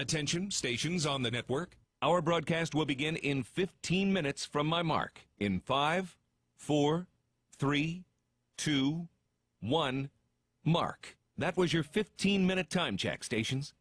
Attention, stations on the network. Our broadcast will begin in 15 minutes from my mark. In 5, 4, 3, 2, 1, mark. That was your 15-minute time check, stations.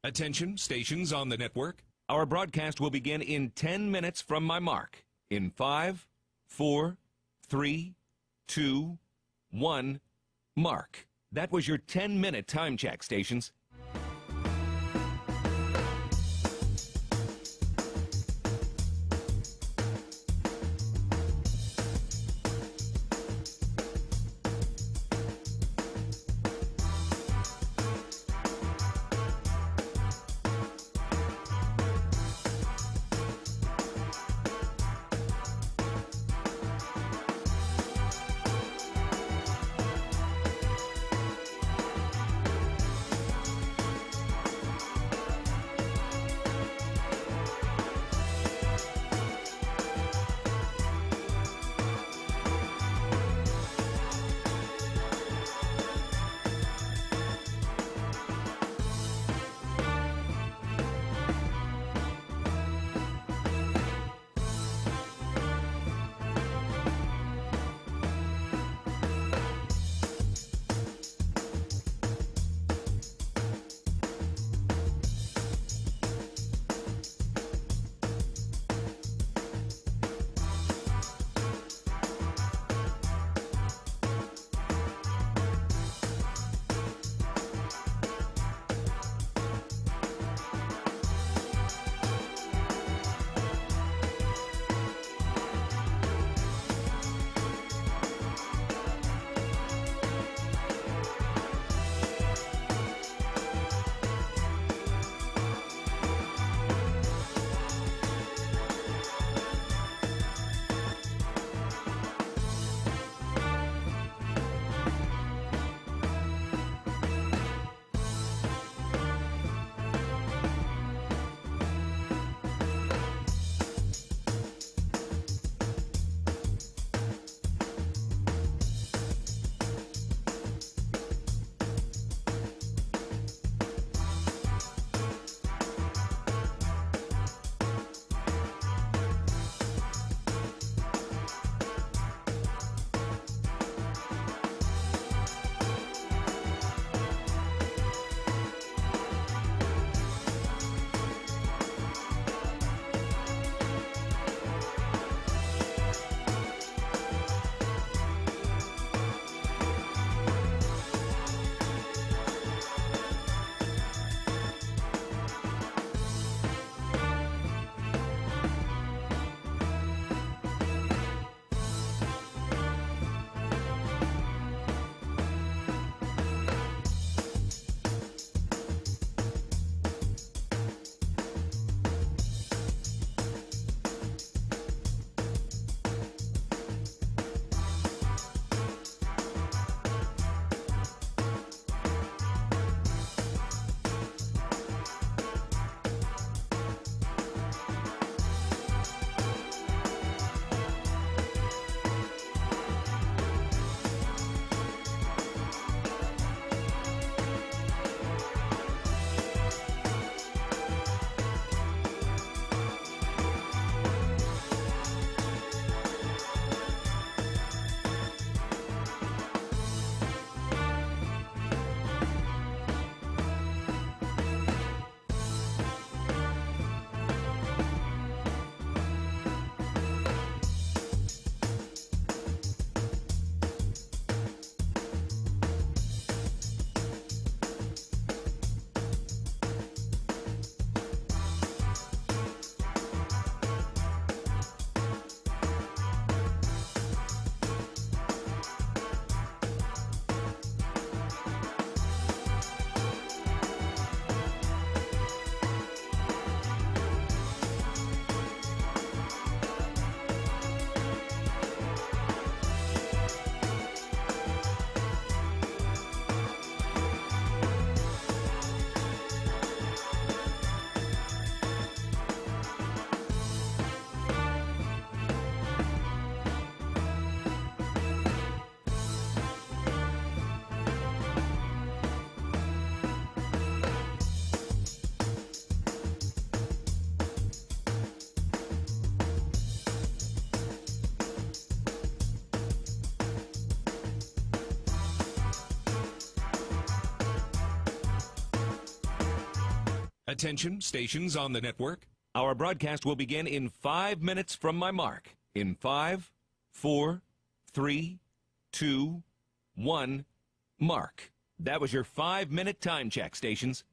Attention, stations on the network. Our broadcast will begin in 10 minutes from my mark. In 5, 4, 3, 2, 1, mark. That was your 10-minute time check, stations. Attention, stations on the network. Our broadcast will begin in 5 minutes from my mark. In 5, 4, 3, 2, 1, mark. That was your 5-minute time check, stations.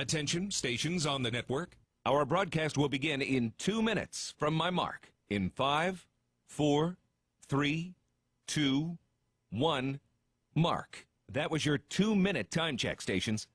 Attention, stations on the network. Our broadcast will begin in 2 minutes from my mark. In 5, 4, 3, 2, 1, mark. That was your 2-minute time check, stations.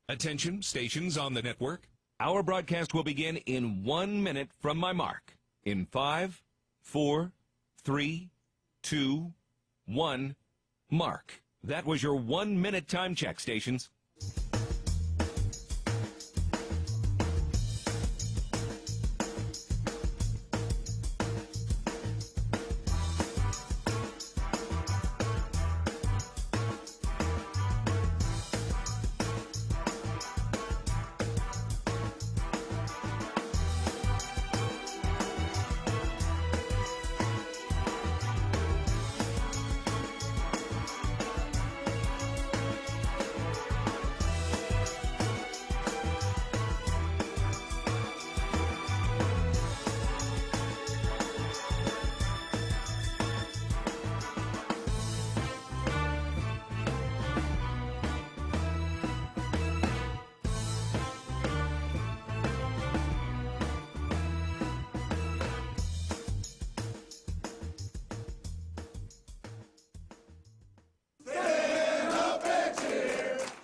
Attention, stations on the network. Our broadcast will begin in 1 minute from my mark. In 5, 4, 3, 2, 1, mark. That was your 1-minute time check, stations.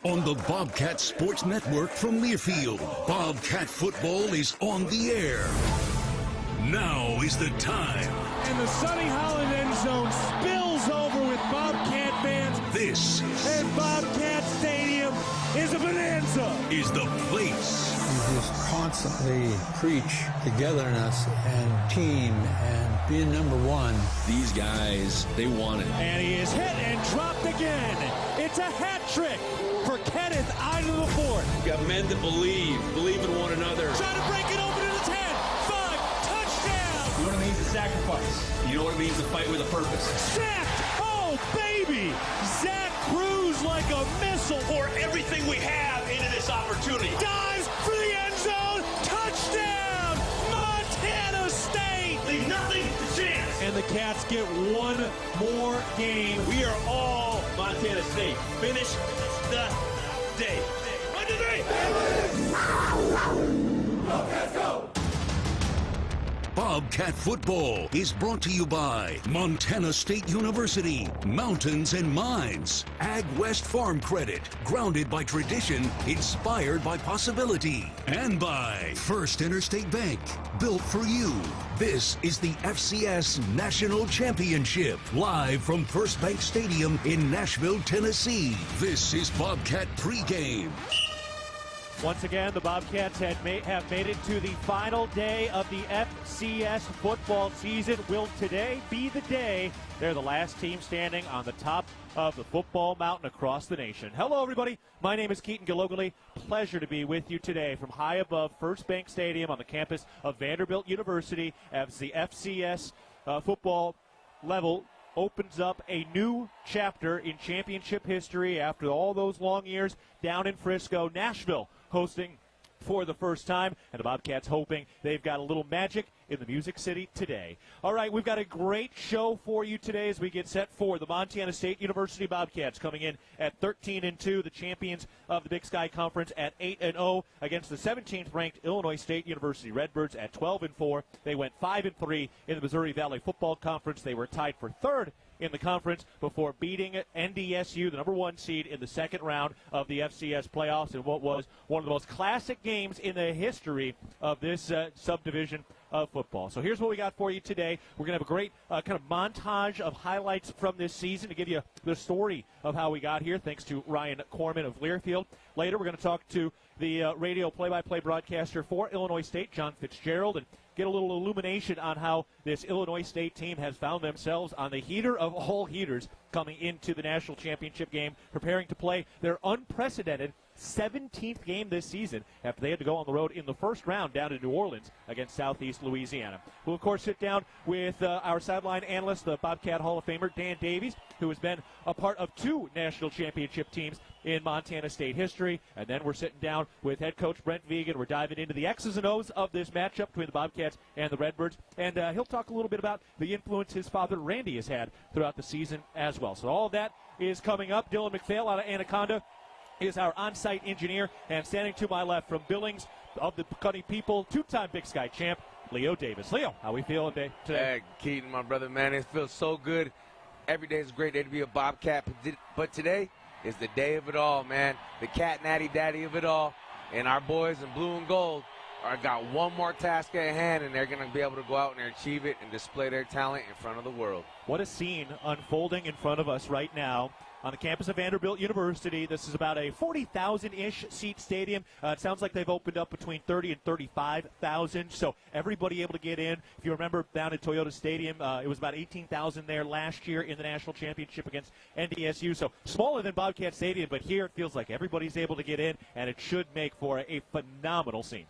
on the Bobcat Sports Network from Learfield. Bobcat football is on the air. Now is the time. And the Sonny Holland end zone spills over with Bobcat fans. This and Bobcat Stadium is a bonanza. Is the place. You just constantly preach togetherness and team and being number one. These guys, they want it. And he is hit and dropped again. It's a hat trick for Kenneth out of the fourth. You got men that believe in one another. Trying to break it open in his head. 5, touchdown. You know what it means to sacrifice. You know what it means to fight with a purpose. Sacked. Oh, baby. Zach Cruz like a missile. Pour everything we have into this opportunity. Dives for the end zone. Touchdown. Montana State. Leave nothing to chance. And the Cats get one more game. We are all Montana State. Finish the day. 1, 2, 3. Bobcats go! Bobcat football is brought to you by Montana State University, Mountains and Mines, Ag West Farm Credit, grounded by tradition, inspired by possibility, and by First Interstate Bank, built for you. This is the FCS National Championship, live from First Bank Stadium in Nashville, Tennessee. This is Bobcat Pregame. Once again, the Bobcats have made it to the final day of the FCS football season. Will today be the day they're the last team standing on the top of the football mountain across the nation? Hello, everybody. My name is Keaton Gillogly. Pleasure to be with you today from high above First Bank Stadium on the campus of Vanderbilt University as the FCS football level opens up a new chapter in championship history after all those long years down in Frisco. Nashville hosting for the first time, and the Bobcats hoping they've got a little magic in the Music City today. All right, we've got a great show for you today as we get set for the Montana State University Bobcats coming in at 13-2, the champions of the Big Sky Conference at 8-0 against the 17th-ranked Illinois State University Redbirds at 12-4. They went 5-3 in the Missouri Valley Football Conference. They were tied for third in the conference before beating NDSU, the number 1 seed, in the second round of the FCS playoffs in what was one of the most classic games in the history of this subdivision of football. So here's what we got for you today. We're going to have a great kind of montage of highlights from this season to give you the story of how we got here, thanks to Ryan Corman of Learfield. Later, we're going to talk to the radio play-by-play broadcaster for Illinois State, John Fitzgerald, and get a little illumination on how this Illinois State team has found themselves on the heater of all heaters coming into the national championship game, preparing to play their unprecedented 17th game this season after they had to go on the road in the first round down to New Orleans against Southeast Louisiana. We'll, of course, sit down with our sideline analyst, the Bobcat Hall of Famer, Dan Davies, who has been a part of 2 national championship teams in Montana State history. And then we're sitting down with head coach Brent Vigen. We're diving into the X's and O's of this matchup between the Bobcats and the Redbirds. And he'll talk a little bit about the influence his father, Randy, has had throughout the season as well. So all of that is coming up. Dylan McPhail out of Anaconda is our on-site engineer, and standing to my left from Billings of the Cutty People, 2-time Big Sky champ, Leo Davis. Leo, how we feeling today? Hey, Keaton, my brother, man, it feels so good. Every day is a great day to be a Bobcat, but today is the day of it all, man. The cat natty daddy of it all, and our boys in blue and gold got one more task at hand, and they're going to be able to go out and achieve it and display their talent in front of the world. What a scene unfolding in front of us right now on the campus of Vanderbilt University. This is about a 40,000-ish seat stadium. It sounds like they've opened up between 30 and 35,000, so everybody able to get in. If you remember down at Toyota Stadium, it was about 18,000 there last year in the national championship against NDSU. So smaller than Bobcat Stadium, but here it feels like everybody's able to get in, and it should make for a phenomenal scene.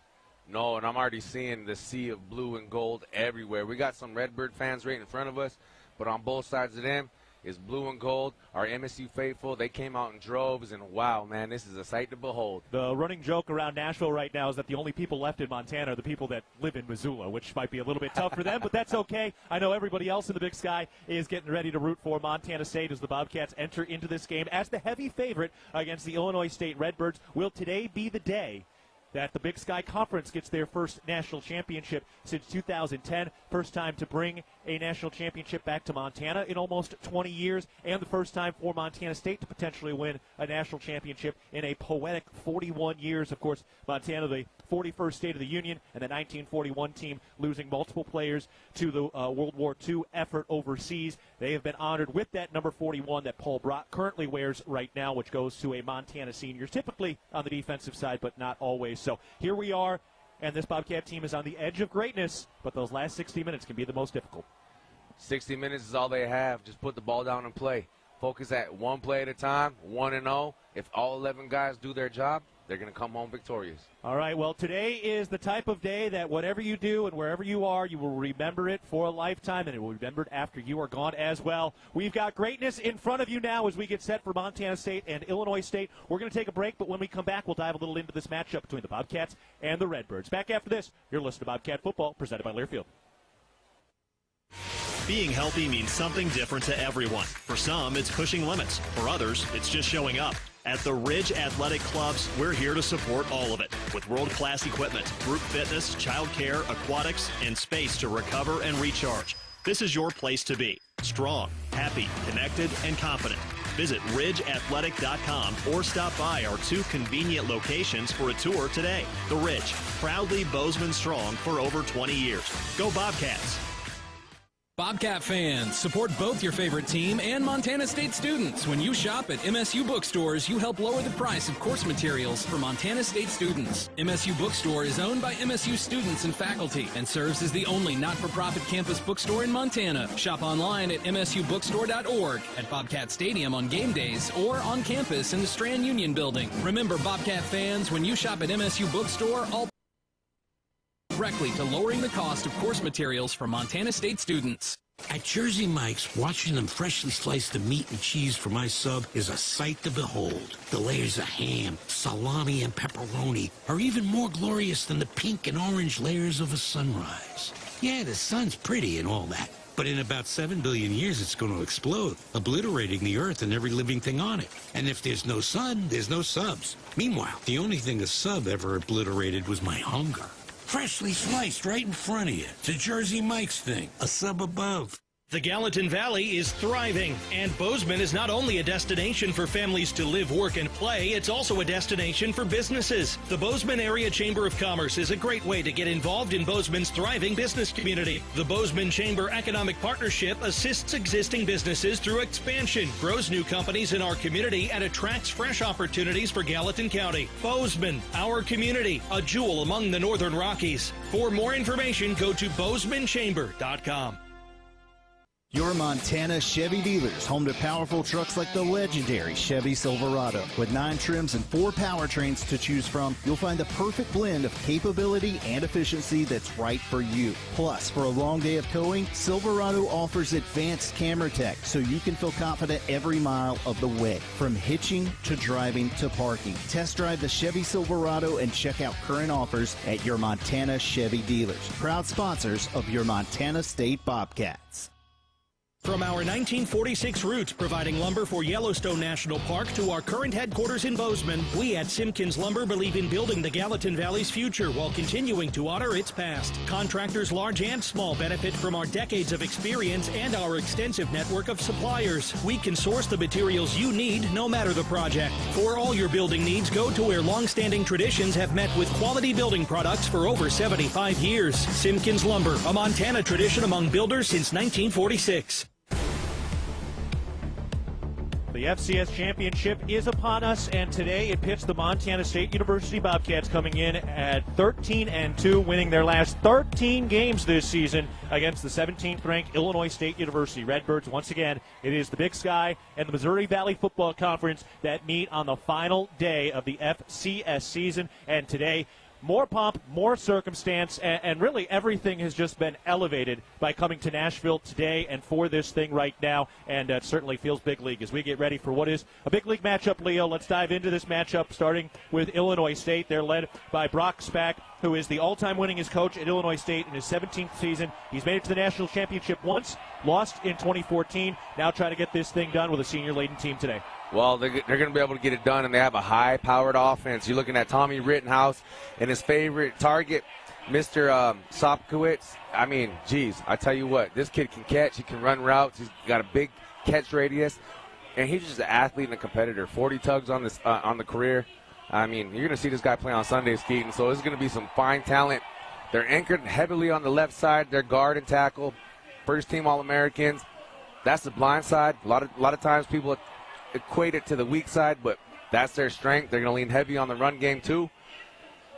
No, and I'm already seeing the sea of blue and gold everywhere. We got some Redbird fans right in front of us, but on both sides of them is blue and gold. Our MSU faithful, they came out in droves, and wow, man, this is a sight to behold. The running joke around Nashville right now is that the only people left in Montana are the people that live in Missoula, which might be a little bit tough for them, but that's okay. I know everybody else in the Big Sky is getting ready to root for Montana State as the Bobcats enter into this game as the heavy favorite against the Illinois State Redbirds. Will today be the day that the Big Sky Conference gets their first national championship since 2010. First time to bring a national championship back to Montana in almost 20 years, and the first time for Montana State to potentially win a national championship in a poetic 41 years. Of course, Montana, the 41st state of the Union, and the 1941 team losing multiple players to the World War II effort overseas. They have been honored with that number 41 that Paul Brock currently wears right now, which goes to a Montana senior, typically on the defensive side, but not always. So here we are, and this Bobcat team is on the edge of greatness, but those last 60 minutes can be the most difficult. 60 minutes is all they have. Just put the ball down and play. Focus at one play at a time, 1-0. If all 11 guys do their job, they're going to come home victorious. All right, well, today is the type of day that whatever you do and wherever you are, you will remember it for a lifetime, and it will be remembered after you are gone as well. We've got greatness in front of you now as we get set for Montana State and Illinois State. We're going to take a break, but when we come back, we'll dive a little into this matchup between the Bobcats and the Redbirds. Back after this, you're listening to Bobcat Football, presented by Learfield. Being healthy means something different to everyone. For some, it's pushing limits. For others, it's just showing up. At the Ridge Athletic Clubs, we're here to support all of it with world-class equipment, group fitness, childcare, aquatics, and space to recover and recharge. This is your place to be. Strong, happy, connected, and confident. Visit ridgeathletic.com or stop by our 2 convenient locations for a tour today. The Ridge, proudly Bozeman strong for over 20 years. Go Bobcats! Bobcat fans, support both your favorite team and Montana State students. When you shop at MSU bookstores, you help lower the price of course materials for Montana State students. MSU Bookstore is owned by MSU students and faculty and serves as the only not-for-profit campus bookstore in Montana. Shop online at msubookstore.org, at Bobcat Stadium on game days, or on campus in the Strand Union building. Remember, Bobcat fans, when you shop at MSU Bookstore, all directly to lowering the cost of course materials for Montana State students. At Jersey Mike's, watching them freshly slice the meat and cheese for my sub is a sight to behold. The layers of ham, salami, and pepperoni are even more glorious than the pink and orange layers of a sunrise. Yeah, the sun's pretty and all that, but in about 7 billion years it's going to explode, obliterating the earth and every living thing on it. And if there's no sun, there's no subs. Meanwhile, the only thing a sub ever obliterated was my hunger. Freshly sliced right in front of you. It's a Jersey Mike's thing, a sub above. The Gallatin Valley is thriving, and Bozeman is not only a destination for families to live, work, and play, it's also a destination for businesses. The Bozeman Area Chamber of Commerce is a great way to get involved in Bozeman's thriving business community. The Bozeman Chamber Economic Partnership assists existing businesses through expansion, grows new companies in our community, and attracts fresh opportunities for Gallatin County. Bozeman, our community, a jewel among the Northern Rockies. For more information, go to bozemanchamber.com. Your Montana Chevy dealers, home to powerful trucks like the legendary Chevy Silverado. With 9 trims and 4 powertrains to choose from, you'll find the perfect blend of capability and efficiency that's right for you. Plus, for a long day of towing, Silverado offers advanced camera tech so you can feel confident every mile of the way. From hitching to driving to parking. Test drive the Chevy Silverado and check out current offers at your Montana Chevy dealers. Proud sponsors of your Montana State Bobcats. From our 1946 roots providing lumber for Yellowstone National Park to our current headquarters in Bozeman, we at Simpkins Lumber believe in building the Gallatin Valley's future while continuing to honor its past. Contractors large and small benefit from our decades of experience and our extensive network of suppliers. We can source the materials you need no matter the project. For all your building needs, go to where long-standing traditions have met with quality building products for over 75 years. Simpkins Lumber, a Montana tradition among builders since 1946. The FCS Championship is upon us, and today it pits the Montana State University Bobcats coming in at 13-2, winning their last 13 games this season against the 17th-ranked Illinois State University Redbirds. Once again, it is the Big Sky and the Missouri Valley Football Conference that meet on the final day of the FCS season, and today more pomp, more circumstance, and really everything has just been elevated by coming to Nashville today and for this thing right now, and it certainly feels big league as we get ready for what is a big league matchup, Leo. Let's dive into this matchup, starting with Illinois State. They're led by Brock Spack, who is the all-time winningest coach at Illinois State in his 17th season. He's made it to the national championship once, lost in 2014, now trying to get this thing done with a senior-laden team today. Well, they're going to be able to get it done, and they have a high-powered offense. You're looking at Tommy Rittenhouse and his favorite target, Mr. Sopkowitz. I mean, geez, I tell you what, this kid can catch. He can run routes. He's got a big catch radius, and he's just an athlete and a competitor. 40 tugs on the career. I mean, you're going to see this guy play on Sundays, Keaton, so there's going to be some fine talent. They're anchored heavily on the left side. They're guard and tackle, first-team All-Americans. That's the blind side. A lot of times people equate it to the weak side, but that's their strength. They're going to lean heavy on the run game, too.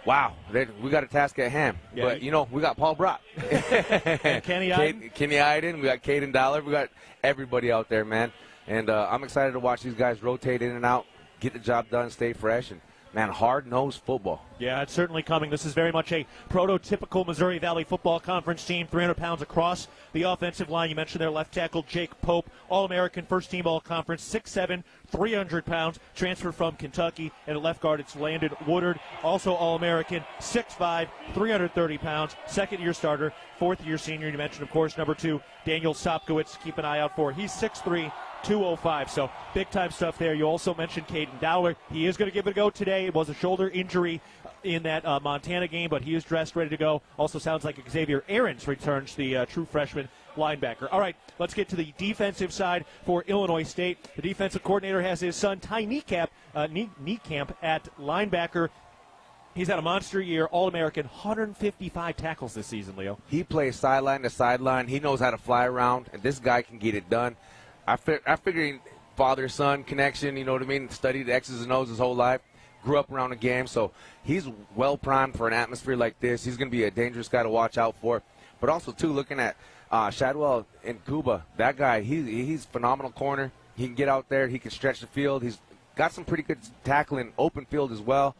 Wow, we got a task at hand. Yeah, but, we got Paul Brock. And Kenny Iden. Kenny Iden. We got Caden Dollar. We got everybody out there, man. And I'm excited to watch these guys rotate in and out, get the job done, stay fresh, and, man, hard-nosed football. Yeah, it's certainly coming. This is very much a prototypical Missouri Valley Football Conference team, 300 pounds across the offensive line. You mentioned their left tackle, Jake Pope, All-American, first-team All-Conference, 6'7", 300 pounds, transferred from Kentucky. And at left guard, it's Landon Woodard, also All-American, 6'5", 330 pounds, second-year starter, fourth-year senior. You mentioned, of course, number 2, Daniel Sopkowitz. Keep an eye out for. He's 6'3", 205. So big-time stuff there. You also mentioned Caden Dowler. He is going to give it a go today. It was a shoulder injury in that Montana game, but he is dressed, ready to go. Also sounds like Xavier Aarons returns, the true freshman linebacker. All right, let's get to the defensive side for Illinois State. The defensive coordinator has his son, Ty Niekamp at linebacker. He's had a monster year, All-American, 155 tackles this season, Leo. He plays sideline to sideline. He knows how to fly around, and this guy can get it done. I figured father-son connection, you know what I mean, studied X's and O's his whole life, grew up around the game, so he's well-primed for an atmosphere like this. He's going to be a dangerous guy to watch out for. But also, too, looking at Shadwell in Cuba, that guy, he's phenomenal corner. He can get out there. He can stretch the field. He's got some pretty good tackling, open field as well.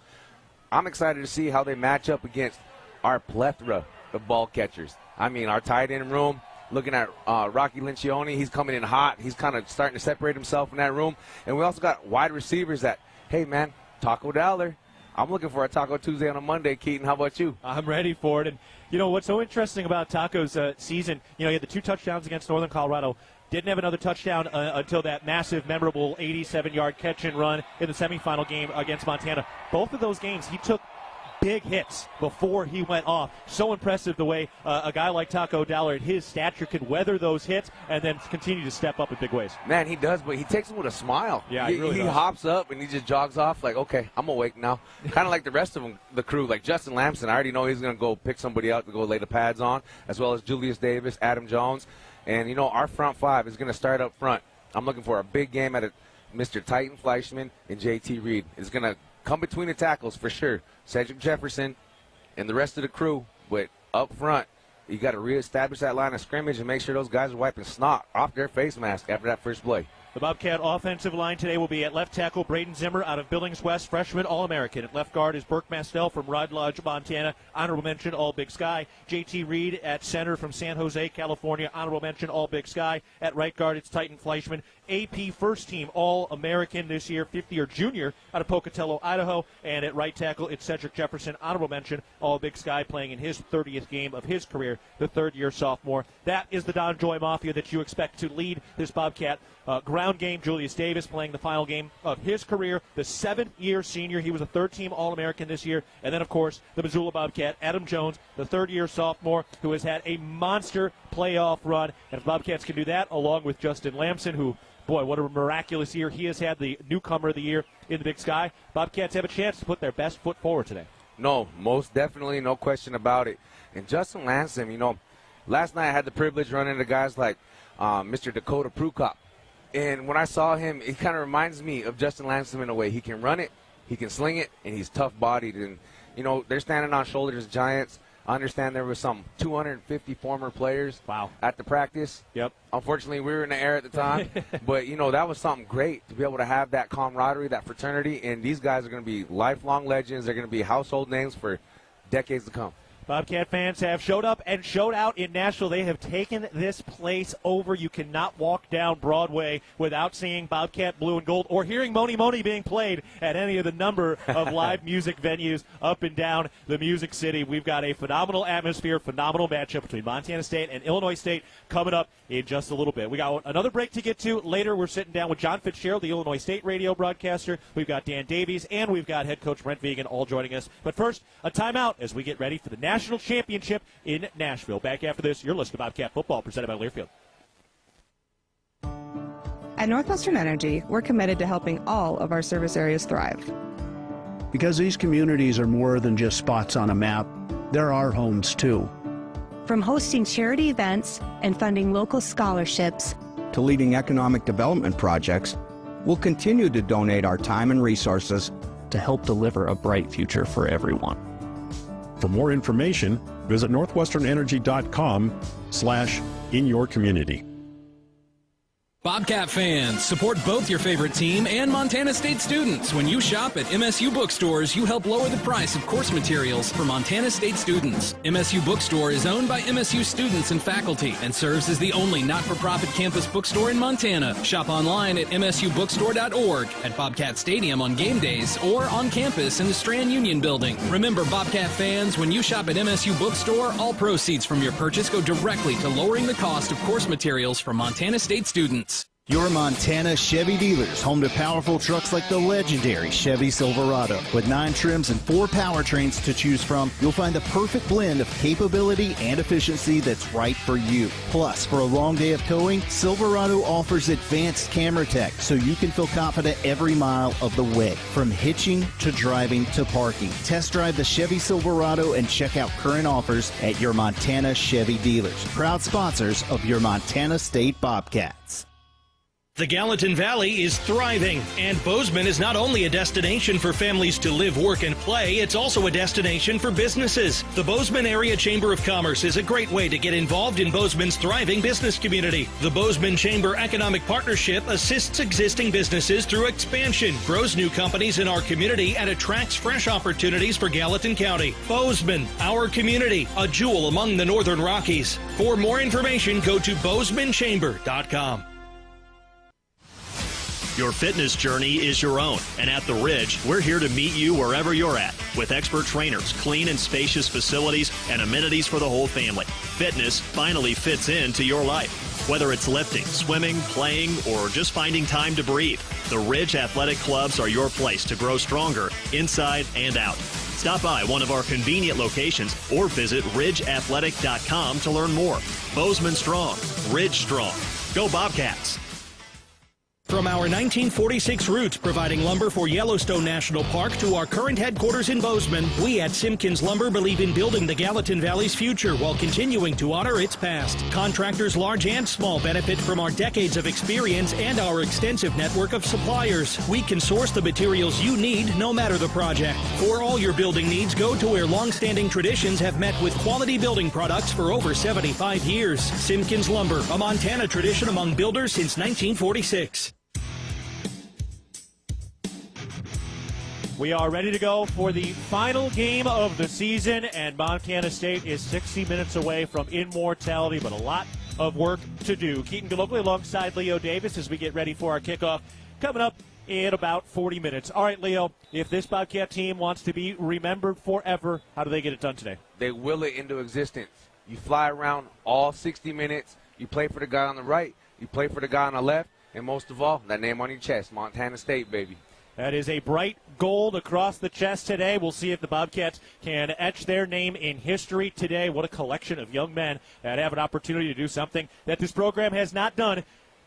I'm excited to see how they match up against our plethora of ball catchers. I mean, our tight end room. Looking at Rocky Lincioni, he's coming in hot. He's kind of starting to separate himself in that room. And we also got wide receivers that, hey, man, Taco Dowler. I'm looking for a Taco Tuesday on a Monday, Keaton. How about you? I'm ready for it. And, what's so interesting about Taco's season, he had the 2 touchdowns against Northern Colorado. Didn't have another touchdown until that massive, memorable 87-yard catch and run in the semifinal game against Montana. Both of those games, he took big hits before he went off. So impressive the way a guy like Taco Dowler at his stature can weather those hits and then continue to step up in big ways. Man, he does, but he takes them with a smile. Yeah, he really does. Hops up and he just jogs off like, okay, I'm awake now. Kind of like the rest of them, the crew, like Justin Lamson. I already know he's going to go pick somebody out to go lay the pads on, as well as Julius Davis, Adam Jones. And, our front 5 is going to start up front. I'm looking for a big game at Mr. Titan Fleischman and J.T. Reed. It's going to come between the tackles for sure. Cedric Jefferson and the rest of the crew. But up front, you got to reestablish that line of scrimmage and make sure those guys are wiping snot off their face mask after that first play. The Bobcat offensive line today will be at left tackle Braden Zimmer out of Billings West, freshman All-American. At left guard is Burke Mastel from Rod Lodge, Montana, honorable mention All-Big Sky. J.T. Reed at center from San Jose, California, honorable mention All-Big Sky. At right guard it's Titan Fleischman, AP first-team All-American this year, 50-year junior out of Pocatello, Idaho. And at right tackle it's Cedric Jefferson, honorable mention All-Big Sky, playing in his 30th game of his career, the third-year sophomore. That is the Don Joy Mafia that you expect to lead this Bobcat ground game. Julius Davis playing the final game of his career, the 7th-year senior. He was a third-team All-American this year. And then, of course, the Missoula Bobcat, Adam Jones, the third-year sophomore, who has had a monster playoff run. And if Bobcats can do that, along with Justin Lamson, who, boy, what a miraculous year he has had, the newcomer of the year in the Big Sky, Bobcats have a chance to put their best foot forward today. No, most definitely, no question about it. And Justin Lamson, last night I had the privilege running into guys like Mr. Dakota Prukop. And when I saw him, it kind of reminds me of Justin Lamson in a way. He can run it, he can sling it, and he's tough-bodied. And, they're standing on shoulders, giants. I understand there was some 250 former players at the practice. Yep. Unfortunately, we were in the air at the time. But, that was something great to be able to have that camaraderie, that fraternity. And these guys are going to be lifelong legends. They're going to be household names for decades to come. Bobcat fans have showed up and showed out in Nashville. They have taken this place over. You cannot walk down Broadway without seeing Bobcat Blue and Gold or hearing Moni Moni being played at any of the number of live music venues up and down the Music City. We've got a phenomenal atmosphere, phenomenal matchup between Montana State and Illinois State coming up in just a little bit. We got another break to get to. Later, we're sitting down with John Fitzgerald, the Illinois State radio broadcaster. We've got Dan Davies, and we've got head coach Brent Vigen all joining us. But first, a timeout as we get ready for the National Championship in Nashville. Back after this, you're listening to Bobcat Football, presented by Learfield. At Northwestern Energy, we're committed to helping all of our service areas thrive. Because these communities are more than just spots on a map, they're our homes too. From hosting charity events and funding local scholarships to leading economic development projects, we'll continue to donate our time and resources to help deliver a bright future for everyone. For more information, visit northwesternenergy.com/inyourcommunity. Bobcat fans, support both your favorite team and Montana State students. When you shop at MSU bookstores, you help lower the price of course materials for Montana State students. MSU Bookstore is owned by MSU students and faculty and serves as the only not-for-profit campus bookstore in Montana. Shop online at msubookstore.org, at Bobcat Stadium on game days, or on campus in the Strand Union Building. Remember, Bobcat fans, when you shop at MSU Bookstore, all proceeds from your purchase go directly to lowering the cost of course materials for Montana State students. Your Montana Chevy dealers, home to powerful trucks like the legendary Chevy Silverado. With 9 trims and 4 powertrains to choose from, you'll find the perfect blend of capability and efficiency that's right for you. Plus, for a long day of towing, Silverado offers advanced camera tech so you can feel confident every mile of the way. From hitching to driving to parking. Test drive the Chevy Silverado and check out current offers at your Montana Chevy dealers. Proud sponsors of your Montana State Bobcats. The Gallatin Valley is thriving, and Bozeman is not only a destination for families to live, work, and play, it's also a destination for businesses. The Bozeman Area Chamber of Commerce is a great way to get involved in Bozeman's thriving business community. The Bozeman Chamber Economic Partnership assists existing businesses through expansion, grows new companies in our community, and attracts fresh opportunities for Gallatin County. Bozeman, our community, a jewel among the Northern Rockies. For more information, go to bozemanchamber.com. Your fitness journey is your own, and at The Ridge, we're here to meet you wherever you're at. With expert trainers, clean and spacious facilities, and amenities for the whole family. Fitness finally fits into your life. Whether it's lifting, swimming, playing, or just finding time to breathe, the Ridge Athletic Clubs are your place to grow stronger, inside and out. Stop by one of our convenient locations or visit ridgeathletic.com to learn more. Bozeman strong, Ridge strong. Go Bobcats! From our 1946 roots providing lumber for Yellowstone National Park to our current headquarters in Bozeman, we at Simpkins Lumber believe in building the Gallatin Valley's future while continuing to honor its past. Contractors large and small benefit from our decades of experience and our extensive network of suppliers. We can source the materials you need no matter the project. For all your building needs, go to where long-standing traditions have met with quality building products for over 75 years. Simpkins Lumber, a Montana tradition among builders since 1946. We are ready to go for the final game of the season, and Montana State is 60 minutes away from immortality, but a lot of work to do. Keaton Gillogly alongside Leo Davis as we get ready for our kickoff coming up in about 40 minutes. All right, Leo, if this Bobcat team wants to be remembered forever, how do they get it done today? They will it into existence. You fly around all 60 minutes. You play for the guy on the right. You play for the guy on the left. And most of all, that name on your chest, Montana State, baby. That is a bright gold across the chest today. We'll see if the Bobcats can etch their name in history today. What a collection of young men that have an opportunity to do something that this program has not done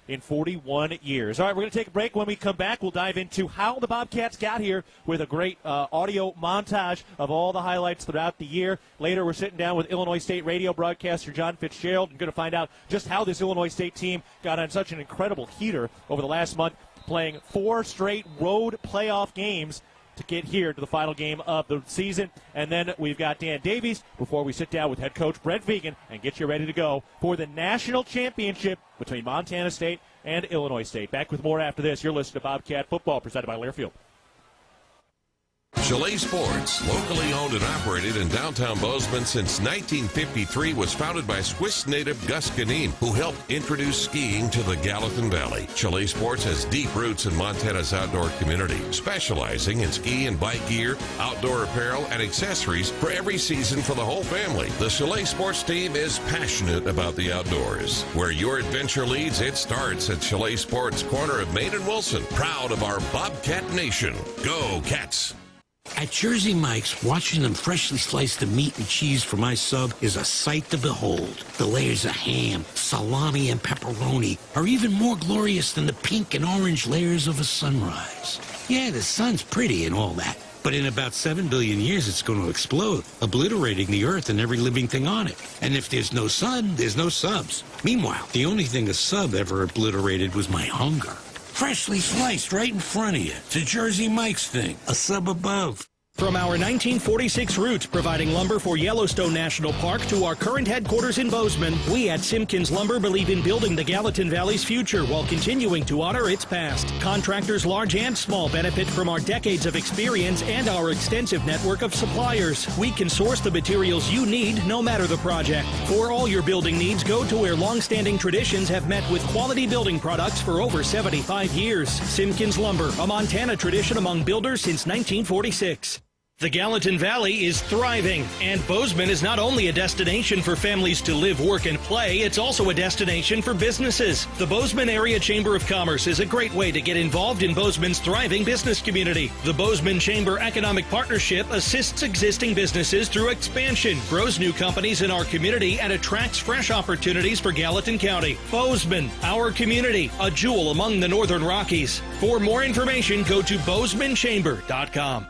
in 41 years. All right, we're going to take a break. When we come back, we'll dive into how the Bobcats got here with a great audio montage of all the highlights throughout the year. Later, we're sitting down with Illinois State radio broadcaster John Fitzgerald and going to find out just how this Illinois State team got on such an incredible heater over the last month, playing 4 straight road playoff games to get here to the final game of the season. And then we've got Dan Davies before we sit down with head coach Brent Vigen and get you ready to go for the national championship between Montana State and Illinois State. Back with more after this. You're listening to Bobcat Football presented by Learfield. Chalet Sports, locally owned and operated in downtown Bozeman since 1953, was founded by Swiss native Gus Ganin, who helped introduce skiing to the Gallatin Valley. Chalet Sports has deep roots in Montana's outdoor community, specializing in ski and bike gear, outdoor apparel, and accessories for every season for the whole family. The Chalet Sports team is passionate about the outdoors. Where your adventure leads, it starts at Chalet Sports, corner of Main and Wilson. Proud of our Bobcat Nation. Go Cats! At Jersey Mike's, watching them freshly slice the meat and cheese for my sub is a sight to behold. The layers of ham, salami, and pepperoni are even more glorious than the pink and orange layers of a sunrise. Yeah, the sun's pretty and all that, but in about 7 billion years it's going to explode, obliterating the earth and every living thing on it. And if there's no sun, there's no subs. Meanwhile, the only thing a sub ever obliterated was my hunger. Freshly sliced right in front of you. It's a Jersey Mike's thing. A sub above. From our 1946 roots providing lumber for Yellowstone National Park to our current headquarters in Bozeman, we at Simpkins Lumber believe in building the Gallatin Valley's future while continuing to honor its past. Contractors large and small benefit from our decades of experience and our extensive network of suppliers. We can source the materials you need no matter the project. For all your building needs, go to where long-standing traditions have met with quality building products for over 75 years. Simpkins Lumber, a Montana tradition among builders since 1946. The Gallatin Valley is thriving, and Bozeman is not only a destination for families to live, work, and play, it's also a destination for businesses. The Bozeman Area Chamber of Commerce is a great way to get involved in Bozeman's thriving business community. The Bozeman Chamber Economic Partnership assists existing businesses through expansion, grows new companies in our community, and attracts fresh opportunities for Gallatin County. Bozeman, our community, a jewel among the Northern Rockies. For more information, go to bozemanchamber.com.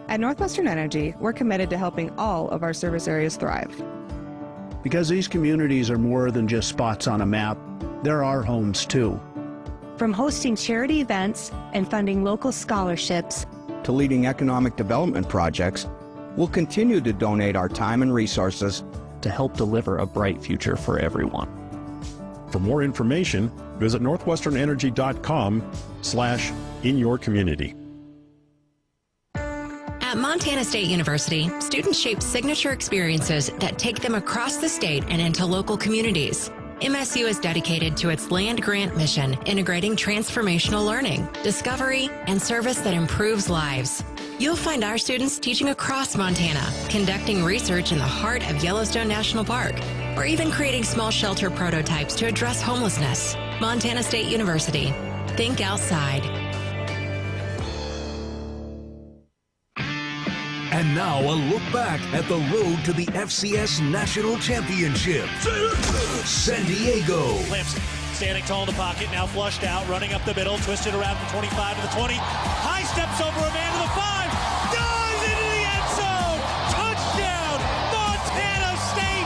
At Northwestern Energy, we're committed to helping all of our service areas thrive. Because these communities are more than just spots on a map, they're our homes too. From hosting charity events and funding local scholarships to leading economic development projects, we'll continue to donate our time and resources to help deliver a bright future for everyone. For more information, visit northwesternenergy.com/inyourcommunity. At Montana State University, students shape signature experiences that take them across the state and into local communities. MSU is dedicated to its land grant mission, integrating transformational learning, discovery, and service that improves lives. You'll find our students teaching across Montana, conducting research in the heart of Yellowstone National Park, or even creating small shelter prototypes to address homelessness. Montana State University. Think outside. And now a look back at the road to the FCS National Championship. San Diego. Lampson standing tall in the pocket, now flushed out, running up the middle, twisted around from 25 to the 20. High steps over a man to the 5. Dives into the end zone. Touchdown, Montana State.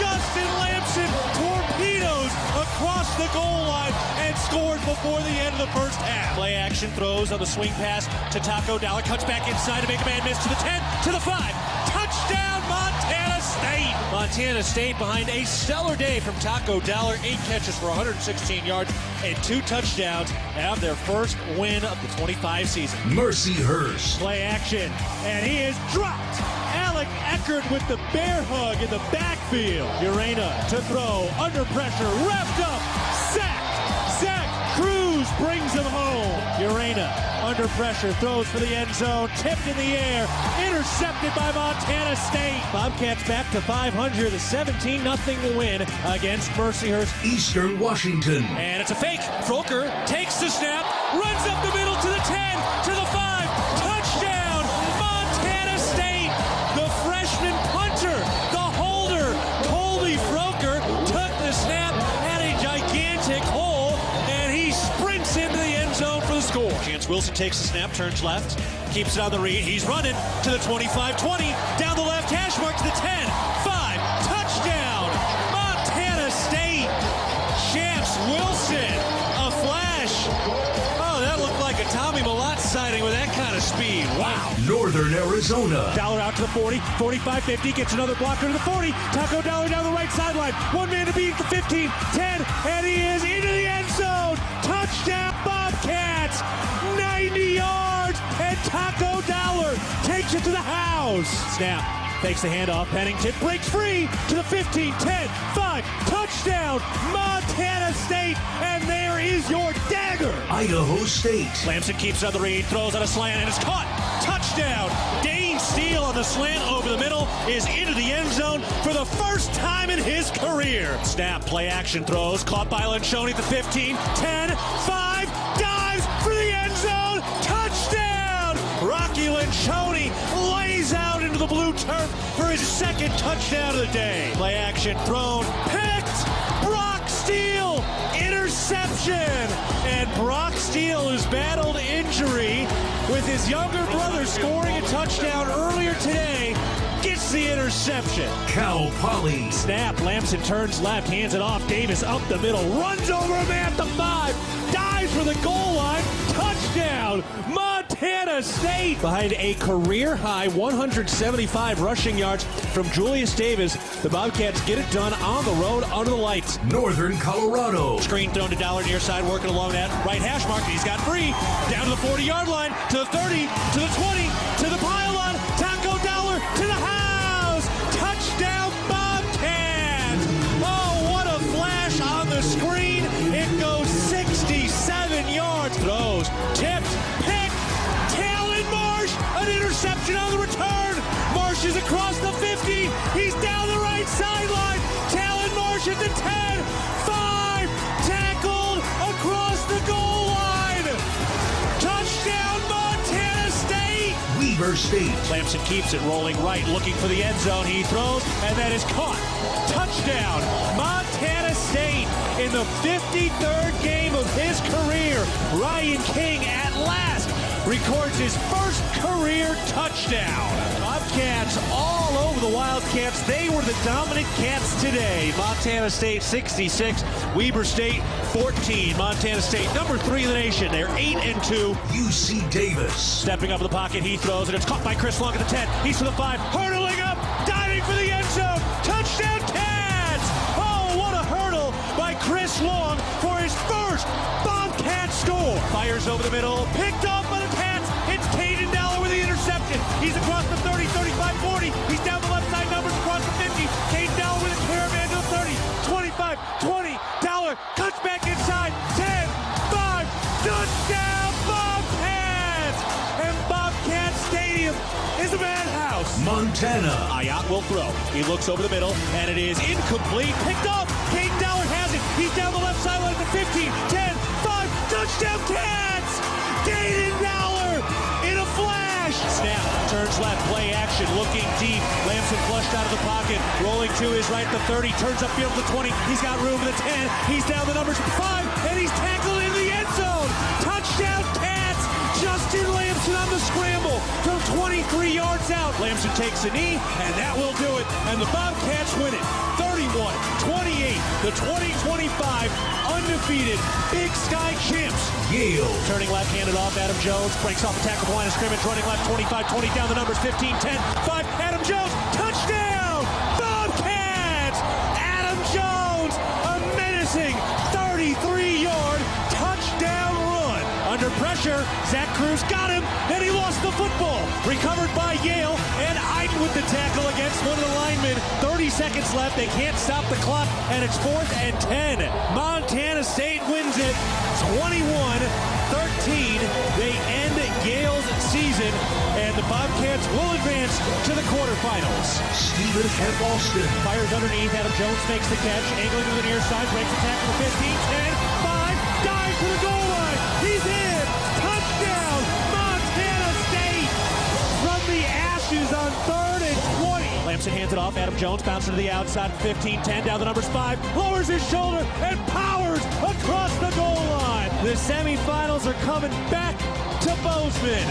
Justin Lampson torpedoes across the goal line and scores before the end of the first half. Play action throws on the swing pass to Taco Dollar. Cuts back inside to make a man miss to the 10, to the 5. Touchdown, Montana State. Montana State behind a stellar day from Taco Dollar. 8 catches for 116 yards and 2 touchdowns. Have their first win of the 25 season. Mercyhurst. Play action, and he is dropped. Alec Eckert with the bear hug in the backfield. Urena to throw, under pressure, wrapped up, sacked. Zach Cruz brings him home. Urena under pressure, throws for the end zone, tipped in the air, intercepted by Montana State. Bobcats back to 500, a 17-0 win against Mercyhurst. Eastern Washington. And it's a fake. Froker takes the snap, runs up the middle to the 10, to the 5. Touchdown, Montana State. The freshman punter, the holder, Colby Froker, took the snap, had a gigantic hole, and he sprints into the end zone for the score. Chance Wilson takes the snap, turns left, keeps it on the read. He's running to the 25-20, down the left hash mark to the 10, 5, touchdown, Montana State. Chance Wilson, a flash. Oh, that looked like a Tommy Malott sighting with that kind of speed. Wow. Northern Arizona. Dollar out to the 40, 45-50, gets another blocker to the 40. Taco Dollar down the right sideline. One man to beat at the 15, 10, and he is into the end zone. Touchdown, Bobcats. 90 yards and and Taco Dollar takes it to the house. Snap. Takes the handoff. Pennington breaks free to the 15, 10, 5. Touchdown, Montana State. And there is your dagger. Idaho State. Lamson keeps on the read, throws on a slant, and it's caught. Touchdown. Dane Steele on the slant over the middle is into the end zone for the first time in his career. Snap, play action throws. Caught by Lencioni at the 15, 10, 5. Dives for the end zone. Touchdown. Rocky Lencioni lays out into the blue turf for his second touchdown of the day. Play action thrown, picked. Brock Steele, interception. And Brock Steele, who's battled injury with his younger brother scoring a touchdown earlier today, gets the interception. Cal Poly. Snap, Lamson turns left, hands it off. Davis up the middle, runs over a man at the 5, dives for the goal line. Touchdown, Montana State. Behind a career-high 175 rushing yards from Julius Davis, the Bobcats get it done on the road under the lights. Northern Colorado. Screen thrown to Dollar near side, working along that right hash mark. He's got 3, down to the 40-yard line, to the 30, to the 20, to the pylon. Taco Dollar to the house. Touchdown, Bobcats. Oh, what a flash on the screen. It goes 67 yards. Throws, tipped, picked. Talon Marsh, an interception on the return. Marsh is across the 50. He's down the right sideline. Talon Marsh at the 10, 5. Tackled across the goal line. Touchdown, Montana State. Weber State. Lamson keeps it rolling right, looking for the end zone. He throws, and that is caught. Touchdown, Montana State. In the 53rd game of his career, Ryan King at last records his first career touchdown. Bobcats all over the Wildcats. They were the dominant Cats today. Montana State 66, Weber State 14. Montana State number 3 in the nation. They're 8-2. UC Davis. Stepping up to the pocket, he throws, and it's caught by Chris Long at the 10. He's to the 5, hurdling up, diving for the end zone. Touchdown, Cats! Oh, what a hurdle by Chris Long for his first Bobcat score. Fires over the middle, picked up by the Cats. It's Keaton Dollar with the interception. He's across the 30, 35, 40. He's down the left side, numbers across the 50. Keaton Dollar with a caravan to the 30, 25, 20. Dollar cuts back inside, 10, 5. Touchdown, Bobcats! And Bobcat Stadium is a madhouse. Montana. Ayat will throw. He looks over the middle, and it is incomplete. Picked up. Keaton Dollar has it. He's down the left sideline at the 15, 10, 5. Touchdown, Cats! Keaton Dollar in a flash. Snap, turns left, play action, looking deep. Lamson flushed out of the pocket, rolling to his right at the 30, turns upfield to the 20. He's got room at the 10. He's down the numbers 5, and he's tackled in the end zone. Touchdown, Cats! Justin Lamson on the scramble from 23 yards out. Lamson takes a knee, and that will do it. And the Bobcats win it 31-28. The 2025 undefeated Big Sky champs. Yale. Turning left, handed off. Adam Jones breaks off the tackle line of scrimmage, running left 25-20 down the numbers 15, 10, 5. Adam Jones, touchdown! Bobcats! Adam Jones, a menacing 33-yard touchdown run. Under pressure, Zach Cruz got him, and he lost the football. Recovered by Yale, and Iden with the tackle against one of the linemen. 30 seconds left. They can't stop the clock, and it's 4th and 10. Montana State wins it 21-13. They end Yale's season, and the Bobcats will advance to the quarterfinals. Stephen F. Austin. Fires underneath. Adam Jones makes the catch, angling to the near side, breaks the tackle to 15, 10, 5, dives to the goal line. He's in. Touchdown, Montana State from the ashes on 3rd and 20. Lamson hands it off. Adam Jones bounces to the outside, 15, 10, down the numbers 5, lowers his shoulder and powers across the goal line. The semifinals are coming back to Bozeman.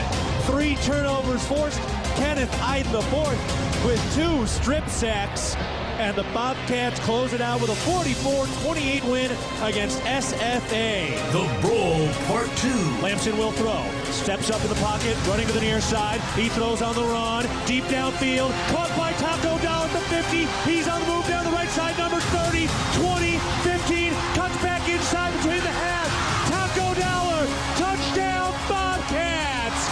3 turnovers forced. Kenneth Iden IV with 2 strip sacks. And the Bobcats close it out with a 44-28 win against SFA. The Brawl Part 2. Lamson will throw. Steps up in the pocket, running to the near side. He throws on the run. Deep downfield. Caught by Taco Dollar at the 50. He's on the move down the right side. Numbers 30, 20, 15. Cuts back inside between the halves. Taco Dollar. Touchdown, Bobcats.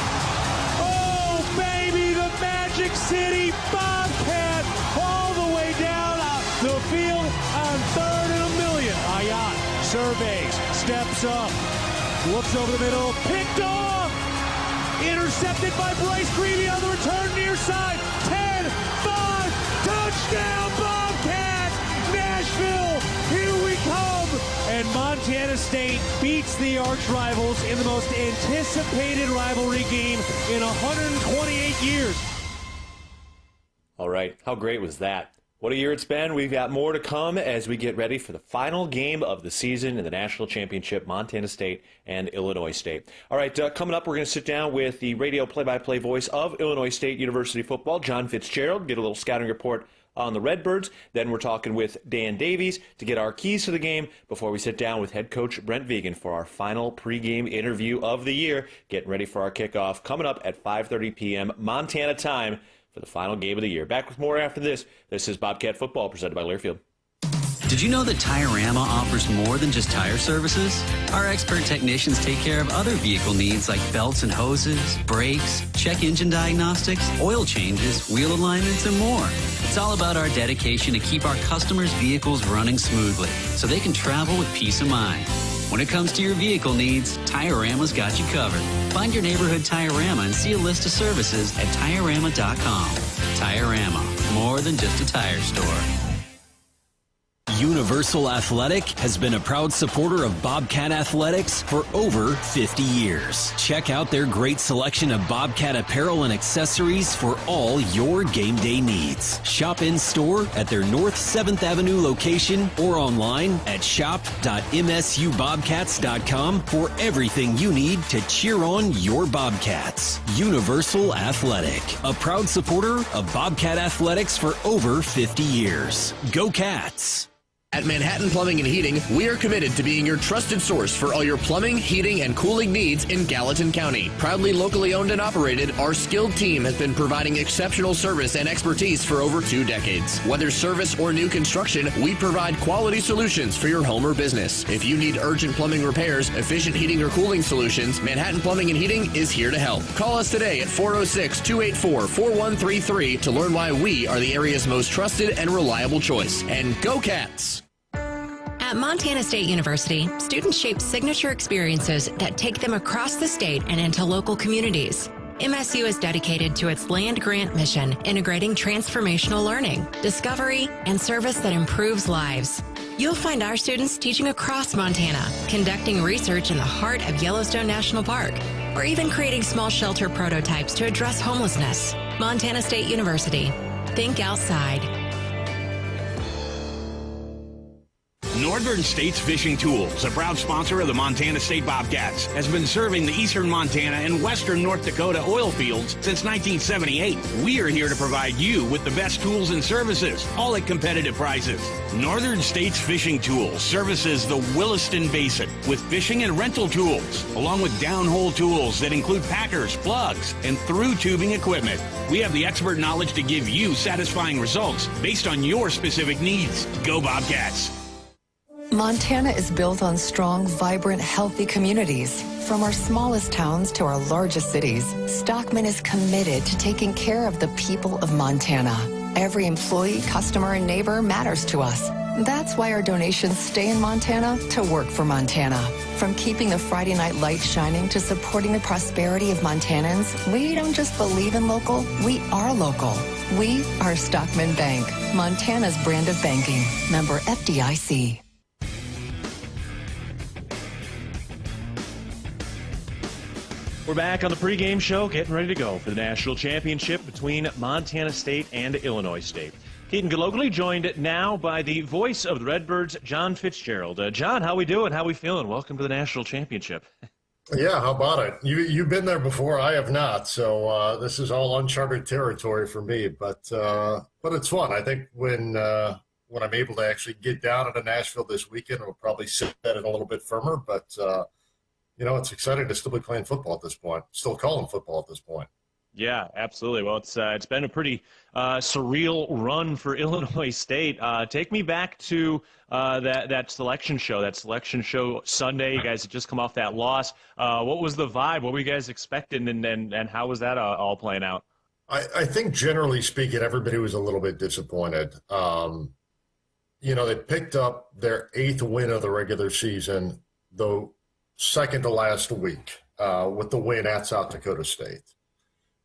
surveys, steps up, looks over the middle, picked off, intercepted by Bryce Greeley on the return near side, 10, 5, touchdown Bobcats, Nashville, here we come, and Montana State beats the arch rivals in the most anticipated rivalry game in 128 years. All right, how great was that? What a year it's been. We've got more to come as we get ready for the final game of the season in the National Championship, Montana State and Illinois State. All right, coming up, we're going to sit down with the radio play-by-play voice of Illinois State University football, John Fitzgerald, get a little scouting report on the Redbirds. Then we're talking with Dan Davies to get our keys to the game before we sit down with head coach Brent Vigen for our final pregame interview of the year, getting ready for our kickoff coming up at 5:30 p.m. Montana time for the final game of the year. Back with more after this. This is Bobcat Football presented by Learfield. Did you know that Tire-Rama offers more than just tire services? Our expert technicians take care of other vehicle needs like belts and hoses, brakes, check engine diagnostics, oil changes, wheel alignments, and more. It's all about our dedication to keep our customers' vehicles running smoothly so they can travel with peace of mind. When it comes to your vehicle needs, Tire-Rama's got you covered. Find your neighborhood Tire-Rama and see a list of services at TireRama.com. Tire-Rama, more than just a tire store. Universal Athletic has been a proud supporter of Bobcat Athletics for over 50 years. Check out their great selection of Bobcat apparel and accessories for all your game day needs. Shop in store at their North 7th Avenue location or online at shop.msubobcats.com for everything you need to cheer on your Bobcats. Universal Athletic, a proud supporter of Bobcat Athletics for over 50 years. Go Cats! At Manhattan Plumbing and Heating, we are committed to being your trusted source for all your plumbing, heating, and cooling needs in Gallatin County. Proudly locally owned and operated, our skilled team has been providing exceptional service and expertise for over 2 decades. Whether service or new construction, we provide quality solutions for your home or business. If you need urgent plumbing repairs, efficient heating or cooling solutions, Manhattan Plumbing and Heating is here to help. Call us today at 406-284-4133 to learn why we are the area's most trusted and reliable choice. And go Cats! At Montana State University, students shape signature experiences that take them across the state and into local communities. MSU is dedicated to its land-grant mission, integrating transformational learning, discovery, and service that improves lives. You'll find our students teaching across Montana, conducting research in the heart of Yellowstone National Park, or even creating small shelter prototypes to address homelessness. Montana State University. Think outside. Northern States Fishing Tools, a proud sponsor of the Montana State Bobcats, has been serving the eastern Montana and western North Dakota oil fields since 1978. We are here to provide you with the best tools and services, all at competitive prices. Northern States Fishing Tools services the Williston Basin with fishing and rental tools, along with downhole tools that include packers, plugs, and through tubing equipment. We have the expert knowledge to give you satisfying results based on your specific needs. Go Bobcats! Montana is built on strong, vibrant, healthy communities. From our smallest towns to our largest cities, Stockman is committed to taking care of the people of Montana. Every employee, customer, and neighbor matters to us. That's why our donations stay in Montana to work for Montana. From keeping the Friday night lights shining to supporting the prosperity of Montanans, we don't just believe in local, we are local. We are Stockman Bank, Montana's brand of banking. Member FDIC. We're back on the pregame show, getting ready to go for the national championship between Montana State and Illinois State. Keaton Gillogly joined now by the voice of the Redbirds, John Fitzgerald. John, how we doing? How we feeling? Welcome to the national championship. Yeah, how about it? You've been there before. I have not, so this is all uncharted territory for me. But it's fun. I think when I'm able to actually get down into Nashville this weekend, we'll probably set it a little bit firmer. But it's exciting to still be playing football at this point, still calling football at this point. Yeah, absolutely. Well, it's been a pretty surreal run for Illinois State. Take me back to that selection show Sunday. You guys had just come off that loss. What was the vibe? What were you guys expecting, and how was that all playing out? I think generally speaking, everybody was a little bit disappointed. they picked up their 8th win of the regular season, the second to last week, with the win at South Dakota State.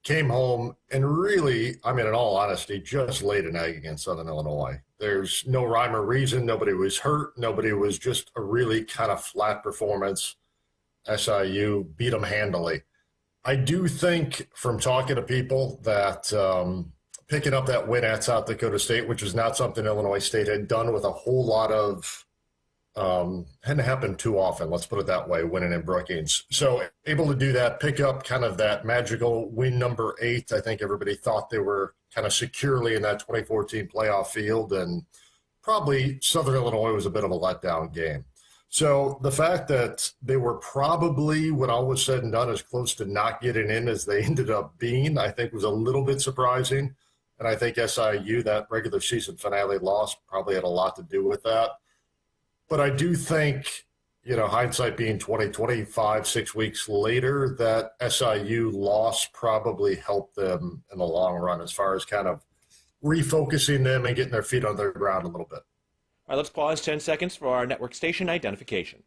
Came home and really, in all honesty, just laid an egg against Southern Illinois. There's no rhyme or reason. Nobody was hurt. Nobody was just a really kind of flat performance. SIU beat them handily. I do think from talking to people that picking up that win at South Dakota State, which is not something Illinois State had done with a whole lot of, hadn't happened too often, let's put it that way, winning in Brookings. So able to do that, pick up kind of that magical win number 8. I think everybody thought they were kind of securely in that 2014 playoff field, and probably Southern Illinois was a bit of a letdown game. So the fact that they were probably, when all was said and done, as close to not getting in as they ended up being, I think was a little bit surprising. And I think SIU, that regular season finale loss, probably had a lot to do with that. But I do think, hindsight being 2025, 6 weeks later, that SIU loss probably helped them in the long run as far as kind of refocusing them and getting their feet on their ground a little bit. All right, let's pause 10 seconds for our network station identification.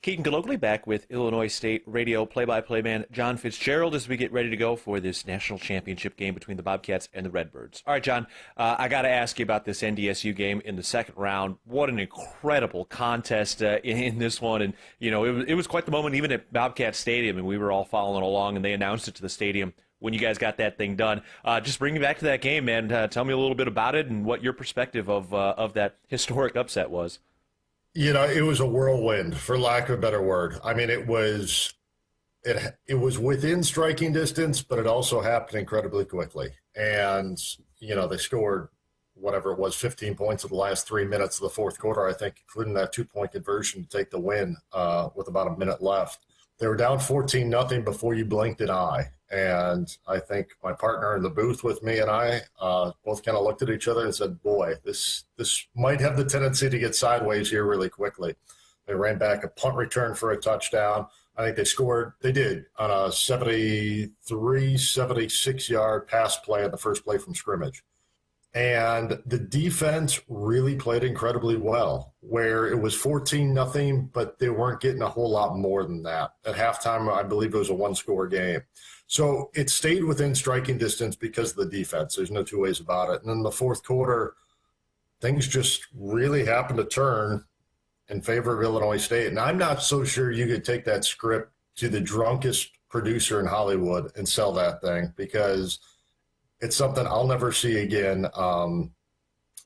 Keaton Gillogly back with Illinois State radio play-by-play man John Fitzgerald as we get ready to go for this national championship game between the Bobcats and the Redbirds. All right, John, I got to ask you about this NDSU game in the second round. What an incredible contest in this one. And, it was quite the moment even at Bobcat Stadium, and we were all following along, and they announced it to the stadium when you guys got that thing done. Just bring me back to that game, man. Tell me a little bit about it and what your perspective of that historic upset was. It was a whirlwind, for lack of a better word. It was within striking distance, but it also happened incredibly quickly. And, they scored whatever it was, 15 points in the last 3 minutes of the fourth quarter, I think, including that 2-point conversion to take the win with about a minute left. They were down 14-0 before you blinked an eye. And I think my partner in the booth with me and I both kind of looked at each other and said, boy, this might have the tendency to get sideways here really quickly. They ran back a punt return for a touchdown. I think they did on a 76-yard pass play on the first play from scrimmage. And the defense really played incredibly well, where it was 14-0, but they weren't getting a whole lot more than that. At halftime, I believe it was a 1-score game. So it stayed within striking distance because of the defense. There's no two ways about it. And in the fourth quarter, things just really happened to turn in favor of Illinois State. And I'm not so sure you could take that script to the drunkest producer in Hollywood and sell that thing, because it's something I'll never see again. I'm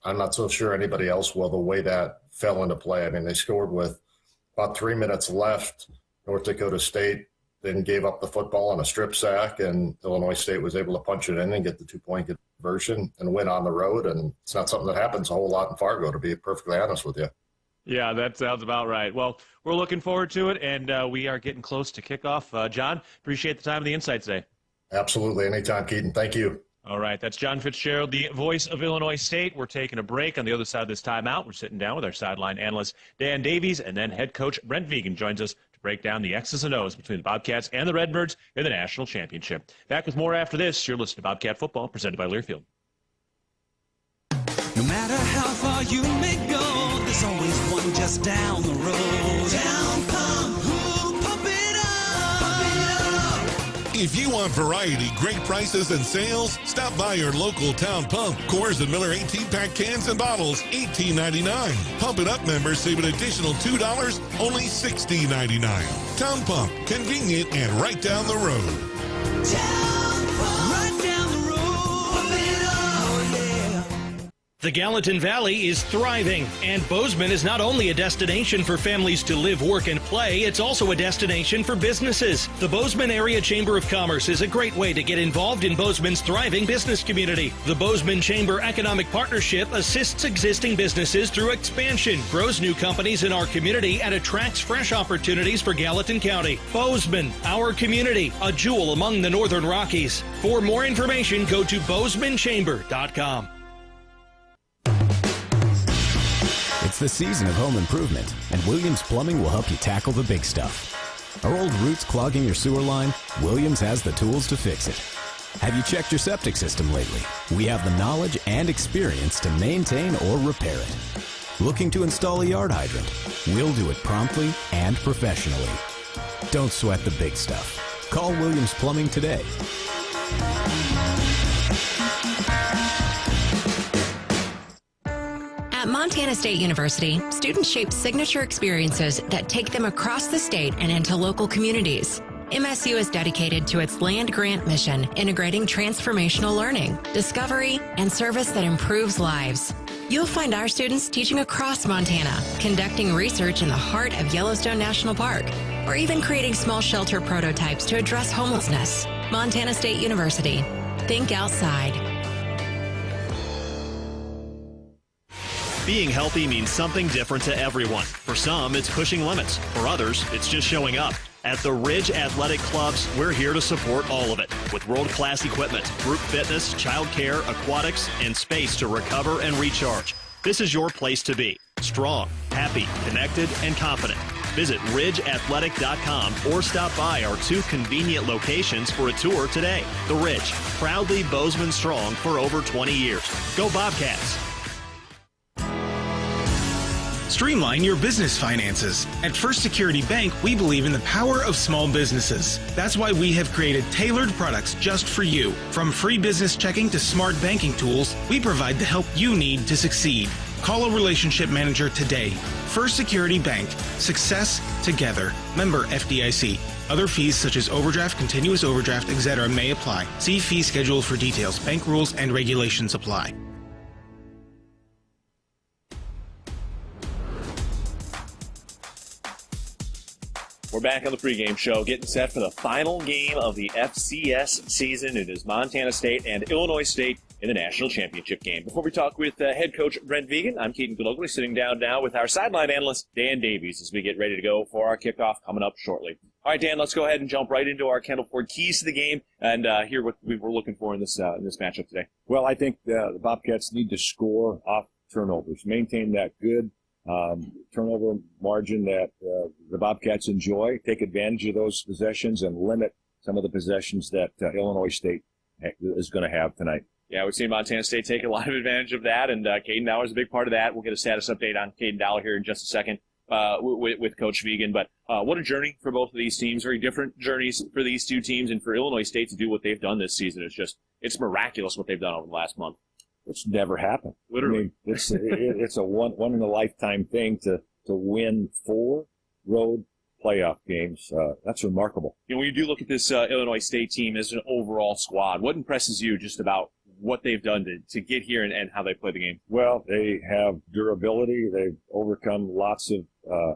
not so sure anybody else will, the way that fell into play. They scored with about 3 minutes left. North Dakota State then gave up the football on a strip sack, and Illinois State was able to punch it in and get the 2-point conversion and win on the road. And it's not something that happens a whole lot in Fargo, to be perfectly honest with you. Yeah, that sounds about right. Well, we're looking forward to it, and we are getting close to kickoff. John, appreciate the time and the insights today. Absolutely. Anytime, Keaton. Thank you. All right, that's John Fitzgerald, the voice of Illinois State. We're taking a break. On the other side of this timeout, we're sitting down with our sideline analyst, Dan Davies, and then head coach Brent Vigen joins us to break down the X's and O's between the Bobcats and the Redbirds in the national championship. Back with more after this. You're listening to Bobcat Football, presented by Learfield. No matter how far you may go, there's always one just down the road. Down Pump, pump it up, pump it up. If you want variety, great prices, and sales, stop by your local Town Pump. Coors and Miller 18-pack cans and bottles, $18.99. Pump It Up members save an additional $2, only $16.99. Town Pump, convenient and right down the road. Town Pump, right down the road. Pump it up, yeah. The Gallatin Valley is thriving, and Bozeman is not only a destination for families to live, work, and play, it's also a destination for businesses. The Bozeman Area Chamber of Commerce is a great way to get involved in Bozeman's thriving business community. The Bozeman Chamber Economic Partnership assists existing businesses through expansion, grows new companies in our community, and attracts fresh opportunities for Gallatin County. Bozeman, our community, a jewel among the Northern Rockies. For more information, go to bozemanchamber.com. It's the season of home improvement, and Williams Plumbing will help you tackle the big stuff. Are old roots clogging your sewer line? Williams has the tools to fix it. Have you checked your septic system lately? We have the knowledge and experience to maintain or repair it. Looking to install a yard hydrant? We'll do it promptly and professionally. Don't sweat the big stuff. Call Williams Plumbing today. At Montana State University, students shape signature experiences that take them across the state and into local communities. MSU is dedicated to its land grant mission, integrating transformational learning, discovery, and service that improves lives. You'll find our students teaching across Montana, conducting research in the heart of Yellowstone National Park, or even creating small shelter prototypes to address homelessness. Montana State University. Think outside. Being healthy means something different to everyone. For some, it's pushing limits. For others, it's just showing up. At the Ridge Athletic Clubs, we're here to support all of it with world-class equipment, group fitness, childcare, aquatics, and space to recover and recharge. This is your place to be. Strong, happy, connected, and confident. Visit ridgeathletic.com or stop by our 2 convenient locations for a tour today. The Ridge, proudly Bozeman strong for over 20 years. Go Bobcats! Streamline your business finances. At First Security Bank, we believe in the power of small businesses. That's why we have created tailored products just for you. From free business checking to smart banking tools, we provide the help you need to succeed. Call a relationship manager today. First Security Bank. Success together. Member FDIC. Other fees such as overdraft, continuous overdraft, etc. may apply. See fee schedule for details. Bank rules and regulations apply. We're back on the pregame show, getting set for the final game of the FCS season. It is Montana State and Illinois State in the national championship game. Before we talk with head coach Brent Vigen, I'm Keaton Gillogly, sitting down now with our sideline analyst Dan Davies as we get ready to go for our kickoff coming up shortly. All right, Dan, let's go ahead and jump right into our Kendall Ford keys to the game and hear what we were looking for in this matchup today. Well, I think the Bobcats need to score off turnovers, maintain that good turnover margin that the Bobcats enjoy, take advantage of those possessions and limit some of the possessions that Illinois State is going to have tonight. Yeah, we've seen Montana State take a lot of advantage of that, and Caden Dowler is a big part of that. We'll get a status update on Caden Dowler here in just a second with Coach Vigen. But what a journey for both of these teams, very different journeys for these two teams, and for Illinois State to do what they've done this season. It's miraculous what they've done over the last month. It's never happened. Literally. I mean, it's a one in a lifetime thing to win 4 road playoff games. That's remarkable. You know, when you do look at this Illinois State team as an overall squad, what impresses you just about what they've done to get here and how they play the game? Well, they have durability. They've overcome lots of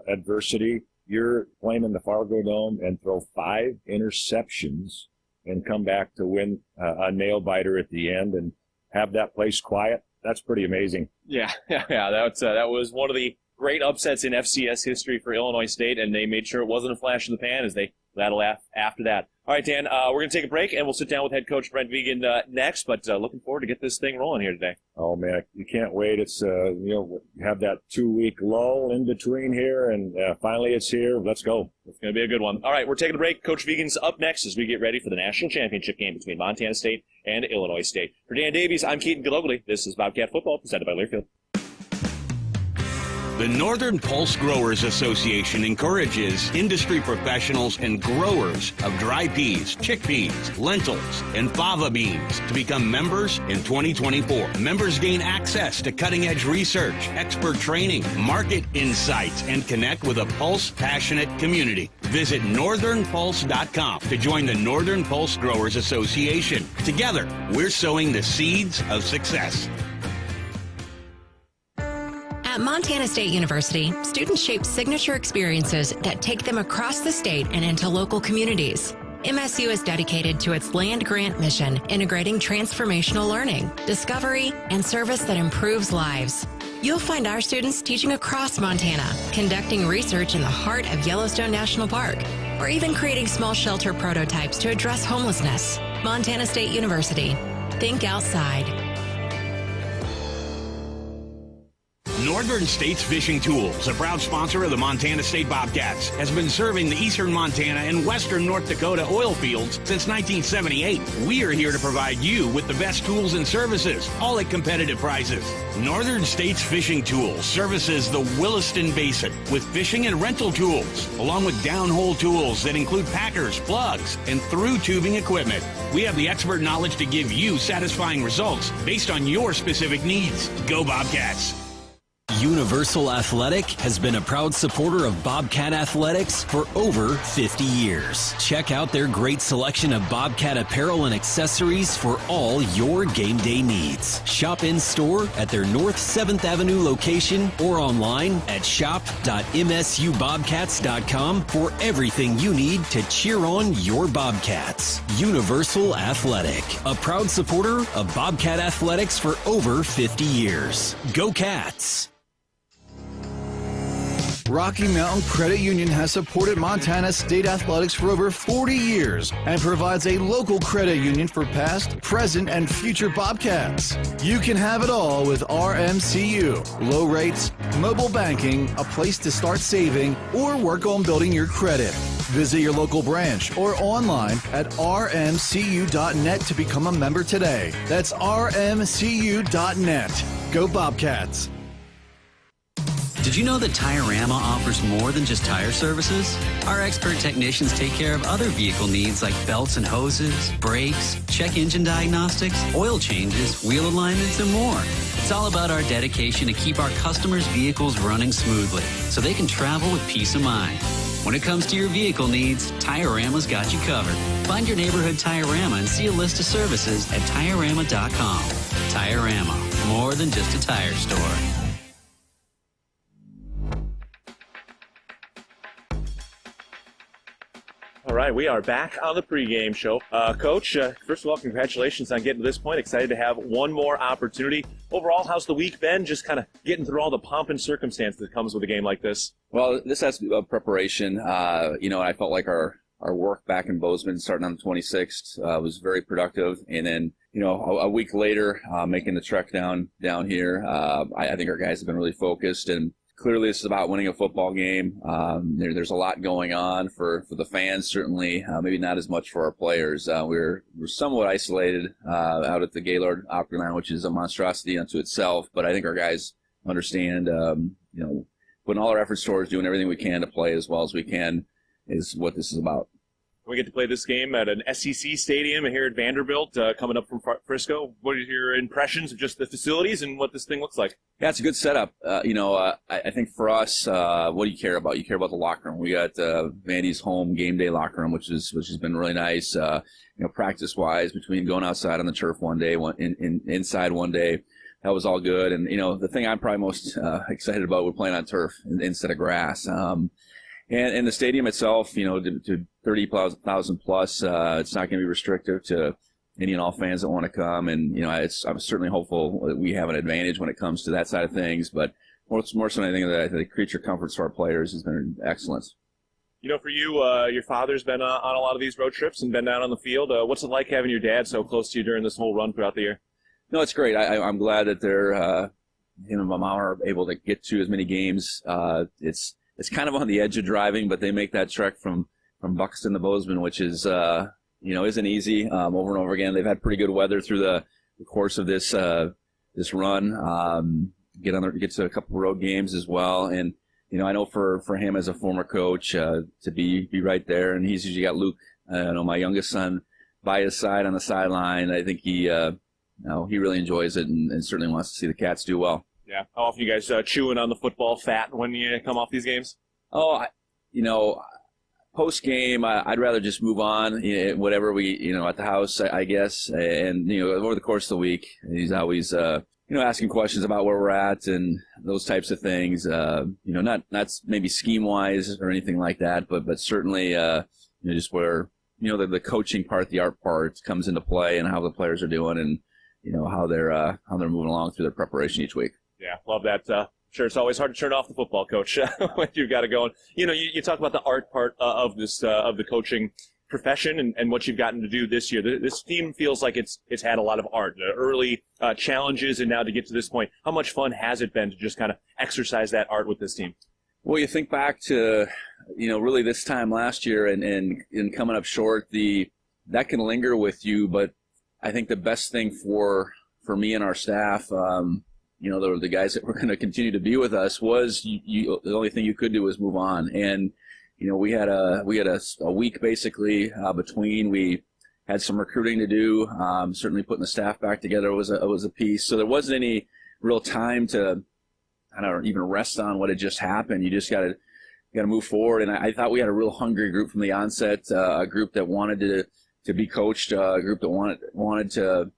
adversity. You're playing in the Fargo Dome and throw 5 interceptions and come back to win a nail-biter at the end and have that place quiet. That's pretty amazing. Yeah. That was one of the great upsets in FCS history for Illinois State, and they made sure it wasn't a flash in the pan as they that'll after that. All right, Dan, we're going to take a break, and we'll sit down with head coach Brent Vigen next, but looking forward to get this thing rolling here today. Oh, man, you can't wait. It's, you have that 2-week lull in between here, and finally it's here. Let's go. It's going to be a good one. All right, we're taking a break. Coach Vigen's up next as we get ready for the national championship game between Montana State and Illinois State. For Dan Davies, I'm Keaton Gillogly. This is Bobcat Football, presented by Learfield. The Northern Pulse Growers Association encourages industry professionals and growers of dry peas, chickpeas, lentils, and fava beans to become members in 2024. Members gain access to cutting-edge research, expert training, market insights, and connect with a Pulse-passionate community. Visit northernpulse.com to join the Northern Pulse Growers Association. Together, we're sowing the seeds of success. At Montana State University, students shape signature experiences that take them across the state and into local communities. MSU is dedicated to its land grant mission, integrating transformational learning, discovery, and service that improves lives. You'll find our students teaching across Montana, conducting research in the heart of Yellowstone National Park, or even creating small shelter prototypes to address homelessness. Montana State University. Think outside. Northern States Fishing Tools, a proud sponsor of the Montana State Bobcats, has been serving the eastern Montana and western North Dakota oil fields since 1978. We are here to provide you with the best tools and services, all at competitive prices. Northern States Fishing Tools services the Williston Basin with fishing and rental tools, along with downhole tools that include packers, plugs, and through tubing equipment. We have the expert knowledge to give you satisfying results based on your specific needs. Go Bobcats! Universal Athletic has been a proud supporter of Bobcat Athletics for over 50 years. Check out their great selection of Bobcat apparel and accessories for all your game day needs. Shop in store at their North 7th Avenue location or online at shop.msubobcats.com for everything you need to cheer on your Bobcats. Universal Athletic, a proud supporter of Bobcat Athletics for over 50 years. Go Cats! Rocky Mountain Credit Union has supported Montana State Athletics for over 40 years and provides a local credit union for past, present, and future Bobcats. You can have it all with RMCU. Low rates, mobile banking, a place to start saving, or work on building your credit. Visit your local branch or online at rmcu.net to become a member today. That's rmcu.net. Go Bobcats! Did you know that Tire-Rama offers more than just tire services? Our expert technicians take care of other vehicle needs like belts and hoses, brakes, check engine diagnostics, oil changes, wheel alignments, and more. It's all about our dedication to keep our customers' vehicles running smoothly so they can travel with peace of mind. When it comes to your vehicle needs, Tire-Rama's got you covered. Find your neighborhood Tire-Rama and see a list of services at TireRama.com. Tire-Rama, more than just a tire store. All right, we are back on the pregame show. Coach, first of all, congratulations on getting to this point. Excited to have one more opportunity. Overall, how's the week been? Just kind of getting through all the pomp and circumstance that comes with a game like this. Well, this has to be about preparation. I felt like our work back in Bozeman starting on the 26th was very productive. And then, a week later, making the trek down here, I think our guys have been really focused, and clearly this is about winning a football game. There's a lot going on for the fans, certainly, maybe not as much for our players. We're somewhat isolated out at the Gaylord Opryland, which is a monstrosity unto itself, but I think our guys understand, putting all our efforts towards doing everything we can to play as well as we can is what this is about. We get to play this game at an SEC stadium here at Vanderbilt, coming up from Frisco. What are your impressions of just the facilities and what this thing looks like? Yeah, it's a good setup. I think for us, what do you care about? You care about the locker room. We got Vandy's home game day locker room, which has been really nice. Practice-wise, between going outside on the turf one day, inside one day, that was all good. And the thing I'm probably most excited about, we're playing on turf instead of grass. And the stadium itself, to 30,000 plus, it's not going to be restrictive to any and all fans that want to come. And, I'm certainly hopeful that we have an advantage when it comes to that side of things. But more so than anything, the creature comforts for our players has been excellent. For you, your father's been on a lot of these road trips and been down on the field. What's it like having your dad so close to you during this whole run throughout the year? No, it's great. I'm glad that him and my mom are able to get to as many games. It's kind of on the edge of driving, but they make that trek from Buxton to Bozeman, which is, isn't easy over and over again. They've had pretty good weather through the course of this run. Get to a couple of road games as well. And, I know for him as a former coach to be right there, and he's usually got Luke, my youngest son, by his side on the sideline. I think he really enjoys it and certainly wants to see the Cats do well. Yeah. How often you guys chewing on the football fat when you come off these games? Oh, post-game, I'd rather just move on, whatever we, at the house, I guess. And, over the course of the week, he's always, asking questions about where we're at and those types of things. Not maybe scheme-wise or anything like that, but certainly, just where, the coaching part, the art part comes into play and how the players are doing and, how they're moving along through their preparation each week. Yeah, love that. Sure, it's always hard to turn off the football, Coach, when you've got it going. You talk about the art part of this, of the coaching profession and what you've gotten to do this year. This team feels like it's had a lot of art, early challenges, and now to get to this point. How much fun has it been to just kind of exercise that art with this team? Well, you think back to, really this time last year and coming up short, that can linger with you. But I think the best thing for me and our staff, the guys that were going to continue to be with us, was the only thing you could do was move on. And we had a week basically between. We had some recruiting to do. Certainly putting the staff back together was a piece. So there wasn't any real time to even rest on what had just happened. You just got to move forward. And I thought we had a real hungry group from the onset, a group that wanted to be coached, a group that wanted to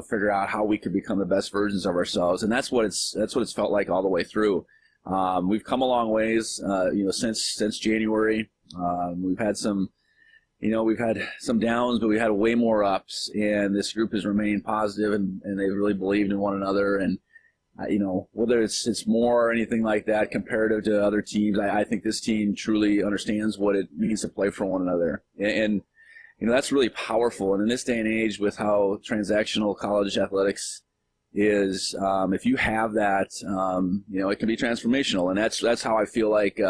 figure out how we could become the best versions of ourselves. And that's what it's felt like all the way through. We've come a long ways, since January. We've had some downs, but we had way more ups. And this group has remained positive, and they've really believed in one another. And whether it's more or anything like that comparative to other teams, I think this team truly understands what it means to play for one another. And that's really powerful. And in this day and age, with how transactional college athletics is, if you have that, it can be transformational. And that's how I feel like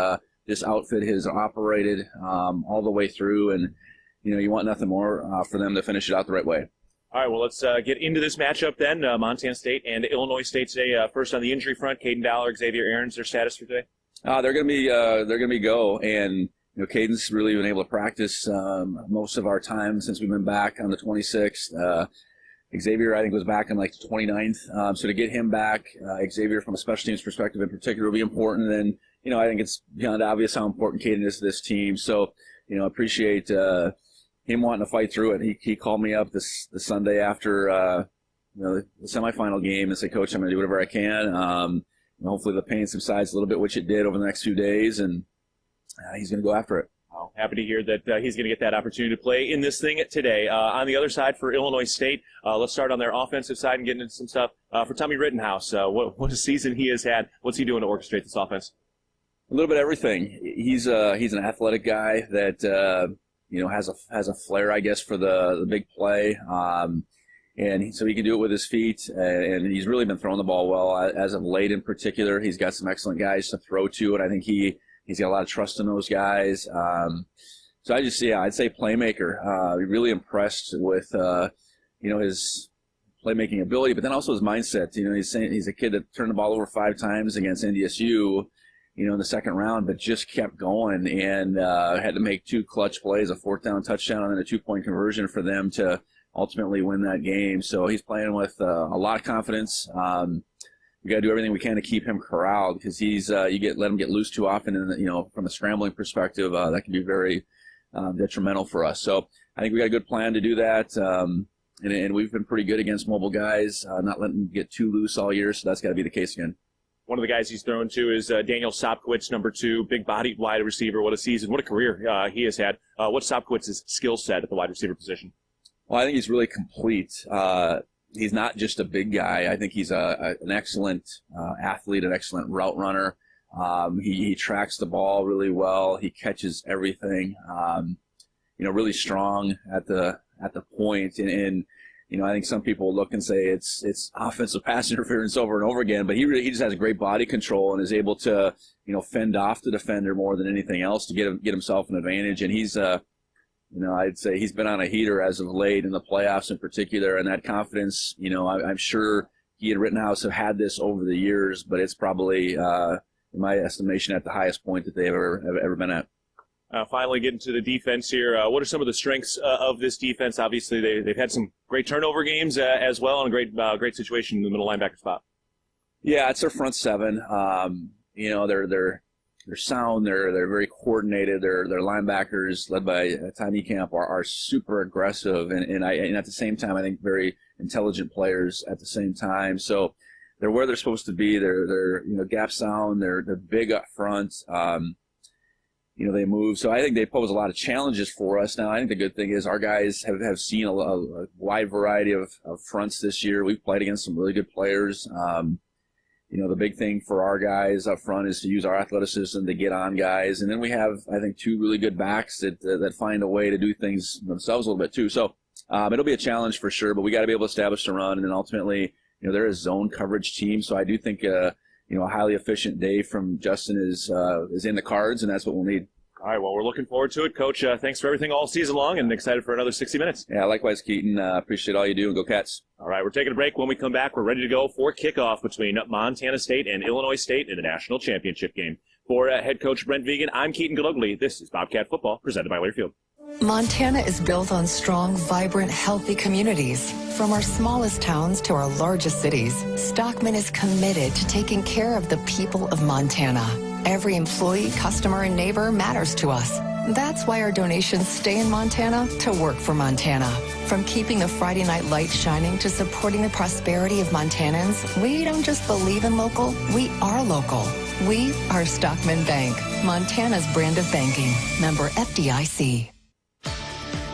this outfit has operated all the way through. And you want nothing more for them to finish it out the right way. All right, well, let's get into this matchup then. Montana State and Illinois State today. First on the injury front, Keaton Dowler, Xavier Aarons, their status for today? They're going to be go, and Keaton's really been able to practice most of our time since we've been back on the 26th. Xavier, I think, was back on the 29th. So to get him back, Xavier from a special teams perspective in particular will be important. And I think it's beyond obvious how important Keaton is to this team. So appreciate him wanting to fight through it. He called me up the Sunday after the semifinal game and said, "Coach, I'm going to do whatever I can. Hopefully the pain subsides a little bit, which it did over the next few days, and he's going to go after it." Well, happy to hear that he's going to get that opportunity to play in this thing today. On the other side for Illinois State, let's start on their offensive side and get into some stuff. For Tommy Rittenhouse, what a season he has had. What's he doing to orchestrate this offense? A little bit of everything. He's an athletic guy that has a flair, I guess, for the big play. And so he can do it with his feet, and he's really been throwing the ball well as of late in particular. He's got some excellent guys to throw to, and I think he's got a lot of trust in those guys. So I'd say playmaker. Really impressed with, his playmaking ability, but then also his mindset. He's a kid that turned the ball over 5 times against NDSU, in the second round, but just kept going and had to make 2 clutch plays, a 4th down touchdown and a 2-point conversion for them to ultimately win that game. So he's playing with a lot of confidence. We got to do everything we can to keep him corralled, because let him get loose too often, and from a scrambling perspective, that can be very detrimental for us. So I think we got a good plan to do that, and we've been pretty good against mobile guys, not letting them get too loose all year. So that's got to be the case again. One of the guys he's thrown to is Daniel Sopkowitz, number 2, big-bodied wide receiver. What a season, what a career he has had. What's Sopkowitz's skill set at the wide receiver position? Well, I think he's really complete. He's not just a big guy. I think he's an excellent athlete, an excellent route runner. He tracks the ball really well. He catches everything. Really strong at the point. And I think some people look and say it's offensive pass interference over and over again, but he just has great body control and is able to fend off the defender more than anything else to get himself an advantage. And he's I'd say he's been on a heater as of late in the playoffs in particular, and that confidence, I'm sure he and Rittenhouse have had this over the years, but it's probably, in my estimation, at the highest point that they've ever been at. Finally, getting to the defense here. What are some of the strengths of this defense? Obviously, they've had some great turnover games as well, and a great situation in the middle linebacker spot. Yeah, it's their front 7. They're sound. They're very coordinated. Their linebackers, led by Tommy Camp, are super aggressive, and at the same time, I think very intelligent players at the same time. So they're where they're supposed to be. They're gap sound. They're big up front. They move. So I think they pose a lot of challenges for us. Now, I think the good thing is our guys have seen a wide variety of fronts this year. We've played against some really good players. the big thing for our guys up front is to use our athleticism to get on guys. And then we have, I think, 2 really good backs that find a way to do things themselves a little bit too. So it'll be a challenge for sure, but we got to be able to establish the run. And then ultimately, they're a zone coverage team. So I do think, a highly efficient day from Justin is in the cards, and that's what we'll need. All right, well, we're looking forward to it. Coach, thanks for everything all season long, and excited for another 60 minutes. Yeah, likewise, Keaton. Appreciate all you do, and go Cats. All right, we're taking a break. When we come back, we're ready to go for kickoff between Montana State and Illinois State in the national championship game. For head coach Brent Vigen, I'm Keaton Gillogly. This is Bobcat Football, presented by Learfield. Montana is built on strong, vibrant, healthy communities. From our smallest towns to our largest cities, Stockman is committed to taking care of the people of Montana. Every employee, customer, and neighbor matters to us. That's why our donations stay in Montana to work for Montana. From keeping the Friday night lights shining to supporting the prosperity of Montanans, we don't just believe in local, we are local. We are Stockman Bank, Montana's brand of banking. Member FDIC.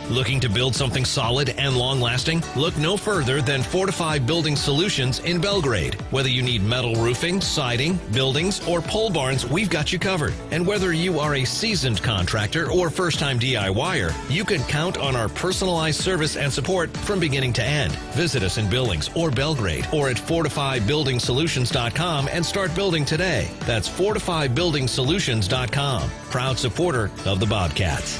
Looking to build something solid and long-lasting? Look no further than Fortified Building Solutions in Belgrade. Whether you need metal roofing, siding, buildings, or pole barns, we've got you covered. And whether you are a seasoned contractor or first-time DIYer, you can count on our personalized service and support from beginning to end. Visit us in Billings or Belgrade or at FortifiedBuildingSolutions.com and start building today. That's FortifiedBuildingSolutions.com. Proud supporter of the Bobcats.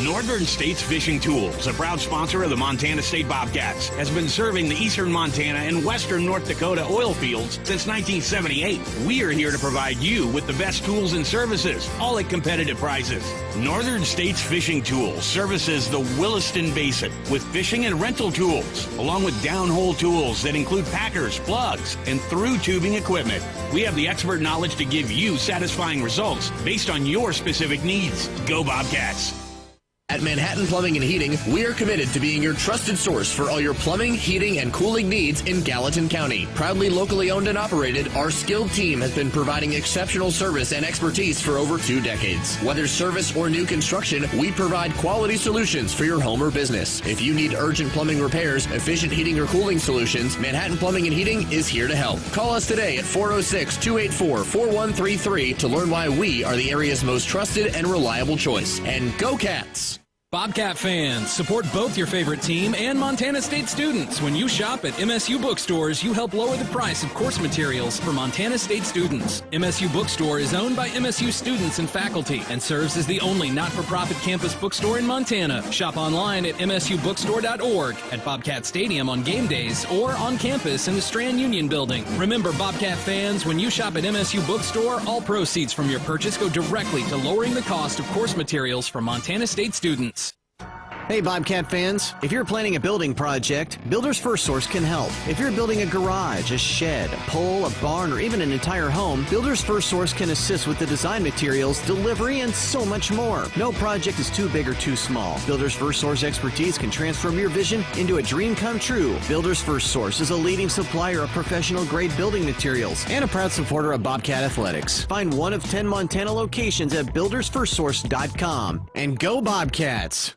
Northern States Fishing Tools, a proud sponsor of the Montana State Bobcats, has been serving the eastern Montana and western North Dakota oil fields since 1978. We are here to provide you with the best tools and services, all at competitive prices. Northern States Fishing Tools services the Williston Basin with fishing and rental tools, along with downhole tools that include packers, plugs, and through tubing equipment. We have the expert knowledge to give you satisfying results based on your specific needs. Go Bobcats! At Manhattan Plumbing and Heating, we are committed to being your trusted source for all your plumbing, heating, and cooling needs in Gallatin County. Proudly locally owned and operated, our skilled team has been providing exceptional service and expertise for over 2 decades. Whether service or new construction, we provide quality solutions for your home or business. If you need urgent plumbing repairs, efficient heating or cooling solutions, Manhattan Plumbing and Heating is here to help. Call us today at 406-284-4133 to learn why we are the area's most trusted and reliable choice. And go Cats! Bobcat fans, support both your favorite team and Montana State students. When you shop at MSU bookstores, you help lower the price of course materials for Montana State students. MSU Bookstore is owned by MSU students and faculty and serves as the only not-for-profit campus bookstore in Montana. Shop online at msubookstore.org, at Bobcat Stadium on game days, or on campus in the Strand Union Building. Remember, Bobcat fans, when you shop at MSU Bookstore, all proceeds from your purchase go directly to lowering the cost of course materials for Montana State students. Hey Bobcat fans, if you're planning a building project, Builders First Source can help. If you're building a garage, a shed, a pole, a barn, or even an entire home, Builders First Source can assist with the design materials, delivery, and so much more. No project is too big or too small. Builders First Source expertise can transform your vision into a dream come true. Builders First Source is a leading supplier of professional grade building materials and a proud supporter of Bobcat Athletics. Find one of 10 Montana locations at buildersfirstsource.com. And go Bobcats!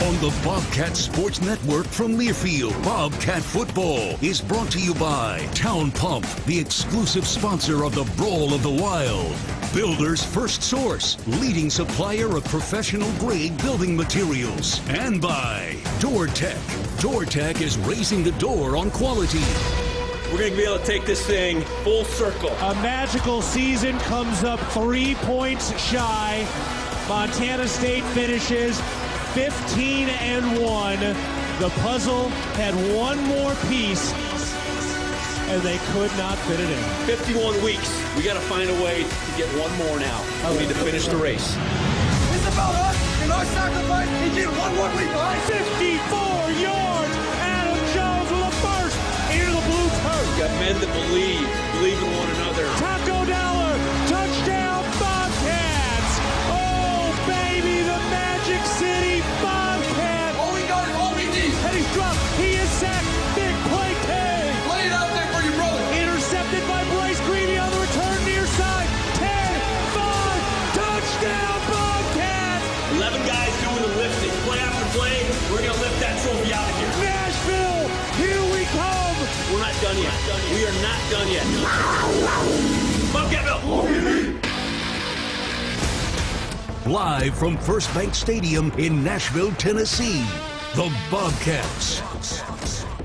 On the Bobcat Sports Network from Learfield, Bobcat Football is brought to you by Town Pump, the exclusive sponsor of the Brawl of the Wild. Builders First Source, leading supplier of professional-grade building materials. And by DoorTech. DoorTech is raising the door on quality. We're going to be able to take this thing full circle. A magical season comes up 3 points shy. Montana State finishes 15-1. The puzzle had one more piece, and they could not fit it in. 51 weeks. We got to find a way to get one more now. We need to finish the race. It's about us and our sacrifice and get one more week behind. 54 yards. Adam Jones with a burst into the blue turf. We got men that believe in one another. Taco Dollar, touchdown Bobcats. Oh, baby, the Magic City Bobcats. All we got is all we need. And he's dropped. He is sacked. Big play tag. Lay it out there for your brother. Intercepted by Bryce Greedy on the return near side. 10-5. Touchdown Bobcats. 11 guys doing the lifting. Play after play, we're going to lift that trophy out of here. Nashville, here we come. We're not done yet. We done yet. Bobcat Live from First Bank Stadium in Nashville, Tennessee, the Bobcats,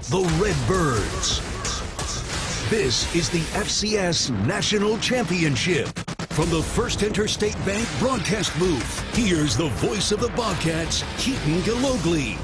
the Redbirds. This is the FCS National Championship. From the First Interstate Bank broadcast booth, here's the voice of the Bobcats, Keaton Gillogly.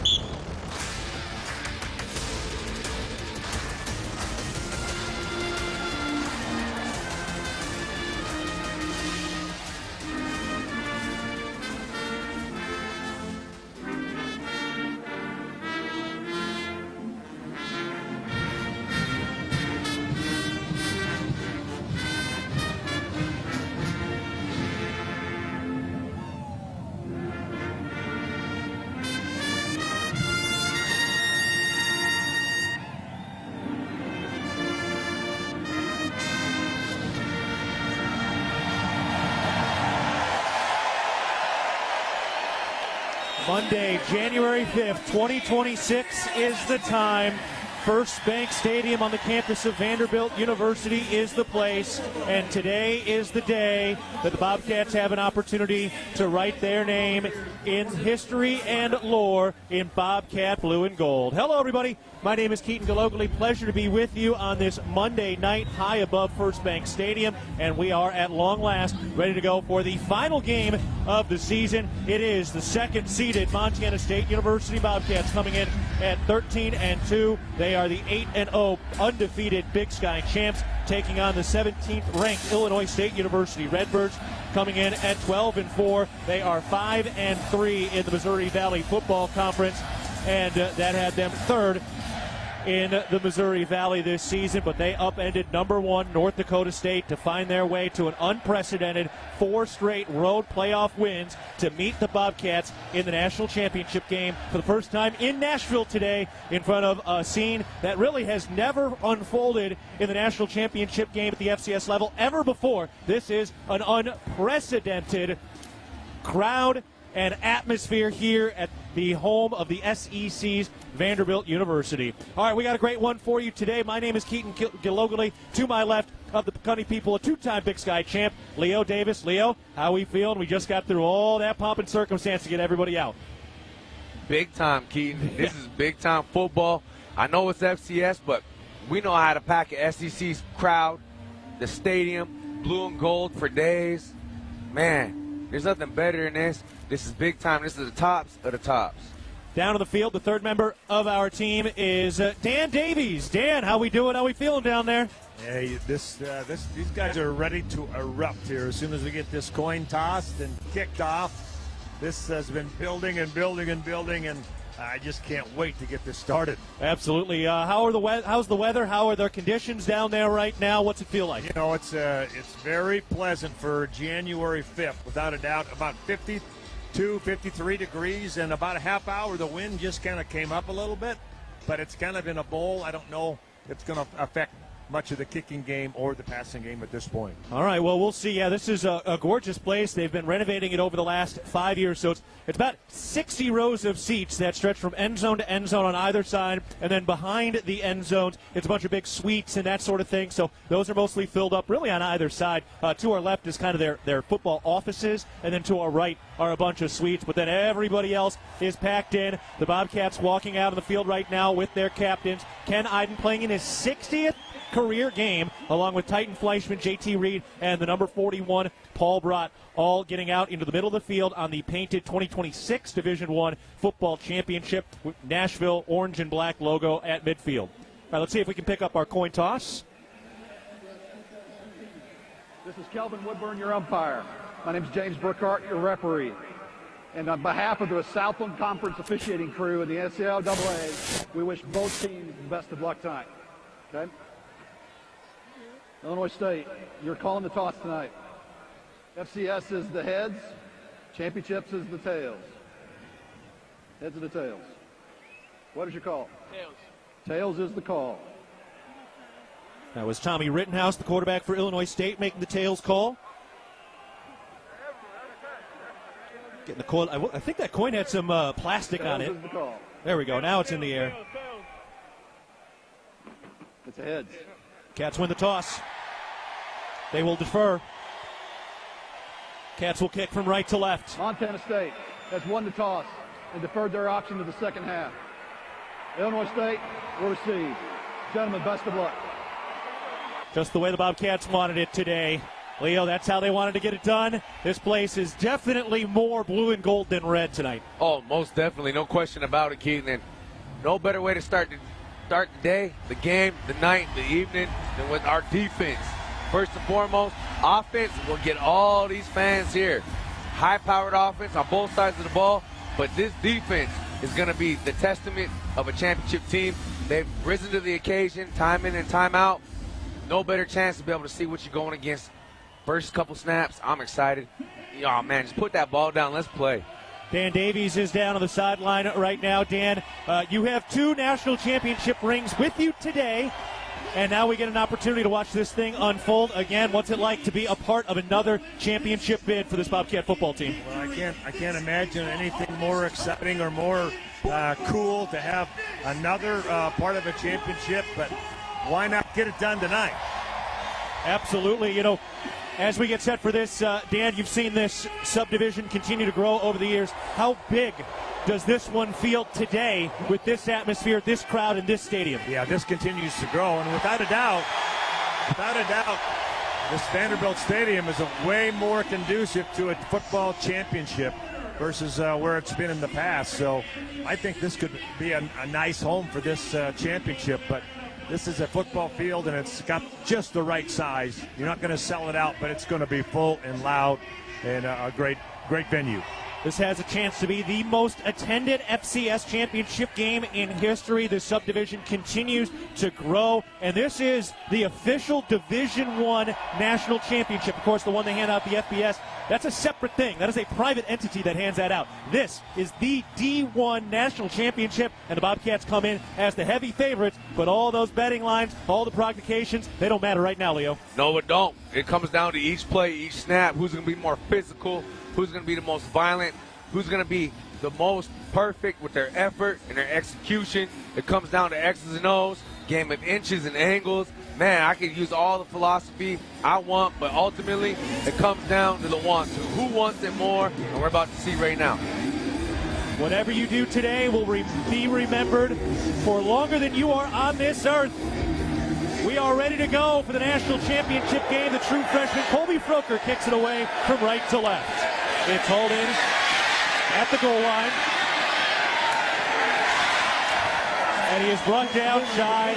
Monday, January 5th, 2026 is the time. First Bank Stadium on the campus of Vanderbilt University is the place, and today is the day that the Bobcats have an opportunity to write their name in history and lore in Bobcat blue and gold. Hello, everybody. My name is Keaton Gillogly. Pleasure to be with you on this Monday night high above First Bank Stadium, and we are at long last ready to go for the final game of the season. It is the second-seeded Montana State University Bobcats coming in at 13-2. They are the 8-0 undefeated Big Sky champs, taking on the 17th-ranked Illinois State University Redbirds, coming in at 12-4. They are 5-3 in the Missouri Valley Football Conference, and that had them third in the Missouri Valley this season, but they upended number one North Dakota State to find their way to an unprecedented 4 straight road playoff wins to meet the Bobcats in the national championship game for the first time in Nashville today, in front of a scene that really has never unfolded in the national championship game at the FCS level ever before. This is an unprecedented crowd and atmosphere here at the home of the SEC's Vanderbilt University. All right, we got a great one for you today. My name is Keaton Gillogly. To my left of the Cunny people, a 2-time Big Sky champ, Leo Davis. Leo, how we feeling? We just got through all that pomp and circumstance to get everybody out. Big time, Keaton. This is big time football. I know it's FCS, but we know how to pack an SEC's crowd, the stadium, blue and gold for days. Man, there's nothing better than this. This is big time. This is the tops of the tops. Down on the field, the third member of our team is Dan Davies. Dan, how we doing? How we feeling down there? Hey, these guys are ready to erupt here as soon as we get this coin tossed and kicked off. This has been building and building and building, and I just can't wait to get this started. Absolutely. How's the weather? How are their conditions down there right now? What's it feel like? You know, it's very pleasant for January 5th, without a doubt. About 53 degrees, and about a half hour the wind just kind of came up a little bit, but it's kind of in a bowl. I don't know if it's going to affect much of the kicking game or the passing game at this point. All right, well, we'll see. Yeah, this is a gorgeous place. They've been renovating it over the last 5 years, so it's about 60 rows of seats that stretch from end zone to end zone on either side, and then behind the end zones, it's a bunch of big suites and that sort of thing, so those are mostly filled up really on either side. To our left is kind of their football offices, and then to our right are a bunch of suites, but then everybody else is packed in. The Bobcats walking out on the field right now with their captains. Ken Iden playing in his 60th career game, along with Titan Fleischman, JT Reed, and the number 41, Paul Brott, all getting out into the middle of the field on the painted 2026 Division I football championship with Nashville orange and black logo at midfield. All right, let's see if we can pick up our coin toss. This is Kelvin Woodburn, your umpire. My name is James Burkhart, your referee. And on behalf of the Southland Conference officiating crew and the NCAA, we wish both teams the best of luck tonight. Okay? Illinois State, you're calling the toss tonight. FCS is the heads, championships is the tails. Heads or the tails? What is your call? Tails. Tails is the call. That was Tommy Rittenhouse, the quarterback for Illinois State, making the tails call. Getting the coin. I think that coin had some plastic on it. Tails is the call. There we go. Now it's in the air. It's a heads. Cats win the toss. They will defer. Cats will kick from right to left. Montana State has won the toss and deferred their option to the second half. Illinois State will receive. Gentlemen, best of luck. Just the way the Bobcats wanted it today. Leo, that's how they wanted to get it done. This place is definitely more blue and gold than red tonight. Oh, most definitely. No question about it, Keaton. And no better way to start the day, the game, the night, the evening than with our defense. First and foremost, offense will get all these fans here. High-powered offense on both sides of the ball, but this defense is going to be the testament of a championship team. They've risen to the occasion, time in and time out. No better chance to be able to see what you're going against. First couple snaps, I'm excited. Oh, man, just put that ball down. Let's play. Dan Davies is down on the sideline right now. Dan, you have 2 national championship rings with you today, and now we get an opportunity to watch this thing unfold again. What's it like to be a part of another championship bid for this Bobcat football team? Well, I can't imagine anything more exciting or more cool to have another part of a championship, but why not get it done tonight? Absolutely. You know, as we get set for this, Dan, you've seen this subdivision continue to grow over the years. How big does this one feel today with this atmosphere, this crowd, and this stadium? Yeah, this continues to grow, and without a doubt, this Vanderbilt Stadium is way more conducive to a football championship versus where it's been in the past. So I think this could be a nice home for this championship, but this is a football field, and it's got just the right size. You're not going to sell it out, but it's going to be full and loud and a great venue. This has a chance to be the most attended FCS championship game in history. This subdivision continues to grow, and this is the official Division I national championship. Of course, the one they hand out, the FBS, that's a separate thing. That is a private entity that hands that out. This is the D1 national championship, and the Bobcats come in as the heavy favorites, but all those betting lines, all the prognostications, they don't matter right now, Leo. No, it don't. It comes down to each play, each snap, who's going to be more physical, who's going to be the most violent, who's going to be the most perfect with their effort and their execution. It comes down to X's and O's, game of inches and angles. Man, I could use all the philosophy I want, but ultimately it comes down to the wants. Who wants it more? And we're about to see right now. Whatever you do today will be remembered for longer than you are on this earth. We are ready to go for the national championship game. The true freshman Colby Froker kicks it away from right to left. It's hauled in at the goal line. And he is brought down shy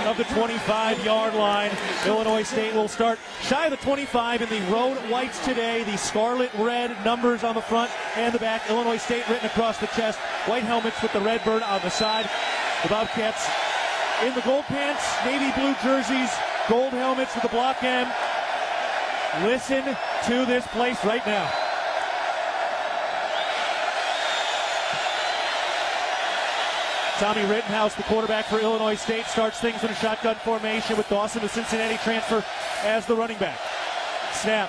of the 25-yard line. Illinois State will start shy of the 25 in the road whites today. The scarlet-red numbers on the front and the back. Illinois State written across the chest. White helmets with the red bird on the side. The Bobcats in the gold pants, navy blue jerseys, gold helmets with the block M. Listen to this place right now. Tommy Rittenhouse, the quarterback for Illinois State, starts things in a shotgun formation with Dawson, the Cincinnati transfer, as the running back. Snap.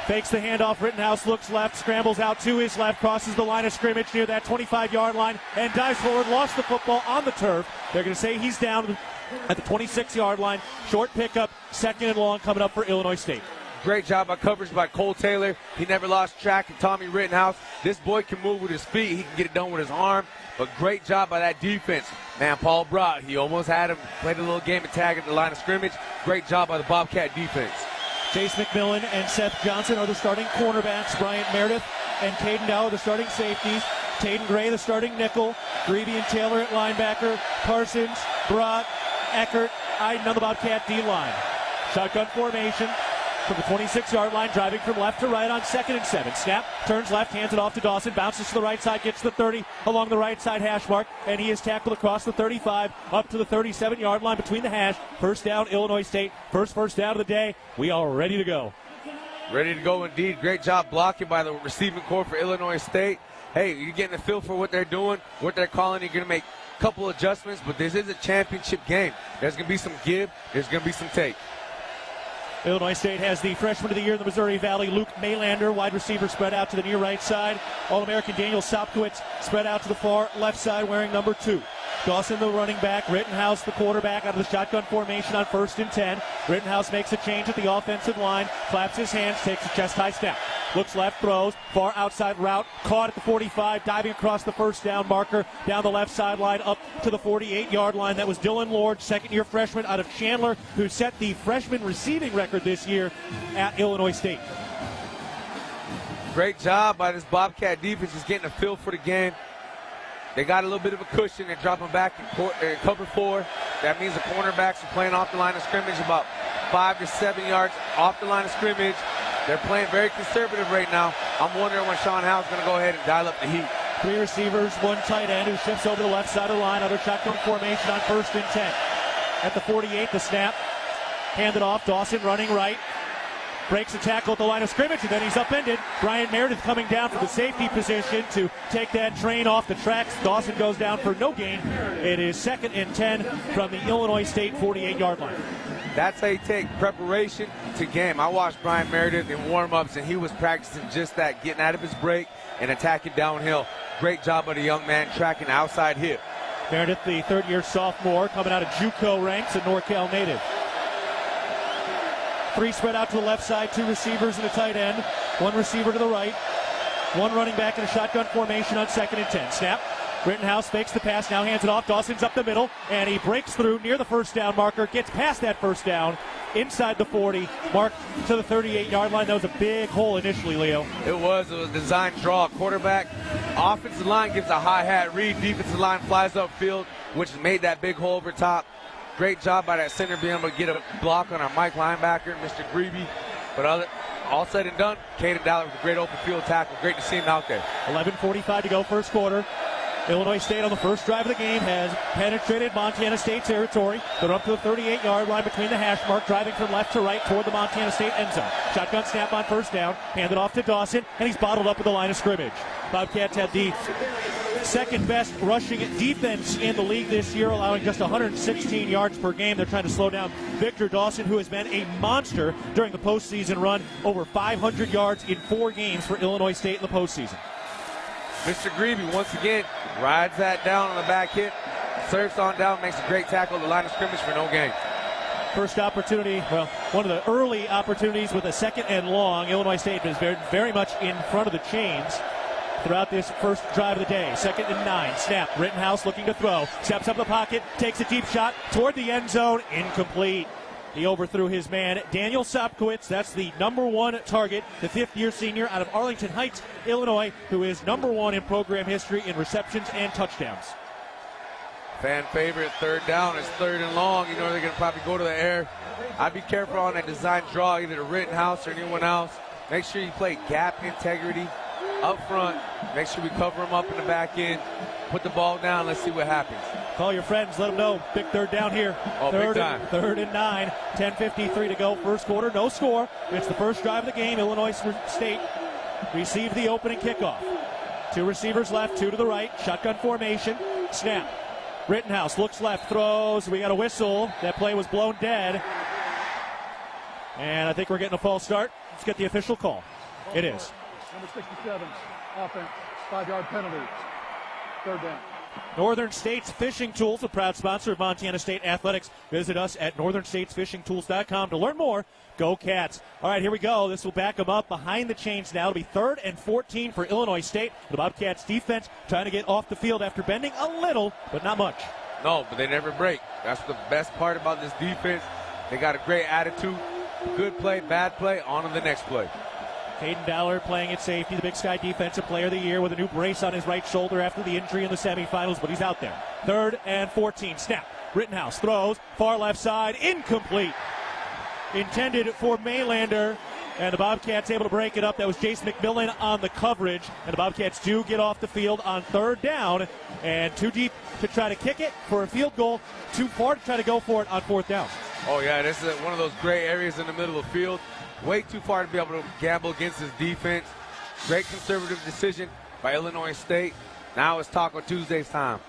Fakes the handoff. Rittenhouse looks left, scrambles out to his left, crosses the line of scrimmage near that 25-yard line, and dives forward, lost the football on the turf. They're going to say he's down at the 26-yard line. Short pickup, second and long coming up for Illinois State. Great job by coverage by Cole Taylor. He never lost track of Tommy Rittenhouse. This boy can move with his feet. He can get it done with his arm. But great job by that defense. Man, Paul Brott, he almost had him, played a little game of tag at the line of scrimmage. Great job by the Bobcat defense. Chase McMillan and Seth Johnson are the starting cornerbacks. Bryant Meredith and Caden Dow are the starting safeties. Taden Gray, the starting nickel. Greavy and Taylor at linebacker. Parsons, Brott, Eckert, Iden on the Bobcat D-line. Shotgun formation from the 26-yard line, driving from left to right on 2nd and 7. Snap, turns left, hands it off to Dawson, bounces to the right side, gets to the 30 along the right side hash mark, and he is tackled across the 35 up to the 37-yard line between the hash. First down, Illinois State. First down of the day. We are ready to go. Ready to go indeed. Great job blocking by the receiving corps for Illinois State. Hey, you're getting a feel for what they're doing, what they're calling. You're going to make a couple adjustments, but this is a championship game. There's going to be some give. There's going to be some take. Illinois State has the freshman of the year in the Missouri Valley, Luke Maylander, wide receiver, spread out to the near right side. All-American Daniel Sopkowitz spread out to the far left side wearing number 2. Dawson, the running back. Rittenhouse, the quarterback, out of the shotgun formation on 1st and 10. Rittenhouse makes a change at the offensive line, claps his hands, takes a chest-high snap. Looks left, throws, far outside route, caught at the 45, diving across the first down marker, down the left sideline, up to the 48-yard line. That was Dylan Lord, second-year freshman out of Chandler, who set the freshman receiving record this year at Illinois State. Great job by this Bobcat defense, just getting a feel for the game. They got a little bit of a cushion and dropping back in cover 4. That means the cornerbacks are playing off the line of scrimmage, about 5 to 7 yards off the line of scrimmage. They're playing very conservative right now. I'm wondering when Sean Howe's going to go ahead and dial up the heat. 3 receivers, 1 tight end who shifts over the left side of the line, under shotgun formation on 1st and 10. At the 48, the snap, handed off, Dawson running right. Breaks a tackle at the line of scrimmage, and then he's upended. Brian Meredith coming down for the safety position to take that train off the tracks. Dawson goes down for no gain. It is 2nd and 10 from the Illinois State 48-yard line. That's how you take preparation to game. I watched Brian Meredith in warm-ups, and he was practicing just that, getting out of his break and attacking downhill. Great job by the young man tracking outside hip. Meredith, the third-year sophomore, coming out of JUCO ranks, a NorCal native. 3 spread out to the left side, 2 receivers and a tight end, 1 receiver to the right, 1 running back in a shotgun formation on 2nd and 10. Snap. Rittenhouse fakes the pass, now hands it off. Dawson's up the middle, and he breaks through near the first down marker, gets past that first down, inside the 40, marked to the 38-yard line. That was a big hole initially, Leo. It was a design draw. Quarterback, offensive line gives a high hat read. Defensive line flies upfield, which made that big hole over top. Great job by that center being able to get a block on our Mike linebacker, Mr. Grebe. But all said and done, Caden Dowler with a great open field tackle. Great to see him out there. 11:45 to go, first quarter. Illinois State on the first drive of the game has penetrated Montana State territory. They're up to the 38-yard line between the hash mark, driving from left to right toward the Montana State end zone. Shotgun snap on first down, handed off to Dawson, and he's bottled up at the line of scrimmage. Bobcats had the second best rushing defense in the league this year, allowing just 116 yards per game. They're trying to slow down Victor Dawson, who has been a monster during the postseason run, over 500 yards in 4 games for Illinois State in the postseason. Mr. Grebe, once again, rides that down on the back hit, surfs on down, makes a great tackle at the line of scrimmage for no gain. First opportunity, well, one of the early opportunities with a 2nd and long. Illinois State is very, very much in front of the chains throughout this first drive of the day. 2nd and 9. Snap. Rittenhouse looking to throw. Steps up the pocket. Takes a deep shot toward the end zone. Incomplete. He overthrew his man, Daniel Sopkowitz. That's the number 1 target, the 5th-year senior out of Arlington Heights, Illinois, who is number 1 in program history in receptions and touchdowns. Fan favorite, 3rd down. It's 3rd and long. You know they're going to probably go to the air. I'd be careful on that design draw, either to Rittenhouse or anyone else. Make sure you play gap integrity up front. Make sure we cover them up in the back end. Put the ball down. Let's see what happens. Call your friends. Let them know. Big 3rd down here. Oh, big time. 3rd and 9. 10:53 to go. First quarter. No score. It's the first drive of the game. Illinois State received the opening kickoff. 2 receivers left. 2 to the right. Shotgun formation. Snap. Rittenhouse looks left. Throws. We got a whistle. That play was blown dead. And I think we're getting a false start. Let's get the official call. It is. Number 67, offense, 5-yard penalty. 3rd down. Northern States Fishing Tools, a proud sponsor of Montana State Athletics. Visit us at northernstatesfishingtools.com to learn more. Go Cats. All right, here we go. This will back them up behind the chains now. It'll be 3rd and 14 for Illinois State. The Bobcats defense trying to get off the field after bending a little, but not much. No, but they never break. That's the best part about this defense. They got a great attitude. Good play, bad play, on to the next play. Caden Dowler playing at safety, the Big Sky Defensive Player of the Year with a new brace on his right shoulder after the injury in the semifinals, but he's out there. 3rd and 14. Snap. Rittenhouse throws. Far left side. Incomplete. Intended for Maylander, and the Bobcats able to break it up. That was Jace McMillan on the coverage, and the Bobcats do get off the field on 3rd down, and too deep to try to kick it for a field goal, too far to try to go for it on 4th down. Oh, yeah, this is one of those gray areas in the middle of the field. Way too far to be able to gamble against his defense. Great conservative decision by Illinois State. Now it's Taco Tuesday's time.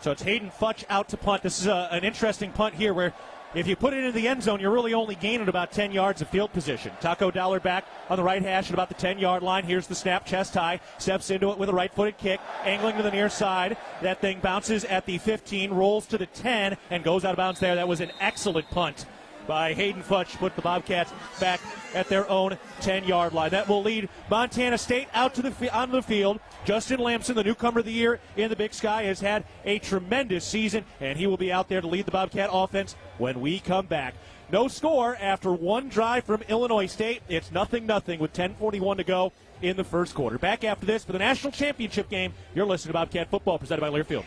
So it's Hayden Futch out to punt. This is an interesting punt here where If you put it in the end zone, you're really only gaining about 10 yards of field position. Taco Dollar back on the right hash at about the 10-yard line. Here's the snap, chest high. Steps into it with a right-footed kick, angling to the near side. That thing bounces at the 15, rolls to the 10, and goes out of bounds there. That was an excellent punt by Hayden Futch, put the Bobcats back at their own 10-yard line. That will lead Montana State out to onto the field. Justin Lamson, the newcomer of the year in the Big Sky, has had a tremendous season, and he will be out there to lead the Bobcat offense when we come back. No score after one drive from Illinois State. It's 0-0 with 10:41 to go in the first quarter. Back after this for the national championship game. You're listening to Bobcat Football, presented by Learfield.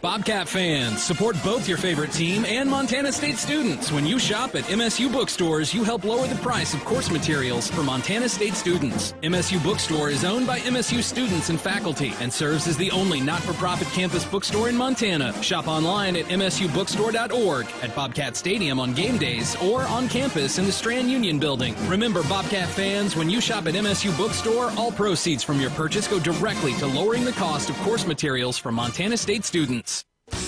Bobcat fans, support both your favorite team and Montana State students. When you shop at MSU bookstores, you help lower the price of course materials for Montana State students. MSU Bookstore is owned by MSU students and faculty and serves as the only not-for-profit campus bookstore in Montana. Shop online at msubookstore.org, at Bobcat Stadium on game days, or on campus in the Strand Union Building. Remember, Bobcat fans, when you shop at MSU Bookstore, all proceeds from your purchase go directly to lowering the cost of course materials for Montana State students.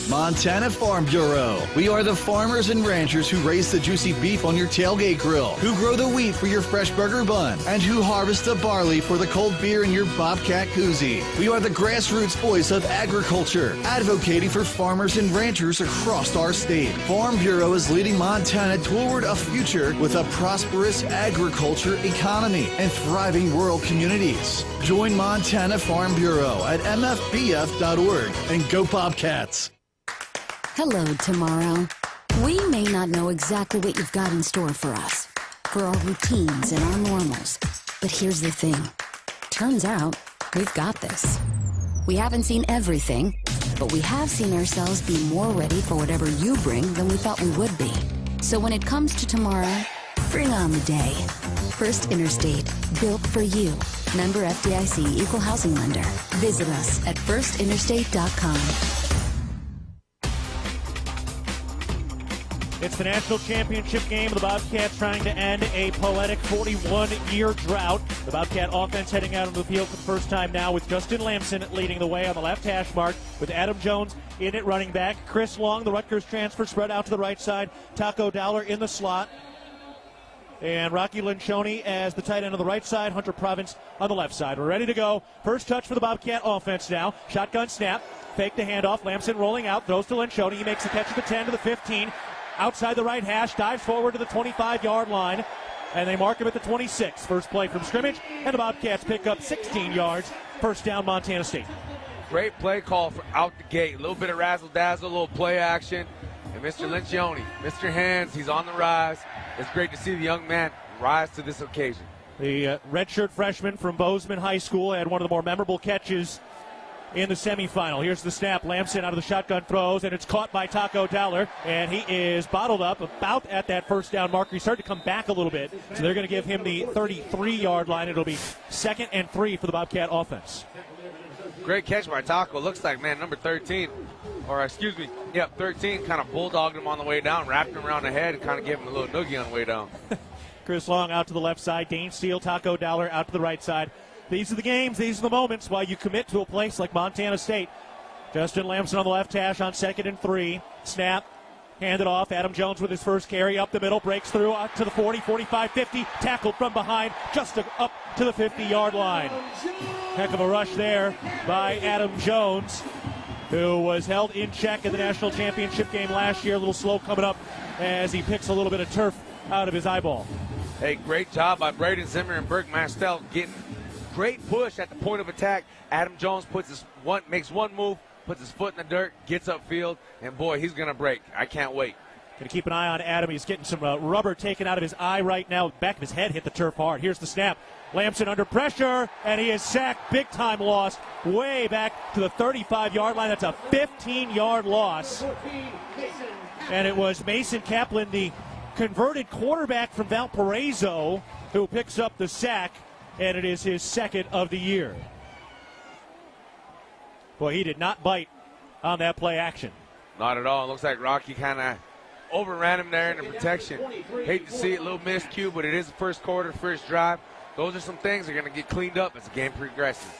Montana Farm Bureau. We are the farmers and ranchers who raise the juicy beef on your tailgate grill, who grow the wheat for your fresh burger bun, and who harvest the barley for the cold beer in your Bobcat koozie. We are the grassroots voice of agriculture, advocating for farmers and ranchers across our state. Farm Bureau is leading Montana toward a future with a prosperous agriculture economy and thriving rural communities. Join Montana Farm Bureau at mfbf.org and go Bobcats. Hello, tomorrow. We may not know exactly what you've got in store for us, for our routines and our normals. But here's the thing. Turns out, we've got this. We haven't seen everything, but we have seen ourselves be more ready for whatever you bring than we thought we would be. So when it comes to tomorrow, bring on the day. First Interstate, built for you. Member FDIC, Equal Housing Lender. Visit us at firstinterstate.com. It's the national championship game. The Bobcats trying to end a poetic 41-year drought. The Bobcat offense heading out on the field for the first time now with Justin Lamson leading the way on the left hash mark with Adam Jones in at running back. Chris Long, the Rutgers transfer, spread out to the right side. Taco Dollar in the slot. And Rocky Lencioni as the tight end on the right side. Hunter Province on the left side. We're ready to go. First touch for the Bobcat offense now. Shotgun snap. Fake the handoff. Lamson rolling out. Throws to Lencioni. He makes the catch at the 10 to the 15. Outside the right hash, dives forward to the 25-yard line, and they mark him at the 26. First play from scrimmage, and the Bobcats pick up 16 yards. First down, Montana State. Great play call for out the gate. A little bit of razzle-dazzle, a little play action. And Mr. Lencioni, Mr. Hands, he's on the rise. It's great to see the young man rise to this occasion. The redshirt freshman from Bozeman High School had one of the more memorable catches in the semifinal. Here's the snap. Lamson out of the shotgun throws, and it's caught by Taco Dollar, and he is bottled up about at that first down marker. He started to come back a little bit, so they're going to give him the 33-yard line. It'll be 2nd and 3 for the Bobcat offense. Great catch by Taco. Looks like, man, number 13, or excuse me, 13 kind of bulldogged him on the way down, wrapped him around the head, and kind of gave him a little noogie on the way down. Chris Long out to the left side. Dane Steele, Taco Dollar out to the right side. These are the games, these are the moments why you commit to a place like Montana State. Justin Lamson on the left hash on 2nd and 3. Snap, handed off. Adam Jones with his first carry up the middle, breaks through out to the 40, 45, 50. Tackled from behind, just up to the 50-yard line. Heck of a rush there by Adam Jones, who was held in check in the national championship game last year. A little slow coming up as he picks a little bit of turf out of his eyeball. Hey, great job by Braden Zimmer and Burke Mastel getting great push at the point of attack. Adam Jones makes one move, puts his foot in the dirt, gets upfield, and boy, he's going to break. I can't wait. Going to keep an eye on Adam. He's getting some rubber taken out of his eye right now. Back of his head hit the turf hard. Here's the snap. Lamson under pressure, and he is sacked. Big time loss way back to the 35-yard line. That's a 15-yard loss. And it was Mason Kaplan, the converted quarterback from Valparaiso, who picks up the sack. And it is his 2nd of the year. Boy, he did not bite on that play action. Not at all. It looks like Rocky kind of overran him there in the protection. Hate to see it, a little miscue, but it is the first quarter, first drive. Those are some things that are going to get cleaned up as the game progresses.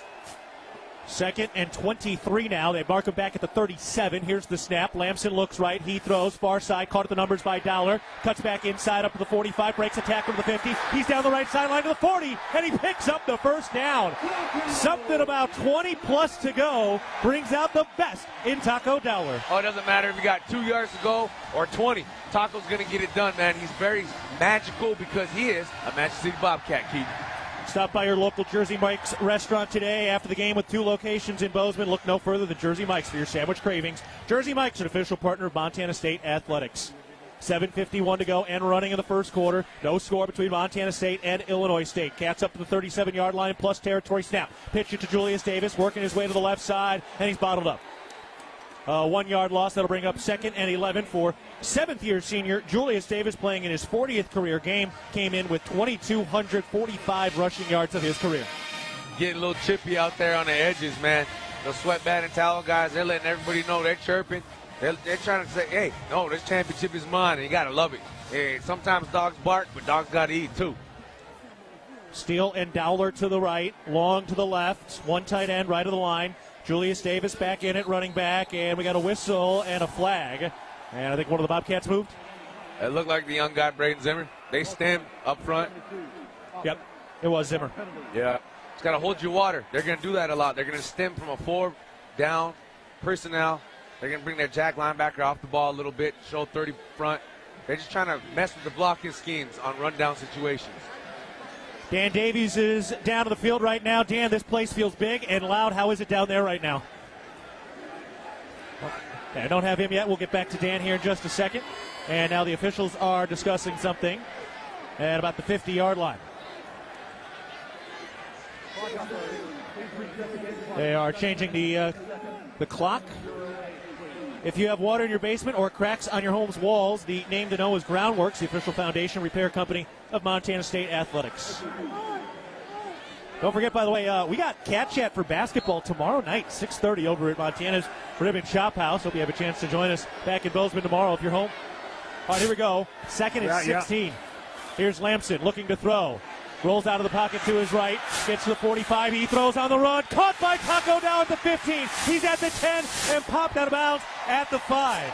2nd and 23 now. They mark him back at the 37. Here's the snap. Lamson looks right. He throws far side. Caught at the numbers by Dowler. Cuts back inside up to the 45. Breaks a tackle to the 50. He's down the right sideline to the 40. And he picks up the first down. Something about 20 plus to go brings out the best in Taco Dowler. Oh, it doesn't matter if you got 2 yards to go or 20. Taco's going to get it done, man. He's very magical because he is a Manchester City Bobcat, Keaton. Stop by your local Jersey Mike's restaurant today after the game with 2 locations in Bozeman. Look no further than Jersey Mike's for your sandwich cravings. Jersey Mike's, an official partner of Montana State Athletics. 7:51 to go and running in the first quarter. No score between Montana State and Illinois State. Cats up to the 37-yard line plus territory snap. Pitch it to Julius Davis, working his way to the left side, and he's bottled up. 1 yard loss. That'll bring up 2nd and 11 for 7th-year senior Julius Davis, playing in his 40th career game. Came in with 2,245 rushing yards of his career. Getting a little chippy out there on the edges, man. The sweat bat and towel guys, they're letting everybody know they're chirping. They're trying to say, hey, no, this championship is mine, and you got to love it. Hey, sometimes dogs bark, but dogs got to eat, too. Steele and Dowler to the right, Long to the left, 1 tight end right of the line. Julius Davis back in it, running back, and we got a whistle and a flag. And I think one of the Bobcats moved. It looked like the young guy, Braden Zimmer. They stemmed up front. Yep, it was Zimmer. Yeah, it's got to hold your water. They're going to do that a lot. They're going to stem from a 4 down personnel. They're going to bring their jack linebacker off the ball a little bit, show 30 front. They're just trying to mess with the blocking schemes on rundown situations. Dan Davies is down to the field right now. Dan, this place feels big and loud. How is it down there right now? I don't have him yet. We'll get back to Dan here in just a second. And now the officials are discussing something at about the 50-yard line. They are changing the clock. If you have water in your basement or cracks on your home's walls, the name to know is Groundworks, the official foundation repair company of Montana State Athletics. Don't forget, by the way, we got Cat Chat for basketball tomorrow night, 6:30 over at Montana's Ribbon Shop House. Hope you have a chance to join us back in Bozeman tomorrow if you're home. All right, here we go. 2nd and 16. Yeah. Here's Lamson looking to throw. Rolls out of the pocket to his right, gets to the 45, he throws on the run, caught by Taco down at the 15. He's at the 10 and popped out of bounds at the 5.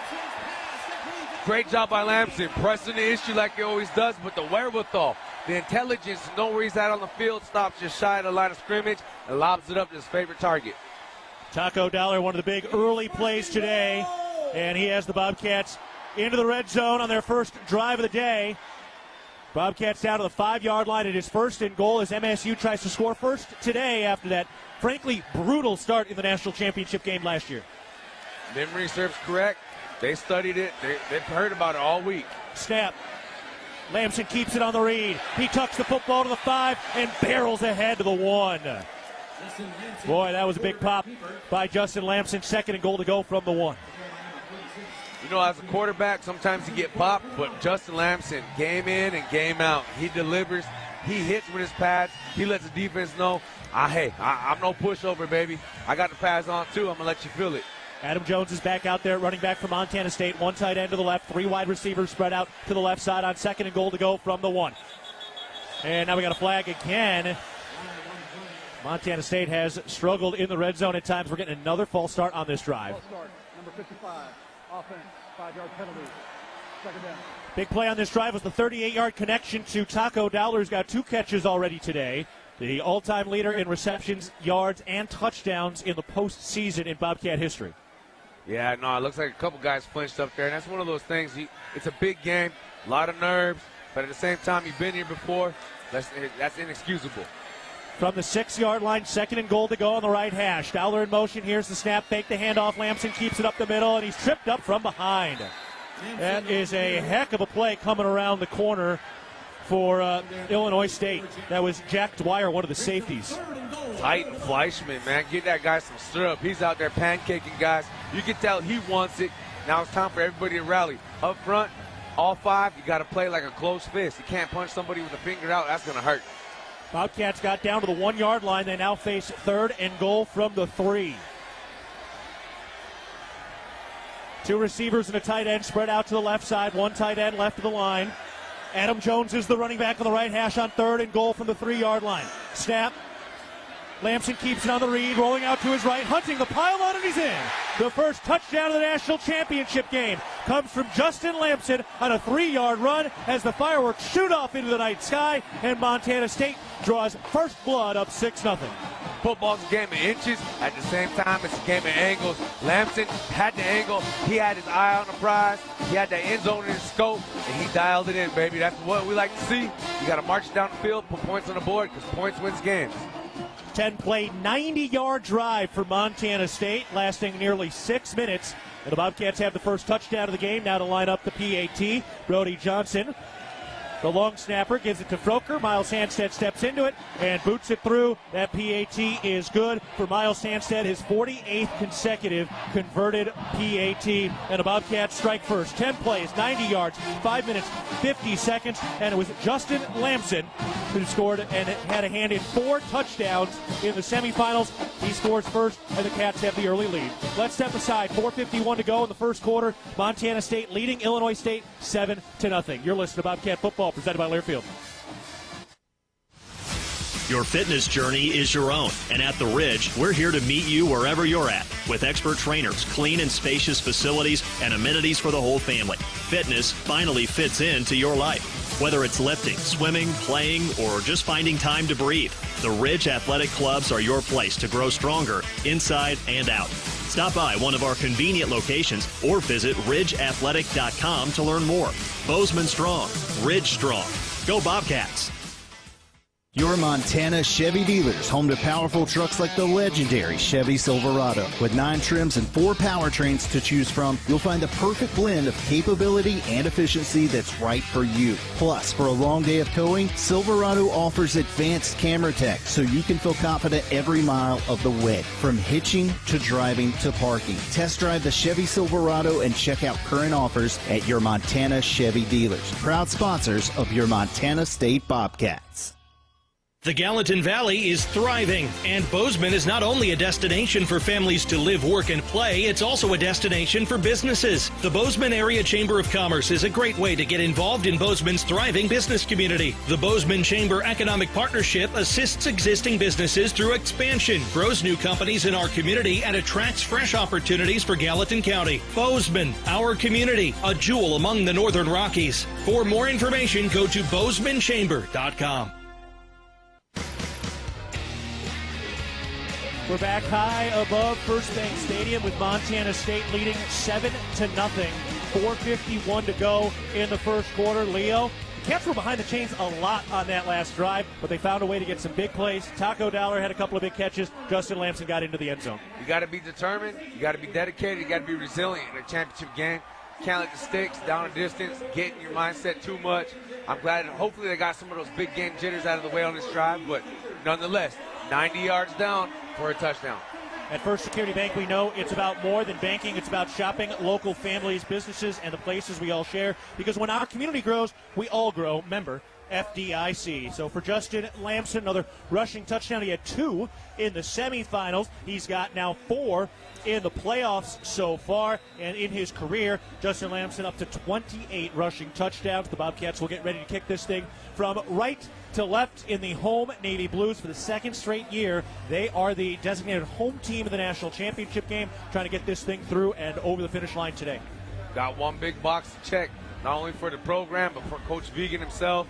Great job by Lamson, pressing the issue like he always does, but the wherewithal, the intelligence to know where he's at on the field, stops just shy of the line of scrimmage and lobs it up to his favorite target. Taco Dowler, one of the big early plays today, and he has the Bobcats into the red zone on their first drive of the day. Bobcats down to the 5-yard line. It is 1st and goal as MSU tries to score first today after that, frankly, brutal start in the national championship game last year. Memory serves correct. They studied it. They've heard about it all week. Snap. Lamson keeps it on the read. He tucks the football to the 5 and barrels ahead to the 1. Boy, that was a big pop by Justin Lamson. 2nd and goal to go from the 1. You know, as a quarterback, sometimes you get popped, but Justin Lamson, game in and game out, he delivers. He hits with his pads. He lets the defense know, hey, I'm no pushover, baby. I got the pads on, too. I'm going to let you feel it. Adam Jones is back out there, running back for Montana State. 1 tight end to the left, 3 wide receivers spread out to the left side on 2nd and goal to go from the 1. And now we got a flag again. Montana State has struggled in the red zone at times. We're getting another false start on this drive. False start, number 55, offense, 5-yard penalty, 2nd down. Big play on this drive was the 38-yard connection to Taco Dowler, who's got 2 catches already today. The all-time leader in receptions, yards, and touchdowns in the postseason in Bobcat history. Yeah, no, it looks like a couple guys flinched up there, and that's one of those things. It's a big game, a lot of nerves, but at the same time, you've been here before. That's inexcusable. From the 6-yard line, 2nd and goal to go on the right hash. Dowler in motion. Here's the snap. Fake the handoff. Lamson keeps it up the middle, and he's tripped up from behind. That is a heck of a play coming around the corner for Illinois State. That was Jack Dwyer, one of the safeties. Titan Fleischman, man. Get that guy some syrup. He's out there pancaking guys. You can tell he wants it. Now it's time for everybody to rally. Up front, all 5, you got to play like a closed fist. You can't punch somebody with a finger out. That's going to hurt. Bobcats got down to the 1-yard line. They now face 3rd and goal from the 3. 2 receivers and a tight end spread out to the left side. 1 tight end left of the line. Adam Jones is the running back on the right hash on 3rd and goal from the 3-yard line. Snap. Lamson keeps it on the read, rolling out to his right, hunting the pylon, and he's in. The first touchdown of the national championship game comes from Justin Lamson on a 3-yard run as the fireworks shoot off into the night sky, and Montana State draws first blood up 6-0. Football's a game of inches. At the same time, it's a game of angles. Lamson had the angle. He had his eye on the prize. He had the end zone in his scope, and he dialed it in, baby. That's what we like to see. You got to march down the field, put points on the board, because points wins games. 10-play, 90-yard drive for Montana State, lasting nearly 6 minutes. And the Bobcats have the first touchdown of the game. Now to line up the PAT. Brody Johnson, the long snapper, gives it to Froker. Miles Hanstead steps into it and boots it through. That PAT is good for Miles Hanstead, his 48th consecutive converted PAT. And the Bobcats strike first. 10 plays, 90 yards, 5 minutes, 50 seconds. And it was Justin Lamson who scored and had a hand in 4 touchdowns in the semifinals. He scores first, and the Cats have the early lead. Let's step aside. 4:51 to go in the first quarter. Montana State leading Illinois State 7-0. You're listening to Bobcat Football, presented by Learfield. Your fitness journey is your own, and at The Ridge, we're here to meet you wherever you're at with expert trainers, clean and spacious facilities, and amenities for the whole family. Fitness finally fits into your life. Whether it's lifting, swimming, playing, or just finding time to breathe, the Ridge Athletic Clubs are your place to grow stronger inside and out. Stop by one of our convenient locations or visit ridgeathletic.com to learn more. Bozeman strong, Ridge strong. Go Bobcats. Your Montana Chevy dealers, home to powerful trucks like the legendary Chevy Silverado. With 9 trims and 4 powertrains to choose from, you'll find the perfect blend of capability and efficiency that's right for you. Plus, for a long day of towing, Silverado offers advanced camera tech so you can feel confident every mile of the way. From hitching to driving to parking. Test drive the Chevy Silverado and check out current offers at your Montana Chevy dealers. Proud sponsors of your Montana State Bobcats. The Gallatin Valley is thriving, and Bozeman is not only a destination for families to live, work, and play, it's also a destination for businesses. The Bozeman Area Chamber of Commerce is a great way to get involved in Bozeman's thriving business community. The Bozeman Chamber Economic Partnership assists existing businesses through expansion, grows new companies in our community, and attracts fresh opportunities for Gallatin County. Bozeman, our community, a jewel among the Northern Rockies. For more information, go to bozemanchamber.com. We're back high above First Bank Stadium with Montana State leading 7-0. 4:51 to go in the first quarter. Leo, the Cats were behind the chains a lot on that last drive, but they found a way to get some big plays. Taco Dollar had a couple of big catches. Justin Lamson got into the end zone. You got to be determined. You got to be dedicated. You got to be resilient in a championship game. You can't let the stakes down a distance get in your mindset too much. I'm glad. Hopefully they got some of those big game jitters out of the way on this drive, but nonetheless, 90 yards down for a touchdown. At First Security Bank, we know it's about more than banking. It's about shopping local families, businesses, and the places we all share. Because when our community grows, we all grow. Member FDIC. So for Justin Lamson, another rushing touchdown. He had 2 in the semifinals. He's got now 4 in the playoffs so far. And in his career, Justin Lamson up to 28 rushing touchdowns. The Bobcats will get ready to kick this thing from right to left in the home Navy Blues for the 2nd straight year. They are the designated home team of the national championship game, trying to get this thing through and over the finish line today. Got one big box to check, not only for the program, but for Coach Vegan himself.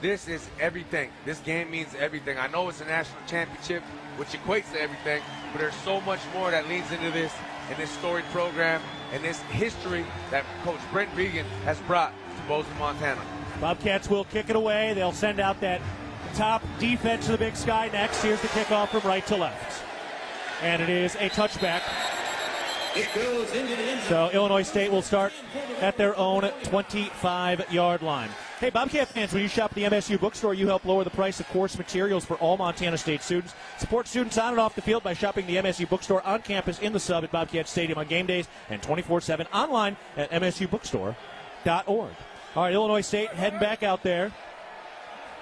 This is everything. This game means everything. I know it's a national championship, which equates to everything, but there's so much more that leans into this and this storied program and this history that Coach Brent Vegan has brought to Bozeman, Montana. Bobcats will kick it away. They'll send out that top defense to the Big Sky next. Here's the kickoff from right to left. And it is a touchback. It goes into the end zone. So Illinois State will start at their own 25-yard line. Hey, Bobcat fans, when you shop at the MSU bookstore, you help lower the price of course materials for all Montana State students. Support students on and off the field by shopping the MSU bookstore on campus in the sub at Bobcat Stadium on game days and 24/7 online at msubookstore.org. All right, Illinois State heading back out there.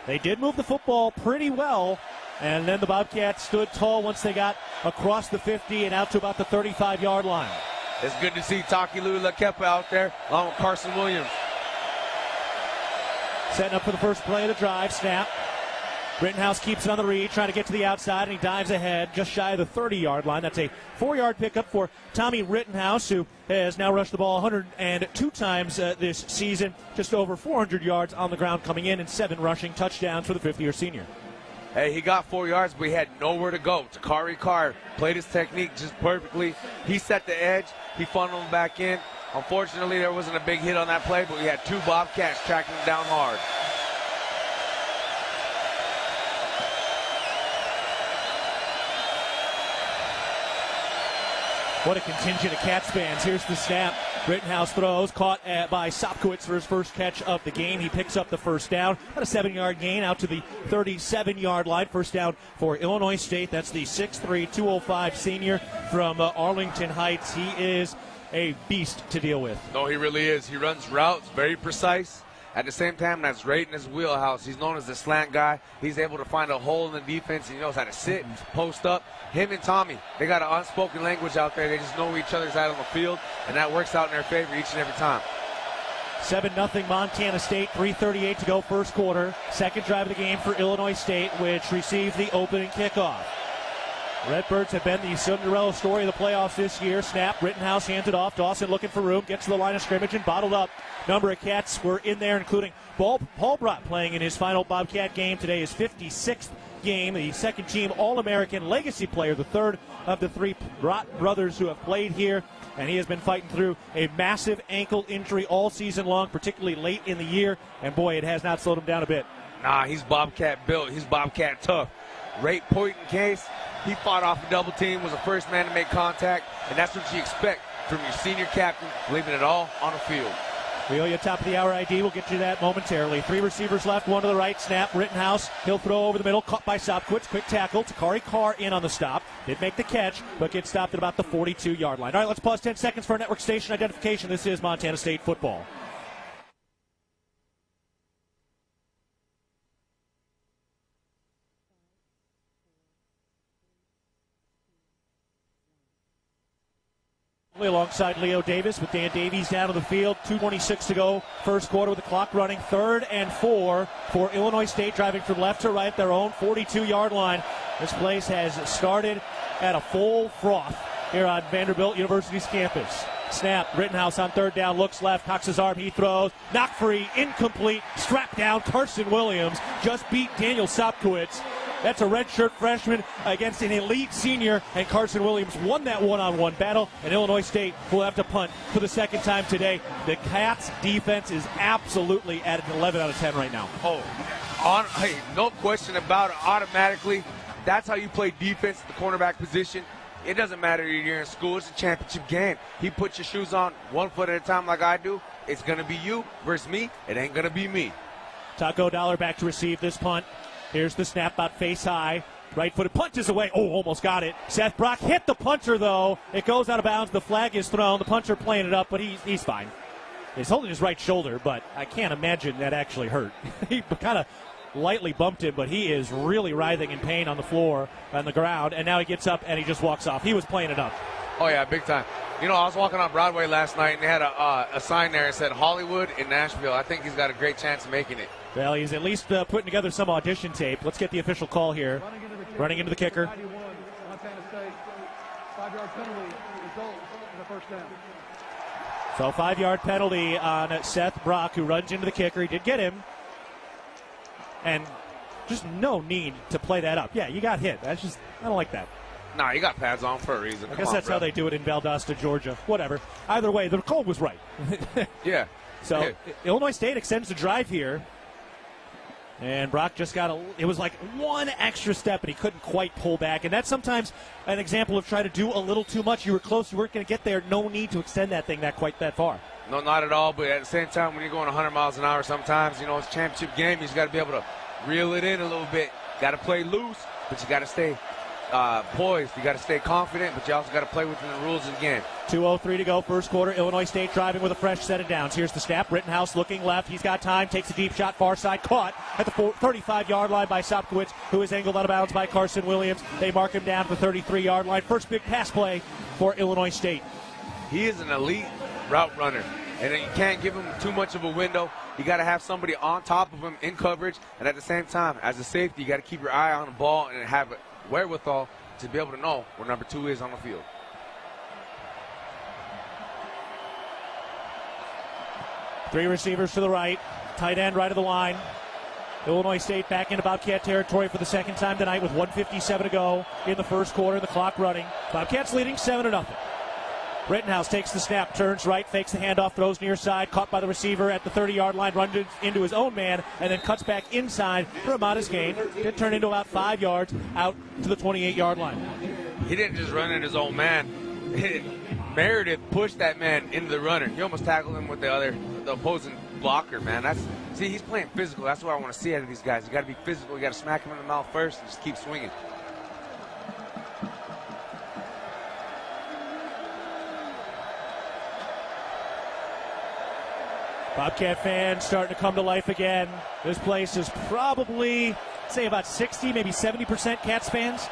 They did move the football pretty well, and then the Bobcats stood tall once they got across the 50 and out to about the 35-yard line. It's good to see Taki Lulakepa out there along with Carson Williams. Setting up for the first play of the drive. Snap. Rittenhouse keeps it on the read, trying to get to the outside, and he dives ahead just shy of the 30-yard line. That's a 4-yard pickup for Tommy Rittenhouse, who has now rushed the ball 102 times this season, just over 400 yards on the ground coming in, and 7 rushing touchdowns for the fifth-year senior. Hey, he got 4 yards, but he had nowhere to go. Takari Carr played his technique just perfectly. He set the edge. He funneled him back in. Unfortunately, there wasn't a big hit on that play, but we had 2 Bobcats tracking him down hard. What a contingent of Cats fans. Here's the snap. Rittenhouse throws, caught by Sopkowitz for his first catch of the game. He picks up the first down. About a 7-yard gain out to the 37-yard line. First down for Illinois State. That's the 6'3", 205 senior from Arlington Heights. He is a beast to deal with. No, he really is. He runs routes, very precise. At the same time, that's right in his wheelhouse. He's known as the slant guy. He's able to find a hole in the defense. He knows how to sit, post up. Him and Tommy, they got an unspoken language out there. They just know each other's out on the field, and that works out in their favor each and every time. 7-0 Montana State, 3:38 to go first quarter. Second drive of the game for Illinois State, which receives the opening kickoff. Redbirds have been the Cinderella story of the playoffs this year. Snap, Rittenhouse hands it off. Dawson looking for room, gets to the line of scrimmage and bottled up. Number of Cats were in there, including Paul Brott playing in his final Bobcat game today, his 56th game. The second-team All-American legacy player, the third of the 3 Brott brothers who have played here. And he has been fighting through a massive ankle injury all season long, particularly late in the year. And, boy, it has not slowed him down a bit. Nah, he's Bobcat built. He's Bobcat tough. Right point in case. He fought off a double team, was the first man to make contact, and that's what you expect from your senior captain, leaving it all on the field. We owe you a top of the hour ID. We'll get you that momentarily. 3 receivers left, 1 to the right. Snap, Rittenhouse. He'll throw over the middle, caught by Sopkowitz. Quick tackle. Takari Carr in on the stop. Did make the catch, but gets stopped at about the 42-yard line. All right, let's pause 10 seconds for network station identification. This is Montana State football. Alongside Leo Davis with Dan Davies down on the field. 2:26 to go first quarter with the clock running. 3rd and 4 for Illinois State, driving from left to right, their own 42-yard line. This place has started at a full froth here on Vanderbilt University's campus. Snap, Rittenhouse on 3rd down, looks left, cocks his arm, he throws. Knock free, incomplete, strapped down. Carson Williams just beat Daniel Sopkowitz. That's a redshirt freshman against an elite senior, and Carson Williams won that one-on-one battle, and Illinois State will have to punt for the second time today. The Cats' defense is absolutely at an 11 out of 10 right now. Hey, no question about it. Automatically, that's how you play defense at the cornerback position. It doesn't matter if you're in school. It's a championship game. He puts your shoes on 1 foot at a time like I do. It's going to be you versus me. It ain't going to be me. Taco Dollar back to receive this punt. Here's the snap out face high. Right-footed punches away. Oh, almost got it. Seth Brock hit the punter, though. It goes out of bounds. The flag is thrown. The punter playing it up, but he's fine. He's holding his right shoulder, but I can't imagine that actually hurt. He kind of lightly bumped him, but he is really writhing in pain on the floor, on the ground, and now he gets up and he just walks off. He was playing it up. Oh, yeah, big time. You know, I was walking on Broadway last night, and they had a sign there that said Hollywood in Nashville. I think he's got a great chance of making it. Well, he's at least putting together some audition tape. Let's get the official call here. Running into the kicker. Montana State, 5-yard penalty, result in the first down. So 5-yard penalty on Seth Brock, who runs into the kicker. He did get him. And just no need to play that up. Yeah, you got hit. I don't like that. Nah, you got pads on for a reason. I guess that's how they do it in Valdosta, Georgia. Whatever. Either way, the call was right. Yeah. So Illinois State extends the drive here. And Brock just got it was like one extra step, and he couldn't quite pull back. And that's sometimes an example of trying to do a little too much. You were close. You weren't going to get there. No need to extend that thing that far. No, not at all. But at the same time, when you're going 100 miles an hour, sometimes, you know, it's a championship game. You just got to be able to reel it in a little bit. Got to play loose, but you got to stay poised. You got to stay confident, but you also got to play within the rules of the game. 2:03 to go, first quarter. Illinois State driving with a fresh set of downs. Here's the snap. Rittenhouse looking left. He's got time. Takes a deep shot, far side. Caught at the 35-yard line by Sopkowitz, who is angled out of bounds by Carson Williams. They mark him down to the 33-yard line. First big pass play for Illinois State. He is an elite route runner, and you can't give him too much of a window. you got to have somebody on top of him in coverage, and at the same time, as a safety, you got to keep your eye on the ball and have wherewithal to be able to know where number 2 is on the field. Three receivers to the right, tight end right of the line. Illinois State back into Bobcat territory for the second time tonight with 1:57 to go in the first quarter, the clock running. Bobcats leading 7-0. Rittenhouse takes the snap, turns right, fakes the handoff, throws near side, caught by the receiver at the 30-yard line, runs into his own man, and then cuts back inside for a modest gain. Did turn into about 5 yards out to the 28-yard line. He didn't just run into his own man. Meredith pushed that man into the runner. He almost tackled him with the opposing blocker, man. See, he's playing physical. That's what I want to see out of these guys. You got to be physical. You got to smack him in the mouth first and just keep swinging. Bobcat fans starting to come to life again. This place is probably, say, about 60, maybe 70% Cats fans.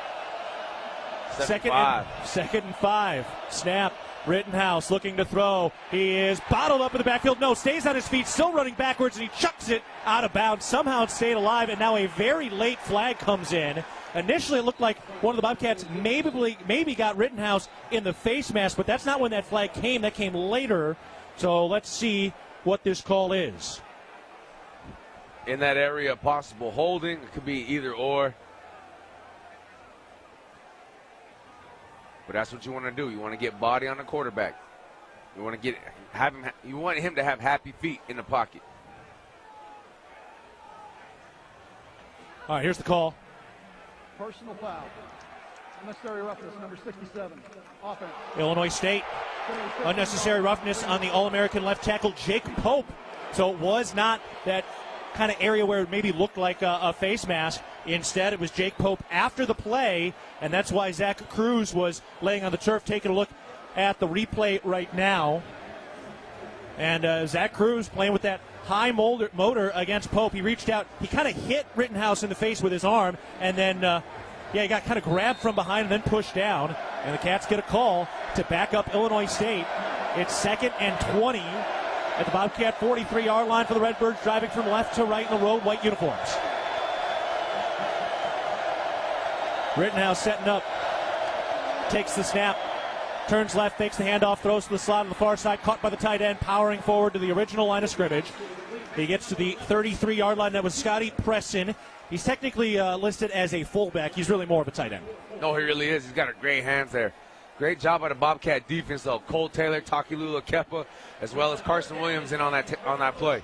Second and 5. Snap. Rittenhouse looking to throw. He is bottled up in the backfield. No, stays on his feet, still running backwards, and he chucks it out of bounds. Somehow it stayed alive, and now a very late flag comes in. Initially, it looked like one of the Bobcats maybe got Rittenhouse in the face mask, but that's not when that flag came. That came later. So let's see what this call is. In that area, possible holding. It could be either or. But that's what you want to do. You want to get body on the quarterback. You want to you want him to have happy feet in the pocket. All right, here's the call. Personal foul. Unnecessary roughness, number 67. Offense. Illinois State. Unnecessary roughness on the All-American left tackle, Jake Pope. So it was not that kind of area where it maybe looked like a face mask. Instead, it was Jake Pope after the play, and that's why Zach Cruz was laying on the turf, taking a look at the replay right now. And Zach Cruz playing with that high motor against Pope. He reached out. He kind of hit Rittenhouse in the face with his arm, and then he got kind of grabbed from behind and then pushed down. And the Cats get a call to back up Illinois State. It's 2nd and 20 at the Bobcat 43-yard line for the Redbirds, driving from left to right in the road white uniforms. Rittenhouse setting up, takes the snap, turns left, fakes the handoff, throws to the slot on the far side, caught by the tight end, powering forward to the original line of scrimmage. He gets to the 33-yard line. That was Scotty Presson. He's technically listed as a fullback. He's really more of a tight end. No, he really is. He's got great hands there. Great job by the Bobcat defense, though. Cole Taylor, Takilula Kepa, as well as Carson Williams in on that play.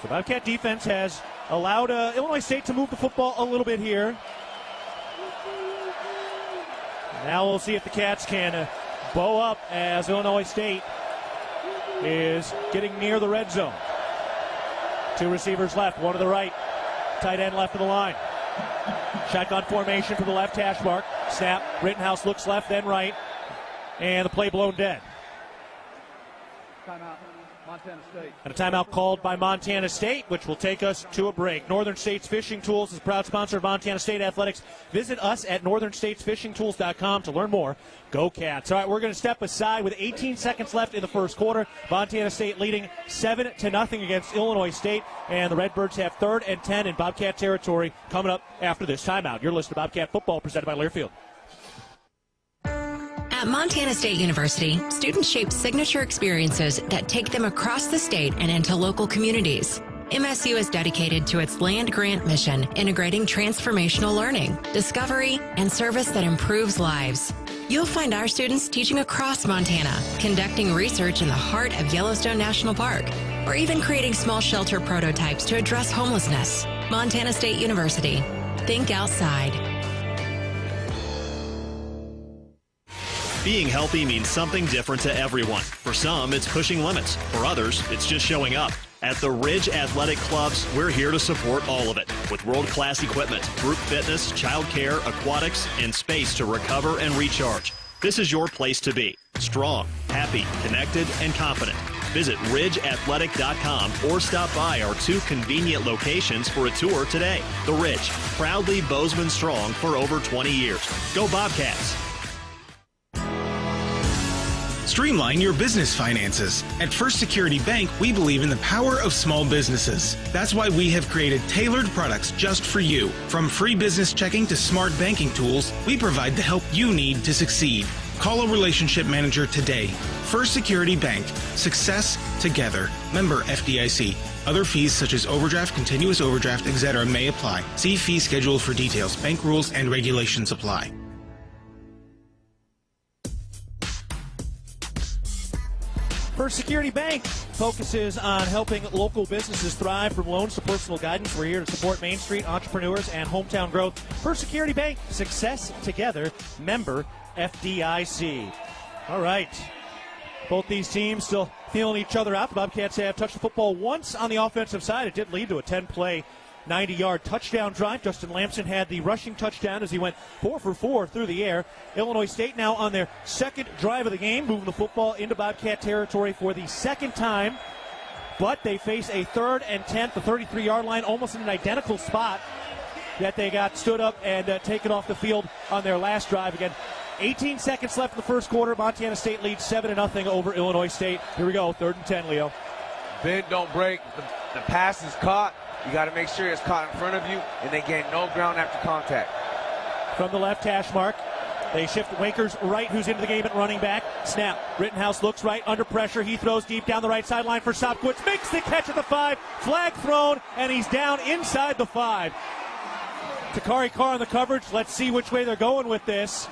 So Bobcat defense has allowed Illinois State to move the football a little bit here. Now we'll see if the Cats can bow up as Illinois State is getting near the red zone. 2 receivers left, one to the right. Tight end left of the line. Shotgun formation to the left hash mark. Snap. Rittenhouse looks left, then right. And the play blown dead. Timeout, Montana State. And a timeout called by Montana State, which will take us to a break. Northern States Fishing Tools is a proud sponsor of Montana State Athletics. Visit us at northernstatesfishingtools.com to learn more. Go Cats. All right, we're going to step aside with 18 seconds left in the first quarter. Montana State leading 7-0 against Illinois State. And the Redbirds have 3rd and 10 in Bobcat territory coming up after this timeout. You're listening to Bobcat Football presented by Learfield. At Montana State University, students shape signature experiences that take them across the state and into local communities. MSU is dedicated to its land-grant mission, integrating transformational learning, discovery, and service that improves lives. You'll find our students teaching across Montana, conducting research in the heart of Yellowstone National Park, or even creating small shelter prototypes to address homelessness. Montana State University. Think outside. Being healthy means something different to everyone. For some, it's pushing limits. For others, it's just showing up. At the Ridge Athletic Clubs, we're here to support all of it with world-class equipment, group fitness, childcare, aquatics, and space to recover and recharge. This is your place to be. Strong, happy, connected, and confident. Visit ridgeathletic.com or stop by our 2 convenient locations for a tour today. The Ridge, proudly Bozeman strong for over 20 years. Go Bobcats! Streamline your business finances. At First Security Bank, we believe in the power of small businesses. That's why we have created tailored products just for you. From free business checking to smart banking tools, we provide the help you need to succeed. Call a relationship manager today. First Security Bank. Success together. Member FDIC. Other fees such as overdraft, continuous overdraft, etc. may apply. See fee schedule for details. Bank rules and regulations apply. First Security Bank focuses on helping local businesses thrive, from loans to personal guidance. We're here to support Main Street entrepreneurs and hometown growth. First Security Bank, success together. Member FDIC. All right. Both these teams still feeling each other out. The Bobcats have touched the football once on the offensive side. It did lead to a 10-play, 90-yard touchdown drive. Justin Lamson had the rushing touchdown as he went 4 for 4 through the air. Illinois State now on their second drive of the game, moving the football into Bobcat territory for the second time. But they face a 3rd and 10, the 33-yard line, almost in an identical spot that they got stood up and taken off the field on their last drive. Again, 18 seconds left in the first quarter. Montana State leads 7-0 over Illinois State. Here we go, 3rd and 10, Leo. Bend, don't break. The pass is caught. You got to make sure it's caught in front of you, and they gain no ground after contact. From the left hash mark, they shift Wakers right, who's into the game at running back. Snap. Rittenhouse looks right, under pressure. He throws deep down the right sideline for Sopkowitz. Makes the catch at the 5. Flag thrown, and he's down inside the 5. Takari Carr on the coverage. Let's see which way they're going with this.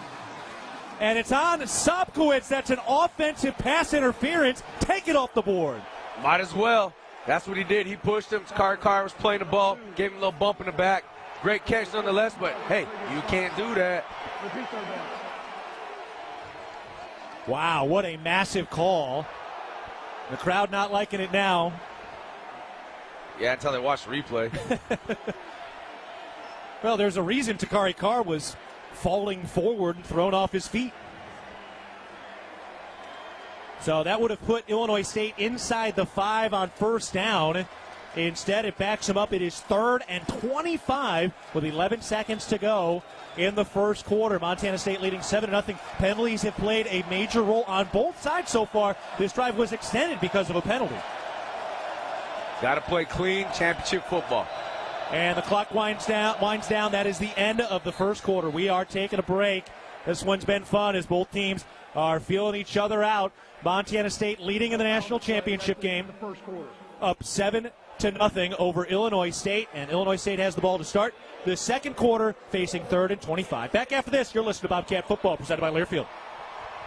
And it's on Sopkowitz. That's an offensive pass interference. Take it off the board. Might as well. That's what he did. He pushed him. Carr was playing the ball, gave him a little bump in the back. Great catch nonetheless, but hey, you can't do that. Wow, what a massive call. The crowd not liking it now. Yeah, until they watch the replay. Well, there's a reason Takari Carr was falling forward and thrown off his feet. So that would have put Illinois State inside the 5 on first down. Instead, it backs them up. It is 3rd and 25 with 11 seconds to go in the first quarter. Montana State leading 7-0. Penalties have played a major role on both sides so far. This drive was extended because of a penalty. Got to play clean championship football. And the clock winds down. That is the end of the first quarter. We are taking a break. This one's been fun as both teams are feeling each other out. Montana State leading in the national championship game, up 7-0 over Illinois State, and Illinois State has the ball to start the second quarter, facing 3rd and 25. Back after this, you're listening to Bobcat Football, presented by Learfield.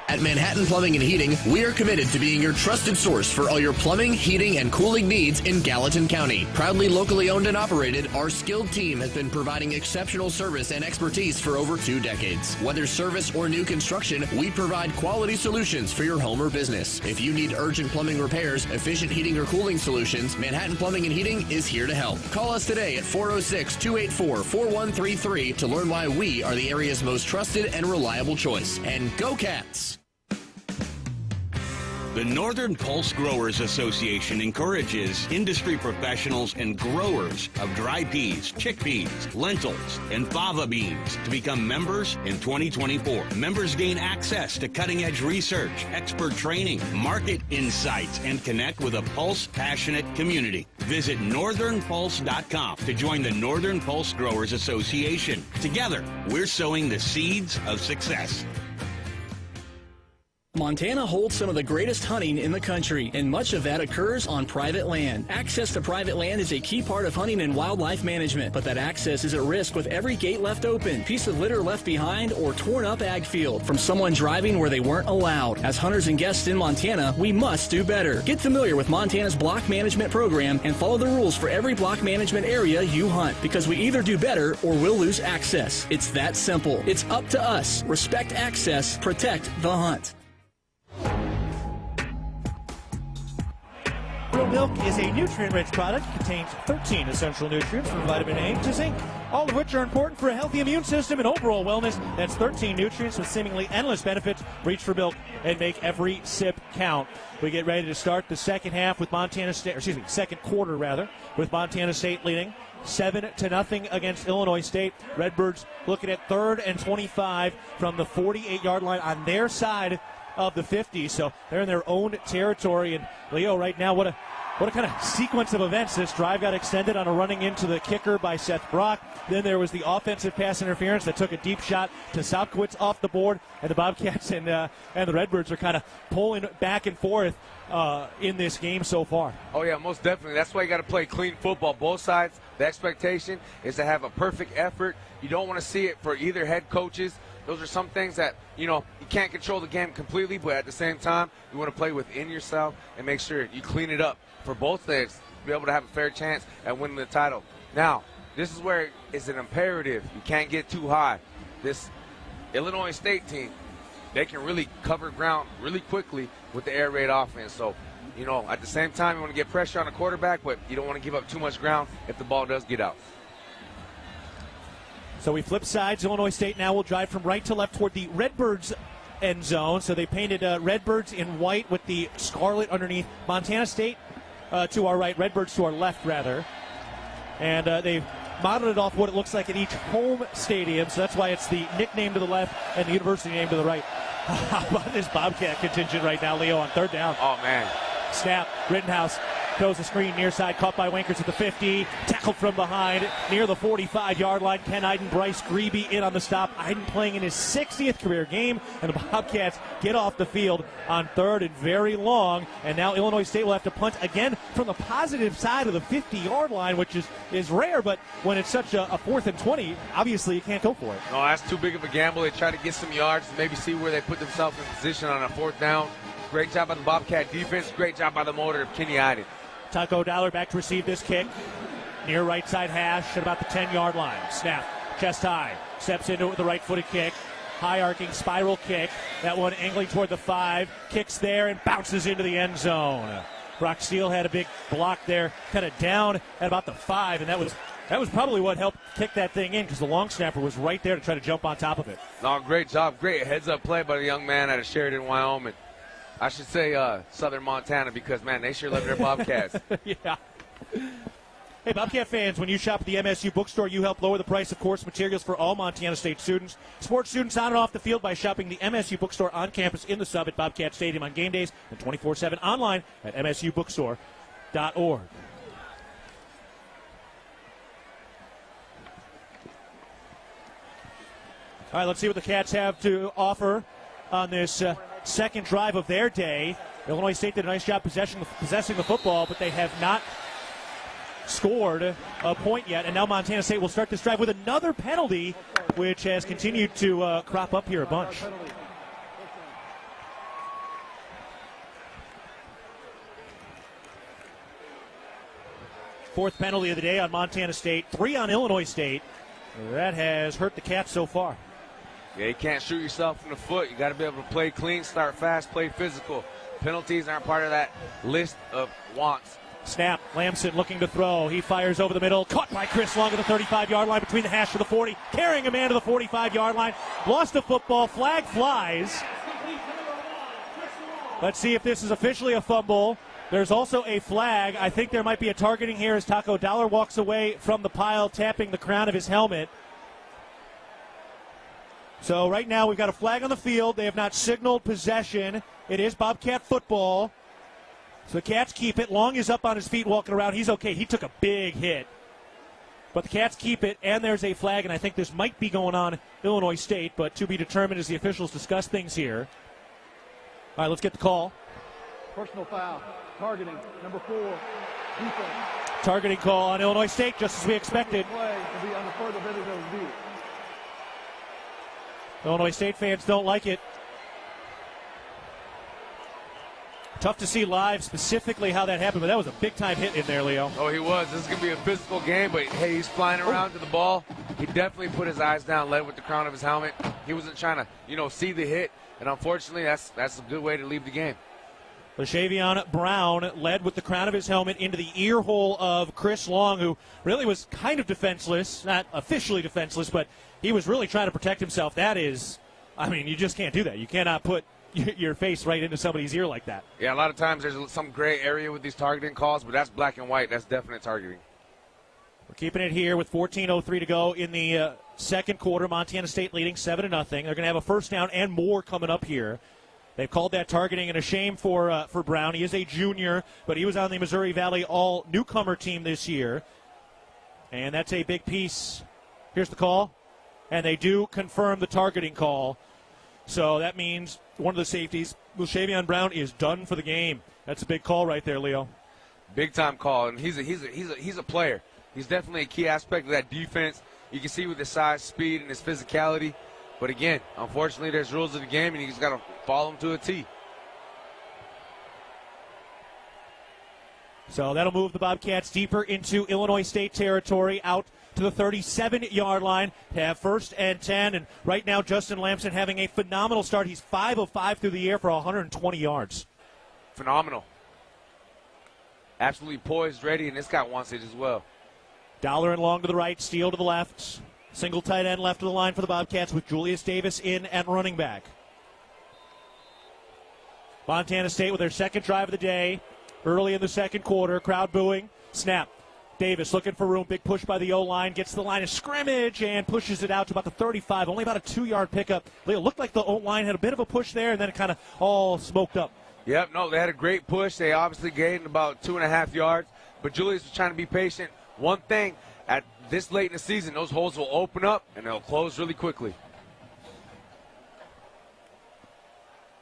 At Manhattan Plumbing and Heating, we are committed to being your trusted source for all your plumbing, heating, and cooling needs in Gallatin County. Proudly locally owned and operated, our skilled team has been providing exceptional service and expertise for over 2 decades. Whether service or new construction, we provide quality solutions for your home or business. If you need urgent plumbing repairs, efficient heating or cooling solutions, Manhattan Plumbing and Heating is here to help. Call us today at 406-284-4133 to learn why we are the area's most trusted and reliable choice. And go Cats! The Northern Pulse Growers Association encourages industry professionals and growers of dry peas, chickpeas, lentils, and fava beans to become members in 2024. Members gain access to cutting-edge research, expert training, market insights, and connect with a Pulse-passionate community. Visit northernpulse.com to join the Northern Pulse Growers Association. Together, we're sowing the seeds of success. Montana holds some of the greatest hunting in the country, and much of that occurs on private land. Access to private land is a key part of hunting and wildlife management, but that access is at risk with every gate left open, piece of litter left behind, or torn up ag field from someone driving where they weren't allowed. As hunters and guests in Montana, we must do better. Get familiar with Montana's block management program and follow the rules for every block management area you hunt, because we either do better or we'll lose access. It's that simple. It's up to us. Respect access, protect the hunt. Real Milk is a nutrient-rich product. It contains 13 essential nutrients from vitamin A to zinc, all of which are important for a healthy immune system and overall wellness. That's 13 nutrients with seemingly endless benefits. Reach for Milk and make every sip count. We get ready to start the second quarter with Montana State leading 7-0 against Illinois State. Redbirds looking at 3rd and 25 from the 48-yard line on their side of the 50. So they're in their own territory. And Leo, right now, what a kind of sequence of events. This drive got extended on a running into the kicker by Seth Brock. Then there was the offensive pass interference that took a deep shot to Sopkowitz off the board. And the Bobcats and the Redbirds are kind of pulling back and forth in this game so far. Oh, yeah, most definitely. That's why you got to play clean football. Both sides, the expectation is to have a perfect effort. You don't want to see it for either head coaches. Those are some things that, you can't control the game completely, but at the same time, you want to play within yourself and make sure you clean it up for both legs to be able to have a fair chance at winning the title. Now, this is where it's an imperative. You can't get too high. This Illinois State team, they can really cover ground really quickly with the air raid offense. So, at the same time, you want to get pressure on the quarterback, but you don't want to give up too much ground if the ball does get out. So we flip sides. Illinois State now will drive from right to left toward the Redbirds end zone. So they painted Redbirds in white with the scarlet underneath. Montana State to our right, Redbirds to our left, rather. And they've modeled it off what it looks like at each home stadium. So that's why it's the nickname to the left and the university name to the right. How about this Bobcat contingent right now, Leo, on third down? Oh, man. Snap. Rittenhouse goes the screen near side, caught by Wankers at the 50, tackled from behind near the 45-yard line. Ken Iden, Bryce Grebe in on the stop. Iden playing in his 60th career game, and the Bobcats get off the field on third and very long. And now Illinois State will have to punt again from the positive side of the 50-yard line, which is rare, but when it's such a 4th and 20, obviously you can't go for it. No, that's too big of a gamble. They try to get some yards, maybe see where they put themselves in position on a 4th down. Great job by the Bobcat defense. Great job by the motor of Kenny Iden. Taco Dollar back to receive this kick. Near right side hash at about the 10-yard line. Snap. Chest high. Steps into it with the right-footed kick. High arcing spiral kick. That one angling toward the 5. Kicks there and bounces into the end zone. Brock Steele had a big block there, kind of down at about the 5, and that was probably what helped kick that thing in because the long snapper was right there to try to jump on top of it. No, great job. Great heads-up play by the young man out of Sheridan, Wyoming. I should say Southern Montana because, man, they sure love their Bobcats. Yeah. Hey, Bobcat fans, when you shop at the MSU bookstore, you help lower the price of course materials for all Montana State students. Support students on and off the field by shopping the MSU bookstore on campus in the sub at Bobcat Stadium on game days and 24/7 online at msubookstore.org. All right, let's see what the Cats have to offer on this second drive of their day. Illinois State did a nice job possessing the football, but they have not scored a point yet. And now Montana State will start this drive with another penalty, which has continued to crop up here a bunch. Fourth penalty of the day on Montana State, 3 on Illinois State. That has hurt the Cats so far. Yeah, you can't shoot yourself in the foot. You got to be able to play clean, start fast, play physical. Penalties aren't part of that list of wants. Snap. Lamson looking to throw. He fires over the middle. Caught by Chris Long at the 35-yard line between the hash to the 40. Carrying a man to the 45-yard line. Lost the football. Flag flies. Let's see if this is officially a fumble. There's also a flag. I think there might be a targeting here as Taco Dollar walks away from the pile, tapping the crown of his helmet. So right now we've got a flag on the field. They have not signaled possession. It is Bobcat football. So the Cats keep it. Long is up on his feet walking around. He's okay. He took a big hit. But the Cats keep it, and there's a flag, and I think this might be going on Illinois State, but to be determined as the officials discuss things here. All right, let's get the call. Personal foul. Targeting. Number 4. Defense. Targeting call on Illinois State, just as we expected. Play will be under further video review. Illinois State fans don't like it. Tough to see live specifically how that happened, but that was a big-time hit in there, Leo. Oh, he was. This is going to be a physical game, but, hey, he's flying around to the ball. He definitely put his eyes down, led with the crown of his helmet. He wasn't trying to, see the hit, and unfortunately that's a good way to leave the game. LaShavion Brown led with the crown of his helmet into the ear hole of Chris Long, who really was kind of defenseless, not officially defenseless, but he was really trying to protect himself. That is, you just can't do that. You cannot put your face right into somebody's ear like that. Yeah, a lot of times there's some gray area with these targeting calls, but that's black and white. That's definite targeting. We're keeping it here with 14:03 to go in the second quarter. Montana State leading 7-0. They're going to have a first down and more coming up here. They've called that targeting and a shame for Brown. He is a junior, but he was on the Missouri Valley all-newcomer team this year. And that's a big piece. Here's the call. And they do confirm the targeting call. So that means one of the safeties, Lushavion Brown, is done for the game. That's a big call right there, Leo. Big-time call, and he's a player. He's definitely a key aspect of that defense. You can see with his size, speed, and his physicality. But again, unfortunately, there's rules of the game, and you just got to follow them to a T. So that'll move the Bobcats deeper into Illinois State territory, out to the 37-yard line. They have 1st and 10, and right now Justin Lamson having a phenomenal start. He's 5 of 5 through the air for 120 yards. Phenomenal. Absolutely poised, ready, and this guy wants it as well. Dollar and long to the right, Steele to the left. Single tight end left of the line for the Bobcats with Julius Davis in at running back. Montana State with their second drive of the day. Early in the second quarter, crowd booing. Snap. Davis looking for room. Big push by the O-line. Gets to the line of scrimmage and pushes it out to about the 35. Only about a 2-yard pickup. It looked like the O-line had a bit of a push there, and then it kind of all smoked up. Yep, no, they had a great push. They obviously gained about 2.5 yards, but Julius was trying to be patient. One thing, at this late in the season, those holes will open up, and they'll close really quickly.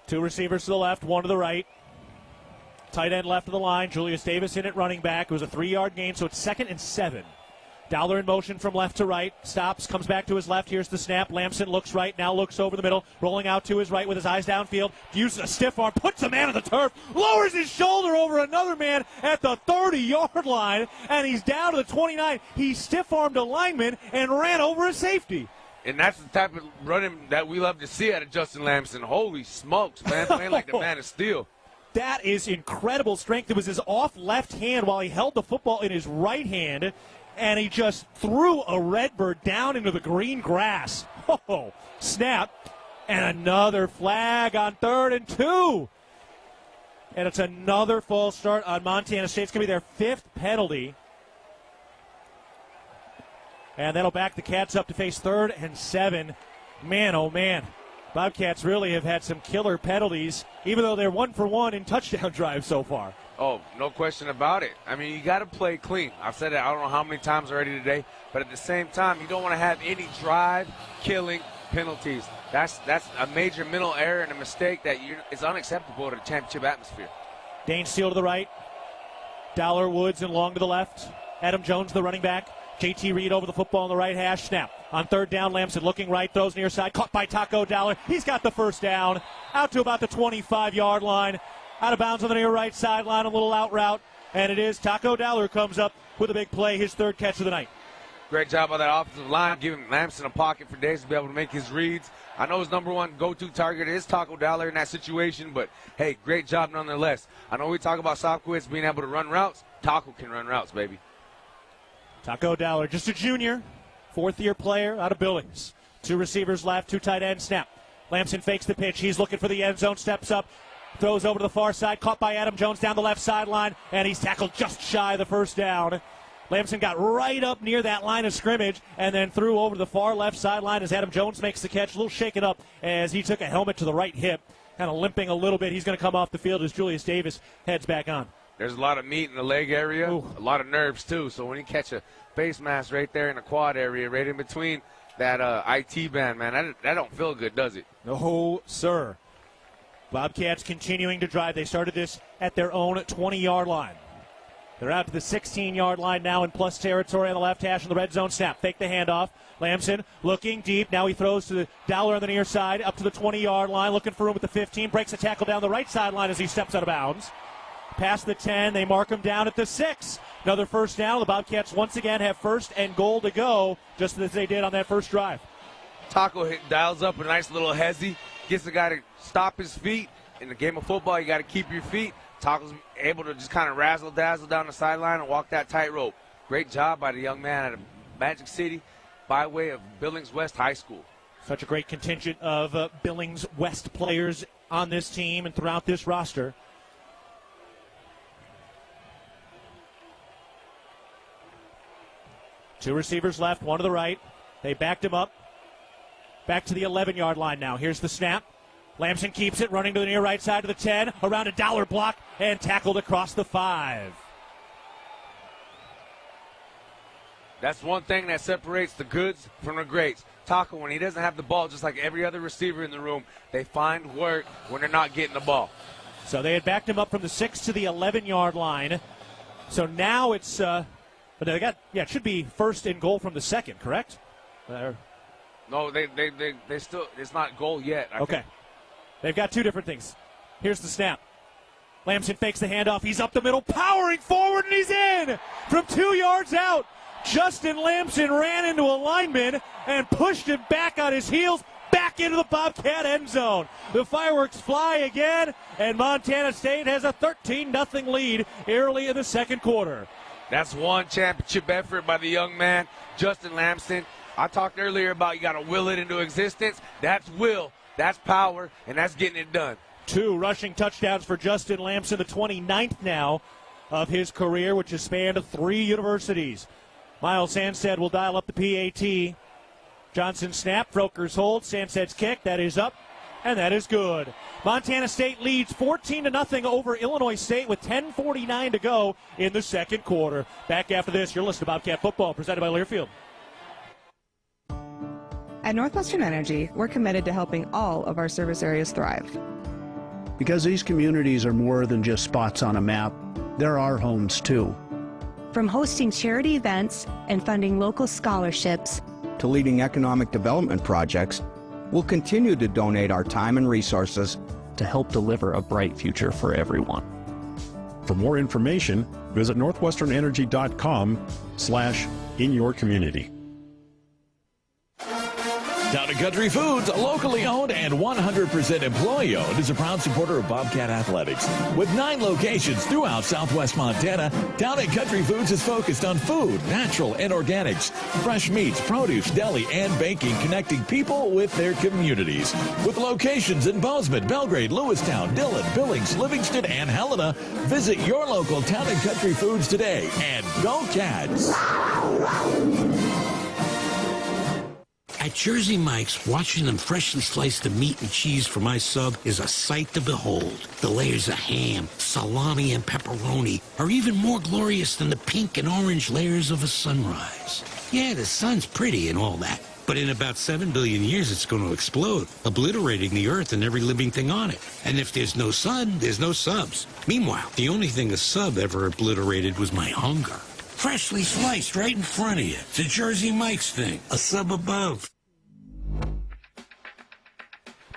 2 receivers to the left, 1 to the right. Tight end left of the line. Julius Davis in at running back. It was a 3-yard gain, so it's 2nd and 7. Dowler in motion from left to right. Stops, comes back to his left. Here's the snap. Lamson looks right, now looks over the middle. Rolling out to his right with his eyes downfield. Uses a stiff arm, puts a man on the turf. Lowers his shoulder over another man at the 30-yard line. And he's down to the 29. He stiff-armed a lineman and ran over a safety. And that's the type of running that we love to see out of Justin Lamson. Holy smokes, man. Playing like the man of steel. That is incredible strength. It was his off left hand while he held the football in his right hand, and he just threw a Redbird down into the green grass. Oh, snap. And another flag on 3rd and 2. And it's another false start on Montana State. It's going to be their 5th penalty. And that'll back the Cats up to face 3rd and 7. Man, oh, man. Bobcats really have had some killer penalties, even though they're 1 for 1 in touchdown drives so far. Oh, no question about it. I mean, you got to play clean. I've said it I don't know how many times already today, but at the same time, you don't want to have any drive-killing penalties. That's a major mental error and a mistake that is unacceptable to the championship atmosphere. Dane Steele to the right. Dollar, Woods, and Long to the left. Adam Jones, the running back. JT Reed over the football on the right hash. Snap. On 3rd down, Lamson looking right, throws near side. Caught by Taco Dollar. He's got the first down. Out to about the 25-yard line. Out of bounds on the near right sideline, a little out route. And it is Taco Dollar comes up with a big play, his 3rd catch of the night. Great job by that offensive line, giving Lamson a pocket for days to be able to make his reads. I know his number 1 go-to target is Taco Dollar in that situation, but, hey, great job nonetheless. I know we talk about Sopkowitz being able to run routes. Taco can run routes, baby. Taco Dollar, just a junior, 4th-year player out of Billings. 2 receivers left, 2 tight ends, snap. Lamson fakes the pitch. He's looking for the end zone, steps up, throws over to the far side, caught by Adam Jones down the left sideline, and he's tackled just shy of the first down. Lamson got right up near that line of scrimmage and then threw over to the far left sideline as Adam Jones makes the catch. A little shaken up as he took a helmet to the right hip, kind of limping a little bit. He's going to come off the field as Julius Davis heads back on. There's a lot of meat in the leg area, a lot of nerves too. So when you catch a face mask right there in the quad area, right in between that IT band, man, that don't feel good, does it? No, sir. Bobcats continuing to drive. They started this at their own 20-yard line. They're out to the 16-yard line now in plus territory on the left hash in the red zone. Snap, fake the handoff. Lamson looking deep. Now he throws to the Dollar on the near side, up to the 20-yard line, looking for room at the 15. Breaks a tackle down the right sideline as he steps out of bounds. Past the 10, they mark him down at the 6. Another first down. The Bobcats once again have 1st and goal to go, just as they did on that first drive. Taco dials up a nice little hezzy, gets the guy to stop his feet. In the game of football, you got to keep your feet. Taco's able to just kind of razzle-dazzle down the sideline and walk that tightrope. Great job by the young man out of Magic City by way of Billings West High School. Such a great contingent of Billings West players on this team and throughout this roster. Two receivers left, 1 to the right. They backed him up. Back to the 11-yard line now. Here's the snap. Lamson keeps it, running to the near right side of the 10, around a dollar block, and tackled across the 5. That's one thing that separates the goods from the greats. Taco, when he doesn't have the ball, just like every other receiver in the room, they find work when they're not getting the ball. So they had backed him up from the 6 to the 11-yard line. So now it's, but they got, it should be first and goal from the 2nd, correct? No, they still, it's not goal yet. Okay. They've got two different things. Here's the snap. Lamson fakes the handoff. He's up the middle, powering forward, and he's in from 2 yards out. Justin Lamson ran into a lineman and pushed him back on his heels, back into the Bobcat end zone. The fireworks fly again, and Montana State has a 13-0 lead early in the second quarter. That's one championship effort by the young man, Justin Lamson. I talked earlier about you got to will it into existence. That's will, that's power, and that's getting it done. 2 rushing touchdowns for Justin Lamson, the 29th now of his career, which has spanned 3 universities. Miles Sanstead will dial up the PAT. Johnson snap, Froker's hold, Sanstead's kick, that is up, and that is good. Montana State leads 14-0 over Illinois State with 10:49 to go in the second quarter. Back after this, you're listening to Bobcat Football, presented by Learfield. At Northwestern Energy, we're committed to helping all of our service areas thrive. Because these communities are more than just spots on a map, they're our homes too. From hosting charity events and funding local scholarships to leading economic development projects, we'll continue to donate our time and resources to help deliver a bright future for everyone. For more information, visit northwesternenergy.com/inyourcommunity. Town & Country Foods, locally owned and 100% employee-owned, is a proud supporter of Bobcat Athletics. With 9 locations throughout southwest Montana, Town & Country Foods is focused on food, natural and organics, fresh meats, produce, deli, and baking, connecting people with their communities. With locations in Bozeman, Belgrade, Lewistown, Dillon, Billings, Livingston, and Helena, visit your local Town & Country Foods today, and go Cats! At Jersey Mike's, watching them freshly slice the meat and cheese for my sub is a sight to behold. The layers of ham, salami, and pepperoni are even more glorious than the pink and orange layers of a sunrise. Yeah, the sun's pretty and all that, but in about 7 billion years it's going to explode, obliterating the earth and every living thing on it. And if there's no sun, there's no subs. Meanwhile, the only thing a sub ever obliterated was my hunger. Freshly sliced right in front of you. It's a Jersey Mike's thing. A sub above.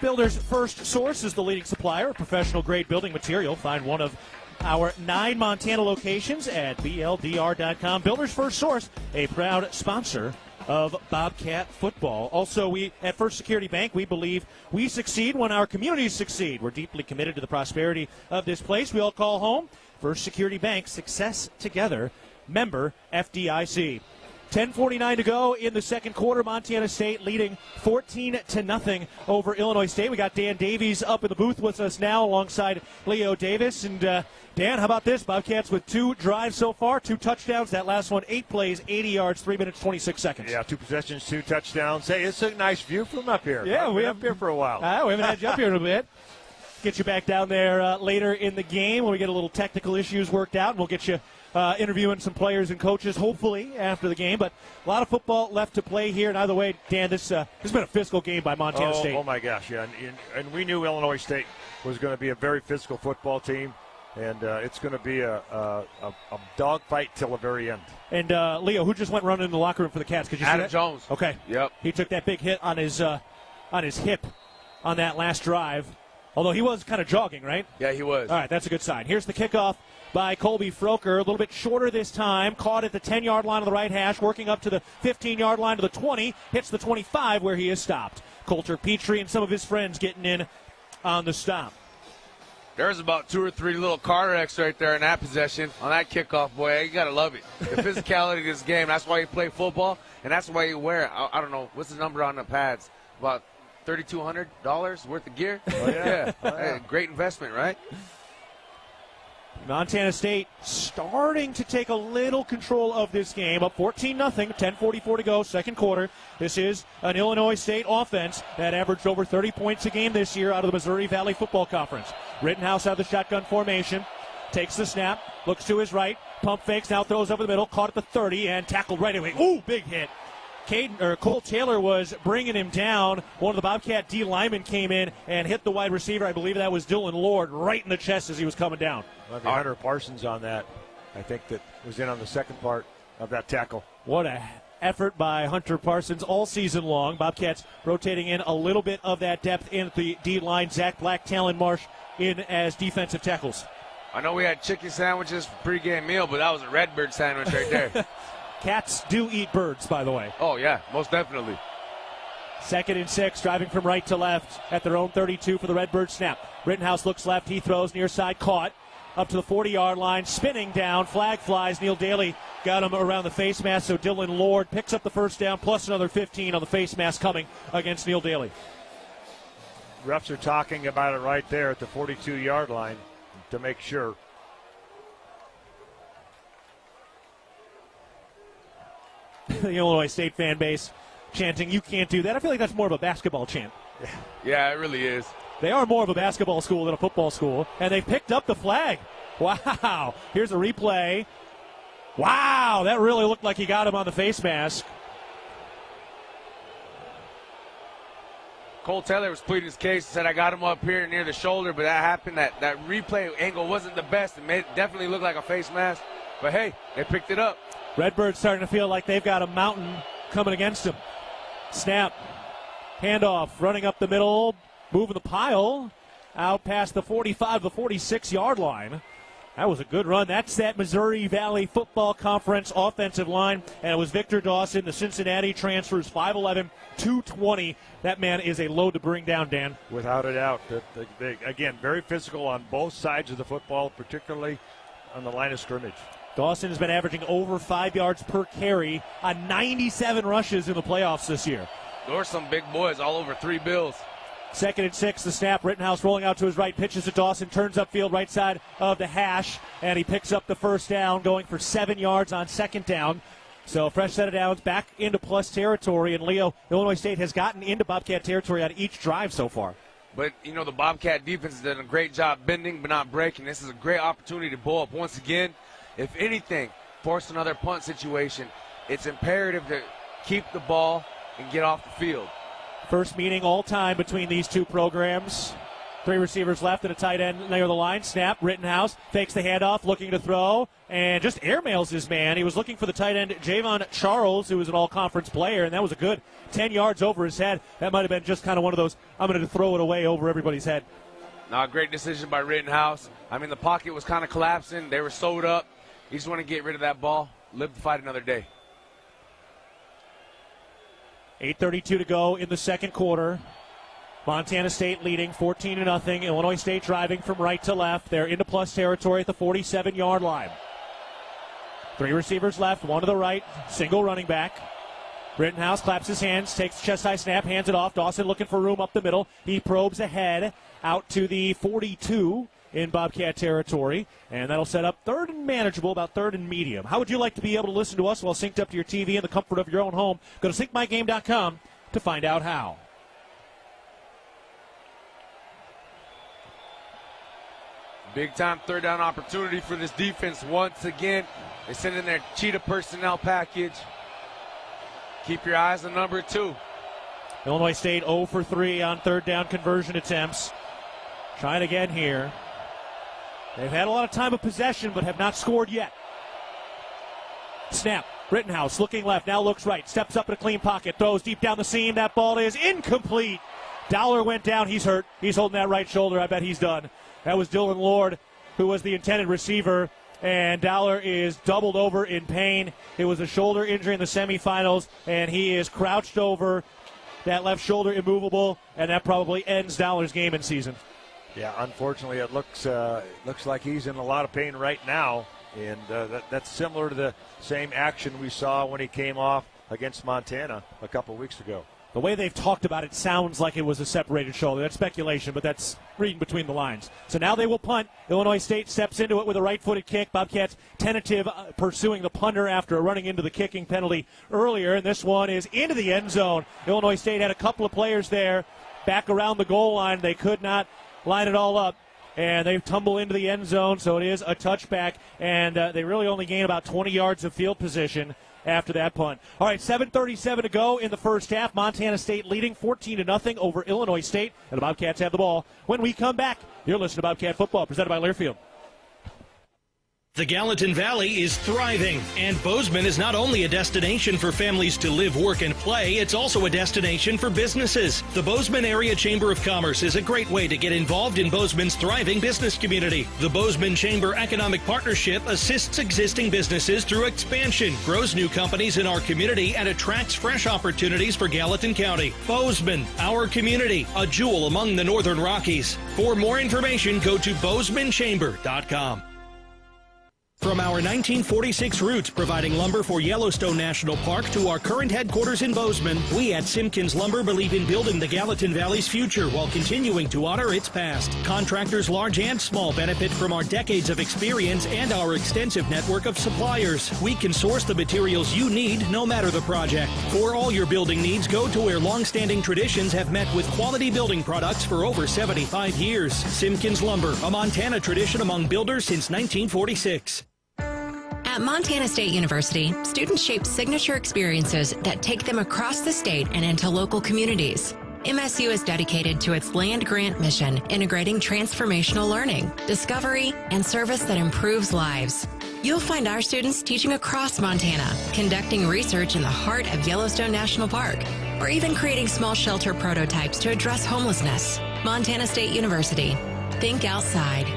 Builders First Source is the leading supplier of professional-grade building material. Find one of our 9 Montana locations at BLDR.com. Builders First Source, a proud sponsor of Bobcat football. Also, we at First Security Bank, we believe we succeed when our communities succeed. We're deeply committed to the prosperity of this place we all call home. First Security Bank, success together. Member FDIC. 10:49 to go in the second quarter. Montana State leading 14-0 over Illinois State. We got Dan Davies up in the booth with us now alongside Leo Davis. And Dan, how about this? Bobcats with 2 drives so far, 2 touchdowns. That last one, 8 plays, 80 yards, 3 minutes, 26 seconds. Yeah, 2 possessions, 2 touchdowns. Hey, it's a nice view from up here. Yeah, we've been up here for a while. We haven't had you up here in a bit. Get you back down there later in the game when we get a little technical issues worked out, and we'll get you interviewing some players and coaches, hopefully, after the game. But a lot of football left to play here. And either way, Dan, this has been a physical game by Montana State. Oh, my gosh, yeah. And we knew Illinois State was going to be a very physical football team, and it's going to be a dogfight till the very end. And, Leo, who just went running in the locker room for the Cats? Could you see Adam that? Jones. Okay. Yep. He took that big hit on his hip on that last drive. Although he was kind of jogging, right? Yeah, he was. All right, that's a good sign. Here's the kickoff by Colby Froker. A little bit shorter this time. Caught at the 10-yard line of the right hash, working up to the 15-yard line to the 20. Hits the 25 where he is stopped. Coulter Petrie and some of his friends getting in on the stop. There's about 2 or 3 little car wrecks right there in that possession on that kickoff, boy. You got to love it. The physicality of this game, that's why you play football, and that's why you wear it. I don't know, what's the number on the pads? About $3,200 worth of gear? Oh, yeah. Hey, great investment, right? Montana State starting to take a little control of this game. Up 14-0, 10:44 to go, second quarter. This is an Illinois State offense that averaged over 30 points a game this year out of the Missouri Valley Football Conference. Rittenhouse out of the shotgun formation. Takes the snap, looks to his right, pump fakes, now throws over the middle, caught at the 30 and tackled right away. Ooh, big hit. Cole Taylor was bringing him down. One of the Bobcat D linemen came in and hit the wide receiver. I believe that was Dylan Lord right in the chest as he was coming down. Hunter Parsons on that, I think, that was in on the second part of that tackle. What a effort by Hunter Parsons all season long. Bobcats rotating in a little bit of that depth in the D line. Zach Black, Talon Marsh in as defensive tackles. I know we had chicken sandwiches for pregame meal, but that was a Redbird sandwich right there. Cats do eat birds, by the way. Oh, yeah, most definitely. 2nd and 6, driving from right to left at their own 32 for the Redbird snap. Rittenhouse looks left, he throws near side, caught up to the 40-yard line, spinning down, flag flies. Neil Daly got him around the face mask, so Dylan Lord picks up the first down, plus another 15 on the face mask coming against Neil Daly. Refs are talking about it right there at the 42-yard line to make sure. The Illinois State fan base chanting, "You can't do that." I feel like that's more of a basketball chant. Yeah, it really is. They are more of a basketball school than a football school, and they picked up the flag. Wow. Here's a replay. Wow, that really looked like he got him on the face mask. Cole Taylor was pleading his case, said, I got him up here near the shoulder, but that happened. That replay angle wasn't the best. It definitely looked like a face mask. But, hey, they picked it up. Redbird's starting to feel like they've got a mountain coming against them. Snap. Handoff. Running up the middle. Moving the pile. Out past the 45 to the 46-yard line. That was a good run. That's that Missouri Valley Football Conference offensive line. And it was Victor Dawson, the Cincinnati transfers, 5'11", 220. That man is a load to bring down, Dan. Without a doubt. Again, very physical on both sides of the football, particularly on the line of scrimmage. Dawson has been averaging over 5 yards per carry on 97 rushes in the playoffs this year. There were some big boys, all over 3 bills. 2nd and 6, the snap. Rittenhouse rolling out to his right, pitches to Dawson, turns upfield right side of the hash, and he picks up the first down, going for 7 yards on 2nd down. So fresh set of downs, back into plus territory, and Illinois State has gotten into Bobcat territory on each drive so far. But, the Bobcat defense has done a great job bending but not breaking. This is a great opportunity to blow up once again. If anything, force another punt situation. It's imperative to keep the ball and get off the field. First meeting all time between these two programs. 3 receivers left and a tight end near the line. Snap, Rittenhouse fakes the handoff, looking to throw, and just airmails his man. He was looking for the tight end, Javon Charles, who was an all-conference player, and that was a good 10 yards over his head. That might have been just kind of one of those, I'm going to throw it away over everybody's head. No, great decision by Rittenhouse. The pocket was kind of collapsing. They were sewed up. You just want to get rid of that ball, live to fight another day. 8:32 to go in the second quarter. Montana State leading 14-0. Illinois State driving from right to left. They're into plus territory at the 47-yard line. 3 receivers left, 1 to the right, single running back. Rittenhouse claps his hands, takes the chest-high snap, hands it off. Dawson looking for room up the middle. He probes ahead out to the 42 in Bobcat territory, and that'll set up 3rd and manageable, about 3rd and medium. How would you like to be able to listen to us while synced up to your TV in the comfort of your own home? Go to syncmygame.com to find out how. Big time 3rd down opportunity for this defense once again. They send in their cheetah personnel package. Keep your eyes on number 2. Illinois State 0 for 3 on 3rd down conversion attempts. Trying again here. They've had a lot of time of possession, but have not scored yet. Snap. Rittenhouse looking left, now looks right. Steps up in a clean pocket, throws deep down the seam. That ball is incomplete. Dowler went down. He's hurt. He's holding that right shoulder. I bet he's done. That was Dylan Lord, who was the intended receiver. And Dowler is doubled over in pain. It was a shoulder injury in the semifinals, and he is crouched over. That left shoulder immovable, and that probably ends Dowler's game and season. Yeah, unfortunately, it looks like he's in a lot of pain right now, and that's similar to the same action we saw when he came off against Montana a couple weeks ago. The way they've talked about it sounds like it was a separated shoulder. That's speculation, but that's reading between the lines. So now they will punt. Illinois State steps into it with a right-footed kick. Bobcats tentative pursuing the punter after running into the kicking penalty earlier, and this one is into the end zone. Illinois State had a couple of players there back around the goal line. They could not line it all up, and they tumble into the end zone, so it is a touchback, and they really only gain about 20 yards of field position after that punt. All right, 7:37 to go in the first half. Montana State leading 14-0 over Illinois State, and the Bobcats have the ball. When we come back, you're listening to Bobcat Football, presented by Learfield. The Gallatin Valley is thriving, and Bozeman is not only a destination for families to live, work, and play, it's also a destination for businesses. The Bozeman Area Chamber of Commerce is a great way to get involved in Bozeman's thriving business community. The Bozeman Chamber Economic Partnership assists existing businesses through expansion, grows new companies in our community, and attracts fresh opportunities for Gallatin County. Bozeman, our community, a jewel among the Northern Rockies. For more information, go to bozemanchamber.com. From our 1946 roots providing lumber for Yellowstone National Park to our current headquarters in Bozeman, we at Simpkins Lumber believe in building the Gallatin Valley's future while continuing to honor its past. Contractors large and small benefit from our decades of experience and our extensive network of suppliers. We can source the materials you need no matter the project. For all your building needs, go to where long-standing traditions have met with quality building products for over 75 years. Simpkins Lumber, a Montana tradition among builders since 1946. At Montana State University, students shape signature experiences that take them across the state and into local communities. MSU is dedicated to its land-grant mission, integrating transformational learning, discovery, and service that improves lives. You'll find our students teaching across Montana, conducting research in the heart of Yellowstone National Park, or even creating small shelter prototypes to address homelessness. Montana State University. Think outside.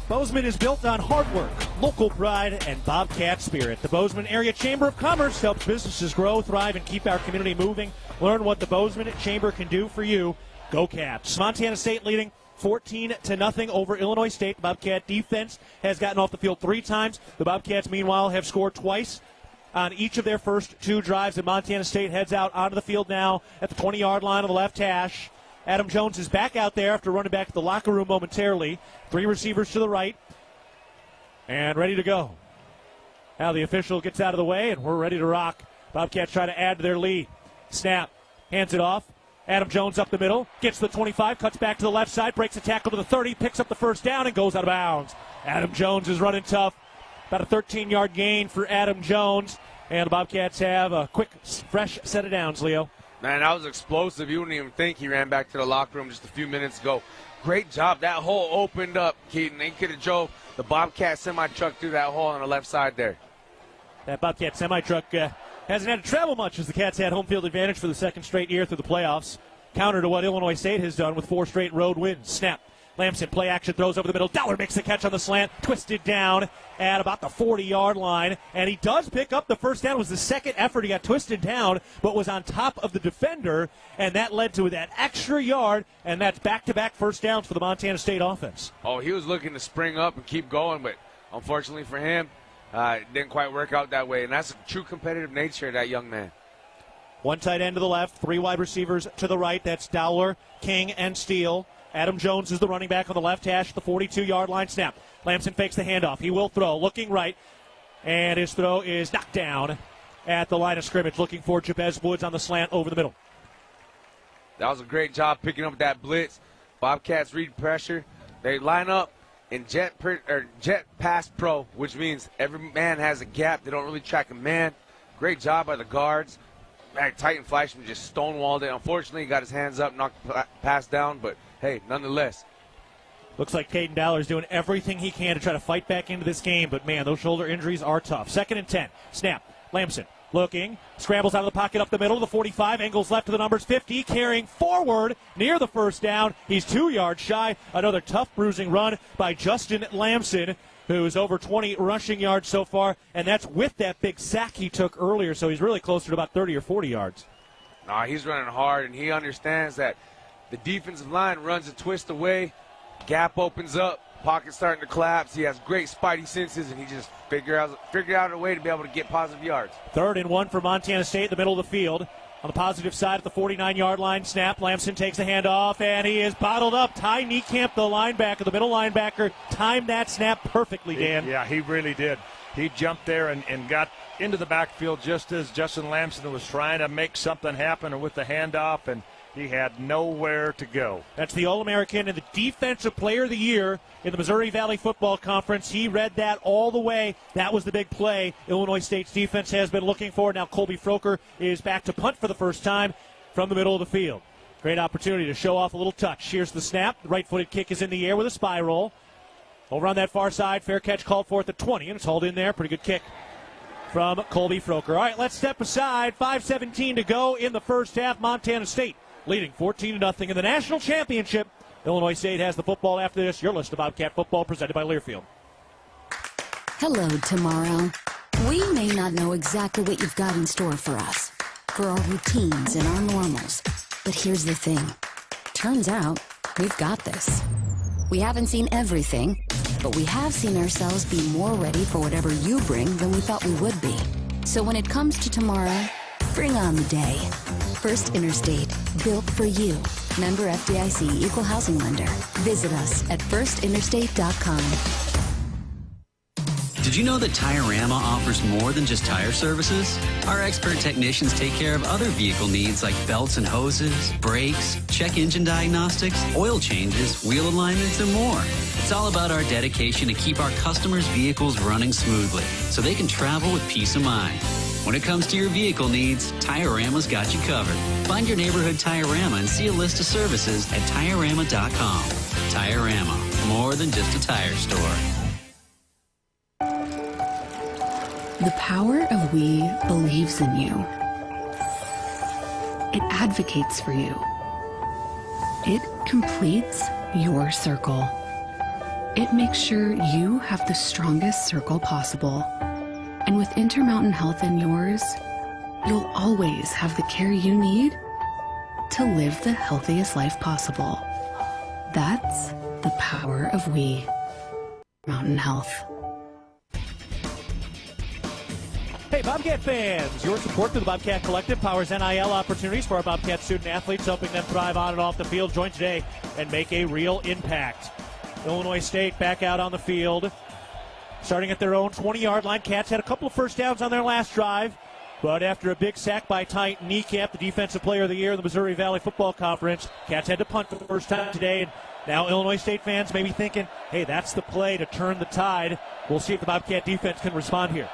Bozeman is built on hard work, local pride, and Bobcat spirit. The Bozeman Area Chamber of Commerce helps businesses grow, thrive, and keep our community moving. Learn what the Bozeman Chamber can do for you. Go Cats. Montana State leading 14-0 over Illinois State. The Bobcat defense has gotten off the field 3 times. The Bobcats, meanwhile, have scored twice on each of their first 2 drives. And Montana State heads out onto the field now at the 20-yard line on the left hash. Adam Jones is back out there after running back to the locker room momentarily. 3 receivers to the right and ready to go. Now the official gets out of the way, and we're ready to rock. Bobcats try to add to their lead. Snap, hands it off. Adam Jones up the middle, gets to the 25, cuts back to the left side, breaks a tackle to the 30, picks up the first down, and goes out of bounds. Adam Jones is running tough. About a 13-yard gain for Adam Jones, and the Bobcats have a quick, fresh set of downs, Leo. Man, that was explosive. You wouldn't even think he ran back to the locker room just a few minutes ago. Great job. That hole opened up, Keaton. They could have drove the Bobcat semi-truck through that hole on the left side there. That Bobcat semi-truck hasn't had to travel much as the Cats had home field advantage for the second straight year through the playoffs. Counter to what Illinois State has done with 4 straight road wins. Snap. Lamson, play action, throws over the middle. Dollar makes the catch on the slant, twisted down at about the 40-yard line, and he does pick up the first down. It was the second effort. He got twisted down, but was on top of the defender, and that led to that extra yard, and that's back-to-back first downs for the Montana State offense. Oh, he was looking to spring up and keep going, but unfortunately for him, it didn't quite work out that way, and that's a true competitive nature of that young man. 1 tight end to the left, 3 wide receivers to the right. That's Dowler, King, and Steele. Adam Jones is the running back on the left hash, the 42-yard line. Snap. Lamson fakes the handoff. He will throw, looking right, and his throw is knocked down at the line of scrimmage, looking for Jabez Woods on the slant over the middle. That was a great job picking up that blitz. Bobcats read pressure. They line up in jet pass pro, which means every man has a gap. They don't really track a man. Great job by the guards. Titan Fleischman just stonewalled it. Unfortunately, he got his hands up, knocked the pass down, but hey, nonetheless. Looks like Caden Dowler is doing everything he can to try to fight back into this game, but man, those shoulder injuries are tough. 2nd and 10. Snap. Lamson looking, scrambles out of the pocket up the middle, the 45, angles left to the numbers 50, carrying forward near the first down. He's 2 yards shy. Another tough bruising run by Justin Lamson, who's over 20 rushing yards so far, and that's with that big sack he took earlier, so he's really closer to about 30 or 40 yards. Nah, he's running hard, and he understands that the defensive line runs a twist away, gap opens up, Pocket's starting to collapse. He has great spidey senses, and he just figured out a way to be able to get positive yards. 3rd and 1 for Montana State in the middle of the field. On the positive side at the 49-yard line, snap. Lamson takes the handoff, and he is bottled up. Ty Niekamp, the linebacker, the middle linebacker, timed that snap perfectly, Dan. Yeah, he really did. He jumped there and got into the backfield just as Justin Lamson was trying to make something happen with the handoff, and he had nowhere to go. That's the All-American and the Defensive Player of the Year in the Missouri Valley Football Conference. He read that all the way. That was the big play Illinois State's defense has been looking for. Now Colby Froker is back to punt for the first time from the middle of the field. Great opportunity to show off a little touch. Here's the snap. The right-footed kick is in the air with a spiral. Over on that far side, fair catch called for at the 20, and it's hauled in there. Pretty good kick from Colby Froker. All right, let's step aside. 5:17 to go in the first half. Montana State leading 14-0 in the national championship. Illinois State has the football after this. Your list of Bobcat football presented by Learfield. Hello, tomorrow. We may not know exactly what you've got in store for us, for our routines and our normals. But here's the thing. Turns out, we've got this. We haven't seen everything, but we have seen ourselves be more ready for whatever you bring than we thought we would be. So when it comes to tomorrow, bring on the day. First Interstate, built for you. Member FDIC, Equal Housing Lender. Visit us at firstinterstate.com. Did you know that Tire-Rama offers more than just tire services? Our expert technicians take care of other vehicle needs like belts and hoses, brakes, check engine diagnostics, oil changes, wheel alignments, and more. It's all about our dedication to keep our customers' vehicles running smoothly so they can travel with peace of mind. When it comes to your vehicle needs, Tire-Rama's got you covered. Find your neighborhood Tire-Rama and see a list of services at TireRama.com. Tire-Rama, more than just a tire store. The power of we believes in you. It advocates for you. It completes your circle. It makes sure you have the strongest circle possible. And with Intermountain Health in yours, you'll always have the care you need to live the healthiest life possible. That's the power of we. Mountain Health. Hey, Bobcat fans, your support for the Bobcat Collective powers NIL opportunities for our Bobcat student athletes, helping them thrive on and off the field. Join today and make a real impact. Illinois State back out on the field, starting at their own 20-yard line. Cats had a couple of first downs on their last drive, but after a big sack by Ty Niekamp, the Defensive Player of the Year in the Missouri Valley Football Conference, Cats had to punt for the first time today, and now Illinois State fans may be thinking, hey, that's the play to turn the tide. We'll see if the Bobcat defense can respond here.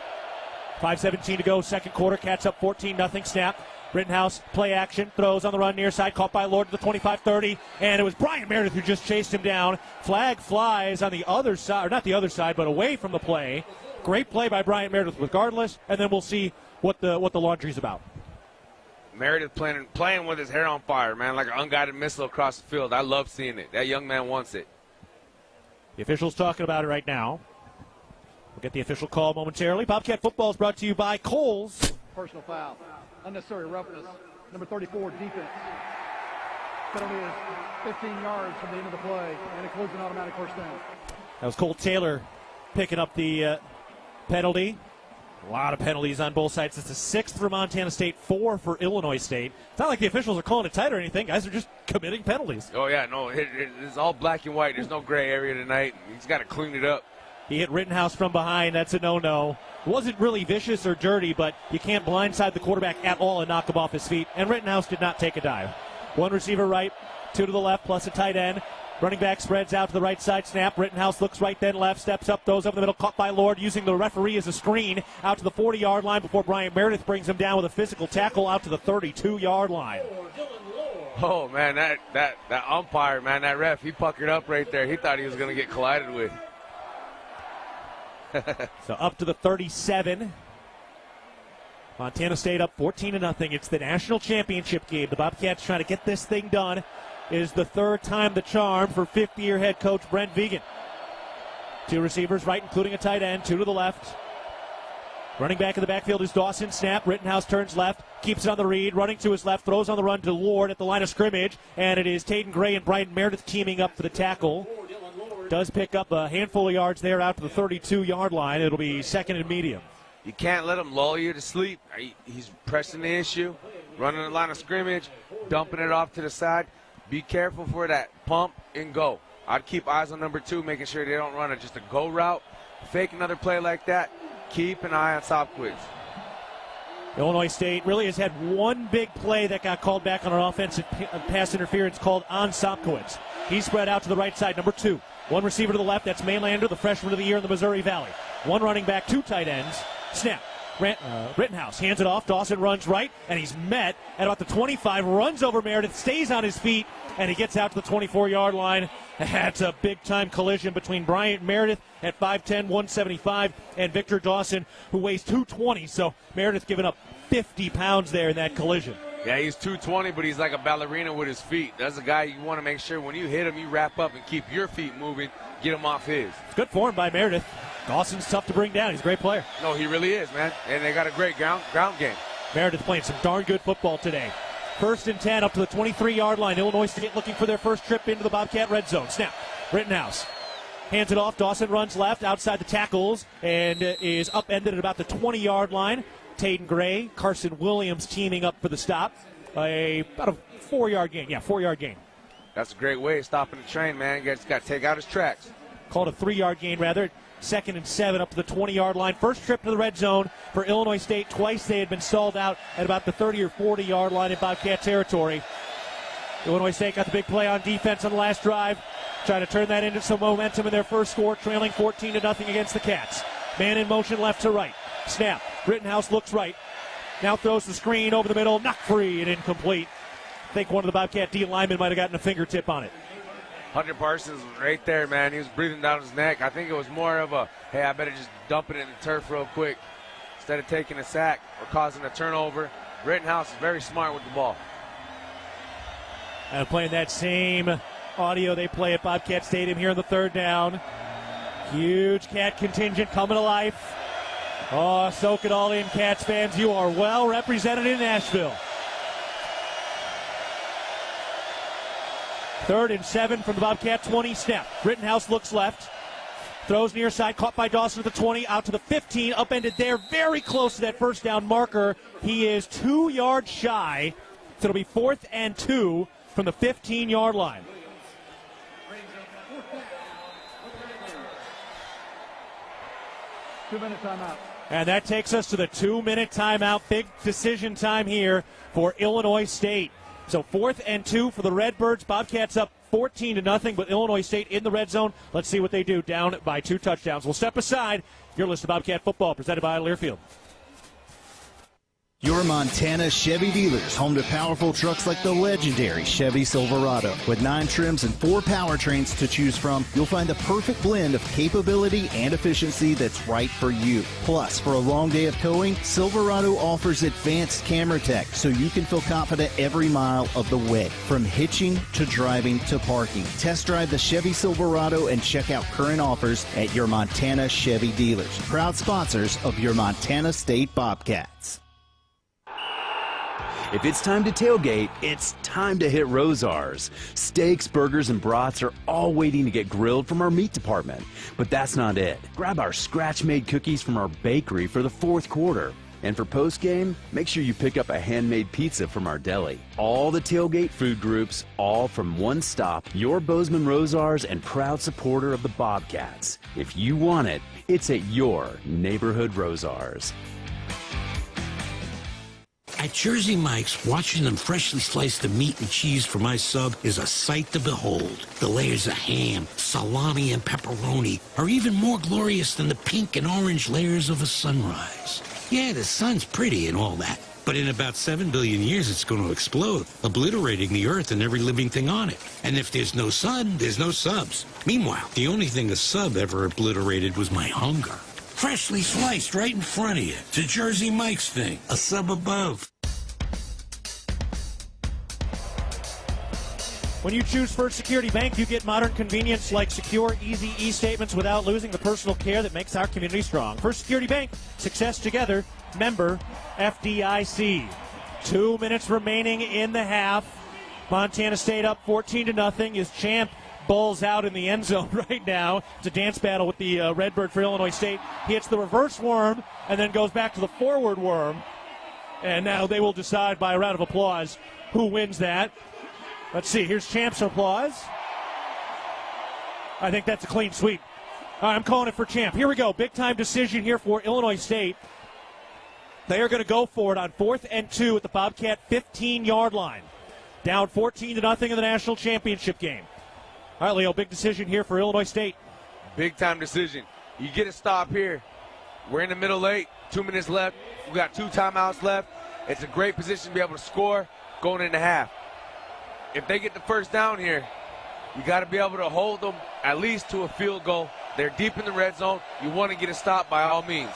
5:17 to go, second quarter. Cats up 14-0. Snap. Rittenhouse, play action, throws on the run near side, caught by Lord to the 25-30, and it was Brian Meredith who just chased him down. Flag flies on the other side, or not the other side, but away from the play. Great play by Brian Meredith regardless, and then we'll see what the laundry's about. Meredith playing with his hair on fire, man, like an unguided missile across the field. I love seeing it. That young man wants it. The official's talking about it right now. We'll get the official call momentarily. Bobcat football is brought to you by Kohl's. Personal foul. Unnecessary roughness. Number 34, defense. Penalty is 15 yards from the end of the play, and includes an automatic first down. That was Cole Taylor picking up the penalty. A lot of penalties on both sides. It's the 6th for Montana State, 4 for Illinois State. It's not like the officials are calling it tight or anything. Guys are just committing penalties. Oh, yeah, no, it's all black and white. There's no gray area tonight. He's got to clean it up. He hit Rittenhouse from behind. That's a no-no. Wasn't really vicious or dirty, but you can't blindside the quarterback at all and knock him off his feet. And Rittenhouse did not take a dive. One receiver right, two to the left, plus a tight end. Running back spreads out to the right side, snap. Rittenhouse looks right then left, steps up, throws over the middle, caught by Lord, using the referee as a screen out to the 40-yard line before Brian Meredith brings him down with a physical tackle out to the 32-yard line. Oh, man, that umpire, man, that ref, he puckered up right there. He thought he was going to get collided with. So up to the 37. Montana State up 14-0. It's the national championship game. The Bobcats trying to get this thing done. It is the third time the charm for fifth-year head coach Brent Vigen. Two receivers right, including a tight end, two to the left. Running back in the backfield is Dawson. Snap. Rittenhouse turns left, keeps it on the read, running to his left, throws on the run to Lord at the line of scrimmage, and it is Taden Gray and Brian Meredith teaming up for the tackle. does pick up a handful of yards there out to the 32-yard line. It'll be second and medium. You can't let him lull you to sleep. He's pressing the issue, running the line of scrimmage, dumping it off to the side. Be careful for that pump and go. I'd keep eyes on number 2, making sure they don't run just a go route. Fake another play like that. Keep an eye on Sopwith. Illinois State really has had one big play that got called back on an offensive pass interference called on Sopkowitz. He's spread out to the right side, number 2. One receiver to the left, that's Maylander, the freshman of the year in the Missouri Valley. One running back, 2 tight ends. Snap. Rittenhouse hands it off. Dawson runs right, and he's met at about the 25, runs over Meredith, stays on his feet, and he gets out to the 24-yard line. That's a big-time collision between Bryant Meredith at 5'10", 175, and Victor Dawson, who weighs 220. So Meredith giving up 50 pounds there in that collision. Yeah, he's 220, but he's like a ballerina with his feet. That's a guy you want to make sure when you hit him, you wrap up and keep your feet moving, get him off his. It's good form by Meredith. Dawson's tough to bring down. He's a great player. No, he really is, man. And they got a great ground game. Meredith playing some darn good football today. 1st and 10 up to the 23-yard line. Illinois State looking for their first trip into the Bobcat red zone. Snap. Rittenhouse hands it off. Dawson runs left outside the tackles and is upended at about the 20-yard line. Taden Gray, Carson Williams teaming up for the stop. About a 4-yard gain. Yeah, 4-yard gain. That's a great way of stopping the train, man. Got to take out his tracks. Called a 3-yard gain, rather. 2nd and 7 up to the 20-yard line. First trip to the red zone for Illinois State. Twice they had been stalled out at about the 30 or 40-yard line in Bobcat territory. Illinois State got the big play on defense on the last drive. Trying to turn that into some momentum in their first score, trailing 14-0 against the Cats. Man in motion left to right. Snap. Rittenhouse looks right. Now throws the screen over the middle. Knocked free and incomplete. I think one of the Bobcat D linemen might have gotten a fingertip on it. Hunter Parsons was right there, man. He was breathing down his neck. I think it was more of a, hey, I better just dump it in the turf real quick instead of taking a sack or causing a turnover. Rittenhouse is very smart with the ball. And playing that same audio they play at Bobcat Stadium here in the 3rd down. Huge Cat contingent coming to life. Oh, soak it all in, Cats fans. You are well represented in Nashville. 3rd and 7 from the Bobcat 20. Snap. Rittenhouse looks left. Throws near side. Caught by Dawson at the 20. Out to the 15. Upended there. Very close to that first down marker. He is 2 yards shy. So it'll be 4th and 2 from the 15-yard line. Two-minute timeout. And that takes us to the 2-minute timeout. Big decision time here for Illinois State. So 4th and 2 for the Redbirds. Bobcats up 14-0, but Illinois State in the red zone. Let's see what they do, down by 2 touchdowns. We'll step aside. You're listening to Bobcat Football, presented by Learfield. Your Montana Chevy dealers, home to powerful trucks like the legendary Chevy Silverado. With 9 trims and 4 powertrains to choose from, you'll find the perfect blend of capability and efficiency that's right for you. Plus, for a long day of towing, Silverado offers advanced camera tech so you can feel confident every mile of the way. From hitching to driving to parking. Test drive the Chevy Silverado and check out current offers at your Montana Chevy dealers. Proud sponsors of your Montana State Bobcats. If it's time to tailgate, it's time to hit Rosar's. Steaks, burgers, and brats are all waiting to get grilled from our meat department. But that's not it. Grab our scratch-made cookies from our bakery for the 4th quarter. And for postgame, make sure you pick up a handmade pizza from our deli. All the tailgate food groups, all from one stop. Your Bozeman Rosar's and proud supporter of the Bobcats. If you want it, it's at your neighborhood Rosar's. At Jersey Mike's, watching them freshly slice the meat and cheese for my sub is a sight to behold. The layers of ham, salami, and pepperoni are even more glorious than the pink and orange layers of a sunrise. Yeah, the sun's pretty and all that, but in about 7 billion years it's going to explode, obliterating the earth and every living thing on it. And if there's no sun, there's no subs. Meanwhile, the only thing a sub ever obliterated was my hunger. Freshly sliced right in front of you. It's a Jersey Mike's thing. A sub above. When you choose First Security Bank, you get modern convenience like secure, easy e-statements without losing the personal care that makes our community strong. First Security Bank, success together. Member FDIC. 2 minutes remaining in the half. Montana State up 14-0 as Champ Ball's out in the end zone right now. It's a dance battle with the Redbird for Illinois State. He hits the reverse worm and then goes back to the forward worm. And now they will decide by a round of applause who wins that. Let's see. Here's Champ's applause. I think that's a clean sweep. All right, I'm calling it for Champ. Here we go. Big-time decision here for Illinois State. They are going to go for it on 4th and 2 at the Bobcat 15-yard line. Down 14-0 in the national championship game. All right, Leo, big decision here for Illinois State. Big-time decision. You get a stop here. We're in the middle late. 2 minutes left. We got 2 timeouts left. It's a great position to be able to score going into half. If they get the first down here, you got to be able to hold them at least to a field goal. They're deep in the red zone. You want to get a stop by all means.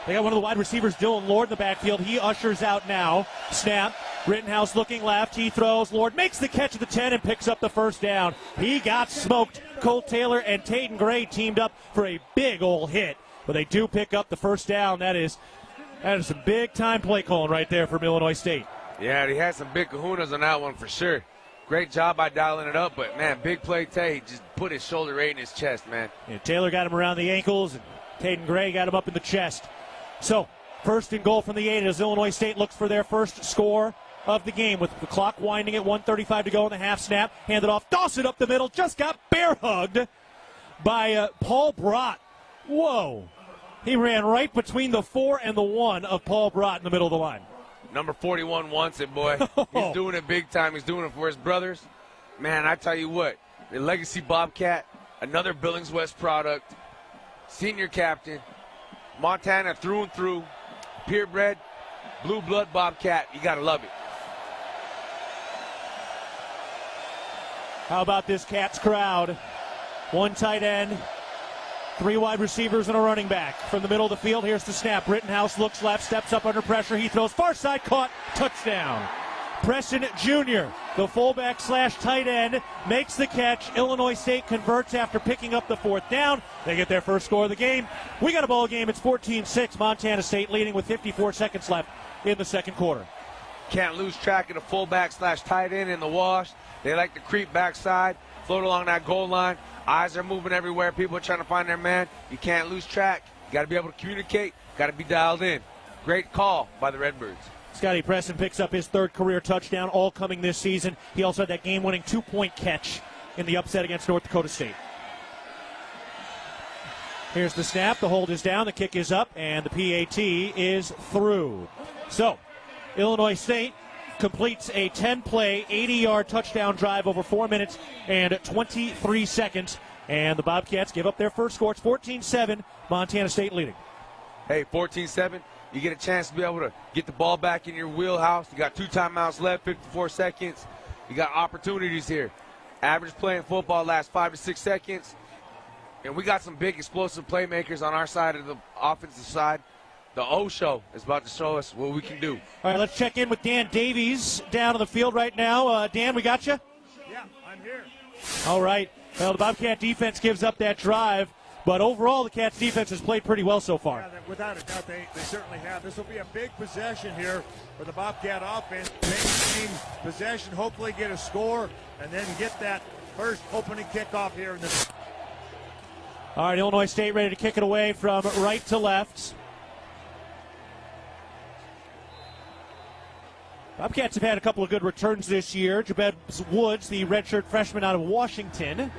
They got one of the wide receivers, Dylan Lord, in the backfield. He ushers out now. Snap. Rittenhouse looking left. He throws. Lord makes the catch at the 10 and picks up the first down. He got smoked. Cole Taylor and Taden Gray teamed up for a big old hit. But they do pick up the first down. That is some big-time play calling right there from Illinois State. Yeah, he had some big kahunas on that one for sure. Great job by dialing it up, but, man, big play Tay. He just put his shoulder right in his chest, man. Yeah, Taylor got him around the ankles, and Taden Gray got him up in the chest. So, 1st and goal from the 8 as Illinois State looks for their first score of the game with the clock winding at 1:35 to go in the half. Snap, handed off, Dawson up the middle, just got bear-hugged by Paul Brott. Whoa. He ran right between the 4 and the 1 of Paul Brott in the middle of the line. Number 41 wants it, boy. He's doing it big time. He's doing it for his brothers. Man, I tell you what, the legacy Bobcat, another Billings West product, senior captain, Montana through and through, purebred, blue blood Bobcat. You got to love it. How about this Cats crowd? 1 tight end, 3 wide receivers and a running back. From the middle of the field, here's the snap. Rittenhouse looks left, steps up under pressure. He throws far side, caught, touchdown. Preston Jr., the fullback / tight end, makes the catch. Illinois State converts after picking up the 4th down. They get their first score of the game. We got a ball game. It's 14-6. Montana State leading with 54 seconds left in the second quarter. Can't lose track of the fullback / tight end in the wash. They like to creep backside, float along that goal line. Eyes are moving everywhere. People are trying to find their man. You can't lose track. You got to be able to communicate. Got to be dialed in. Great call by the Redbirds. Scotty Preston picks up his 3rd career touchdown, all coming this season. He also had that game-winning 2-point catch in the upset against North Dakota State. Here's the snap. The hold is down. The kick is up, and the PAT is through. So, Illinois State completes a 10-play, 80-yard touchdown drive over 4 minutes and 23 seconds. And the Bobcats give up their first score. It's 14-7, Montana State leading. Hey, 14-7. You get a chance to be able to get the ball back in your wheelhouse. You got 2 timeouts left, 54 seconds. You got opportunities here. Average play in football lasts 5 to 6 seconds. And we got some big explosive playmakers on our side of the offensive side. The O show is about to show us what we can do. All right, let's check in with Dan Davies down on the field right now. Dan, we got you? Yeah, I'm here. All right. Well, the Bobcat defense gives up that drive, but overall the Cats defense has played pretty well so far. Yeah, without a doubt, they certainly have. This will be a big possession here for the Bobcat offense. Maintain possession, hopefully get a score, and then get that first opening kickoff here in the. All right, Illinois State ready to kick it away from right to left. Bobcats have had a couple of good returns this year. Jabez Woods, the redshirt freshman out of Washington,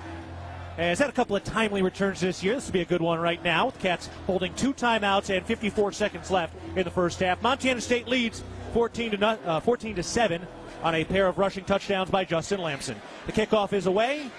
has had a couple of timely returns this year. This will be a good one right now, with the Cats holding 2 timeouts and 54 seconds left in the first half. Montana State leads 14-7 on a pair of rushing touchdowns by Justin Lamson. The kickoff is away,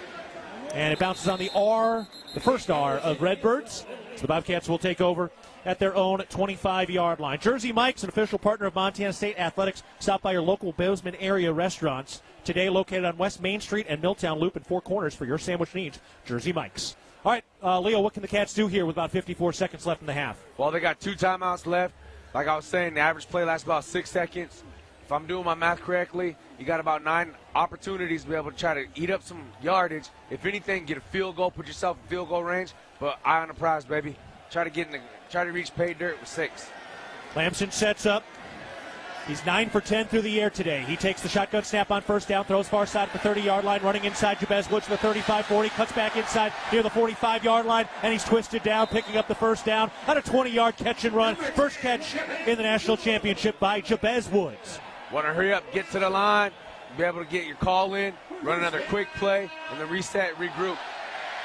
and it bounces on the R, the first R of Redbirds. So the Bobcats will take over at their own 25-yard line. Jersey Mike's, an official partner of Montana State Athletics. Stop by your local Bozeman area restaurants today, located on West Main Street and Milltown Loop in Four Corners for your sandwich needs. Jersey Mike's. All right, Leo, what can the Cats do here with about 54 seconds left in the half? Well, they got 2 timeouts left. Like I was saying, the average play lasts about 6 seconds. If I'm doing my math correctly, you got about 9 opportunities to be able to try to eat up some yardage. If anything, get a field goal, put yourself in field goal range. But eye on the prize, baby. Try to reach pay dirt with 6. Lamson sets up. He's 9 for 10 through the air today. He takes the shotgun snap on first down, throws far side at the 30-yard line, running inside Jabez Woods to the 35-40, cuts back inside near the 45-yard line, and he's twisted down, picking up the first down on a 20-yard catch and run. First catch in the national championship by Jabez Woods. Want to hurry up, get to the line, be able to get your call in, run another quick play, and then reset, regroup.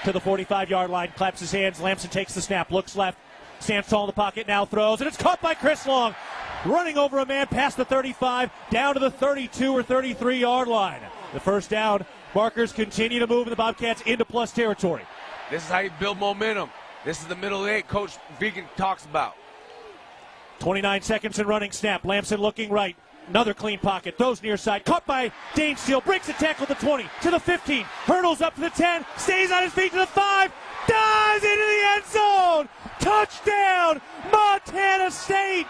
To the 45-yard line, claps his hands. Lamson takes the snap, looks left, stands tall in the pocket, now throws, and it's caught by Chris Long. Running over a man past the 35, down to the 32 or 33-yard line. The first down markers continue to move the Bobcats into plus territory. This is how you build momentum. This is the middle eight Coach Vegan talks about. 29 seconds in running snap. Lamson looking right. Another clean pocket. Throws near side. Caught by Dane Steele. Breaks a tackle to the 20, to the 15. Hurdles up to the 10. Stays on his feet to the 5. Dives into the end zone. Touchdown, Montana State.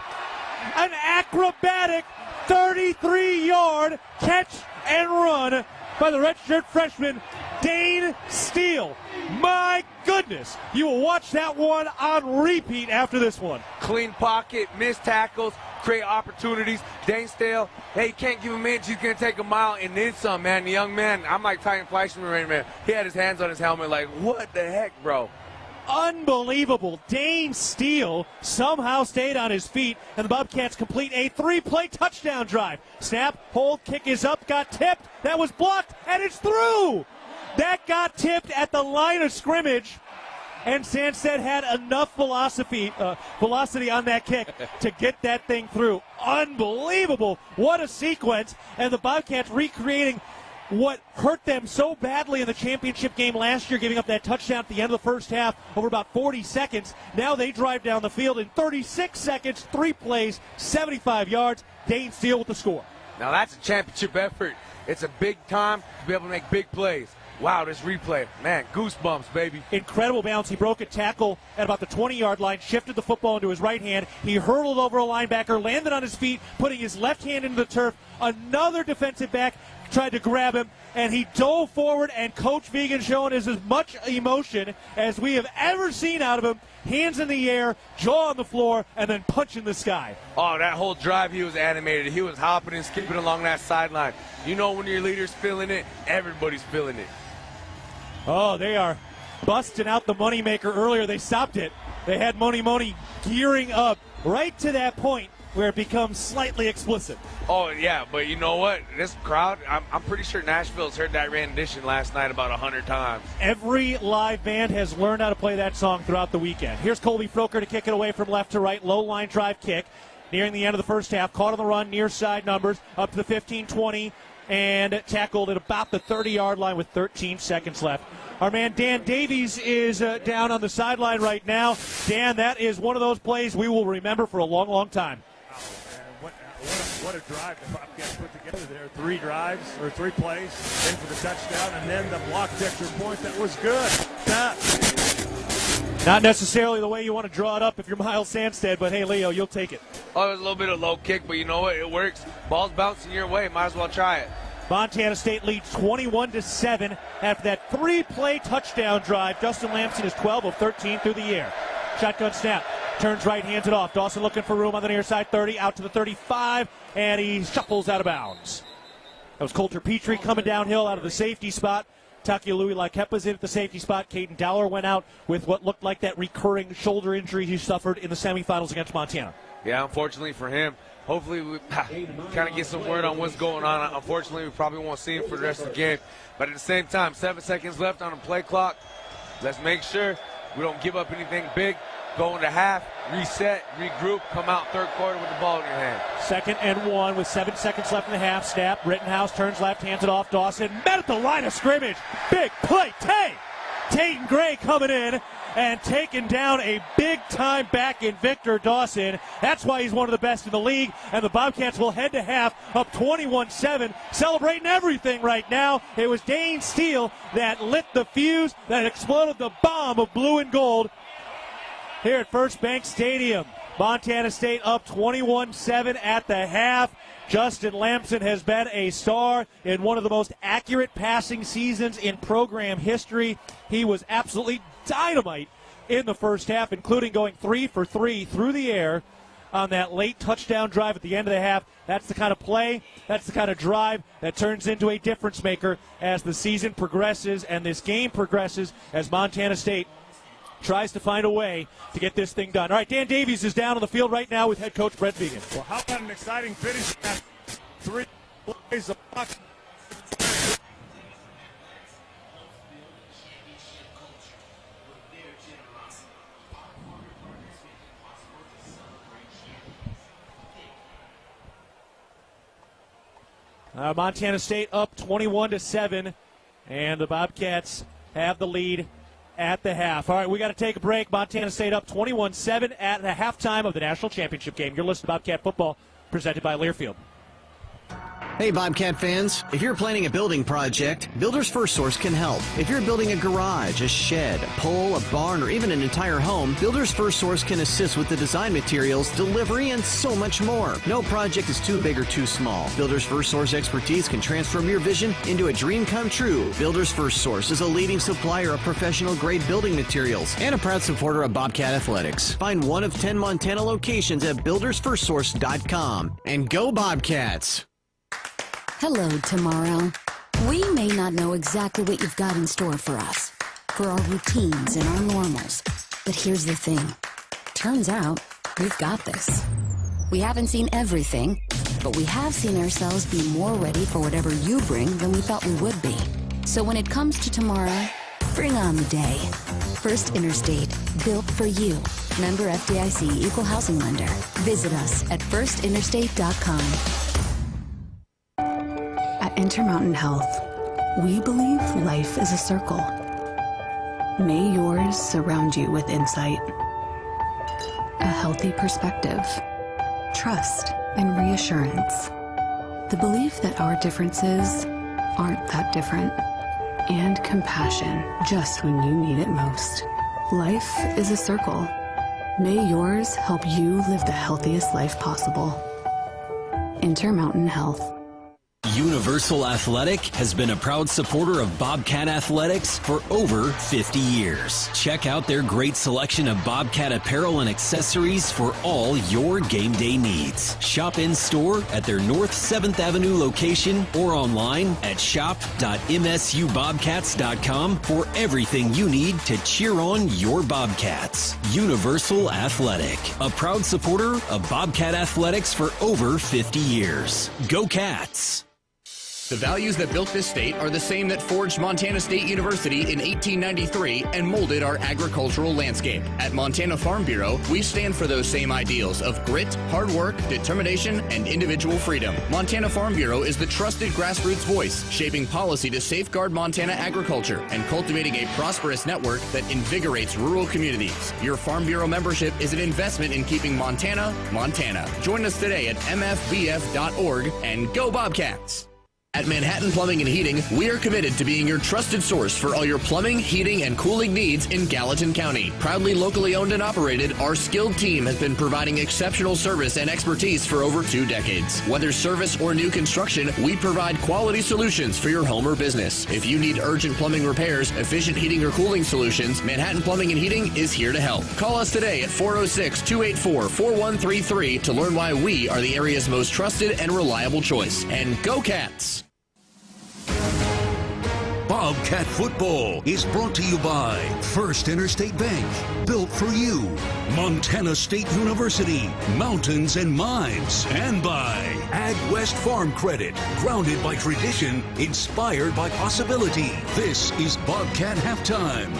An acrobatic 33-yard catch and run by the redshirt freshman, Dane Steele. My goodness, you will watch that one on repeat after this one. Clean pocket, missed tackles, create opportunities. Dane Steele, hey, you can't give him an inch, he's going to take a mile and then some, man. The young man, I'm like Titan Fleischman right man. He had his hands on his helmet like, what the heck, bro? Unbelievable. Dane Steele somehow stayed on his feet, and the Bobcats complete a 3-play touchdown drive. Snap, hold, kick is up, got tipped. That was blocked, and it's through. That got tipped at the line of scrimmage, and Sanstead had enough velocity on that kick to get that thing through. Unbelievable. What a sequence. And the Bobcats recreating what hurt them so badly in the championship game last year, giving up that touchdown at the end of the first half over about 40 seconds. Now they drive down the field in 36 seconds, 3 plays, 75 yards. Dane Steele with the score. Now that's a championship effort. It's a big time to be able to make big plays. Wow, this replay. Man, goosebumps, baby. Incredible bounce. He broke a tackle at about the 20-yard line, shifted the football into his right hand. He hurtled over a linebacker, landed on his feet, putting his left hand into the turf. Another defensive back tried to grab him, and he dove forward, and Coach Vegan showing as much emotion as we have ever seen out of him. Hands in the air, jaw on the floor, and then punch in the sky. Oh, that whole drive, he was animated. He was hopping and skipping along that sideline. You know when your leader's feeling it, everybody's feeling it. Oh, they are busting out the moneymaker earlier. They stopped it. They had Money gearing up right to that point where it becomes slightly explicit. Oh, yeah, but you know what? This crowd, I'm pretty sure Nashville's heard that rendition last night about 100 times. Every live band has learned how to play that song throughout the weekend. Here's Colby Froker to kick it away from left to right. Low line drive kick. Nearing the end of the first half. Caught on the run, near side numbers, up to the 15-20. And tackled at about the 30-yard line with 13 seconds left. Our man Dan Davies is down on the sideline right now. Dan, that is one of those plays we will remember for a long, long time. Oh, man. What a drive the Bobcats put together there. 3 drives, or 3 plays, in for the touchdown, and then the block extra point. That was good. Not necessarily the way you want to draw it up if you're Miles Sanstead, but hey, Leo, you'll take it. Oh, it was a little bit of low kick, but you know what? It works. Ball's bouncing your way. Might as well try it. Montana State leads 21-7 after that 3-play touchdown drive. Justin Lamson is 12 of 13 through the air. Shotgun snap. Turns right, hands it off. Dawson looking for room on the near side, 30, out to the 35, and he shuffles out of bounds. That was Coulter Petrie coming downhill out of the safety spot. Takialui Lakepa's in at the safety spot. Caden Dowler went out with what looked like that recurring shoulder injury he suffered in the semifinals against Montana. Yeah, unfortunately for him. Hopefully we kind of get some word on what's going on. Unfortunately, we probably won't see him for the rest of the game. But at the same time, 7 seconds left on the play clock. Let's make sure we don't give up anything big. Go into half, reset, regroup, come out third quarter with the ball in your hand. 2nd and 1 with 7 seconds left in the half. Snap. Rittenhouse turns left, hands it off. Dawson met at the line of scrimmage. Big play. Tatum Gray coming in and taking down a big-time back in Victor Dawson. That's why he's one of the best in the league, and the Bobcats will head to half up 21-7, celebrating everything right now. It was Dane Steele that lit the fuse, that exploded the bomb of blue and gold here at First Bank Stadium. Montana State up 21-7 at the half. Justin Lamson has been a star in one of the most accurate passing seasons in program history. He was absolutely dynamite in the first half, including going 3 for 3 through the air on that late touchdown drive at the end of the half. That's the kind of play, that's the kind of drive that turns into a difference maker as the season progresses and this game progresses as Montana State tries to find a way to get this thing done. All right, Dan Davies is down on the field right now with head coach Brett Vegan. Well, how about an exciting finish? 3 plays of puck. Montana State up 21-7, and the Bobcats have the lead at the half. All right, we got to take a break. Montana State up 21-7 at the halftime of the national championship game. You're listening to Bobcat Football, presented by Learfield. Hey Bobcat fans, if you're planning a building project, Builders First Source can help. If you're building a garage, a shed, a pole, a barn, or even an entire home, Builders First Source can assist with the design materials, delivery, and so much more. No project is too big or too small. Builders First Source expertise can transform your vision into a dream come true. Builders First Source is a leading supplier of professional-grade building materials and a proud supporter of Bobcat Athletics. Find one of 10 Montana locations at buildersfirstsource.com. And go Bobcats! Hello, tomorrow. We may not know exactly what you've got in store for us, for our routines and our normals. But here's the thing. Turns out, we've got this. We haven't seen everything, but we have seen ourselves be more ready for whatever you bring than we thought we would be. So when it comes to tomorrow, bring on the day. First Interstate, built for you. Member FDIC, Equal Housing Lender. Visit us at firstinterstate.com. At Intermountain Health, we believe life is a circle. May yours surround you with insight, a healthy perspective, trust, and reassurance. The belief that our differences aren't that different, and compassion just when you need it most. Life is a circle. May yours help you live the healthiest life possible. Intermountain Health. Universal Athletic has been a proud supporter of Bobcat Athletics for over 50 years. Check out their great selection of Bobcat apparel and accessories for all your game day needs. Shop in store at their North 7th Avenue location or online at shop.msubobcats.com for everything you need to cheer on your Bobcats. Universal Athletic, a proud supporter of Bobcat Athletics for over 50 years. Go Cats! The values that built this state are the same that forged Montana State University in 1893 and molded our agricultural landscape. At Montana Farm Bureau, we stand for those same ideals of grit, hard work, determination, and individual freedom. Montana Farm Bureau is the trusted grassroots voice, shaping policy to safeguard Montana agriculture and cultivating a prosperous network that invigorates rural communities. Your Farm Bureau membership is an investment in keeping Montana, Montana. Join us today at mfbf.org and go Bobcats! At Manhattan Plumbing and Heating, we are committed to being your trusted source for all your plumbing, heating, and cooling needs in Gallatin County. Proudly locally owned and operated, our skilled team has been providing exceptional service and expertise for over 2 decades. Whether service or new construction, we provide quality solutions for your home or business. If you need urgent plumbing repairs, efficient heating or cooling solutions, Manhattan Plumbing and Heating is here to help. Call us today at 406-284-4133 to learn why we are the area's most trusted and reliable choice. And go Cats! Bobcat Football is brought to you by First Interstate Bank, built for you, Montana State University, Mountains and Mines, and by Ag West Farm Credit, grounded by tradition, inspired by possibility. This is Bobcat Halftime.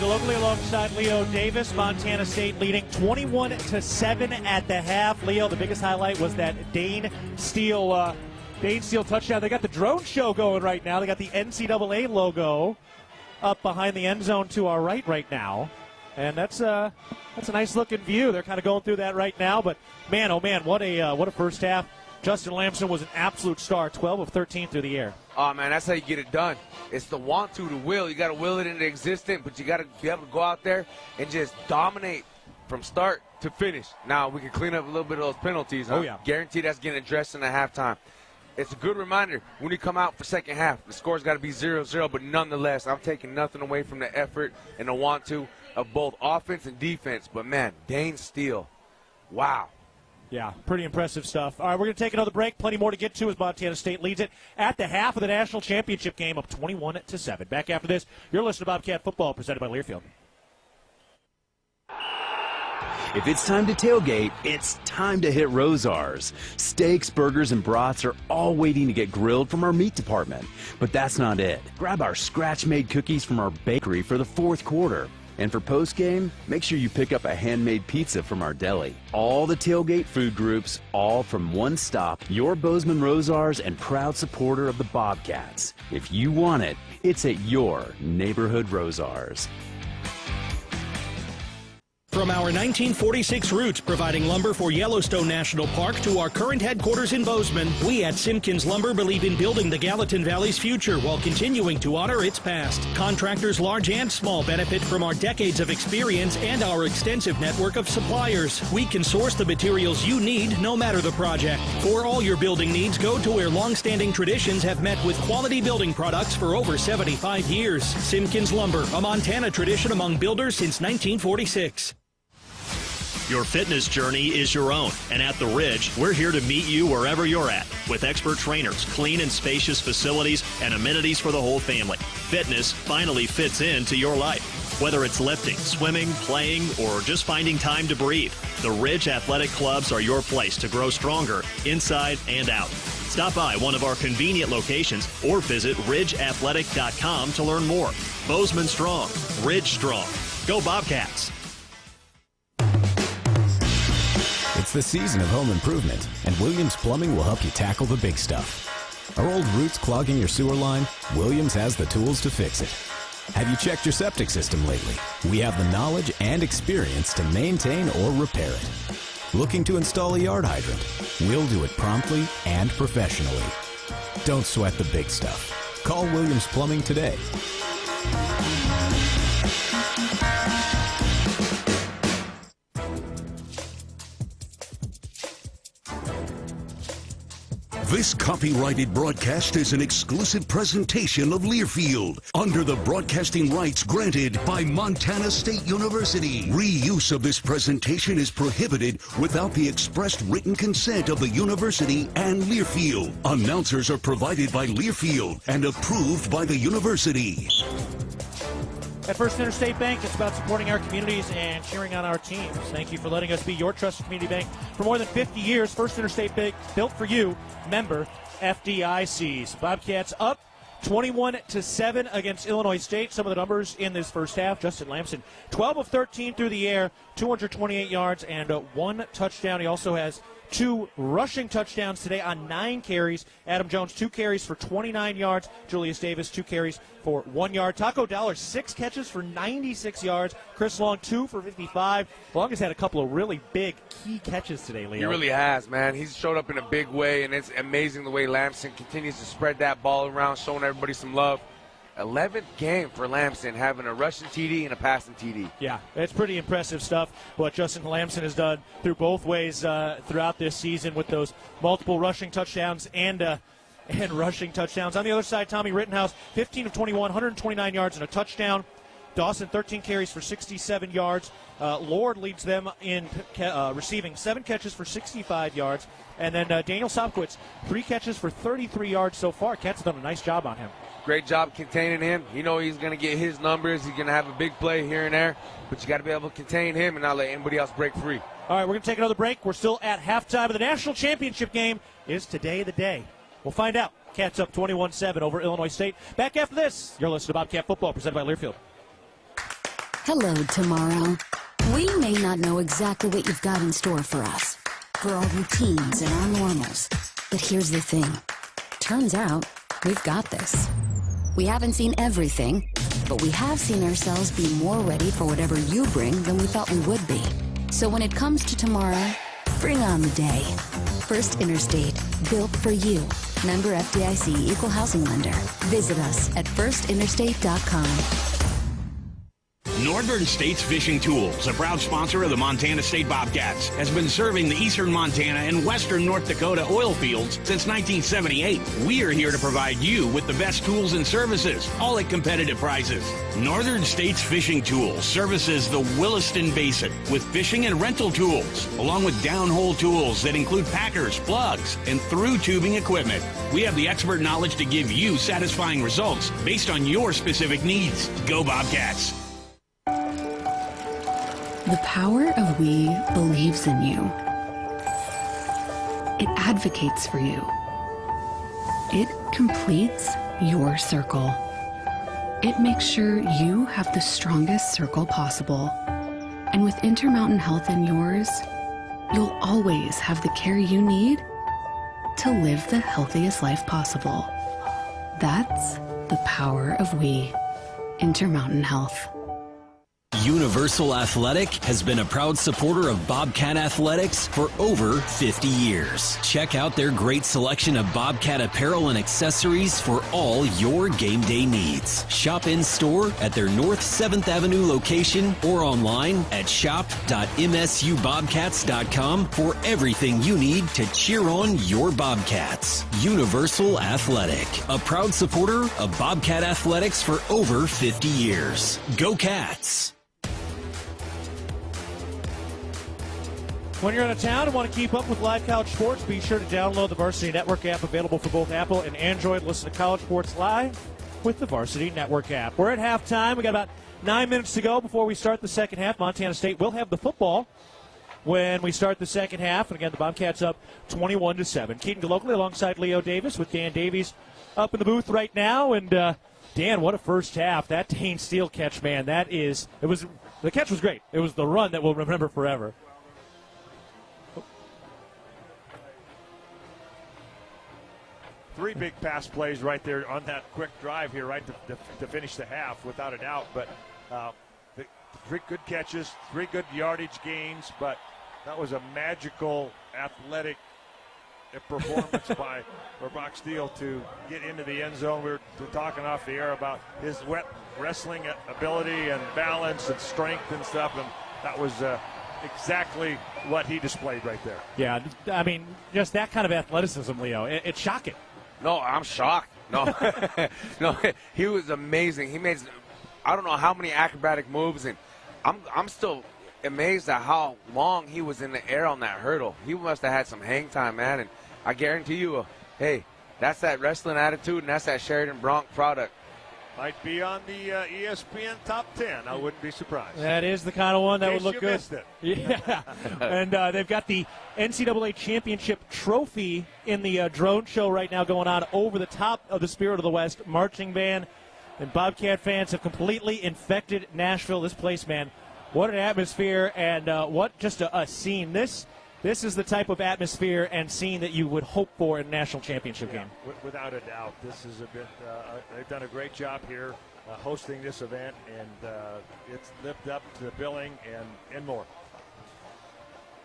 Gillogly alongside Leo Davis. Montana State leading 21-7 at the half. Leo, the biggest highlight was that Dane Steele touchdown. They got the drone show going right now. They got the NCAA logo up behind the end zone to our right now. And that's a nice looking view. They're kind of going through that right now. But man, oh man, what a first half. Justin Lamson was an absolute star, 12 of 13 through the air. Oh man, that's how you get it done. It's the want to, the will. You got to will it into existence, but you got to be able to go out there and just dominate from start to finish. Now we can clean up a little bit of those penalties. Oh yeah, guarantee that's getting addressed in the halftime. It's a good reminder when you come out for second half, the score's got to be 0-0, but nonetheless, I'm taking nothing away from the effort and the want to of both offense and defense. But, man, Dane Steele, Wow. Yeah, pretty impressive stuff. All right, we're going to take another break. Plenty more to get to as Montana State leads it at the half of the national championship game up 21-7. Back after this, you're listening to Bobcat Football presented by Learfield. If it's time to tailgate, it's time to hit Rosar's. Steaks, burgers, and brats are all waiting to get grilled from our meat department. But that's not it. Grab our scratch-made cookies from our bakery for the fourth quarter. And for postgame, make sure you pick up a handmade pizza from our deli. All the tailgate food groups, all from one stop. Your Bozeman Rosar's and proud supporter of the Bobcats. If you want it, it's at your neighborhood Rosar's. From our 1946 roots providing lumber for Yellowstone National Park to our current headquarters in Bozeman, we at Simpkins Lumber believe in building the Gallatin Valley's future while continuing to honor its past. Contractors large and small benefit from our decades of experience and our extensive network of suppliers. We can source the materials you need no matter the project. For all your building needs, go to where long-standing traditions have met with quality building products for over 75 years. Simpkins Lumber, a Montana tradition among builders since 1946. Your fitness journey is your own, and at The Ridge, we're here to meet you wherever you're at with expert trainers, clean and spacious facilities, and amenities for the whole family. Fitness finally fits into your life. Whether it's lifting, swimming, playing, or just finding time to breathe, the Ridge Athletic Clubs are your place to grow stronger inside and out. Stop by one of our convenient locations or visit ridgeathletic.com to learn more. Bozeman strong, Ridge strong. Go Bobcats! It's the season of home improvement, and Williams Plumbing will help you tackle the big stuff. Are old roots clogging your sewer line? Williams has the tools to fix it. Have you checked your septic system lately? We have the knowledge and experience to maintain or repair it. Looking to install a yard hydrant? We'll do it promptly and professionally. Don't sweat the big stuff. Call Williams Plumbing today. This copyrighted broadcast is an exclusive presentation of Learfield under the broadcasting rights granted by Montana State University. Reuse of this presentation is prohibited without the expressed written consent of the university and Learfield. Announcers are provided by Learfield and approved by the university. At First Interstate Bank, it's about supporting our communities and cheering on our teams. Thank you for letting us be your trusted community bank for more than 50 years. First Interstate Bank, built for you. Member FDICs. Bobcats up 21-7 against Illinois State. Some of the numbers in this first half. Justin Lamson, 12 of 13 through the air, 228 yards and 1 touchdown. He also has 2 rushing touchdowns today on 9 carries. Adam Jones, 2 carries for 29 yards. Julius Davis, 2 carries for 1 yard. Taco Dollar, 6 catches for 96 yards. Chris Long, 2 for 55. Long has had a couple of really big key catches today, Leo. He really has, man. He's showed up in a big way, and it's amazing the way Lamson continues to spread that ball around, showing everybody some love. 11th game for Lamson, having a rushing TD and a passing TD. Yeah, it's pretty impressive stuff what Justin Lamson has done through both ways throughout this season with those multiple rushing touchdowns and rushing touchdowns. On the other side, Tommy Rittenhouse, 15 of 21, 129 yards and a touchdown. Dawson, 13 carries for 67 yards. Lord leads them in receiving 7 catches for 65 yards. And then Daniel Sopkowitz, 3 catches for 33 yards so far. Cats have done a nice job on him. Great job containing him. You know he's going to get his numbers. He's going to have a big play here and there. But you got to be able to contain him and not let anybody else break free. All right, we're going to take another break. We're still at halftime of the national championship game. Is today the day? We'll find out. Cats up 21-7 over Illinois State. Back after this, you're listening to Bobcat Football presented by Learfield. Hello, tomorrow. We may not know exactly what you've got in store for us, for our routines and our normals. But here's the thing. Turns out, we've got this. We haven't seen everything, but we have seen ourselves be more ready for whatever you bring than we thought we would be. So when it comes to tomorrow, bring on the day. First Interstate, built for you. Member FDIC, Equal Housing Lender. Visit us at firstinterstate.com. Northern States Fishing Tools, a proud sponsor of the Montana State Bobcats, has been serving the eastern Montana and western North Dakota oil fields since 1978. We are here to provide you with the best tools and services, all at competitive prices. Northern States Fishing Tools services the Williston Basin with fishing and rental tools, along with downhole tools that include packers, plugs, and through tubing equipment. We have the expert knowledge to give you satisfying results based on your specific needs. Go Bobcats! The power of we believes in you. It advocates for you. It completes your circle. It makes sure you have the strongest circle possible. And with Intermountain Health in yours, you'll always have the care you need to live the healthiest life possible. That's the power of we. Intermountain Health. Universal Athletic has been a proud supporter of Bobcat Athletics for over 50 years. Check out their great selection of Bobcat apparel and accessories for all your game day needs. Shop in store at their North 7th Avenue location or online at shop.msubobcats.com for everything you need to cheer on your Bobcats. Universal Athletic, a proud supporter of Bobcat Athletics for over 50 years. Go Cats! When you're out of town and want to keep up with live college sports, be sure to download the Varsity Network app, available for both Apple and Android. Listen to college sports live with the Varsity Network app. We're at halftime. We got about 9 minutes to go before we start the second half. Montana State will have the football when we start the second half. And again, the Bobcats up 21-7. Keaton Gillogly alongside Leo Davis with Dan Davies up in the booth right now. And Dan, what a first half. That Dane Steele catch, man. The catch was great. It was the run that we'll remember forever. Three big pass plays right there on that quick drive here, right to finish the half, without a doubt. But three good catches, three good yardage gains, but that was a magical athletic performance by Brock Steele to get into the end zone. We were talking off the air about his wrestling ability and balance and strength and stuff, and that was exactly what he displayed right there. Yeah, I mean, just that kind of athleticism, Leo. It's shocking. No, I'm shocked. No, no, he was amazing. He made, I don't know how many acrobatic moves, and I'm still amazed at how long he was in the air on that hurdle. He must have had some hang time, man, and I guarantee you, hey, that's that wrestling attitude, and that's that Sheridan Bronk product. Might be on the ESPN top 10. I wouldn't be surprised. That is the kind of one that would look good. Missed it. Yeah, and they've got the NCAA Championship trophy in the drone show right now going on over the top of the Spirit of the West marching band. And Bobcat fans have completely infected Nashville. This place, man, what an atmosphere, and what just a scene. This is the type of atmosphere and scene that you would hope for in a national championship game. Without a doubt. This is a bit, they've done a great job here hosting this event, and it's lived up to the billing and more.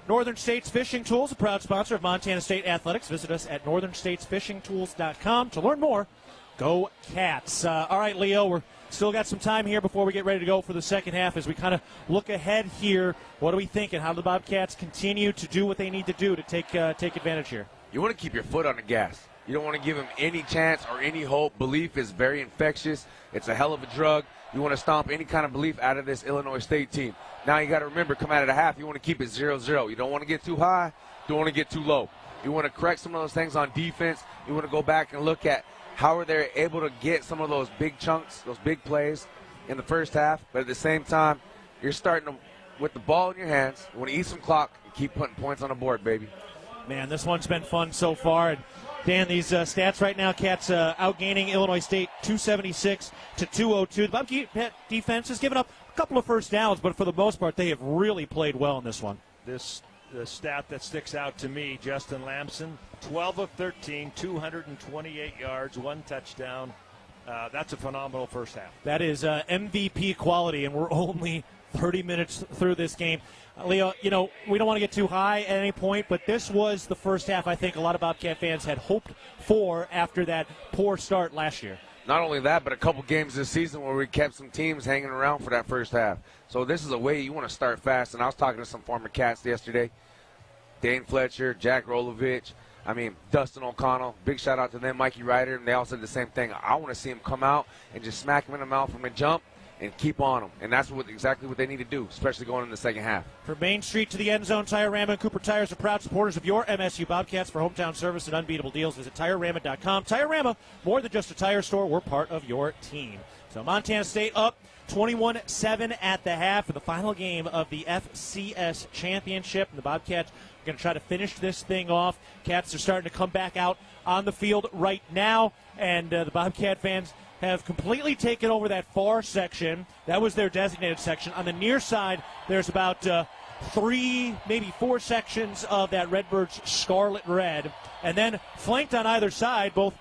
Northern States Fishing Tools, a proud sponsor of Montana State Athletics. Visit us at northernstatesfishingtools.com to learn more. Go Cats. All right, Leo, we're still got some time here before we get ready to go for the second half. As we kind of look ahead here, what are we thinking? How do the Bobcats continue to do what they need to do to take advantage here? You want to keep your foot on the gas. You don't want to give them any chance or any hope. Belief is very infectious. It's a hell of a drug. You want to stomp any kind of belief out of this Illinois State team. Now you got to remember, come out of the half, you want to keep it 0-0. You don't want to get too high. Don't want to get too low. You want to correct some of those things on defense. You want to go back and look at how are they able to get some of those big chunks, those big plays in the first half. But at the same time, you're starting with the ball in your hands. You want to eat some clock and keep putting points on the board, baby. Man, this one's been fun so far. And Dan, these stats right now, Cats outgaining Illinois State 276 to 202. The Bobcat defense has given up a couple of first downs, but for the most part, they have really played well in this one. The stat that sticks out to me, Justin Lamson, 12 of 13, 228 yards, one touchdown. That's a phenomenal first half. That is MVP quality, and we're only 30 minutes through this game. Leo, we don't want to get too high at any point, but this was the first half I think a lot of Bobcat fans had hoped for after that poor start last year. not only that, but a couple games this season where we kept some teams hanging around for that first half. So this is a way you want to start fast. And I was talking to some former Cats yesterday, Dane Fletcher, Jack Rolovich, Dustin O'Connell. Big shout out to them, Mikey Ryder, and they all said the same thing. I want to see him come out and just smack him in the mouth from the jump and keep on them. And that's exactly what they need to do, especially going in the second half. From Main Street to the end zone, Tire-Rama and Cooper Tires are proud supporters of your MSU Bobcats. For hometown service and unbeatable deals, visit TireRama.com. Tire-Rama, more than just a tire store, we're part of your team. So Montana State up 21-7 at the half for the final game of the FCS Championship. And the Bobcats are going to try to finish this thing off. Cats are starting to come back out on the field right now, and the Bobcat fans have completely taken over that far section. That was their designated section. On the near side, there's about 3, maybe 4 sections of that Redbirds scarlet red. And then flanked on either side, both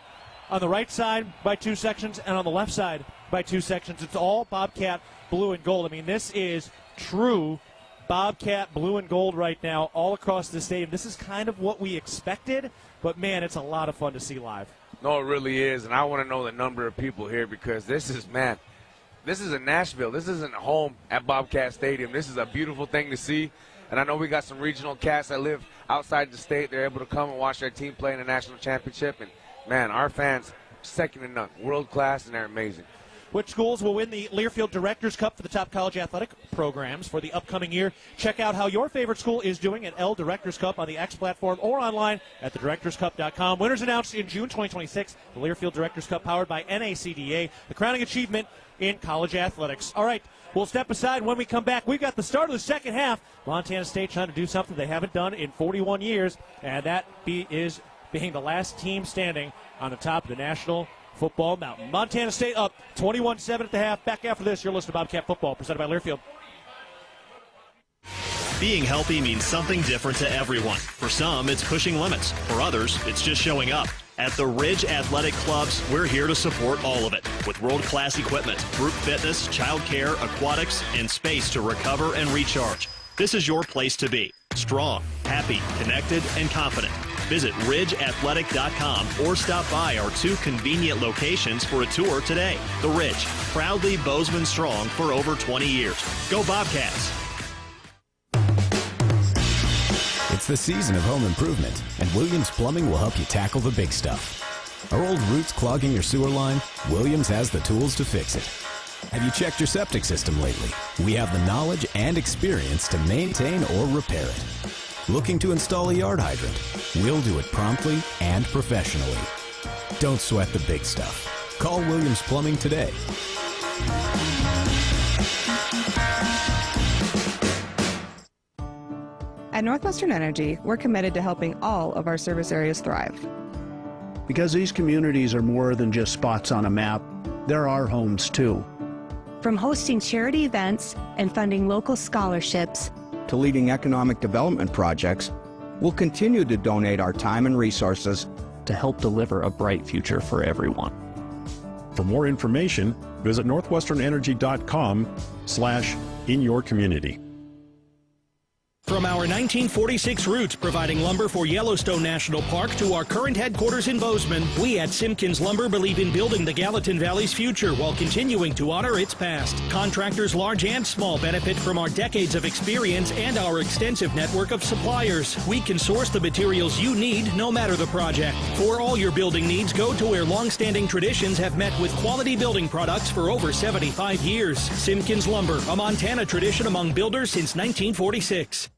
on the right side by 2 sections and on the left side by 2 sections. It's all Bobcat blue and gold. This is true Bobcat blue and gold right now all across the stadium. This is kind of what we expected, but, man, it's a lot of fun to see live. No, it really is, and I want to know the number of people here because this is in Nashville. This isn't home at Bobcat Stadium. This is a beautiful thing to see, and I know we got some regional cats that live outside the state. They're able to come and watch their team play in the national championship, and, man, our fans, second to none, world class, and they're amazing. Which schools will win the Learfield Directors Cup for the top college athletic programs for the upcoming year? Check out how your favorite school is doing at L Directors Cup on the X platform or online at thedirectorscup.com. Winners announced in June 2026. The Learfield Directors Cup powered by NACDA, the crowning achievement in college athletics. All right, we'll step aside. When we come back, we've got the start of the second half. Montana State trying to do something they haven't done in 41 years, and that is being the last team standing on the top of the National Football Mountain. Montana State up 21-7 at the half. Back after this, you're listening to Bobcat Football, presented by Learfield. Being healthy means something different to everyone. For some, it's pushing limits. For others, it's just showing up. At the Ridge Athletic Clubs, we're here to support all of it with world-class equipment, group fitness, childcare, aquatics, and space to recover and recharge. This is your place to be. Strong, happy, connected, and confident. Visit ridgeathletic.com or stop by our 2 convenient locations for a tour today. The Ridge, proudly Bozeman strong for over 20 years. Go Bobcats! It's the season of home improvement, and Williams Plumbing will help you tackle the big stuff. Are old roots clogging your sewer line? Williams has the tools to fix it. Have you checked your septic system lately? We have the knowledge and experience to maintain or repair it. Looking to install a yard hydrant? We'll do it promptly and professionally. Don't sweat the big stuff. Call Williams Plumbing today. At Northwestern Energy, we're committed to helping all of our service areas thrive. Because these communities are more than just spots on a map, they're our homes too. From hosting charity events and funding local scholarships to leading economic development projects, we'll continue to donate our time and resources to help deliver a bright future for everyone. For more information, visit northwesternenergy.com/inyourcommunity. From our 1946 roots providing lumber for Yellowstone National Park to our current headquarters in Bozeman, we at Simpkins Lumber believe in building the Gallatin Valley's future while continuing to honor its past. Contractors large and small benefit from our decades of experience and our extensive network of suppliers. We can source the materials you need no matter the project. For all your building needs, go to where long-standing traditions have met with quality building products for over 75 years. Simpkins Lumber, a Montana tradition among builders since 1946.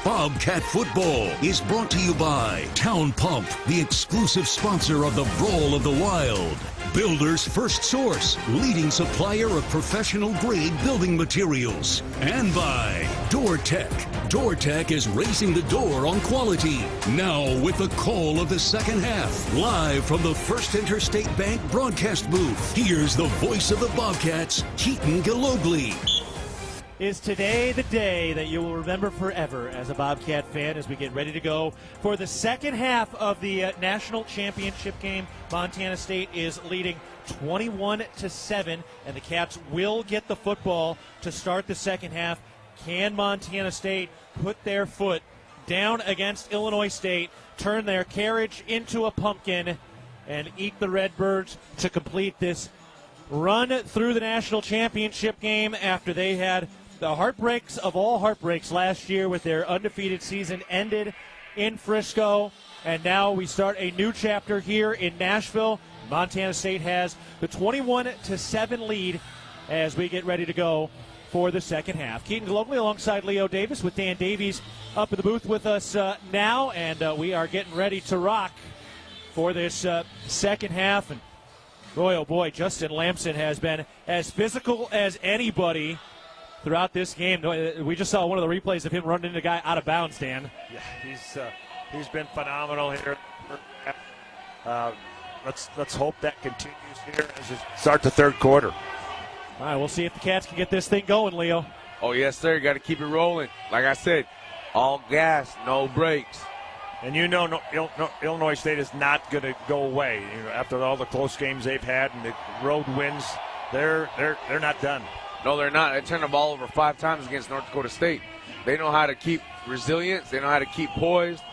Bobcat Football is brought to you by Town Pump, the exclusive sponsor of the Brawl of the Wild. Builder's First Source, leading supplier of professional-grade building materials. And by DoorTech. DoorTech is raising the door on quality. Now with the call of the second half, live from the First Interstate Bank broadcast booth, here's the voice of the Bobcats, Keaton Gillogly. Is today the day that you will remember forever as a Bobcat fan as we get ready to go for the second half of the national championship game. Montana State is leading 21-7, and the Cats will get the football to start the second half. Can Montana State put their foot down against Illinois State, turn their carriage into a pumpkin, and eat the Redbirds to complete this run through the national championship game after they had the heartbreaks of all heartbreaks last year with their undefeated season ended in Frisco. And now we start a new chapter here in Nashville. Montana State has the 21-7 lead as we get ready to go for the second half. Keaton Gillogly alongside Leo Davis with Dan Davies up in the booth with us now, and we are getting ready to rock for this second half. And boy, oh boy, Justin Lamson has been as physical as anybody throughout this game. We just saw one of the replays of him running into a guy out of bounds, Dan. Yeah, he's been phenomenal here. Let's hope that continues here as we start the third quarter. All right, we'll see if the Cats can get this thing going, Leo. Oh, yes, sir. You got to keep it rolling. Like I said, all gas, no brakes. And you know Illinois State is not going to go away. After all the close games they've had and the road wins, they're not done. No, they're not. They turned the ball over 5 times against North Dakota State. They know how to keep resilience. They know how to keep poised.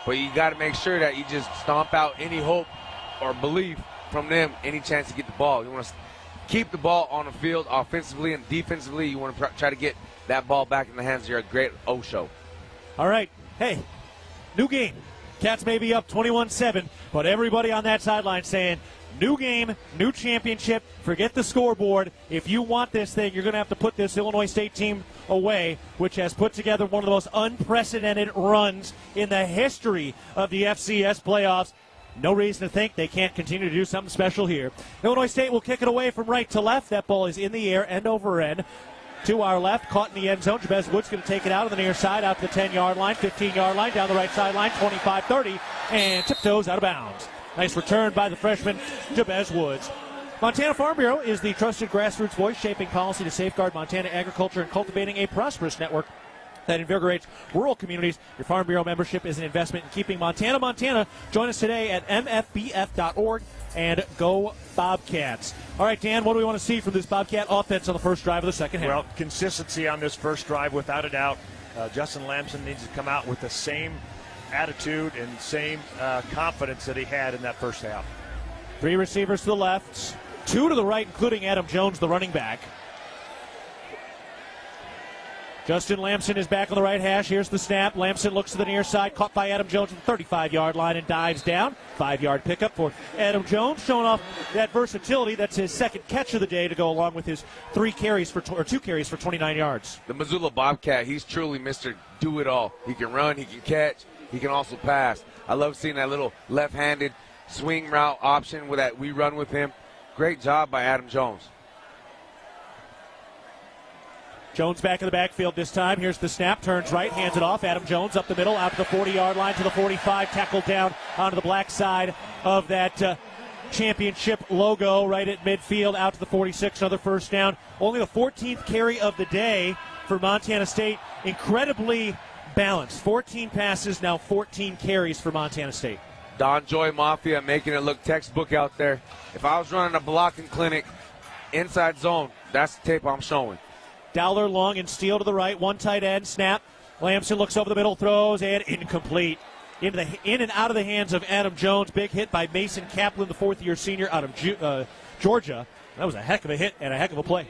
But you got to make sure that you just stomp out any hope or belief from them, any chance to get the ball. You want to keep the ball on the field offensively and defensively. You want to try to get that ball back in the hands of your great Osho. All right. Hey, new game. Cats may be up 21-7, but everybody on that sideline saying, new game, new championship, forget the scoreboard. If you want this thing, you're going to have to put this Illinois State team away, which has put together one of the most unprecedented runs in the history of the FCS playoffs. No reason to think they can't continue to do something special here. Illinois State will kick it away from right to left. That ball is in the air, end over end. To our left, caught in the end zone. Jabez Woods going to take it out on the near side, out to the 10-yard line, 15-yard line, down the right sideline, 25-30, and tiptoes out of bounds. Nice return by the freshman, Jabez Woods. Montana Farm Bureau is the trusted grassroots voice shaping policy to safeguard Montana agriculture and cultivating a prosperous network that invigorates rural communities. Your Farm Bureau membership is an investment in keeping Montana, Montana. Join us today at mfbf.org and go Bobcats. All right, Dan, what do we want to see from this Bobcat offense on the first drive of the second half? Well, consistency on this first drive, without a doubt. Justin Lamson needs to come out with the same attitude and same confidence that he had in that first half. 3 receivers to the left, 2 to the right, including Adam Jones, the running back. Justin Lamson is back on the right hash. Here's the snap. Lamson looks to the near side, caught by Adam Jones at the 35-yard line and dives down. 5-yard pickup for Adam Jones, showing off that versatility. That's his second catch of the day to go along with his 2 carries for 29 yards. The Missoula Bobcat, he's truly Mr. Do-It-All. He can run, he can catch, he can also pass. I love seeing that little left-handed swing route option that we run with him. Great job by Adam Jones. Jones back in the backfield this time. Here's the snap. Turns right, hands it off. Adam Jones up the middle, out to the 40-yard line to the 45. Tackled down onto the black side of that championship logo right at midfield, out to the 46. Another first down. Only the 14th carry of the day for Montana State. Incredibly balanced. 14 passes, now 14 carries for Montana State. Don Joy Mafia making it look textbook out there. If I was running a blocking clinic inside zone, that's the tape I'm showing. Dowler long and Steele to the right. 1 tight end. Snap. Lamson looks over the middle, throws, and incomplete. In and out of the hands of Adam Jones. Big hit by Mason Kaplan, the 4th-year senior out of Georgia. That was a heck of a hit and a heck of a play.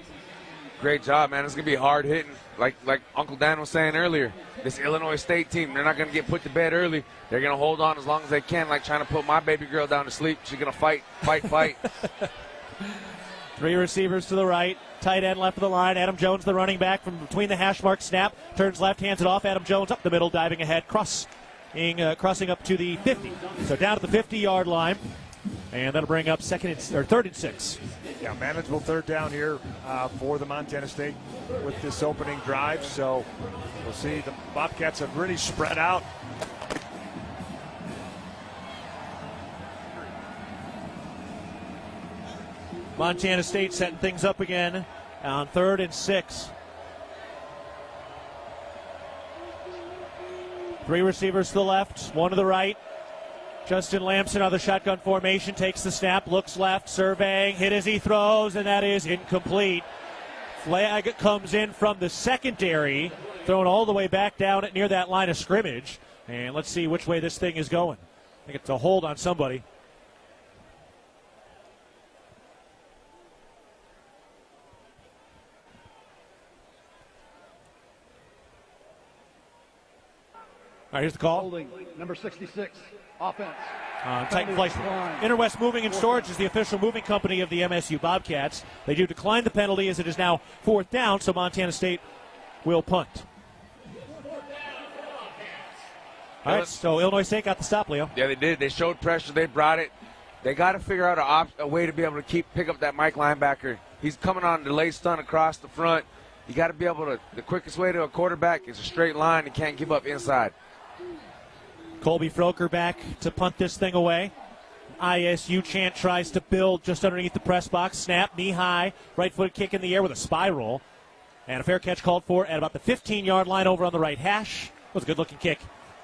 Great job, man. It's going to be hard hitting. Like Uncle Dan was saying earlier, this Illinois State team, they're not going to get put to bed early. They're going to hold on as long as they can, like trying to put my baby girl down to sleep. She's going to fight. 3 receivers to the right. Tight end left of the line. Adam Jones, the running back, from between the hash marks. Snap. Turns left, hands it off. Adam Jones up the middle, diving ahead. Crossing up to the 50. So down at the 50-yard line. And that'll bring up 3rd and 6. Yeah, manageable third down here for the Montana State with this opening drive. So we'll see. The Bobcats have really spread out. Montana State setting things up again on 3rd and 6. 3 receivers to the left, 1 to the right. Justin Lamson out of the shotgun formation, takes the snap, looks left, surveying, hit as he throws, and that is incomplete. Flag comes in from the secondary, thrown all the way back down at near that line of scrimmage. And let's see which way this thing is going. I think it's a hold on somebody. right, here's the call. Holding number 66, offense. Titan Fleischman. Interwest Moving and Storage is the official moving company of the MSU Bobcats. They do decline the penalty as it is now 4th down, so Montana State will punt. All right, so Illinois State got the stop, Leo. Yeah, they did. They showed pressure. They brought it. They got to figure out a way to be able to pick up that Mike linebacker. He's coming on a delay stun across the front. You got to be able to. The quickest way to a quarterback is a straight line. You can't give up inside. Colby Froker back to punt this thing away. ISU chant tries to build just underneath the press box. Snap, knee high, right foot kick in the air with a spiral. And a fair catch called for at about the 15-yard line over on the right hash. It was a good-looking kick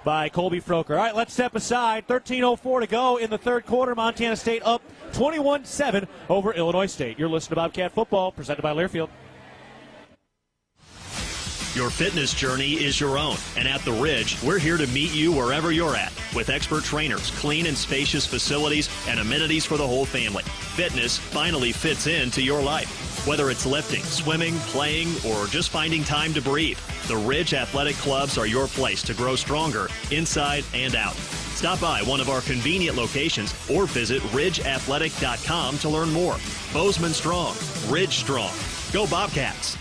by Colby Froker. All right, let's step aside. 13:04 to go in the third quarter. Montana State up 21-7 over Illinois State. You're listening to Bobcat Football, presented by Learfield. Your fitness journey is your own, and at The Ridge, we're here to meet you wherever you're at with expert trainers, clean and spacious facilities, and amenities for the whole family. Fitness finally fits into your life. Whether it's lifting, swimming, playing, or just finding time to breathe, the Ridge Athletic Clubs are your place to grow stronger inside and out. Stop by one of our convenient locations or visit ridgeathletic.com to learn more. Bozeman strong, Ridge strong. Go Bobcats!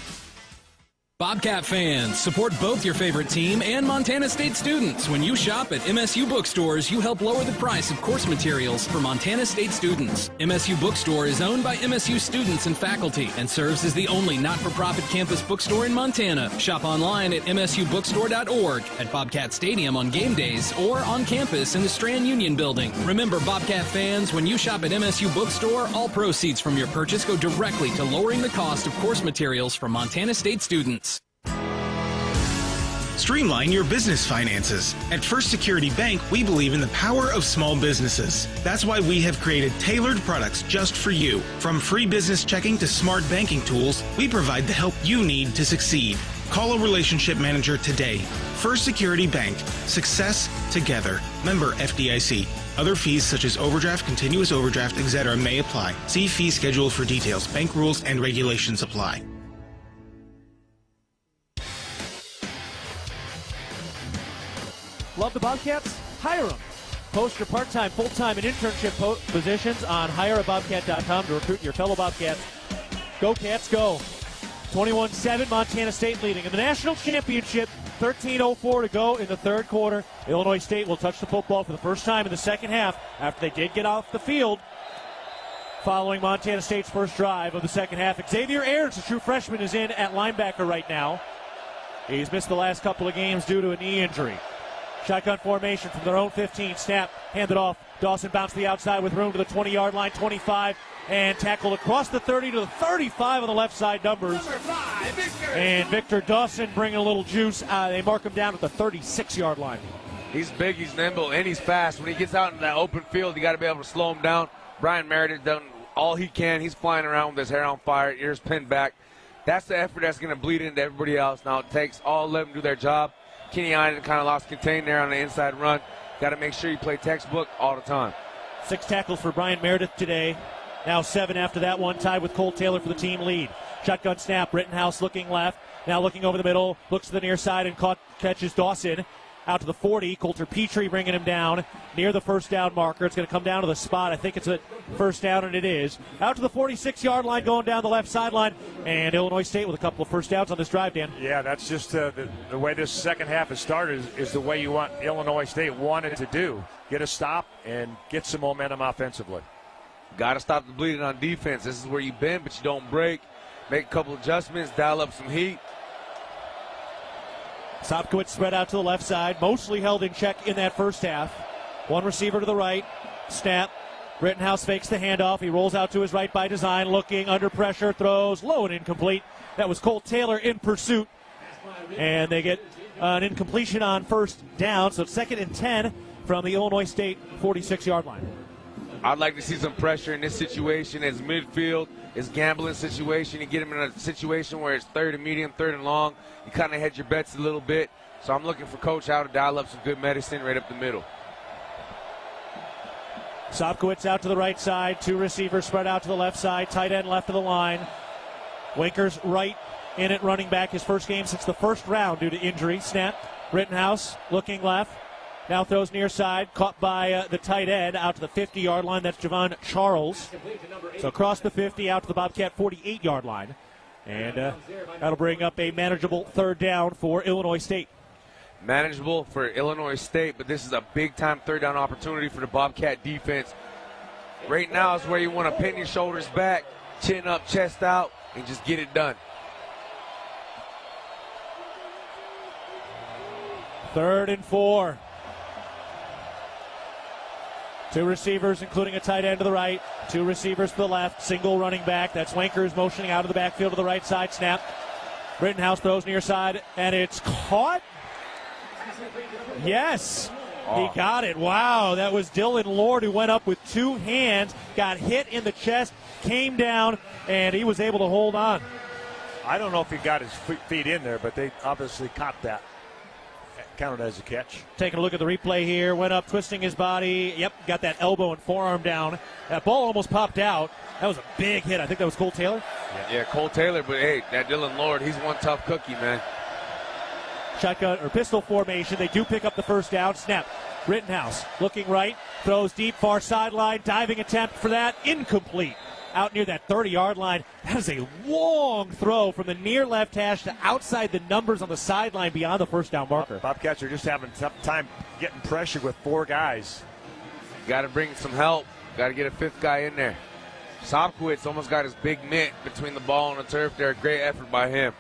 Bobcat fans, support both your favorite team and Montana State students. When you shop at MSU bookstores, you help lower the price of course materials for Montana State students. MSU Bookstore is owned by MSU students and faculty and serves as the only not-for-profit campus bookstore in Montana. Shop online at msubookstore.org, at Bobcat Stadium on game days, or on campus in the Strand Union Building. Remember, Bobcat fans, when you shop at MSU Bookstore, all proceeds from your purchase go directly to lowering the cost of course materials for Montana State students. Streamline your business finances. At First Security Bank, we believe in the power of small businesses. That's why we have created tailored products just for you. From free business checking to smart banking tools, we provide the help you need to succeed. Call a relationship manager today. First Security Bank. Success together. Member FDIC. Other fees such as overdraft, continuous overdraft, etc. may apply. See fee schedule for details. Bank rules and regulations apply. Love the Bobcats? Hire them. Post your part-time, full-time, and internship positions on hireabobcat.com to recruit your fellow Bobcats. Go Cats, go. 21-7, Montana State leading. In the National Championship, 13:04 to go in the third quarter. Illinois State will touch the football for the first time in the second half after they did get off the field following Montana State's first drive of the second half. Xavier Ayers, a true freshman, is in at linebacker right now. He's missed the last couple of games due to a knee injury. Shotgun formation from their own 15. Snap, handed off. Dawson bounced to the outside with room to the 20-yard line, 25, and tackled across the 30 to the 35 on the left side numbers. Number 5, Victor. And Victor Dawson bringing a little juice. They mark him down at the 36-yard line. He's big, he's nimble, and he's fast. When he gets out in that open field, you got to be able to slow him down. Brian Meredith done all he can. He's flying around with his hair on fire, ears pinned back. That's the effort that's going to bleed into everybody else. Now it takes all 11 to do their job. Kenny Iden kind of lost contain there on the inside run. Got to make sure you play textbook all the time. 6 tackles for Brian Meredith today. Now 7 after that one, tied with Cole Taylor for the team lead. Shotgun snap, Rittenhouse looking left. Now looking over the middle, looks to the near side and catches Dawson. Out to the 40, Coulter Petrie bringing him down near the first down marker. It's going to come down to the spot. I think it's a first down, and it is. Out to the 46-yard line, going down the left sideline. And Illinois State with a couple of first downs on this drive, Dan. Yeah, that's just the way this second half has started is the way you want Illinois State wanted to do. Get a stop and get some momentum offensively. Got to stop the bleeding on defense. This is where you bend, but you don't break. Make a couple adjustments, dial up some heat. Sopkowitz spread out to the left side, mostly held in check in that first half. One receiver to the right, snap. Rittenhouse fakes the handoff. He rolls out to his right by design, looking under pressure, throws low and incomplete. That was Cole Taylor in pursuit. And they get an incompletion on first down, so it's 2nd and 10 from the Illinois State 46-yard line. I'd like to see some pressure in this situation. It's midfield. It's gambling situation. You get him in a situation where it's 3rd and medium, 3rd and long. You kind of hedge your bets a little bit. So I'm looking for Coach Howe to dial up some good medicine right up the middle. Sopkowitz out to the right side. 2 receivers spread out to the left side. Tight end left of the line. Winker's right in it, running back. His first game since the first round due to injury. Snap. Rittenhouse looking left. Now throws near side, caught by the tight end out to the 50-yard line. That's Javon Charles. So across the 50, out to the Bobcat 48-yard line. And that'll bring up a manageable third down for Illinois State. Manageable for Illinois State, but this is a big-time third down opportunity for the Bobcat defense. Right now is where you want to pin your shoulders back, chin up, chest out, and just get it done. 3rd and 4. 2 receivers, including a tight end to the right. 2 receivers to the left. Single running back. That's Wankers motioning out of the backfield to the right side. Snap. Rittenhouse throws near side, and it's caught. Yes. He got it. Wow. That was Dylan Lord who went up with 2 hands, got hit in the chest, came down, and he was able to hold on. I don't know if he got his feet in there, but they obviously caught that. Counted as a catch. Taking a look at the replay here. Went up, twisting his body. Yep, got that elbow and forearm down. That ball almost popped out. That was a big hit. I think that was Cole Taylor. Yeah, Cole Taylor, but hey, that Dylan Lord, he's one tough cookie, man. Shotgun or pistol formation. They do pick up the first down. Snap. Rittenhouse looking right. Throws deep, far sideline. Diving attempt for that. Incomplete. Out near that 30-yard line. That is a long throw from the near left hash to outside the numbers on the sideline beyond the first down marker. Bobcats are just having tough time getting pressure with 4 guys. Got to bring some help. Got to get a 5th guy in there. Sobkowitz almost got his big mitt between the ball and the turf there. Great effort by him.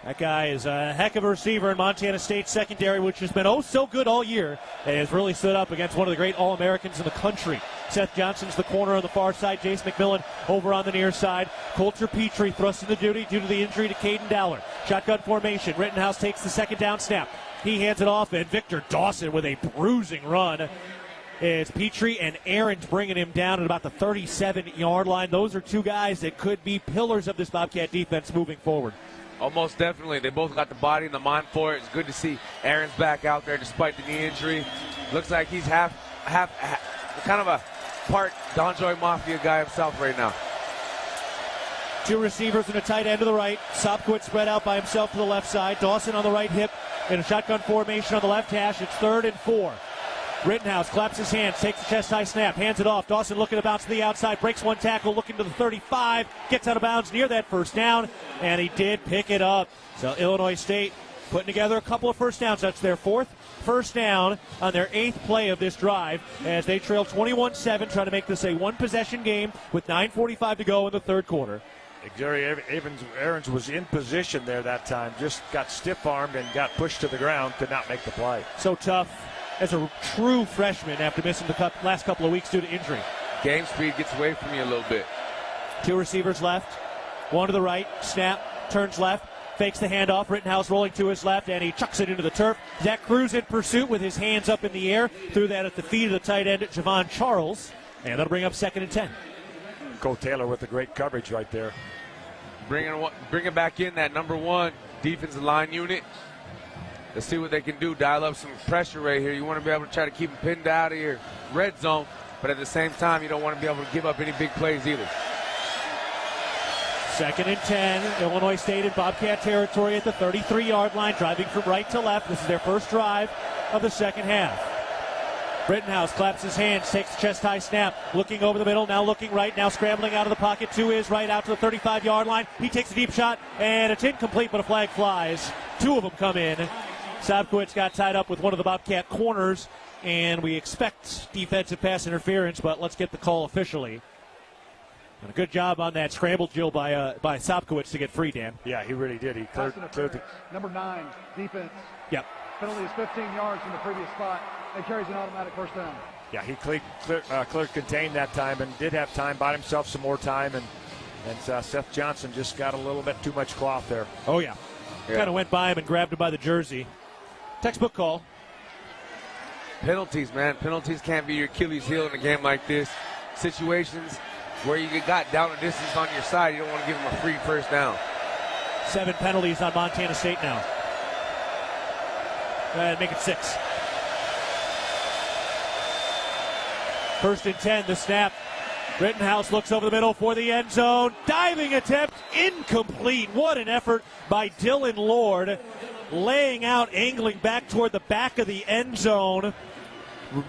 That guy is a heck of a receiver in Montana State secondary, which has been so good all year, and has really stood up against one of the great All-Americans in the country. Seth Johnson's the corner on the far side. Jace McMillan over on the near side. Coulter Petrie thrusts in the duty due to the injury to Caden Dowler. Shotgun formation. Rittenhouse takes the second down snap. He hands it off, and Victor Dawson with a bruising run. It's Petrie and Ahrens bringing him down at about the 37-yard line. Those are 2 guys that could be pillars of this Bobcat defense moving forward. Almost definitely. They both got the body and the mind for it. It's good to see Aaron's back out there despite the knee injury. Looks like he's half kind of a part Don Joy Mafia guy himself right now. 2 receivers and a tight end to the right. Sobkowitz spread out by himself to the left side. Dawson on the right hip in a shotgun formation on the left hash. It's 3rd and 4. Rittenhouse claps his hands, takes the chest-high snap, hands it off. Dawson looking to bounce to the outside, breaks 1 tackle, looking to the 35, gets out of bounds near that first down, and he did pick it up. So Illinois State putting together a couple of first downs. That's their 4th first down on their 8th play of this drive as they trail 21-7, trying to make this a 1-possession game with 9:45 to go in the 3rd quarter. Xavier Ahrens was in position there that time, just got stiff-armed and got pushed to the ground, could not make the play. So tough as a true freshman after missing the last couple of weeks due to injury. Game speed gets away from you a little bit. 2 receivers left, 1 to the right, snap, turns left, fakes the handoff. Rittenhouse rolling to his left, and he chucks it into the turf. Zach Cruz in pursuit with his hands up in the air. Threw that at the feet of the tight end, Javon Charles, and that'll bring up 2nd and 10. Cole Taylor with the great coverage right there. Bringing back in that number 1 defensive line unit. Let's see what they can do. Dial up some pressure right here. You want to be able to try to keep them pinned out of your red zone, but at the same time, you don't want to be able to give up any big plays either. 2nd and 10. Illinois State in Bobcat territory at the 33-yard line, driving from right to left. This is their first drive of the second half. Rittenhouse claps his hands, takes the chest-high snap, looking over the middle, now looking right, now scrambling out of the pocket to his right, out to the 35-yard line. He takes a deep shot, and it's incomplete, but a flag flies. 2 of them come in. Sobkowitz got tied up with one of the Bobcat corners, and we expect defensive pass interference, but let's get the call officially. And a good job on that scramble, Jill, by Sobkowitz to get free, Dan. Yeah, he really did. He cleared the... Number 9, defense. Yep. Penalty is 15 yards from the previous spot. It carries an automatic first down. Yeah, he cleared contained that time and did have time, bought himself some more time, and Seth Johnson just got a little bit too much cloth there. Oh, yeah. Kind of went by him and grabbed him by the jersey. Textbook call. Penalties, man. Penalties can't be your Achilles heel in a game like this. Situations where you got down a distance on your side, you don't want to give them a free first down. 7 penalties on Montana State now. Make it 6. 1st and 10, the snap. Rittenhouse looks over the middle for the end zone. Diving attempt, incomplete. What an effort by Dylan Lord. laying out, angling back toward the back of the end zone,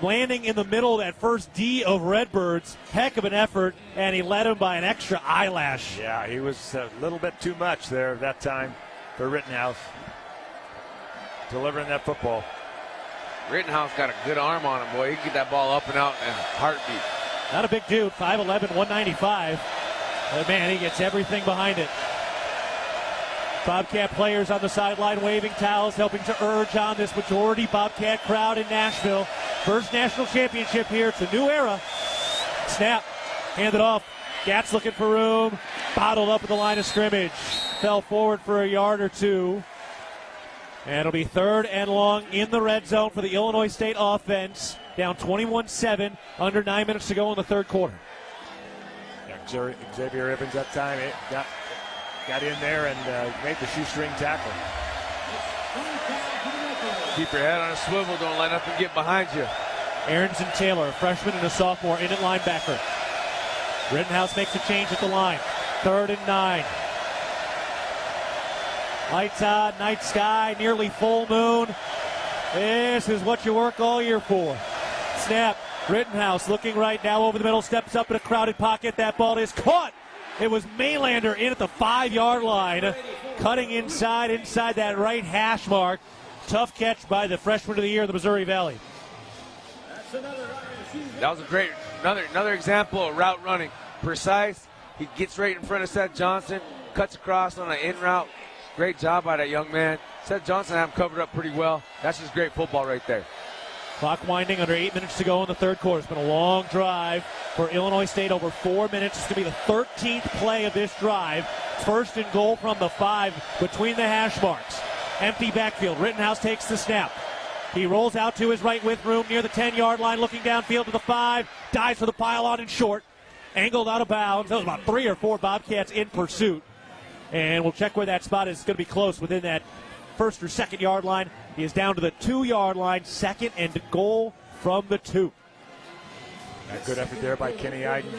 landing in the middle of that first D of Redbirds. Heck of an effort, and he led him by an extra eyelash. Yeah, he was a little bit too much there that time for Rittenhouse, delivering that football. Rittenhouse got a good arm on him, boy. He can get that ball up and out in a heartbeat. Not a big dude, 5'11", 195. But man, he gets everything behind it. Bobcat players on the sideline waving towels, helping to urge on this majority Bobcat crowd in Nashville. First national championship here. It's a new era. Snap, handed off. Gats looking for room. Bottled up at the line of scrimmage. Fell forward for a yard or two. And it'll be 3rd and long in the red zone for the Illinois State offense. Down 21-7, under 9 minutes to go in the third quarter. Yeah, Xavier Evans that time got in there and made the shoestring tackle. Keep your head on a swivel. Don't let nothing get behind you. Aronson Taylor, a freshman and a sophomore, in at linebacker. Rittenhouse makes a change at the line. 3rd and 9. Lights out, night sky, nearly full moon. This is what you work all year for. Snap. Rittenhouse looking right now over the middle, steps up in a crowded pocket. That ball is caught. It was Maylander in at the 5-yard line, cutting inside that right hash mark. Tough catch by the freshman of the year in the Missouri Valley. That was a great, another example of route running. Precise. He gets right in front of Seth Johnson, cuts across on an in route. Great job by that young man. Seth Johnson had him covered up pretty well. That's just great football right there. Clock winding, under 8 minutes to go in the third quarter. It's been a long drive for Illinois State, over 4 minutes. It's going to be the 13th play of this drive. 1st and goal from the 5 between the hash marks. Empty backfield. Rittenhouse takes the snap. He rolls out to his right with room near the 10-yard line, looking downfield to the 5. Dives for the pylon and short. Angled out of bounds. That was about 3 or 4 Bobcats in pursuit. And we'll check where that spot is. It's going to be close within that 1st or 2nd yard line. He is down to the 2-yard line, 2nd and goal from the 2. A good effort there by Kenny Iden.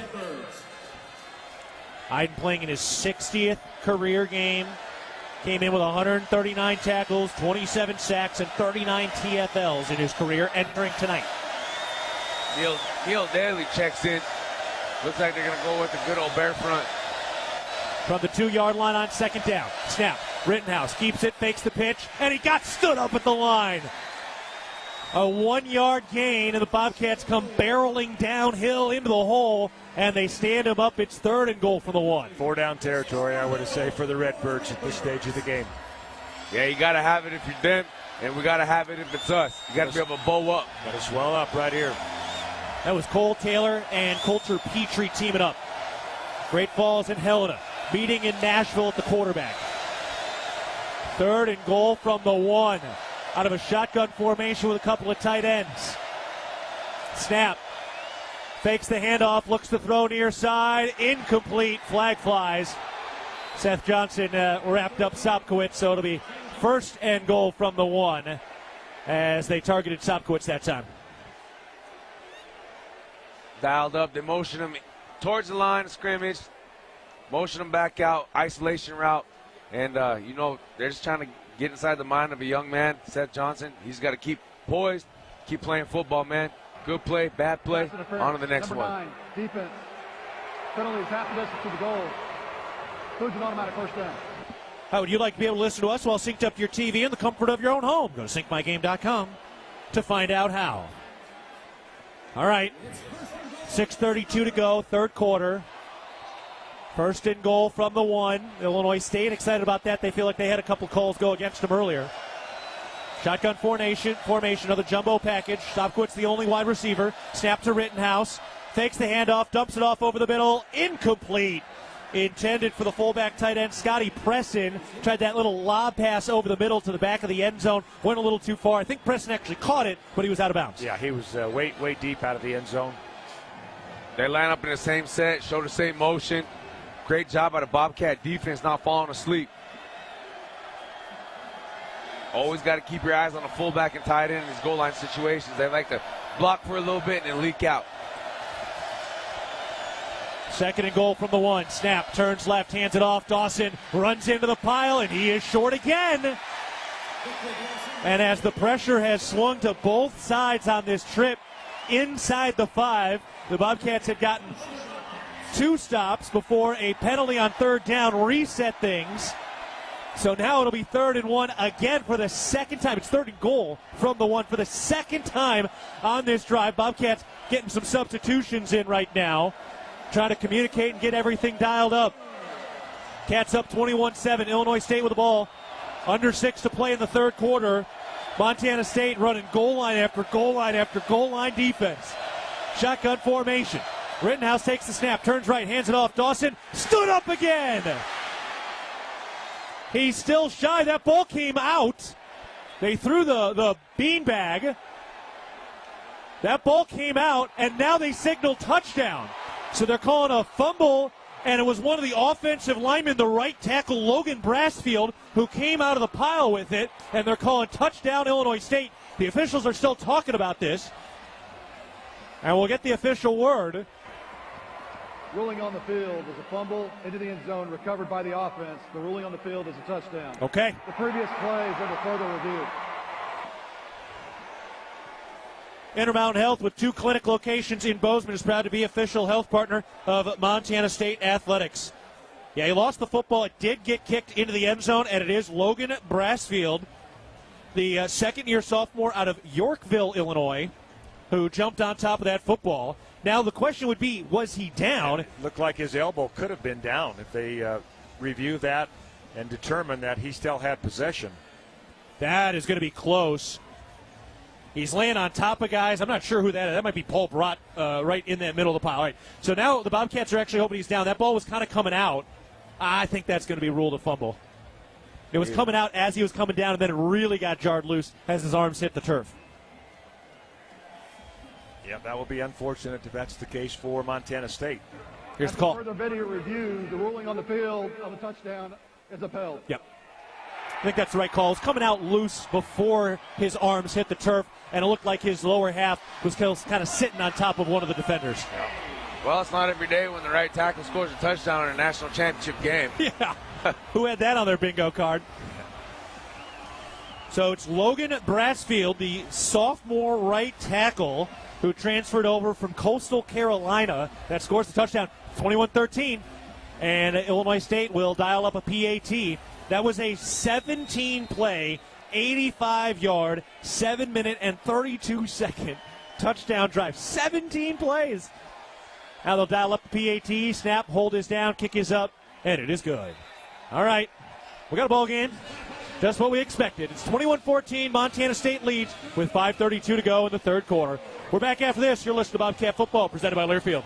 Iden playing in his 60th career game. Came in with 139 tackles, 27 sacks, and 39 TFLs in his career entering tonight. Neil Daly checks in. Looks like they're going to go with the good old bear front. From the 2-yard line on 2nd down. Snap. Rittenhouse keeps it, fakes the pitch, and he got stood up at the line. A 1-yard gain, and the Bobcats come barreling downhill into the hole, and they stand him up. It's 3rd and goal for the 1. 4-down territory, I would say, for the Redbirds at this stage of the game. Yeah, you got to have it if you're them, and we got to have it if it's us. You got to be able to bow up. Got to swell up right here. That was Cole Taylor and Coulter Petrie teaming up. Great Falls and Helena meeting in Nashville at the quarterback. 3rd and goal from the 1. Out of a shotgun formation with a couple of tight ends. Snap. Fakes the handoff, looks to throw near side. Incomplete. Flag flies. Seth Johnson wrapped up Sopkowitz, so it'll be 1st and goal from the 1 as they targeted Sopkowitz that time. Dialed up. They motion him towards the line of scrimmage. Motion him back out. Isolation route. And, they're just trying to get inside the mind of a young man, Seth Johnson. He's got to keep poised, keep playing football, man. Good play, bad play, on to the next Number one. 9, defense. Penalties half the distance to the goal. Includes an automatic 1st down. How would you like to be able to listen to us while synced up to your TV in the comfort of your own home? Go to syncmygame.com to find out how. All right, 6:32 to go, third quarter. 1st and goal from the 1. Illinois State excited about that. They feel like they had a couple calls go against them earlier. Shotgun formation, another jumbo package. Sopkowitz the only wide receiver. Snap to Rittenhouse. Fakes the handoff, dumps it off over the middle. Incomplete. Intended for the fullback tight end, Scotty Presson. Tried that little lob pass over the middle to the back of the end zone. Went a little too far. I think Presson actually caught it, but he was out of bounds. Yeah, he was way deep out of the end zone. They line up in the same set, show the same motion. Great job by the Bobcat defense not falling asleep. Always got to keep your eyes on the fullback and tight end in these goal line situations. They like to block for a little bit and then leak out. 2nd and goal from the 1. Snap, turns left, hands it off. Dawson runs into the pile, and he is short again. And as the pressure has swung to both sides on this trip, inside the 5, the Bobcats had gotten 2 stops before a penalty on third down reset things. So now it'll be 3rd and 1 again for the second time. It's 3rd and goal from the 1 for the second time on this drive. Bobcats getting some substitutions in right now, trying to communicate and get everything dialed up. Cats up 21-7. Illinois State with the ball. Under 6 to play in the third quarter. Montana State running goal line after goal line after goal line defense. Shotgun formation. Rittenhouse takes the snap, turns right, hands it off. Dawson stood up again. He's still shy. That ball came out. They threw the beanbag. That ball came out, and now they signal touchdown. So they're calling a fumble, and it was one of the offensive linemen, the right tackle, Logan Brassfield, who came out of the pile with it, and they're calling touchdown Illinois State. The officials are still talking about this, and we'll get the official word. Ruling on the field is a fumble into the end zone, recovered by the offense. The ruling on the field is a touchdown. Okay. The previous play is under further review. Intermountain Health, with 2 clinic locations in Bozeman, is proud to be official health partner of Montana State Athletics. Yeah, he lost the football. It did get kicked into the end zone, and it is Logan Brassfield, the second-year sophomore out of Yorkville, Illinois, who jumped on top of that football. Now the question would be, was he down? It looked like his elbow could have been down if they review that and determine that he still had possession. That is going to be close. He's laying on top of guys. I'm not sure who that is. That might be Paul Brott right in that middle of the pile. All right. So now the Bobcats are actually hoping he's down. That ball was kind of coming out. I think that's going to be ruled a fumble. It was coming out as he was coming down, and then it really got jarred loose as his arms hit the turf. Yeah, that will be unfortunate if that's the case for Montana State. Here's the call. Further video review, the ruling on the field of a touchdown is upheld. Yep. I think that's the right call. It's coming out loose before his arms hit the turf, and it looked like his lower half was kind of sitting on top of one of the defenders. Yeah. Well, it's not every day when the right tackle scores a touchdown in a national championship game. Yeah. Who had that on their bingo card? So it's Logan Brassfield, the sophomore right tackle, who transferred over from Coastal Carolina, that scores the touchdown, 21-13. And Illinois State will dial up a PAT. That was a 17-play, 85-yard, 7-minute, and 32-second touchdown drive. 17 plays. Now they'll dial up the PAT, snap, hold is down, kick is up, and it is good. All right, we got a ball game. Just what we expected. It's 21-14. Montana State leads with 5:32 to go in the third quarter. We're back after this. You're listening to Bobcat Football, presented by Learfield.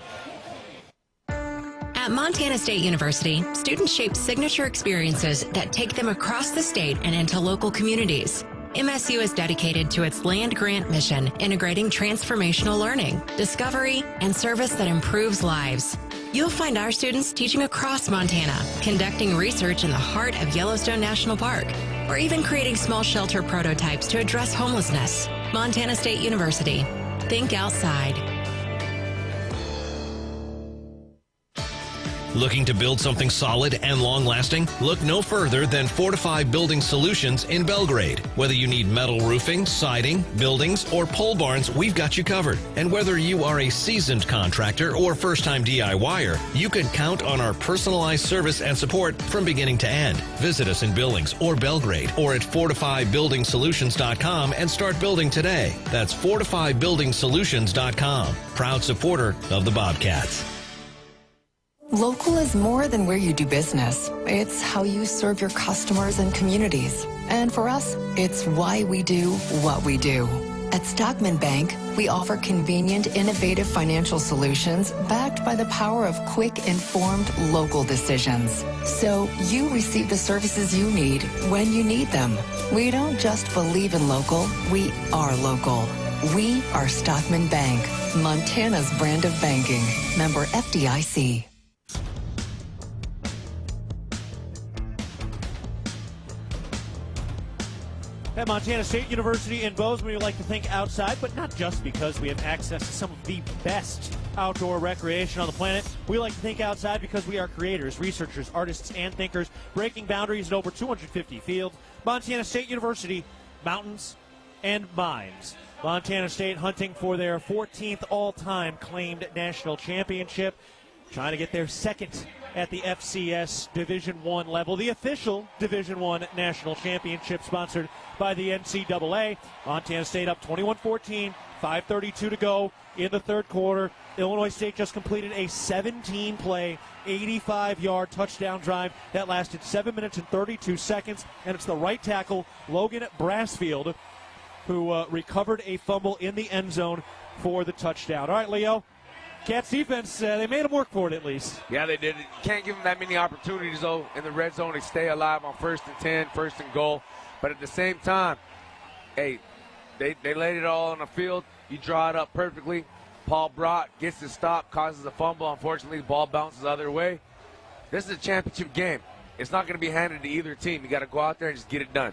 At Montana State University, students shape signature experiences that take them across the state and into local communities. MSU is dedicated to its land grant mission, integrating transformational learning, discovery, and service that improves lives. You'll find our students teaching across Montana, conducting research in the heart of Yellowstone National Park, or even creating small shelter prototypes to address homelessness. Montana State University. Think outside. Looking to build something solid and long-lasting? Look no further than Fortify Building Solutions in Belgrade. Whether you need metal roofing, siding, buildings, or pole barns, we've got you covered. And whether you are a seasoned contractor or first-time DIYer, you can count on our personalized service and support from beginning to end. Visit us in Billings or Belgrade or at FortifyBuildingSolutions.com and start building today. That's FortifyBuildingSolutions.com. Proud supporter of the Bobcats. Local is more than where you do business. It's how you serve your customers and communities. And for us, it's why we do what we do. At Stockman Bank, we offer convenient, innovative financial solutions backed by the power of quick, informed local decisions. So you receive the services you need when you need them. We don't just believe in local, we are local. We are Stockman Bank, Montana's brand of banking. Member FDIC. At Montana State University in Bozeman, we like to think outside, but not just because we have access to some of the best outdoor recreation on the planet. We like to think outside because we are creators, researchers, artists, and thinkers, breaking boundaries in over 250 fields. Montana State University, mountains and mines. Montana State hunting for their 14th all-time claimed national championship, trying to get their second at the FCS Division I level, the official Division I national championship sponsored by the NCAA. Montana State up 21-14, 5:32 to go in the third quarter. Illinois State just completed a 17-play, 85-yard touchdown drive that lasted 7 minutes and 32 seconds, and it's the right tackle, Logan Brassfield, who recovered a fumble in the end zone for the touchdown. All right, Leo. Cats defense, they made them work for it at least. Yeah, they did. You can't give them that many opportunities, though, in the red zone to stay alive on 1st and 10, 1st and goal. But at the same time, hey, they laid it all on the field. You draw it up perfectly. Paul Brott gets the stop, causes a fumble. Unfortunately, the ball bounces the other way. This is a championship game. It's not going to be handed to either team. You got to go out there and just get it done.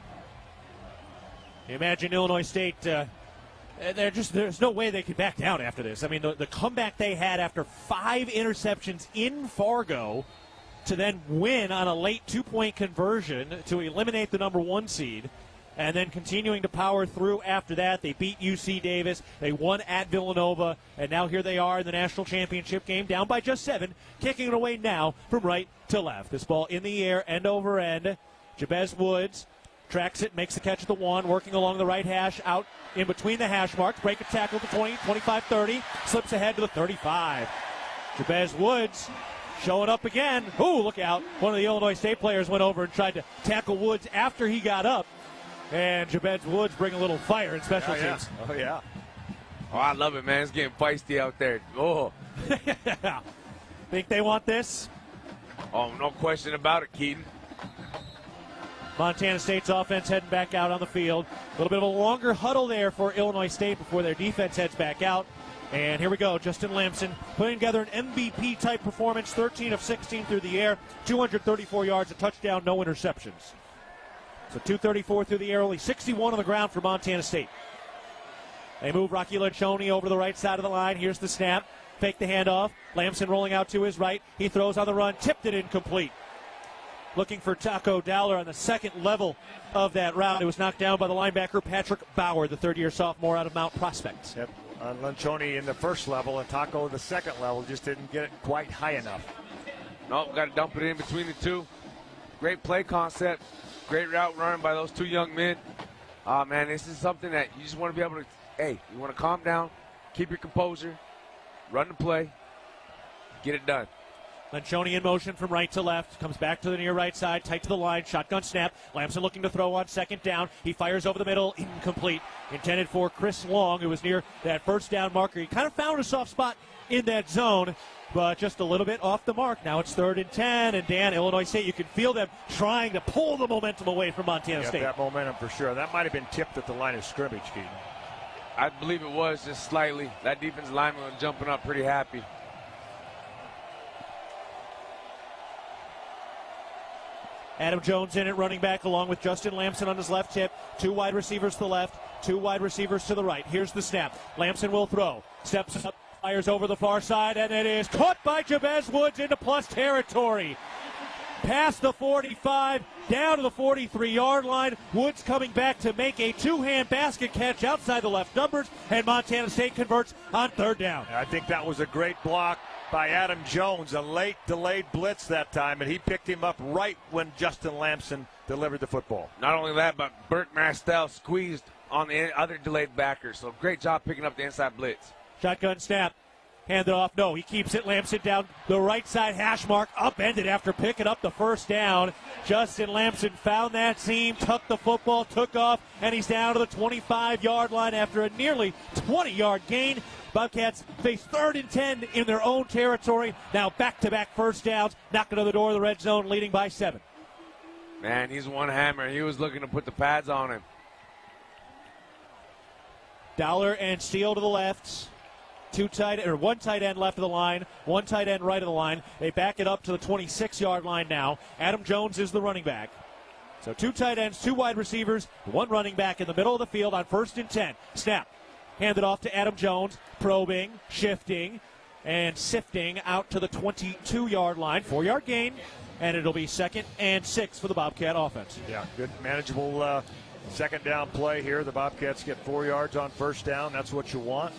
Imagine Illinois State, there's no way they could back down after this. I mean, the comeback they had after 5 interceptions in Fargo to then win on a late 2-point conversion to eliminate the number 1 seed, and then continuing to power through after that. They beat UC Davis. They won at Villanova, and now here they are in the national championship game, down by just 7, kicking it away now from right to left. This ball in the air, end over end. Jabez Woods tracks it, makes the catch at the 1, working along the right hash, out in between the hash marks, break a tackle to 20, 25, 30, slips ahead to the 35. Jabez Woods showing up again. Ooh, look out. One of the Illinois State players went over and tried to tackle Woods after he got up. And Jabez Woods bring a little fire in special teams. Oh, yeah. Oh, I love it, man. It's getting feisty out there. Oh. Think they want this? Oh, no question about it, Keaton. Montana State's offense heading back out on the field. A little bit of a longer huddle there for Illinois State before their defense heads back out. And here we go. Justin Lamson putting together an MVP-type performance, 13 of 16 through the air, 234 yards, a touchdown, no interceptions. So 234 through the air, only 61 on the ground for Montana State. They move Rocky Lencioni over to the right side of the line. Here's the snap. Fake the handoff. Lamson rolling out to his right. He throws on the run. Tipped it incomplete. Looking for Taco Dowler on the second level of that route. It was knocked down by the linebacker Patrick Bauer, the third-year sophomore out of Mount Prospect. Yep. Lencioni in the first level and Taco the second level just didn't get it quite high enough. Nope, got to dump it in between the two. Great play concept. Great route running by those 2 young men. Man, this is something that you just want to be able to, hey, you want to calm down, keep your composure, run the play, get it done. Lencioni in motion from right to left, comes back to the near right side, tight to the line, shotgun snap. Lamson looking to throw on second down. He fires over the middle, incomplete. Intended for Chris Long, who was near that first down marker. He kind of found a soft spot in that zone, but just a little bit off the mark. Now it's 3rd and 10, and Dan, Illinois State, you can feel them trying to pull the momentum away from Montana State. That momentum for sure. That might have been tipped at the line of scrimmage, Keaton. I believe it was, just slightly. That defensive lineman was jumping up pretty happy. Adam Jones in it, running back, along with Justin Lamson on his left hip. 2 wide receivers to the left, 2 wide receivers to the right. Here's the snap. Lamson will throw. Steps up, fires over the far side, and it is caught by Jabez Woods into plus territory. Past the 45, down to the 43-yard line. Woods coming back to make a 2-hand basket catch outside the left numbers, and Montana State converts on 3rd down. I think that was a great block by Adam Jones, a late delayed blitz that time, and he picked him up right when Justin Lamson delivered the football. Not only that, but Burt Mastel squeezed on the other delayed backer, so great job picking up the inside blitz. Shotgun snap. Hand it off. No, he keeps it. Lamson down the right side hash mark. Upended after picking up the first down. Justin Lamson found that seam, tucked the football, took off, and he's down to the 25-yard line after a nearly 20-yard gain. Bobcats face 3rd and 10 in their own territory. Now back-to-back first downs, knocking on the door of the red zone, leading by 7. Man, he's one hammer. He was looking to put the pads on him. Dowler and Steele to the left. One tight end left of the line, 1 tight end right of the line. They back it up to the 26-yard line now. Adam Jones is the running back. So 2 tight ends, 2 wide receivers, 1 running back in the middle of the field on 1st and 10. Snap. Hand it off to Adam Jones, probing, shifting, and sifting out to the 22-yard line. 4-yard gain, and it'll be 2nd and 6 for the Bobcat offense. Yeah, good manageable second down play here. The Bobcats get 4 yards on 1st down. That's what you want.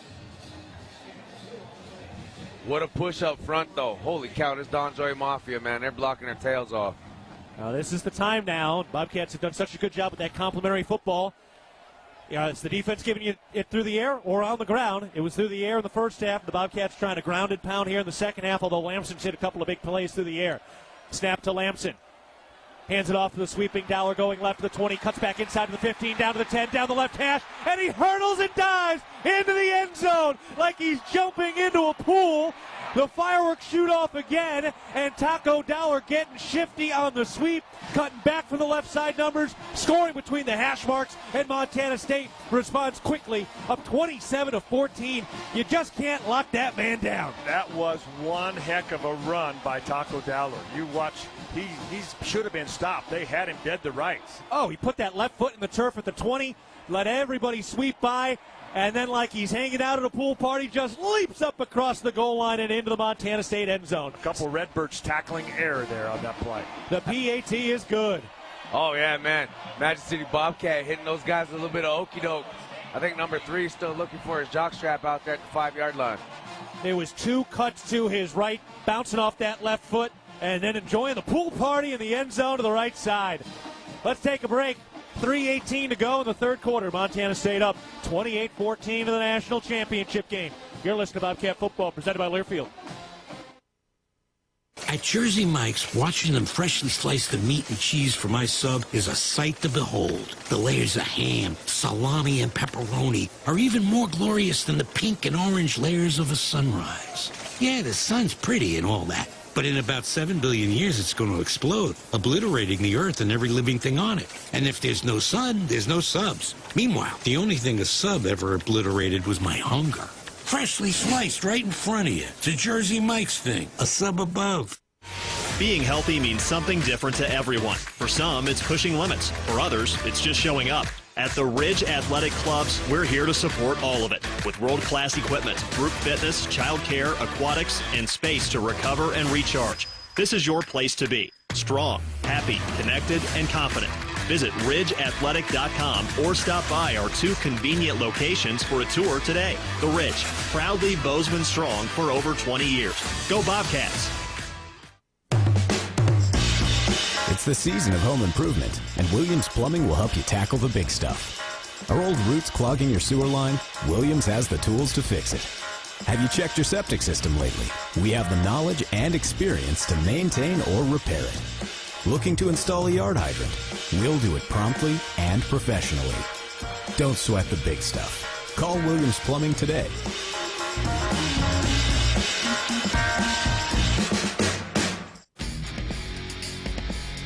What a push up front, though. Holy cow, this Don Joy Mafia, man. They're blocking their tails off. This is the time now. Bobcats have done such a good job with that complimentary football. It's the defense giving you it through the air or on the ground. It was through the air in the first half. The Bobcats trying to ground and pound here in the second half, although Lamson's hit a couple of big plays through the air. Snap to Lamson. Hands it off to the sweeping Dowler going left to the 20, cuts back inside to the 15, down to the 10, down the left hash, and he hurdles and dives into the end zone like he's jumping into a pool. The fireworks shoot off again, and Taco Dowler getting shifty on the sweep, cutting back from the left side numbers, scoring between the hash marks, and Montana State responds quickly, up 27-14. You just can't lock that man down. That was one heck of a run by Taco Dowler. You watch, he should have been stopped. They had him dead to rights. Oh, he put that left foot in the turf at the 20, let everybody sweep by, and then like he's hanging out at a pool party, just leaps up across the goal line and into the Montana State end zone. A couple Redbirds tackling error there on that play. The PAT is good. Oh, yeah, man. Magic City Bobcat hitting those guys a little bit of okey doke. I think number 3 is still looking for his jockstrap out there at the 5-yard line. It was 2 cuts to his right, bouncing off that left foot, and then enjoying the pool party in the end zone to the right side. Let's take a break. 3:18 to go in the third quarter. Montana State up 28-14 in the national championship game. You're listening to Bobcat Football, presented by Learfield. At Jersey Mike's, watching them freshly slice the meat and cheese for my sub is a sight to behold. The layers of ham, salami, and pepperoni are even more glorious than the pink and orange layers of a sunrise. Yeah, the sun's pretty and all that, but in about 7 billion years, it's going to explode, obliterating the Earth and every living thing on it. And if there's no sun, there's no subs. Meanwhile, the only thing a sub ever obliterated was my hunger. Freshly sliced right in front of you. It's a Jersey Mike's thing, a sub above. Being healthy means something different to everyone. For some, it's pushing limits. For others, it's just showing up. At the Ridge Athletic Clubs, we're here to support all of it with world-class equipment, group fitness, childcare, aquatics, and space to recover and recharge. This is your place to be. Strong, happy, connected, and confident. Visit ridgeathletic.com or stop by our 2 convenient locations for a tour today. The Ridge, proudly Bozeman strong for over 20 years. Go Bobcats! It's the season of home improvement, and Williams Plumbing will help you tackle the big stuff. Are old roots clogging your sewer line? Williams has the tools to fix it. Have you checked your septic system lately? We have the knowledge and experience to maintain or repair it. Looking to install a yard hydrant? We'll do it promptly and professionally. Don't sweat the big stuff. Call Williams Plumbing today.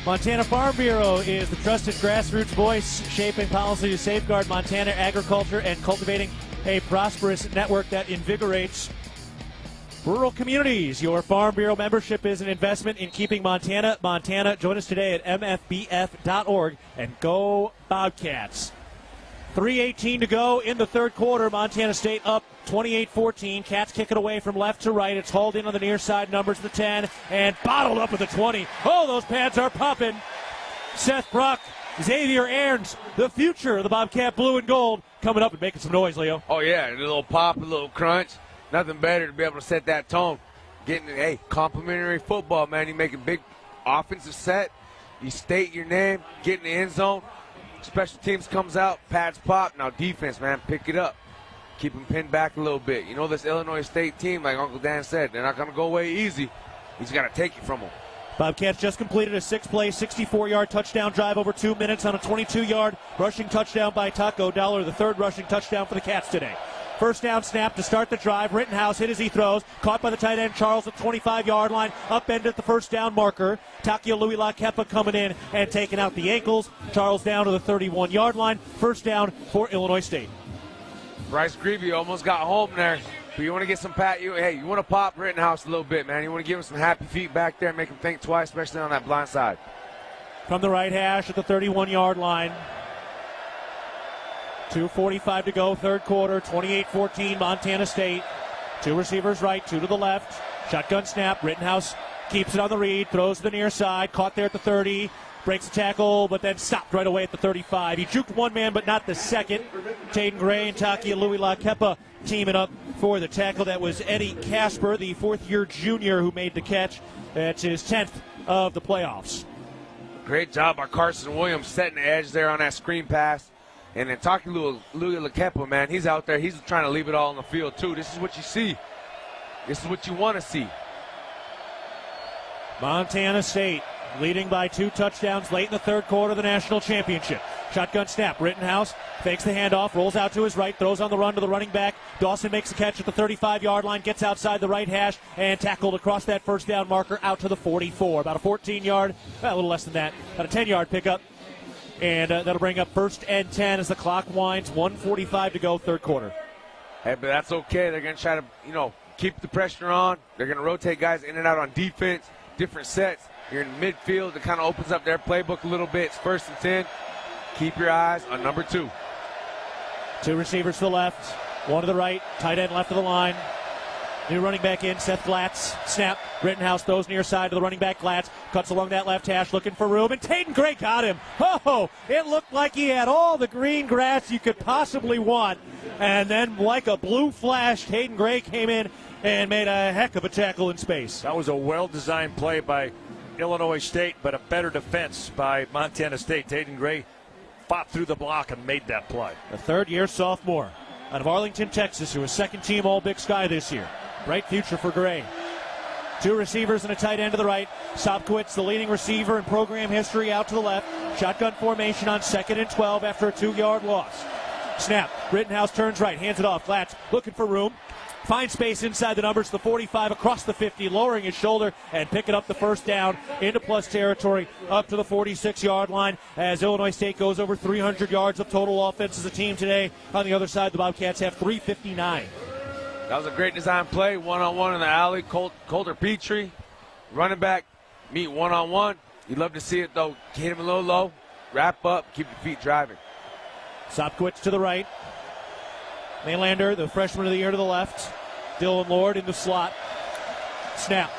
Montana Farm Bureau is the trusted grassroots voice shaping policy to safeguard Montana agriculture and cultivating a prosperous network that invigorates rural communities. Your Farm Bureau membership is an investment in keeping Montana. Join us today at mfbf.org and go Bobcats. 3:18 to go in the third quarter. Montana State up 28-14. Cats kick it away from left to right. It's hauled in on the near side, numbers the 10, and bottled up at the 20. Oh, those pads are popping. Seth Brock, Xavier Aarons, the future of the Bobcat blue and gold, coming up and making some noise, Leo. Oh, yeah, a little pop, a little crunch. Nothing better to be able to set that tone. Getting, complimentary football, man. You make a big offensive set. You state your name, get in the end zone. Special teams comes out, pads pop. Now defense, man, pick it up. Keep them pinned back a little bit. You know this Illinois State team, like Uncle Dan said, they're not going to go away easy. He's got to take it from them. Bobcats just completed a 6-play, 64-yard touchdown drive over 2 minutes on a 22-yard rushing touchdown by Taco Dowler, the third rushing touchdown for the Cats today. First down snap to start the drive. Rittenhouse hit as he throws. Caught by the tight end Charles at the 25-yard line. Upended at the first down marker. Takia Louis Lakepa coming in and taking out the ankles. Charles down to the 31-yard line. First down for Illinois State. Bryce Greavy almost got home there. But you want to get some you want to pop Rittenhouse a little bit, man. You want to give him some happy feet back there and make him think twice, especially on that blind side. from the right hash at the 31-yard line. 2:45 to go, third quarter, 28-14, Montana State. Two receivers right, two to the left. Shotgun snap, Rittenhouse keeps it on the read, throws to the near side, caught there at the 30, breaks the tackle, but then stopped right away at the 35. He juked one man, but not the second. Taden Gray and Takia Louis Lakepa teaming up for the tackle. That was Eddie Casper, the fourth-year junior who made the catch. That's his 10th of the playoffs. Great job by Carson Williams setting the edge there on that screen pass. And then Takia Louis Lakepa, man, he's out there. He's trying to leave it all on the field, too. This is what you see. This is what you want to see. Montana State leading by 2 touchdowns late in the third quarter of the national championship. Shotgun snap. Rittenhouse fakes the handoff, rolls out to his right, throws on the run to the running back. Dawson makes the catch at the 35-yard line, gets outside the right hash, and tackled across that first down marker out to the 44. About a 14-yard, a little less than that, about a 10-yard pickup. And that'll bring up 1st and 10 as the clock winds. 1:45 to go, third quarter. Hey, but that's okay. They're going to try to, keep the pressure on. They're going to rotate guys in and out on defense, different sets. You're in midfield. It kind of opens up their playbook a little bit. It's 1st and 10. Keep your eyes on number 2. 2 receivers to the left, 1 to the right, tight end left of the line. New running back in, Seth Glatz. Snap. Rittenhouse throws near side to the running back. Glatz cuts along that left hash looking for room, and Taden Gray got him. Oh, it looked like he had all the green grass you could possibly want. And then, like a blue flash, Taden Gray came in and made a heck of a tackle in space. That was a well-designed play by Illinois State, but a better defense by Montana State. Taden Gray fought through the block and made that play. A third-year sophomore out of Arlington, Texas, who was second-team All-Big Sky this year. Bright future for Gray. 2 receivers and a tight end to the right. Sopkowitz, the leading receiver in program history, out to the left. Shotgun formation on 2nd and 12 after a 2-yard loss. Snap. Rittenhouse turns right, hands it off. Glatz looking for room. Finds space inside the numbers, the 45 across the 50, lowering his shoulder and picking up the first down into plus territory up to the 46-yard line as Illinois State goes over 300 yards of total offense as a team today. On the other side, the Bobcats have 359. That was a great design play, one-on-one in the alley. Coulter Petrie, running back, meet one-on-one. You'd love to see it, though. Get him a little low, wrap up, keep your feet driving. Sopkowitz to the right. Maylander, the freshman of the year, to the left. Dylan Lord in the slot. Snap.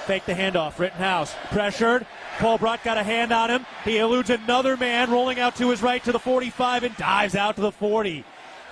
Fake the handoff. Rittenhouse pressured. Colbrot got a hand on him. He eludes another man, rolling out to his right to the 45 and dives out to the 40.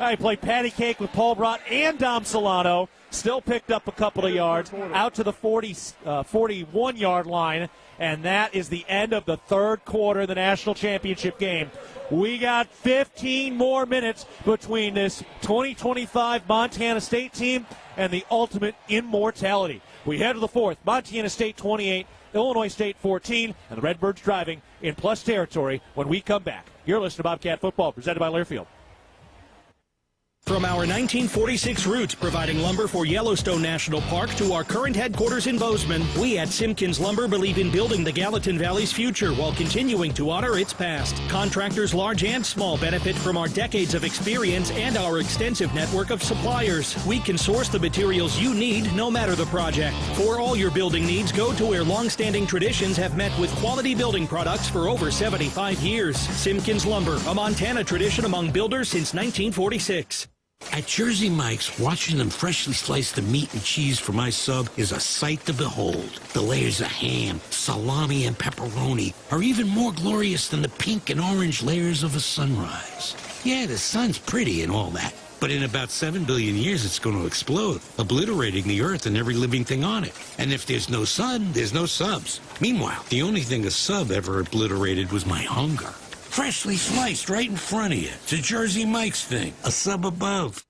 He played patty cake with Paul Brott and Dom Solano. Still picked up a couple of yards out to the 41-yard line. And that is the end of the third quarter of the national championship game. We got 15 more minutes between this 2025 Montana State team and the ultimate immortality. We head to the fourth. Montana State 28, Illinois State 14, and the Redbirds driving in plus territory when we come back. You're listening to Bobcat Football, presented by Learfield. From our 1946 roots providing lumber for Yellowstone National Park to our current headquarters in Bozeman, we at Simpkins Lumber believe in building the Gallatin Valley's future while continuing to honor its past. Contractors large and small benefit from our decades of experience and our extensive network of suppliers. We can source the materials you need no matter the project. For all your building needs, go to where long-standing traditions have met with quality building products for over 75 years. Simpkins Lumber, a Montana tradition among builders since 1946. At Jersey Mike's, watching them freshly slice the meat and cheese for my sub is a sight to behold. The layers of ham, salami, and pepperoni are even more glorious than the pink and orange layers of a sunrise. Yeah, the sun's pretty and all that, but in about 7 billion years it's going to explode, obliterating the earth and every living thing on it. And if there's no sun, there's no subs. Meanwhile, the only thing a sub ever obliterated was my hunger. Freshly sliced right in front of you. It's a Jersey Mike's thing. A sub above.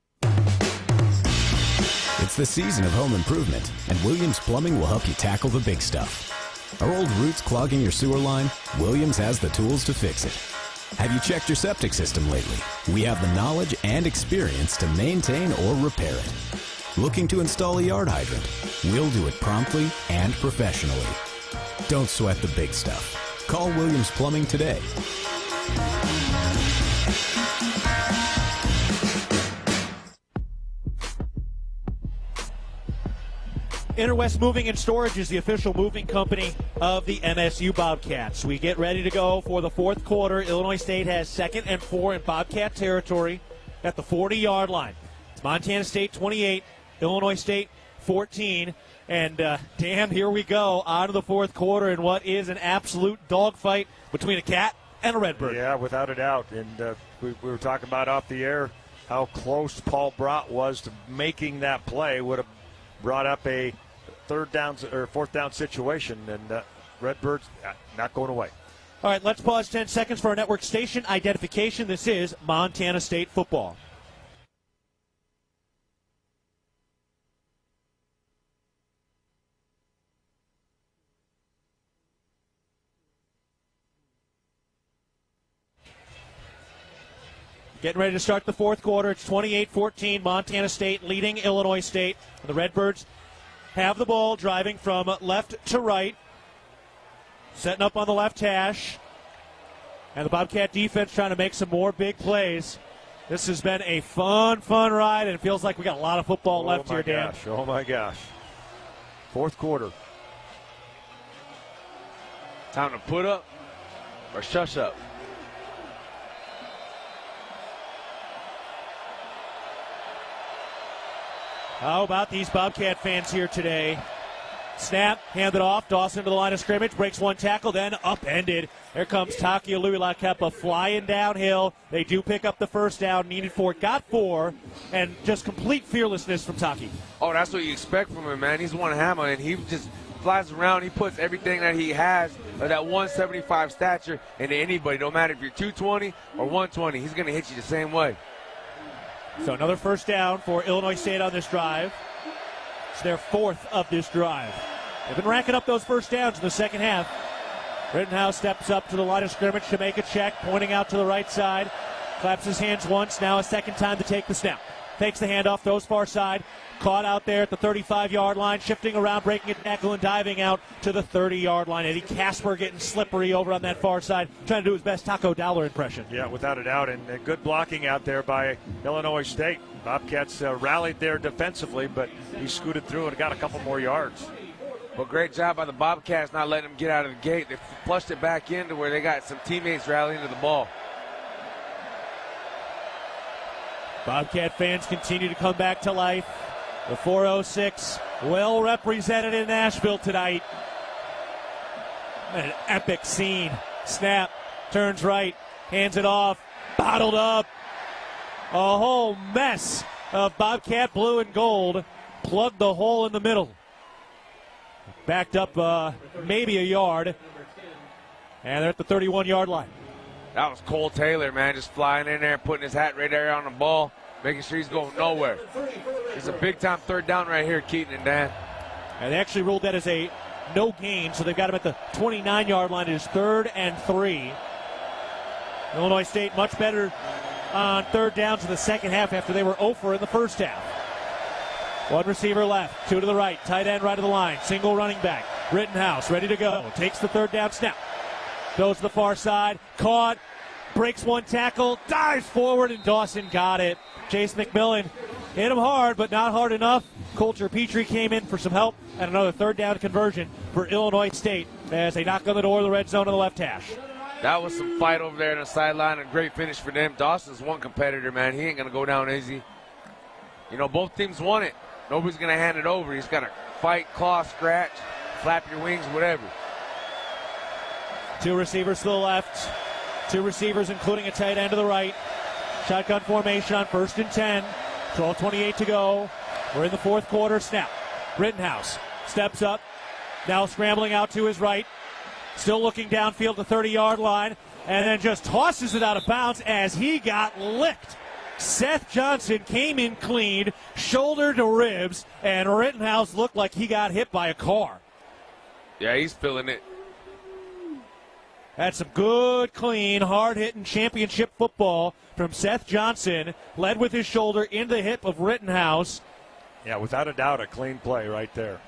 It's the season of home improvement, and Williams Plumbing will help you tackle the big stuff. Are old roots clogging your sewer line? Williams has the tools to fix it. Have you checked your septic system lately? We have the knowledge and experience to maintain or repair it. Looking to install a yard hydrant? We'll do it promptly and professionally. Don't sweat the big stuff. Call Williams Plumbing today. Interwest Moving and Storage is the official moving company of the MSU Bobcats. We get ready to go for the fourth quarter. Illinois State has 2nd and 4 in Bobcat territory at the 40-yard line. It's Montana State 28, Illinois State 14. And, Dan, here we go on to the fourth quarter in what is an absolute dogfight between a cat and a redbird. Yeah, without a doubt. And we were talking about off the air how close Paul Brott was to making that play. Would have brought up a fourth down situation, and Redbirds not going away. All right, let's pause 10 seconds for our network station identification. This is Montana State football. Getting ready to start the fourth quarter. It's 28-14, Montana State leading Illinois State. The Redbirds have the ball, driving from left to right. Setting up on the left hash. And the Bobcat defense trying to make some more big plays. This has been a fun ride, and it feels like we got a lot of football left here, Dan. Oh, my gosh. Fourth quarter. Time to put up or shush up. How about these Bobcat fans here today? Snap, handed off. Dawson to the line of scrimmage, breaks one tackle, then upended. There comes Taki Aluilakepa flying downhill. They do pick up the first down, needed 4, got 4, and just complete fearlessness from Taki. Oh, that's what you expect from him, man. He's one hammer, and he just flies around. He puts everything that he has, that 175 stature, into anybody. No matter if you're 220 or 120, he's going to hit you the same way. So another first down for Illinois State on this drive. It's their 4th of this drive. They've been racking up those first downs in the second half. Rittenhouse steps up to the line of scrimmage to make a check, pointing out to the right side. Claps his hands once, now a second time to take the snap. Takes the handoff, throws far side. Caught out there at the 35-yard line, shifting around, breaking a tackle, and diving out to the 30-yard line. Eddie Casper getting slippery over on that far side, trying to do his best Taco Dowler impression. Yeah, without a doubt, and good blocking out there by Illinois State. Bobcats rallied there defensively, but he scooted through and got a couple more yards. Well, great job by the Bobcats not letting them get out of the gate. They flushed it back in to where they got some teammates rallying to the ball. Bobcat fans continue to come back to life. The 406 well represented in Nashville tonight. An epic scene. Snap, turns right, hands it off, bottled up. A whole mess of Bobcat blue and gold. Plugged the hole in the middle. Backed up maybe a yard. And they're at the 31-yard line. That was Cole Taylor, man, just flying in there, putting his hat right there on the ball, making sure he's going nowhere. It's a big-time third down right here, Keaton and Dan. And they actually ruled that as a no gain, so they've got him at the 29-yard line. It is 3rd and 3. Illinois State much better on third downs in the second half after they were 0 for in the first half. One receiver left, 2 to the right, tight end right of the line, single running back. Rittenhouse ready to go, takes the third down snap. Goes to the far side, caught, breaks one tackle, dives forward, and Dawson got it. Chase McMillan hit him hard, but not hard enough. Coulter Petrie came in for some help, and another third down conversion for Illinois State as they knock on the door of the red zone on the left hash. That was some fight over there on the sideline, a great finish for them. Dawson's one competitor, man. He ain't going to go down easy. You know, both teams want it. Nobody's going to hand it over. He's got to fight, claw, scratch, flap your wings, whatever. 2 receivers to the left. 2 receivers, including a tight end to the right. Shotgun formation on 1st and 10. 12:28 to go. We're in the fourth quarter. Snap. Rittenhouse steps up. Now scrambling out to his right. Still looking downfield, the 30-yard line. And then just tosses it out of bounds as he got licked. Seth Johnson came in clean, shoulder to ribs, and Rittenhouse looked like he got hit by a car. Yeah, he's feeling it. That's some good, clean, hard-hitting championship football from Seth Johnson, led with his shoulder into the hip of Rittenhouse. Yeah, without a doubt, a clean play right there.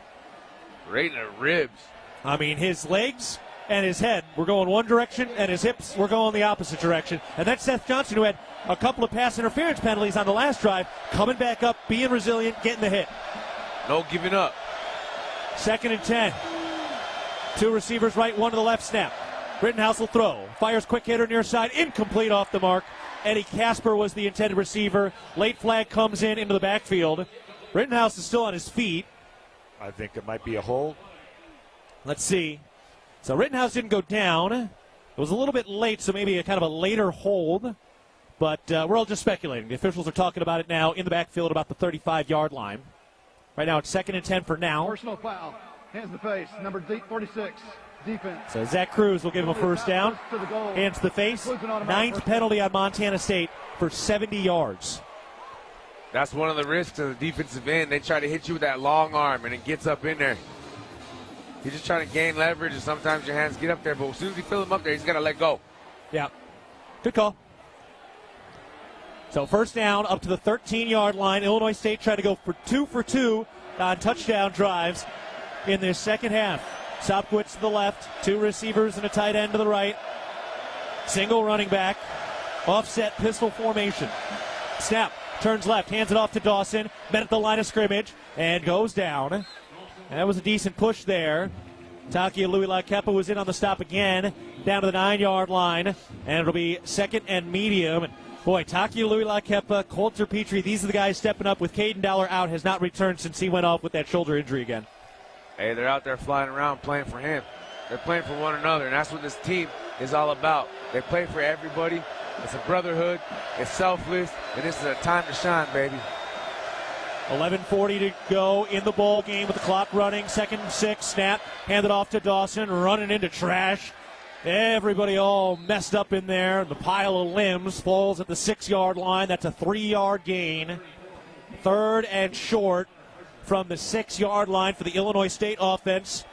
Right in the ribs. I mean, his legs and his head were going one direction, and his hips were going the opposite direction. And that's Seth Johnson, who had a couple of pass interference penalties on the last drive, coming back up, being resilient, getting the hit. No giving up. 2nd and 10. 2 receivers right, 1 to the left snap. Rittenhouse will throw. Fires quick hitter near side. Incomplete off the mark. Eddie Casper was the intended receiver. Late flag comes in into the backfield. Rittenhouse is still on his feet. I think it might be a hold. Let's see. So Rittenhouse didn't go down. It was a little bit late, so maybe a kind of a later hold. But we're all just speculating. The officials are talking about it now in the backfield about the 35-yard line. Right now it's 2nd and 10 for now. Personal foul. Hands to the face. Number 36. Defense. So Zach Cruz will give him a first down. Hands to the face. 9th penalty on Montana State for 70 yards. That's one of the risks of the defensive end. They try to hit you with that long arm, and it gets up in there. He's just trying to gain leverage, and sometimes your hands get up there. But as soon as you feel him up there, he's got to let go. Yeah. Good call. So first down up to the 13-yard line. Illinois State tried to go for 2 on touchdown drives in this second half. Sopkowitz to the left, 2 receivers and a tight end to the right. Single running back, offset pistol formation. Snap, turns left, hands it off to Dawson, met at the line of scrimmage, and goes down. And that was a decent push there. Takia Luilakepa was in on the stop again, down to the 9-yard line, and it'll be 2nd and medium. And boy, Takia Luilakepa, Coulter Petrie, these are the guys stepping up with Caden Dowler out, has not returned since he went off with that shoulder injury again. Hey, they're out there flying around playing for him. They're playing for one another, and that's what this team is all about. They play for everybody. It's a brotherhood. It's selfless, and this is a time to shine, baby. 11:40 to go in the ball game with the clock running. 2nd and 6, snap, handed off to Dawson, running into trash. Everybody all messed up in there. The pile of limbs falls at the 6-yard line. That's a 3-yard gain. 3rd and short from the 6-yard line for the Illinois State offense.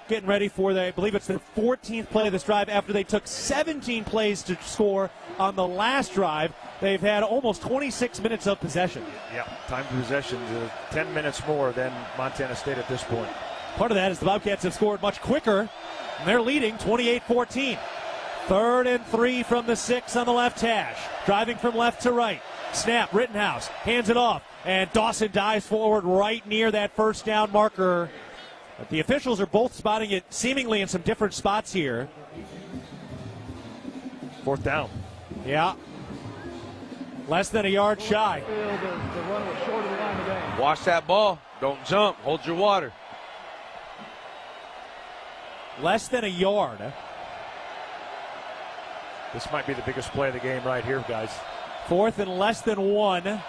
Getting ready for I believe it's the 14th play of this drive after they took 17 plays to score on the last drive. They've had almost 26 minutes of possession. Yeah, time to possession, 10 minutes more than Montana State at this point. Part of that is the Bobcats have scored much quicker, and they're leading 28-14. 3rd and 3 from the 6 on the left hash. Driving from left to right. Snap, Rittenhouse hands it off, and Dawson dives forward right near that first down marker. But the officials are both spotting it seemingly in some different spots here. 4th down. Yeah. Less than a yard shy. Watch that ball. Don't jump. Hold your water. Less than a yard. This might be the biggest play of the game right here, guys. 4th and less than 1.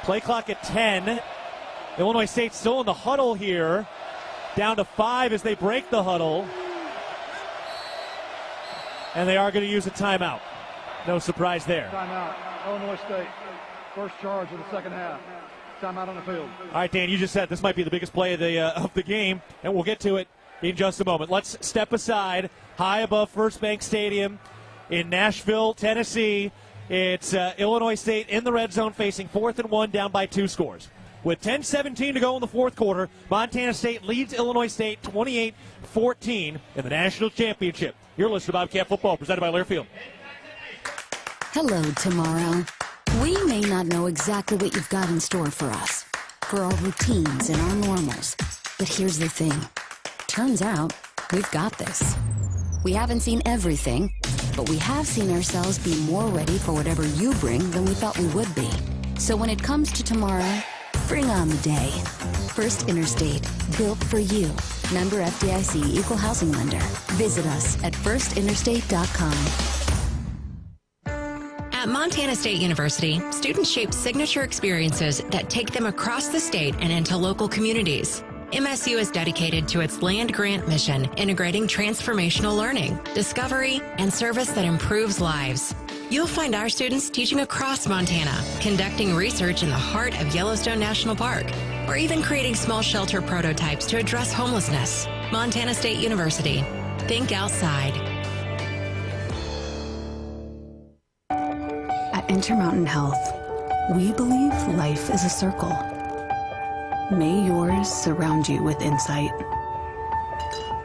Play clock at 10. Illinois State still in the huddle here. Down to 5 as they break the huddle. And they are going to use a timeout. No surprise there. Timeout. Illinois State. First charge of the second half. Timeout on the field. All right, Dan, you just said this might be the biggest play of the game, and we'll get to it in just a moment. Let's step aside high above First Bank Stadium in Nashville, Tennessee. It's Illinois State in the red zone facing 4th and 1 down by 2 scores. With 10:17 to go in the fourth quarter, Montana State leads Illinois State 28-14 in the national championship. You're listening to Bobcat Football, presented by Learfield. Hello, tomorrow. We may not know exactly what you've got in store for us, for our routines and our normals. But here's the thing. Turns out, we've got this. We haven't seen everything, but we have seen ourselves be more ready for whatever you bring than we thought we would be. So when it comes to tomorrow, bring on the day. First Interstate, built for you. Member FDIC, Equal Housing Lender. Visit us at firstinterstate.com. At Montana State University, students shape signature experiences that take them across the state and into local communities. MSU is dedicated to its land grant mission, integrating transformational learning, discovery, and service that improves lives. You'll find our students teaching across Montana, conducting research in the heart of Yellowstone National Park, or even creating small shelter prototypes to address homelessness. Montana State University. Think outside. At Intermountain Health, we believe life is a circle. May yours surround you with insight,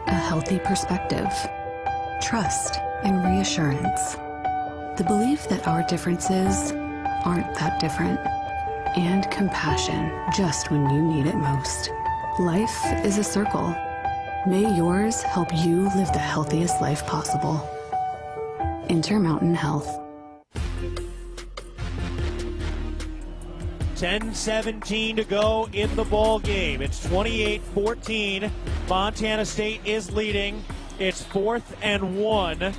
a healthy perspective, trust, and reassurance. The belief that our differences aren't that different, and compassion just when you need it most. Life is a circle. May yours help you live the healthiest life possible. Intermountain Health. 10-17 to go in the ball game. It's 28-14. Montana State is leading. It's 4th and 1.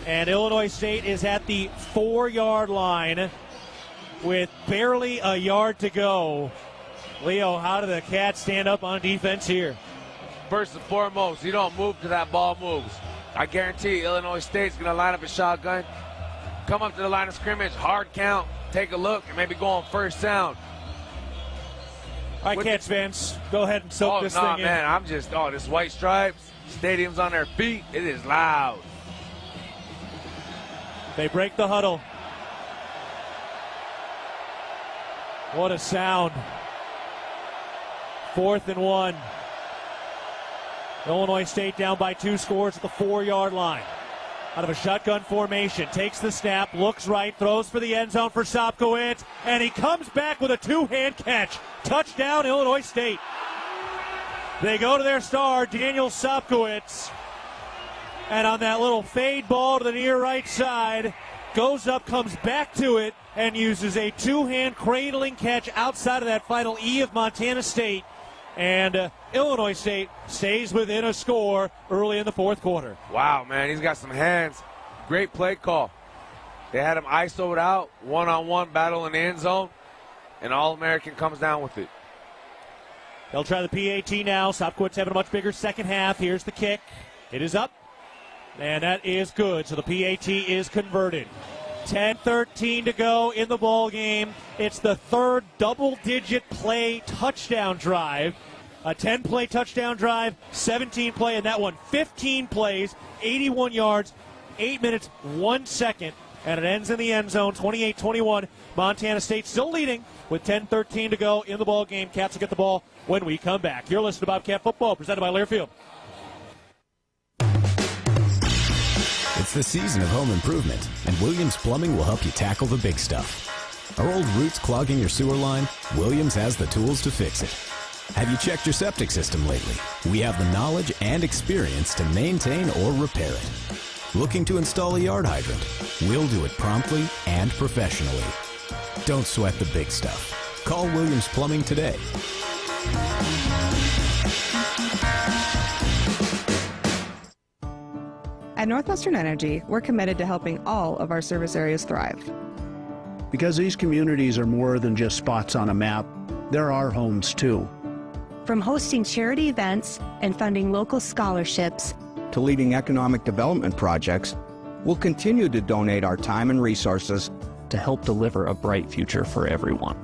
And Illinois State is at the 4-yard line with barely a yard to go. Leo, how do the Cats stand up on defense here? First and foremost, you don't move till that ball moves. I guarantee Illinois State's going to line up a shotgun, come up to the line of scrimmage, hard count, take a look, and maybe go on first down. All right, Cats fans, go ahead and soak this thing in. Man, I'm just, this white stripes, stadium's on their feet, it is loud. They break the huddle. What a sound. 4th and 1. Illinois State down by 2 scores at the 4-yard line. Out of a shotgun formation, takes the snap, looks right, throws for the end zone for Sopkowitz, and he comes back with a 2-hand catch. Touchdown, Illinois State. They go to their star, Daniel Sopkowitz, and on that little fade ball to the near right side, goes up, comes back to it, and uses a 2-hand cradling catch outside of that final E of Montana State. And Illinois State stays within a score early in the 4th quarter. Wow, man, he's got some hands. Great play call. They had him ISO'd out, one-on-one battle in the end zone, and All-American comes down with it. They'll try the PAT now. Sopkowitz having a much bigger second half. Here's the kick. It is up, and that is good. So the PAT is converted. 10-13 to go in the ball game. It's the 3rd double-digit play touchdown drive. A 10-play touchdown drive, 17-play, and that one 15 plays, 81 yards, 8 minutes, 1 second, and it ends in the end zone, 28-21. Montana State still leading with 10-13 to go in the ball game. Cats will get the ball when we come back. You're listening to Bobcat Football, presented by Learfield. It's the season of home improvement, and Williams Plumbing will help you tackle the big stuff. Are old roots clogging your sewer line? Williams has the tools to fix it. Have you checked your septic system lately? We have the knowledge and experience to maintain or repair it. Looking to install a yard hydrant? We'll do it promptly and professionally. Don't sweat the big stuff. Call Williams Plumbing today. At Northwestern Energy, we're committed to helping all of our service areas thrive. Because these communities are more than just spots on a map, they're our homes too. From hosting charity events and funding local scholarships to leading economic development projects, we'll continue to donate our time and resources to help deliver a bright future for everyone.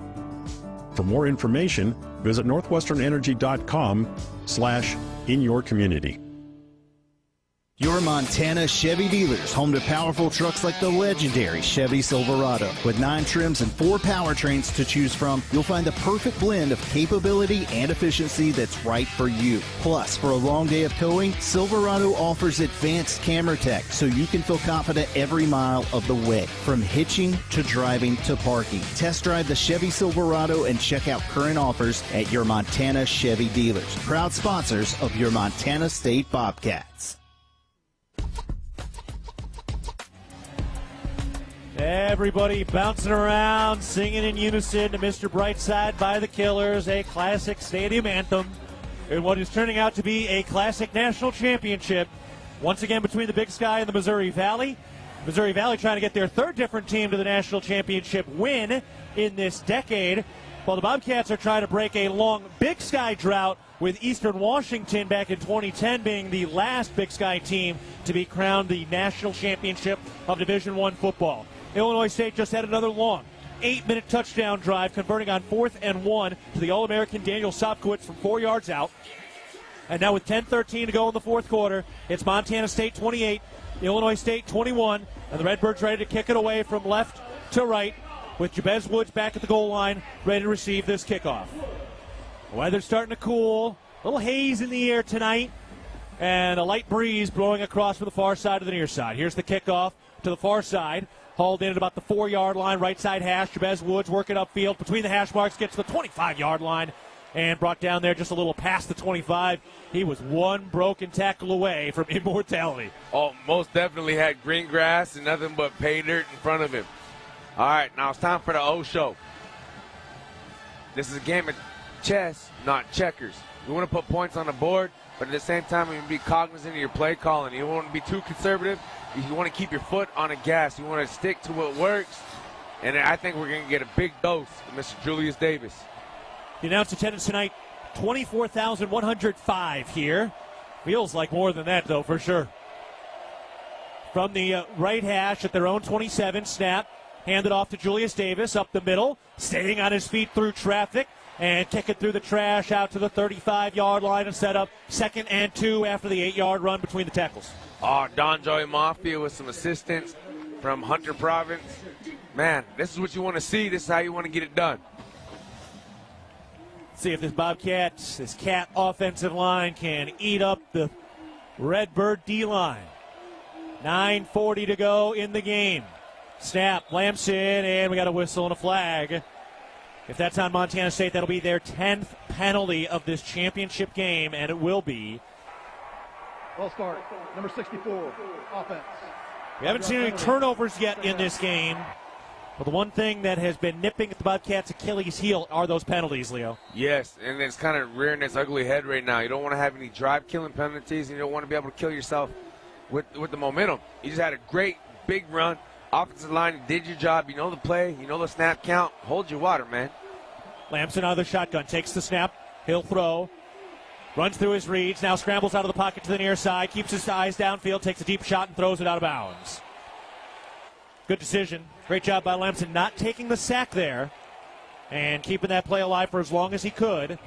For more information, visit northwesternenergy.com/inyourcommunity. Your Montana Chevy dealers, home to powerful trucks like the legendary Chevy Silverado. With 9 trims and 4 powertrains to choose from, you'll find the perfect blend of capability and efficiency that's right for you. Plus, for a long day of towing, Silverado offers advanced camera tech so you can feel confident every mile of the way. From hitching to driving to parking. Test drive the Chevy Silverado and check out current offers at your Montana Chevy dealers. Proud sponsors of your Montana State Bobcats. Everybody bouncing around, singing in unison to Mr. Brightside by the Killers, a classic stadium anthem in what is turning out to be a classic national championship. Once again between the Big Sky and the Missouri Valley. Missouri Valley trying to get their 3rd different team to the national championship win in this decade, while the Bobcats are trying to break a long Big Sky drought, with Eastern Washington back in 2010 being the last Big Sky team to be crowned the national championship of Division I football. Illinois State just had another long 8-minute touchdown drive, converting on 4th and 1 to the All-American Daniel Sopkowitz from 4 yards out. And now with 10-13 to go in the 4th quarter, it's Montana State 28, Illinois State 21, and the Redbirds ready to kick it away from left to right, with Jabez Woods back at the goal line, ready to receive this kickoff. The weather's starting to cool, a little haze in the air tonight, and a light breeze blowing across from the far side to the near side. Here's the kickoff to the far side. Hauled in at about the 4-yard line, right side hash. Jabez Woods working upfield between the hash marks, gets to the 25-yard line, and brought down there just a little past the 25. He was one broken tackle away from immortality. Oh, most definitely had green grass and nothing but pay dirt in front of him. All right, now it's time for the O show. This is a game of chess, not checkers. You want to put points on the board, but at the same time, you want to be cognizant of your play calling. You don't want to be too conservative. You want to keep your foot on the gas. You want to stick to what works. And I think we're going to get a big dose of Mr. Julius Davis. The announced attendance tonight, 24,105 here. Feels like more than that, though, for sure. From the right hash at their own 27, snap. Handed off to Julius Davis up the middle. Staying on his feet through traffic. And kick it through the trash out to the 35-yard line and set up 2nd and 2 after the 8-yard run between the tackles. Oh, Don Joey Mafia with some assistance from Hunter Province. Man, this is what you want to see. This is how you want to get it done. See if this Cat offensive line can eat up the Redbird D-line. 9:40 to go in the game. Snap, Lamson, and we got a whistle and a flag. If that's on Montana State, that'll be their 10th penalty of this championship game, and it will be. Well start, number 64, offense. We haven't seen any turnovers yet in this game, but the one thing that has been nipping at the Bobcats' Achilles heel are those penalties, Leo. Yes, and it's kind of rearing its ugly head right now. You don't want to have any drive-killing penalties, and you don't want to be able to kill yourself with the momentum. You just had a great big run. Offensive line did your job. You know the play. You know the snap count. Hold your water, man. Lamson out of the shotgun. Takes the snap. He'll throw. Runs through his reads. Now scrambles out of the pocket to the near side. Keeps his eyes downfield. Takes a deep shot and throws it out of bounds. Good decision. Great job by Lamson not taking the sack there and keeping that play alive for as long as he could.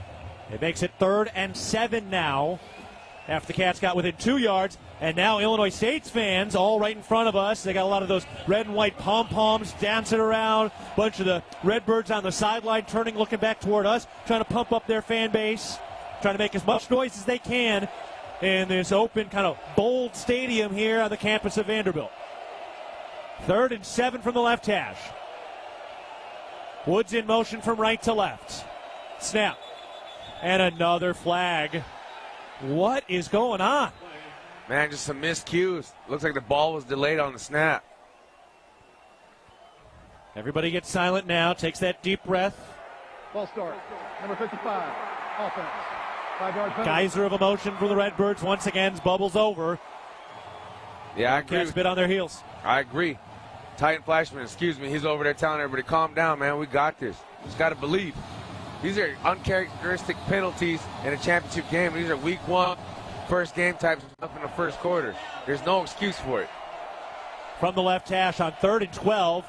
It makes it 3rd and 7 now after the Cats got within 2 yards. And now Illinois State's fans all right in front of us. They got a lot of those red and white pom-poms dancing around. Bunch of the Redbirds on the sideline turning, looking back toward us, trying to pump up their fan base, trying to make as much noise as they can in this open, kind of bold stadium here on the campus of Vanderbilt. 3rd and 7 from the left hash. Woods in motion from right to left. Snap. And another flag. What is going on? Man, just some miscues. Looks like the ball was delayed on the snap. Everybody gets silent now, takes that deep breath. Ball start, number 55, offense. 5-yard penalty. Geyser of emotion for the Redbirds once again, bubbles over. Yeah, I agree. Cats bit on their heels. I agree. Titan Flashman, excuse me, he's over there telling everybody, calm down, man, we got this. Just got to believe. These are uncharacteristic penalties in a championship game. These are week 1. First game type stuff in the first quarter. There's no excuse for it. From the left hash on 3rd and 12.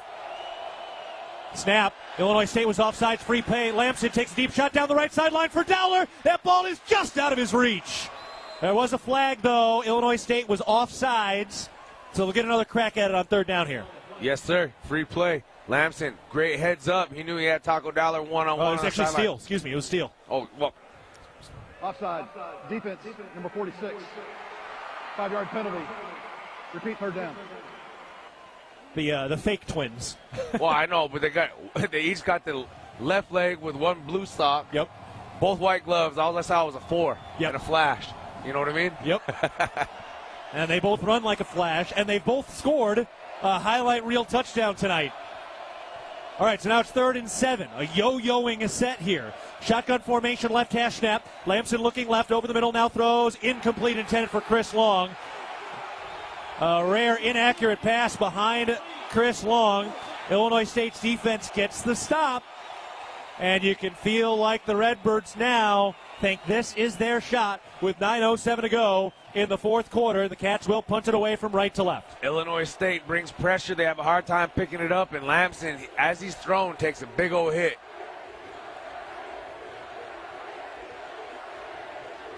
Snap. Illinois State was offsides, free play. Lamson takes a deep shot down the right sideline for Dowler. That ball is just out of his reach. There was a flag, though. Illinois State was offsides, so they'll get another crack at it on 3rd down here. Yes, sir. Free play. Lamson, great heads up. He knew he had Taco Dowler one-on-one. Oh, it was actually steal. Excuse me, it was steal. Oh, well. Offside, defense, number 46. 5-yard penalty. Repeat, 3rd down. The fake twins. Well, I know, but they each got the left leg with one blue sock. Yep. Both white gloves. All I saw was a 4 and a flash. You know what I mean? Yep. And they both run like a flash, and they both scored a highlight reel touchdown tonight. All right, so now it's 3rd and 7. A yo-yoing set here. Shotgun formation, left hash snap. Lamson looking left over the middle, now throws. Incomplete, intended for Chris Long. A rare inaccurate pass behind Chris Long. Illinois State's defense gets the stop. And you can feel like the Redbirds now think this is their shot with 9:07 to go in the 4th quarter. The Cats will punt it away from right to left. Illinois State brings pressure. They have a hard time picking it up, and Lamson, as he's thrown, takes a big old hit.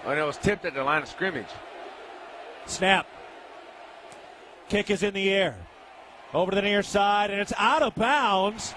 And it was tipped at the line of scrimmage. Snap. Kick is in the air. Over to the near side, and it's out of bounds.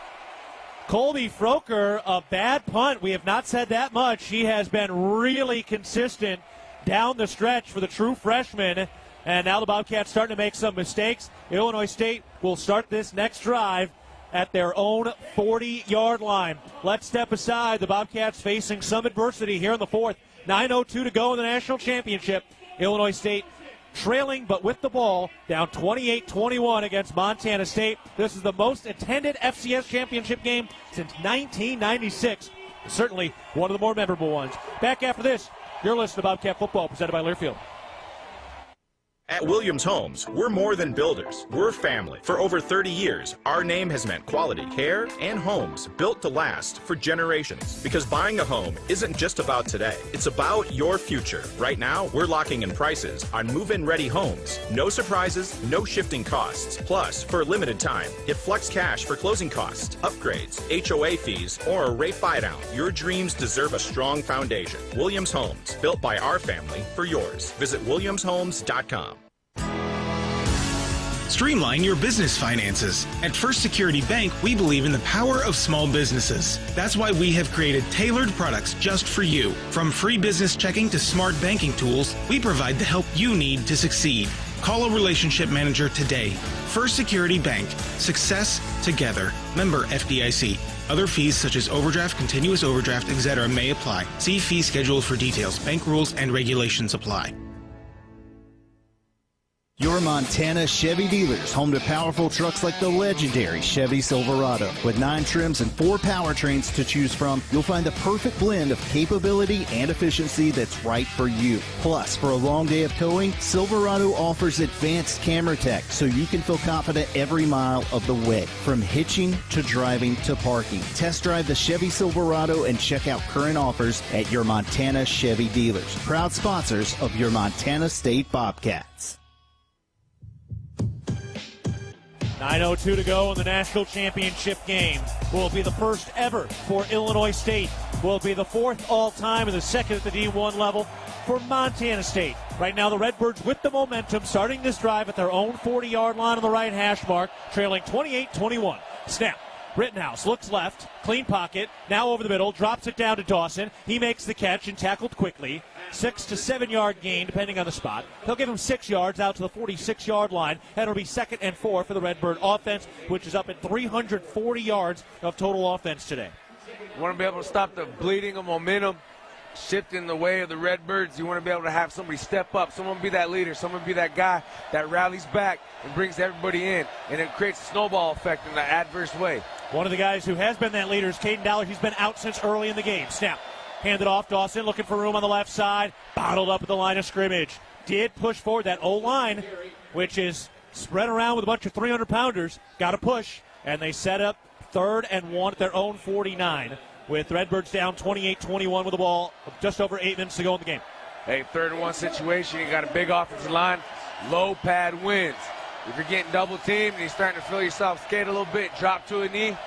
Colby Froker, a bad punt. We have not said that much. He has been really consistent down the stretch for the true freshman. And now the Bobcats starting to make some mistakes. Illinois State will start this next drive at their own 40-yard line. Let's step aside. The Bobcats facing some adversity here in the fourth. 9:02 to go in the national championship. Illinois State trailing but with the ball, down 28-21 against Montana State. This is the most attended FCS championship game since 1996. Certainly one of the more memorable ones. Back after this, you're listening to Bobcat Football, presented by Learfield. At Williams Homes, we're more than builders. We're family. For over 30 years, our name has meant quality care and homes built to last for generations. Because buying a home isn't just about today. It's about your future. Right now, we're locking in prices on move-in ready homes. No surprises, no shifting costs. Plus, for a limited time, get flex cash for closing costs, upgrades, HOA fees, or a rate buy-down. Your dreams deserve a strong foundation. Williams Homes, built by our family for yours. Visit williamshomes.com. Streamline your business finances. At First Security Bank, we believe in the power of small businesses. That's why we have created tailored products just for you. From free business checking to smart banking tools, we provide the help you need to succeed. Call a relationship manager today. First Security Bank. Success together. Member FDIC. Other fees such as overdraft, continuous overdraft, etc. may apply. See fee schedule for details. Bank rules and regulations apply. Your Montana Chevy dealers, home to powerful trucks like the legendary Chevy Silverado. With 9 trims and 4 powertrains to choose from, you'll find the perfect blend of capability and efficiency that's right for you. Plus, for a long day of towing, Silverado offers advanced camera tech so you can feel confident every mile of the way. From hitching to driving to parking. Test drive the Chevy Silverado and check out current offers at your Montana Chevy dealers. Proud sponsors of your Montana State Bobcats. 9:02 to go in the national championship game. Will be the first ever for Illinois State. Will be the 4th all-time and the 2nd at the D1 level for Montana State. Right now the Redbirds with the momentum, starting this drive at their own 40-yard line on the right hash mark, trailing 28-21. Snap. Rittenhouse looks left, clean pocket, now over the middle, drops it down to Dawson. He makes the catch and tackled quickly. 6 to 7 yard gain, depending on the spot. He'll give him 6 yards out to the 46-yard line, and it'll be 2nd and 4 for the Redbird offense, which is up at 340 yards of total offense today. You want to be able to stop the bleeding of momentum, shift in the way of the Redbirds. You want to be able to have somebody step up, someone be that leader, someone be that guy that rallies back and brings everybody in, and it creates a snowball effect in an adverse way. One of the guys who has been that leader is Keaton. He's been out since early in the game. Snap. Handed off. Dawson looking for room on the left side. Bottled up at the line of scrimmage. Did push forward. That O-line, which is spread around with a bunch of 300-pounders, got to push. And they set up 3rd and 1 at their own 49 with Redbirds down 28-21 with the ball just over 8 minutes to go in the game. Hey, 3rd and 1 situation. You got a big offensive line. Low pad wins. If you're getting double teamed and you're starting to feel yourself skate a little bit, drop to a knee,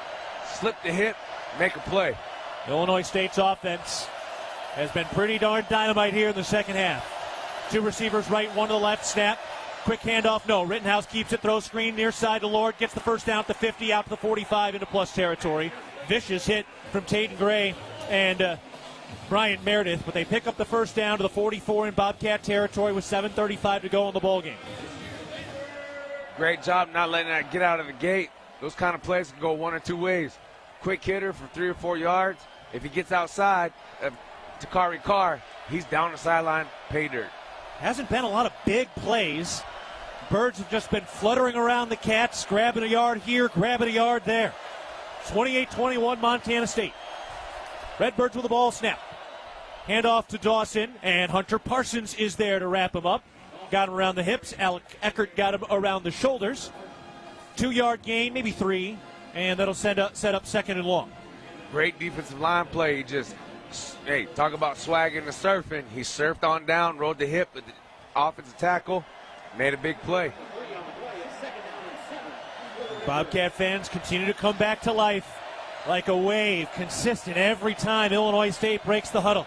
slip the hip, make a play. Illinois State's offense has been pretty darn dynamite here in the second half. 2 receivers right, 1 to the left, snap. Quick handoff, no. Rittenhouse keeps it, throws screen near side to Lord, gets the first down at the 50, out to the 45 into plus territory. Vicious hit from Taden Gray and Bryant Meredith, but they pick up the first down to the 44 in Bobcat territory with 7:35 to go in the ballgame. Great job not letting that get out of the gate. Those kind of plays can go 1 or 2 ways. Quick hitter for 3 or 4 yards. If he gets outside of Takari Carr, he's down the sideline, pay dirt. Hasn't been a lot of big plays. Birds have just been fluttering around the Cats, grabbing a yard here, grabbing a yard there. 28-21 Montana State. Redbirds with the ball snap. Handoff to Dawson, and Hunter Parsons is there to wrap him up. Got him around the hips. Alec Eckert got him around the shoulders. 2-yard gain, maybe 3, and that'll set up 2nd and long. Great defensive line play. He just, hey, talk about swagging the surfing. He surfed on down, rode the hip with the offensive tackle, made a big play. Bobcat fans continue to come back to life like a wave, consistent every time Illinois State breaks the huddle.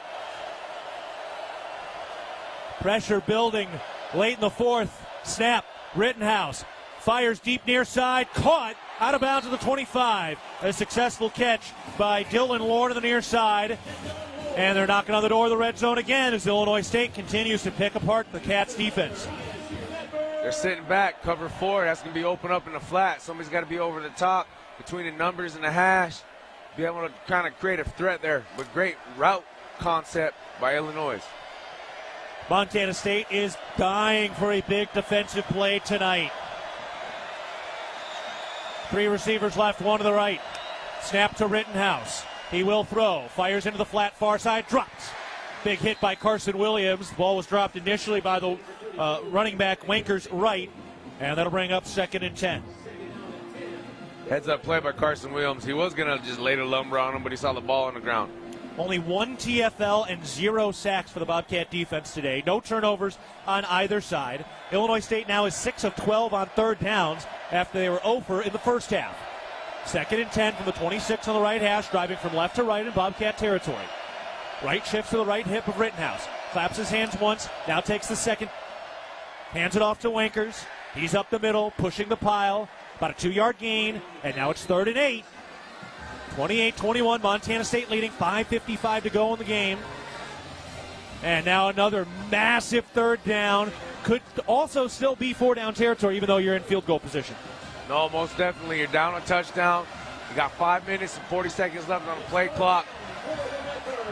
Pressure building late in the 4th. Snap. Rittenhouse fires deep near side. Caught out of bounds at the 25. A successful catch by Dylan Lord on the near side. And they're knocking on the door of the red zone again as Illinois State continues to pick apart the Cats defense. They're sitting back, cover 4. That's going to be open up in the flat. Somebody's got to be over the top between the numbers and the hash. Be able to kind of create a threat there. But great route concept by Illinois. Montana State is dying for a big defensive play tonight. 3 receivers left, 1 to the right. Snap to Rittenhouse. He will throw. Fires into the flat far side. Drops. Big hit by Carson Williams. The ball was dropped initially by the running back Wanker's right. And that'll bring up 2nd and 10. Heads up play by Carson Williams. He was going to just lay the lumber on him, but he saw the ball on the ground. Only 1 TFL and 0 sacks for the Bobcat defense today. No turnovers on either side. Illinois State now is 6 of 12 on 3rd downs after they were over in the first half. 2nd and 10 from the 26 on the right hash, driving from left to right in Bobcat territory. Right shifts to the right hip of Rittenhouse. Claps his hands once, now takes the second. Hands it off to Wankers. He's up the middle, pushing the pile. About a 2-yard gain, and now it's 3rd and 8. 28-21, Montana State leading, 5:55 to go in the game. And now another massive 3rd down. Could also still be 4-down territory, even though you're in field goal position. No, most definitely. You're down a touchdown. You got 5 minutes and 40 seconds left on the play clock.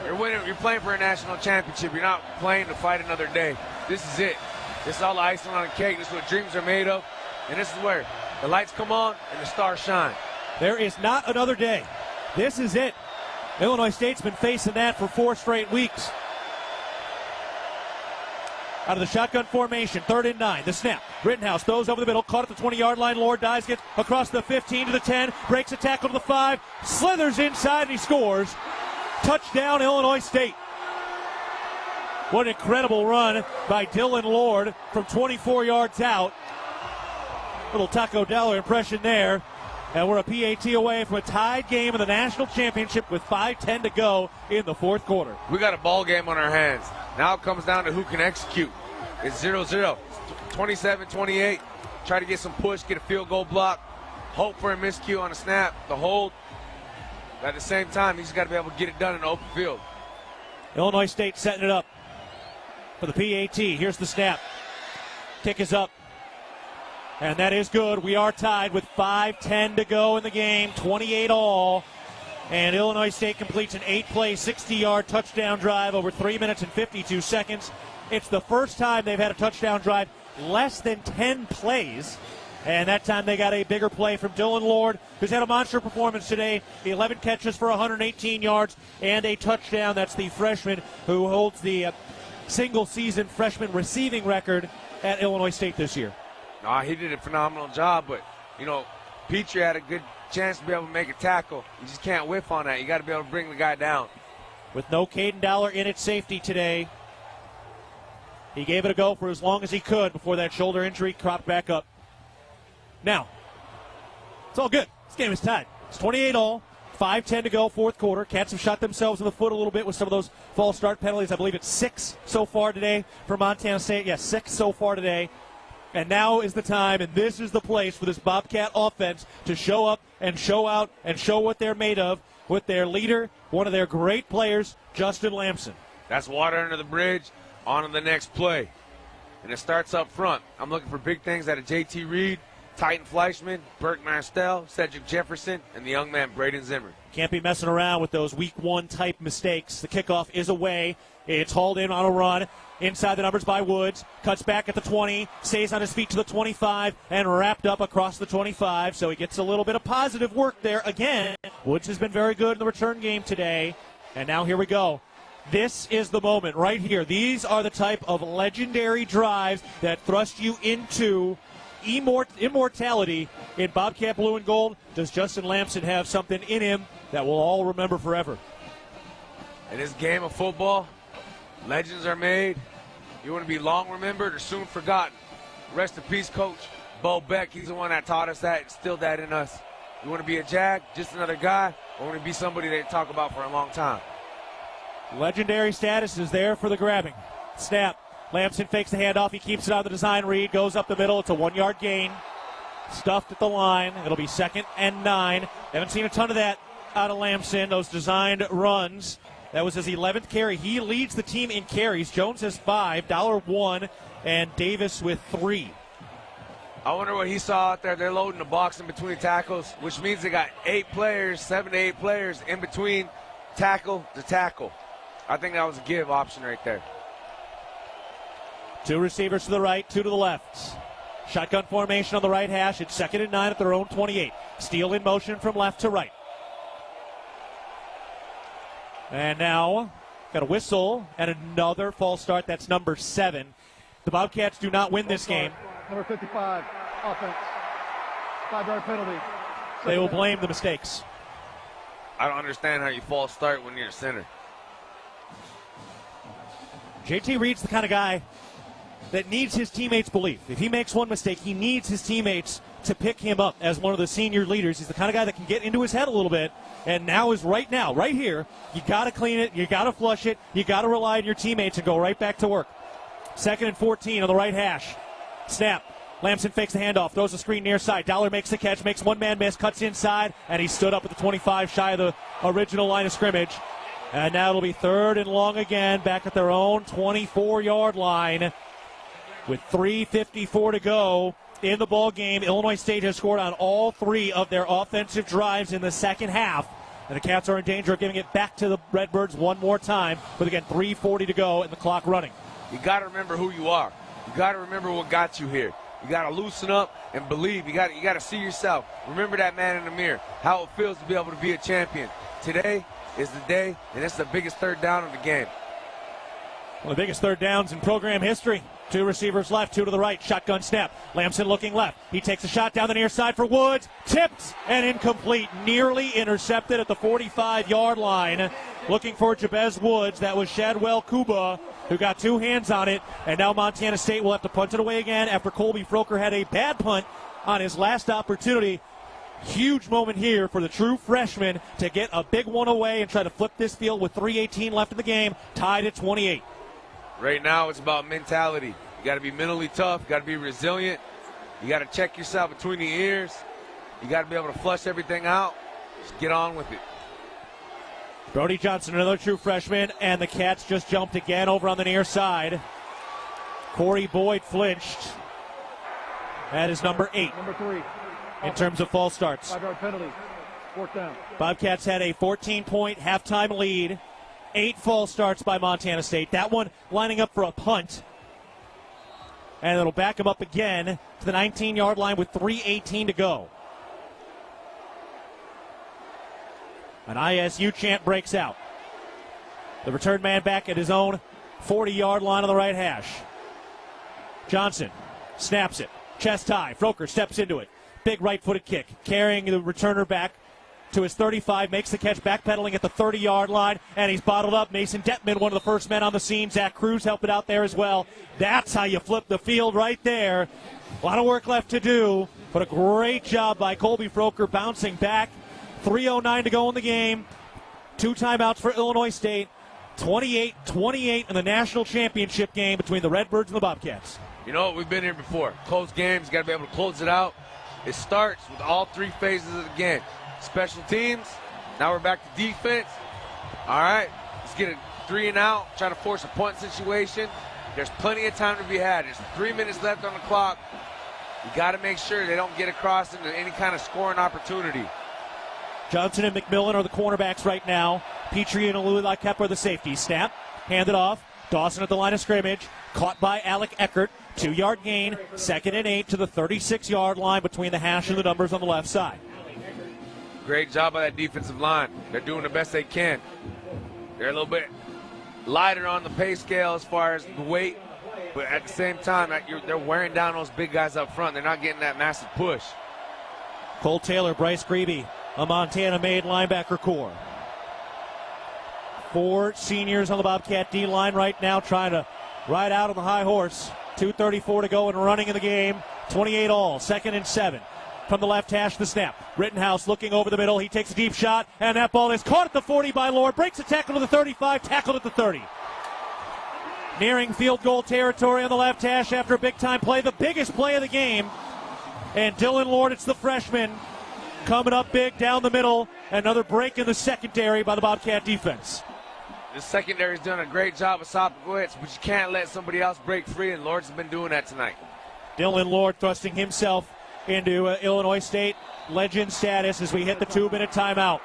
You're winning. You're playing for a national championship. You're not playing to fight another day. This is it. This is all the icing on the cake. This is what dreams are made of. And this is where the lights come on and the stars shine. There is not another day. This is it. Illinois State's been facing that for 4 straight weeks. Out of the shotgun formation, 3rd and 9. The snap. Rittenhouse throws over the middle, caught at the 20-yard line. Lord dives, gets across the 15 to the 10, breaks a tackle to the 5, slithers inside, and he scores. Touchdown, Illinois State. What an incredible run by Dylan Lord from 24 yards out. Little Taco Dollar impression there. And we're a PAT away from a tied game in the national championship with 5:10 to go in the 4th quarter. We got a ball game on our hands. Now it comes down to who can execute. It's 0-0. 27-28. Try to get some push, get a field goal block. Hope for a miscue on a snap, the hold. At the same time, he's got to be able to get it done in the open field. Illinois State setting it up for the PAT. Here's the snap. Kick is up. And that is good. We are tied with 5:10 to go in the game, 28 all. And Illinois State completes an 8-play, 60-yard touchdown drive over 3 minutes and 52 seconds. It's the first time they've had a touchdown drive less than 10 plays. And that time they got a bigger play from Dylan Lord, who's had a monster performance today. 11 catches for 118 yards and a touchdown. That's the freshman who holds the single-season freshman receiving record at Illinois State this year. He did a phenomenal job, but, Petrie had a good chance to be able to make a tackle. You just can't whiff on that. You got to be able to bring the guy down. With no Caden Dowler in at safety today, he gave it a go for as long as he could before that shoulder injury cropped back up. Now, it's all good. This game is tied. It's 28 all, 5:10 to go, 4th quarter. Cats have shot themselves in the foot a little bit with some of those false start penalties. I believe it's 6 so far today for Montana State. Yes, 6 so far today. And now is the time, and this is the place for this Bobcat offense to show up and show out and show what they're made of with their leader, one of their great players, Justin Lamson. That's water under the bridge. On to the next play. And it starts up front. I'm looking for big things out of J.T. Reed, Titan Fleischman, Burke Mastel, Cedric Jefferson, and the young man Braden Zimmer. Can't be messing around with those week 1 type mistakes. The kickoff is away. It's hauled in on a run. Inside the numbers by Woods. Cuts back at the 20. Stays on his feet to the 25. And wrapped up across the 25. So he gets a little bit of positive work there again. Woods has been very good in the return game today. And now here we go. This is the moment right here. These are the type of legendary drives that thrust you into immortality in Bobcat Blue and Gold. Does Justin Lamson have something in him that we'll all remember forever? In this game of football, legends are made. You want to be long remembered or soon forgotten. Rest in peace, Coach Bo Beck. He's the one that taught us that, instilled that in us. You want to be a Jag, just another guy, or want to be somebody they talk about for a long time? Legendary status is there for the grabbing. Snap. Lamson fakes the handoff. He keeps it on the design read. Goes up the middle. It's a 1-yard gain. Stuffed at the line. It'll be 2nd and 9. Haven't seen a ton of that out of Lamson, those designed runs. That was his 11th carry. He leads the team in carries. Jones has 5, Dollar 1, and Davis with 3. I wonder what he saw out there. They're loading the box in between tackles, which means they got 7 to 8 players in between tackle to tackle. I think that was a give option right there. 2 receivers to the right, 2 to the left. Shotgun formation on the right hash. It's 2nd and 9 at their own 28. Steele in motion from left to right. And now, got a whistle and another false start. That's number 7. The Bobcats do not win this game. Number 55, offense. 5-yard penalty. They will blame the mistakes. I don't understand how you false start when you're a center. JT Reed's the kind of guy that needs his teammates' belief. If he makes one mistake, he needs his teammates to pick him up as one of the senior leaders. He's the kind of guy that can get into his head a little bit, and now, right here, you got to clean it, you got to flush it, you got to rely on your teammates and go right back to work. 2nd and 14 on the right hash. Snap. Lamson fakes the handoff, throws the screen near side. Dollar makes the catch, makes one man miss, cuts inside, and he stood up at the 25, shy of the original line of scrimmage. And now it'll be 3rd and long again, back at their own 24-yard line with 3:54 to go in the ball game. Illinois State has scored on all 3 of their offensive drives in the second half. And the Cats are in danger of giving it back to the Redbirds one more time. But again, 3:40 to go and the clock running. You got to remember who you are. You got to remember what got you here. You got to loosen up and believe. You got to see yourself. Remember that man in the mirror, how it feels to be able to be a champion. Today is the day, and it's the biggest 3rd down of the game. One of the biggest 3rd downs in program history. 2 receivers left, 2 to the right. Shotgun snap. Lamson looking left. He takes a shot down the near side for Woods. Tipped and incomplete. Nearly intercepted at the 45-yard line. Looking for Jabez Woods. That was Shadwell Kuba, who got 2 hands on it. And now Montana State will have to punt it away again after Colby Froker had a bad punt on his last opportunity. Huge moment here for the true freshman to get a big one away and try to flip this field with 3:18 left in the game, tied at 28. Right now, it's about mentality. You got to be mentally tough. You got to be resilient. You got to check yourself between the ears. You got to be able to flush everything out. Just get on with it. Brody Johnson, another true freshman, and the Cats just jumped again over on the near side. Corey Boyd flinched. That is number 8. Number 3. In terms of false starts. 5-yard penalty. 4th down. Bobcats had a 14-point halftime lead. 8 false starts by Montana State. That one lining up for a punt. And it'll back them up again to the 19-yard line with 3:18 to go. An ISU chant breaks out. The return man back at his own 40-yard line on the right hash. Johnson snaps it. Chest high. Froker steps into it. Big right-footed kick. Carrying the returner back to his 35, makes the catch, backpedaling at the 30-yard line, and he's bottled up. Mason Detman, one of the first men on the scene. Zach Cruz helping out there as well. That's how you flip the field right there. A lot of work left to do, but a great job by Colby Froker bouncing back. 3:09 to go in the game. 2 timeouts for Illinois State. 28-28 in the national championship game between the Redbirds and the Bobcats. You know what? We've been here before. Close games, you got to be able to close it out. It starts with all 3 phases of the game. Special teams. Now we're back to defense. All right, let's get a 3 and out. Try to force a punt situation. There's plenty of time to be had. There's 3 minutes left on the clock. You got to make sure they don't get across into any kind of scoring opportunity. Johnson and McMillan are the cornerbacks right now. Petrie and Alula-Kep are the safeties. Snap, handed off. Dawson at the line of scrimmage. Caught by Alec Eckert. 2-yard gain. 2nd and 8 to the 36-yard line between the hash and the numbers on the left side. Great job by that defensive line. They're doing the best they can. They're a little bit lighter on the pay scale as far as the weight, but at the same time, they're wearing down those big guys up front. They're not getting that massive push. Cole Taylor, Bryce Grebe, a Montana-made linebacker core. 4 seniors on the Bobcat D-line right now trying to ride out on the high horse. 2:34 to go and running in the game. 28 all, 2nd and 7. From the left hash, the snap. Rittenhouse looking over the middle. He takes a deep shot, and that ball is caught at the 40 by Lord. Breaks a tackle to the 35, tackled at the 30. Nearing field goal territory on the left hash after a big-time play, the biggest play of the game. And Dylan Lord, it's the freshman, coming up big down the middle. Another break in the secondary by the Bobcat defense. The secondary's done a great job of stopping blitz, but you can't let somebody else break free, and Lord's been doing that tonight. Dylan Lord thrusting himself into Illinois State legend status as we hit the 2-minute timeout.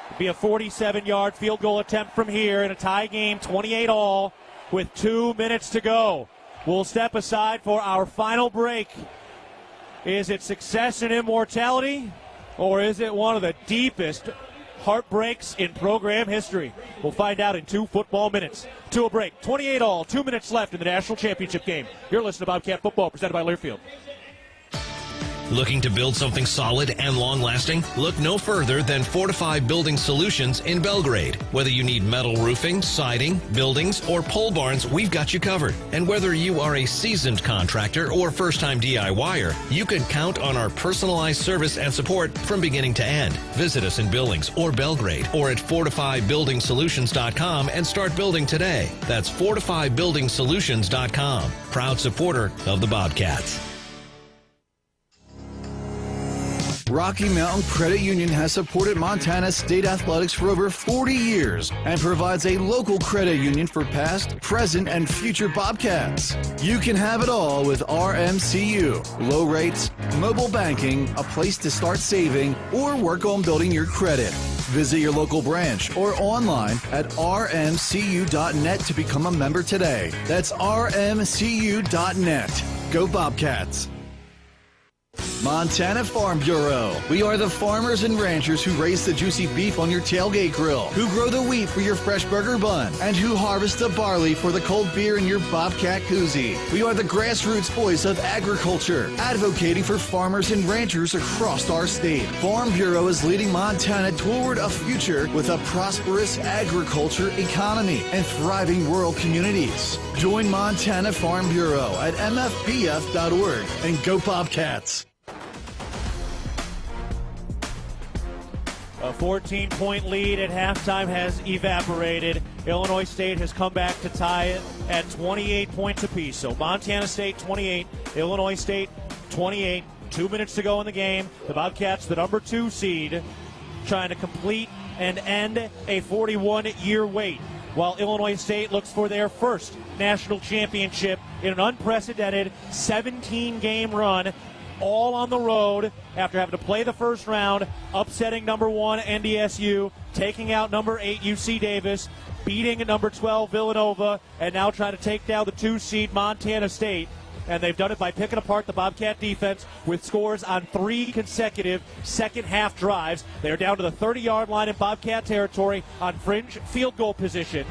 It'll be a 47-yard field goal attempt from here in a tie game, 28-all, with 2 minutes to go. We'll step aside for our final break. Is it success and immortality, or is it one of the deepest heartbreaks in program history? We'll find out in 2 football minutes. To a break, 28-all, 2 minutes left in the national championship game. You're listening to Bobcat Football, presented by Learfield. Looking to build something solid and long-lasting? Look no further than Fortify Building Solutions in Belgrade. Whether you need metal roofing, siding, buildings, or pole barns, we've got you covered. And whether you are a seasoned contractor or first-time DIYer, you can count on our personalized service and support from beginning to end. Visit us in Billings or Belgrade or at FortifyBuildingSolutions.com and start building today. That's FortifyBuildingSolutions.com. Proud supporter of the Bobcats. Rocky Mountain Credit Union has supported Montana State athletics for over 40 years and provides a local credit union for past, present, and future Bobcats. You can have it all with RMCU. Low rates, mobile banking, a place to start saving, or work on building your credit. Visit your local branch or online at rmcu.net to become a member today. That's rmcu.net. Go Bobcats. Montana Farm Bureau. We are the farmers and ranchers who raise the juicy beef on your tailgate grill, who grow the wheat for your fresh burger bun, and who harvest the barley for the cold beer in your Bobcat koozie. We are the grassroots voice of agriculture, advocating for farmers and ranchers across our state. Farm Bureau is leading Montana toward a future with a prosperous agriculture economy and thriving rural communities. Join Montana Farm Bureau at mfbf.org and go Bobcats. A 14-point lead at halftime has evaporated. Illinois State has come back to tie it at 28 points apiece. So Montana State 28, Illinois State 28. 2 minutes to go in the game. The Bobcats, the number 2 seed, trying to complete and end a 41-year wait, while Illinois State looks for their first national championship in an unprecedented 17-game run, all on the road after having to play the first round, upsetting number 1 NDSU, taking out number 8 UC Davis, beating number 12 Villanova, and now trying to take down the 2 seed Montana State. And they've done it by picking apart the Bobcat defense with scores on 3 consecutive second-half drives. They're down to the 30-yard line in Bobcat territory on fringe field goal position.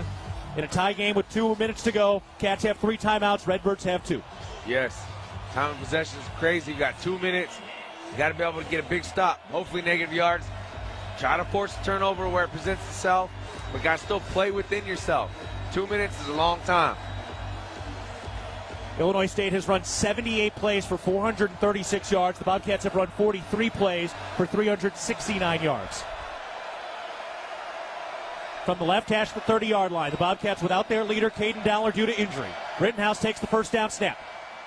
In a tie game with 2 minutes to go, Cats have 3 timeouts, Redbirds have 2. Yes. Time of possession is crazy. You got 2 minutes. You got to be able to get a big stop. Hopefully negative yards. Try to force a turnover where it presents itself, but got to still play within yourself. 2 minutes is a long time. Illinois State has run 78 plays for 436 yards. The Bobcats have run 43 plays for 369 yards. From the left hash to the 30-yard line, the Bobcats without their leader, Caden Dowler, due to injury. Rittenhouse takes the first down snap.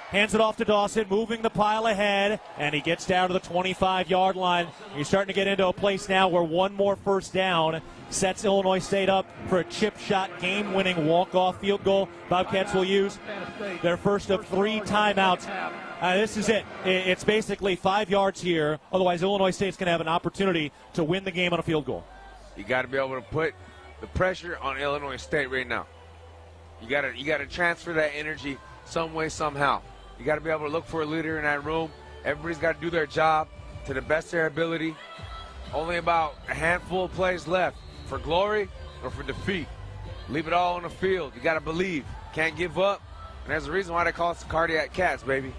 Hands it off to Dawson, moving the pile ahead, and he gets down to the 25-yard line. He's starting to get into a place now where one more first down sets Illinois State up for a chip shot, game-winning walk-off field goal. Bobcats will use their first of 3 timeouts. This is it. It's basically 5 yards here. Otherwise, Illinois State's going to have an opportunity to win the game on a field goal. You got to be able to put the pressure on Illinois State right now. You got to transfer that energy some way, somehow. You got to be able to look for a leader in that room. Everybody's got to do their job to the best of their ability. Only about a handful of plays left for glory or for defeat. Leave it all on the field. You got to believe. Can't give up. And there's a reason why they call us the Cardiac Cats, baby.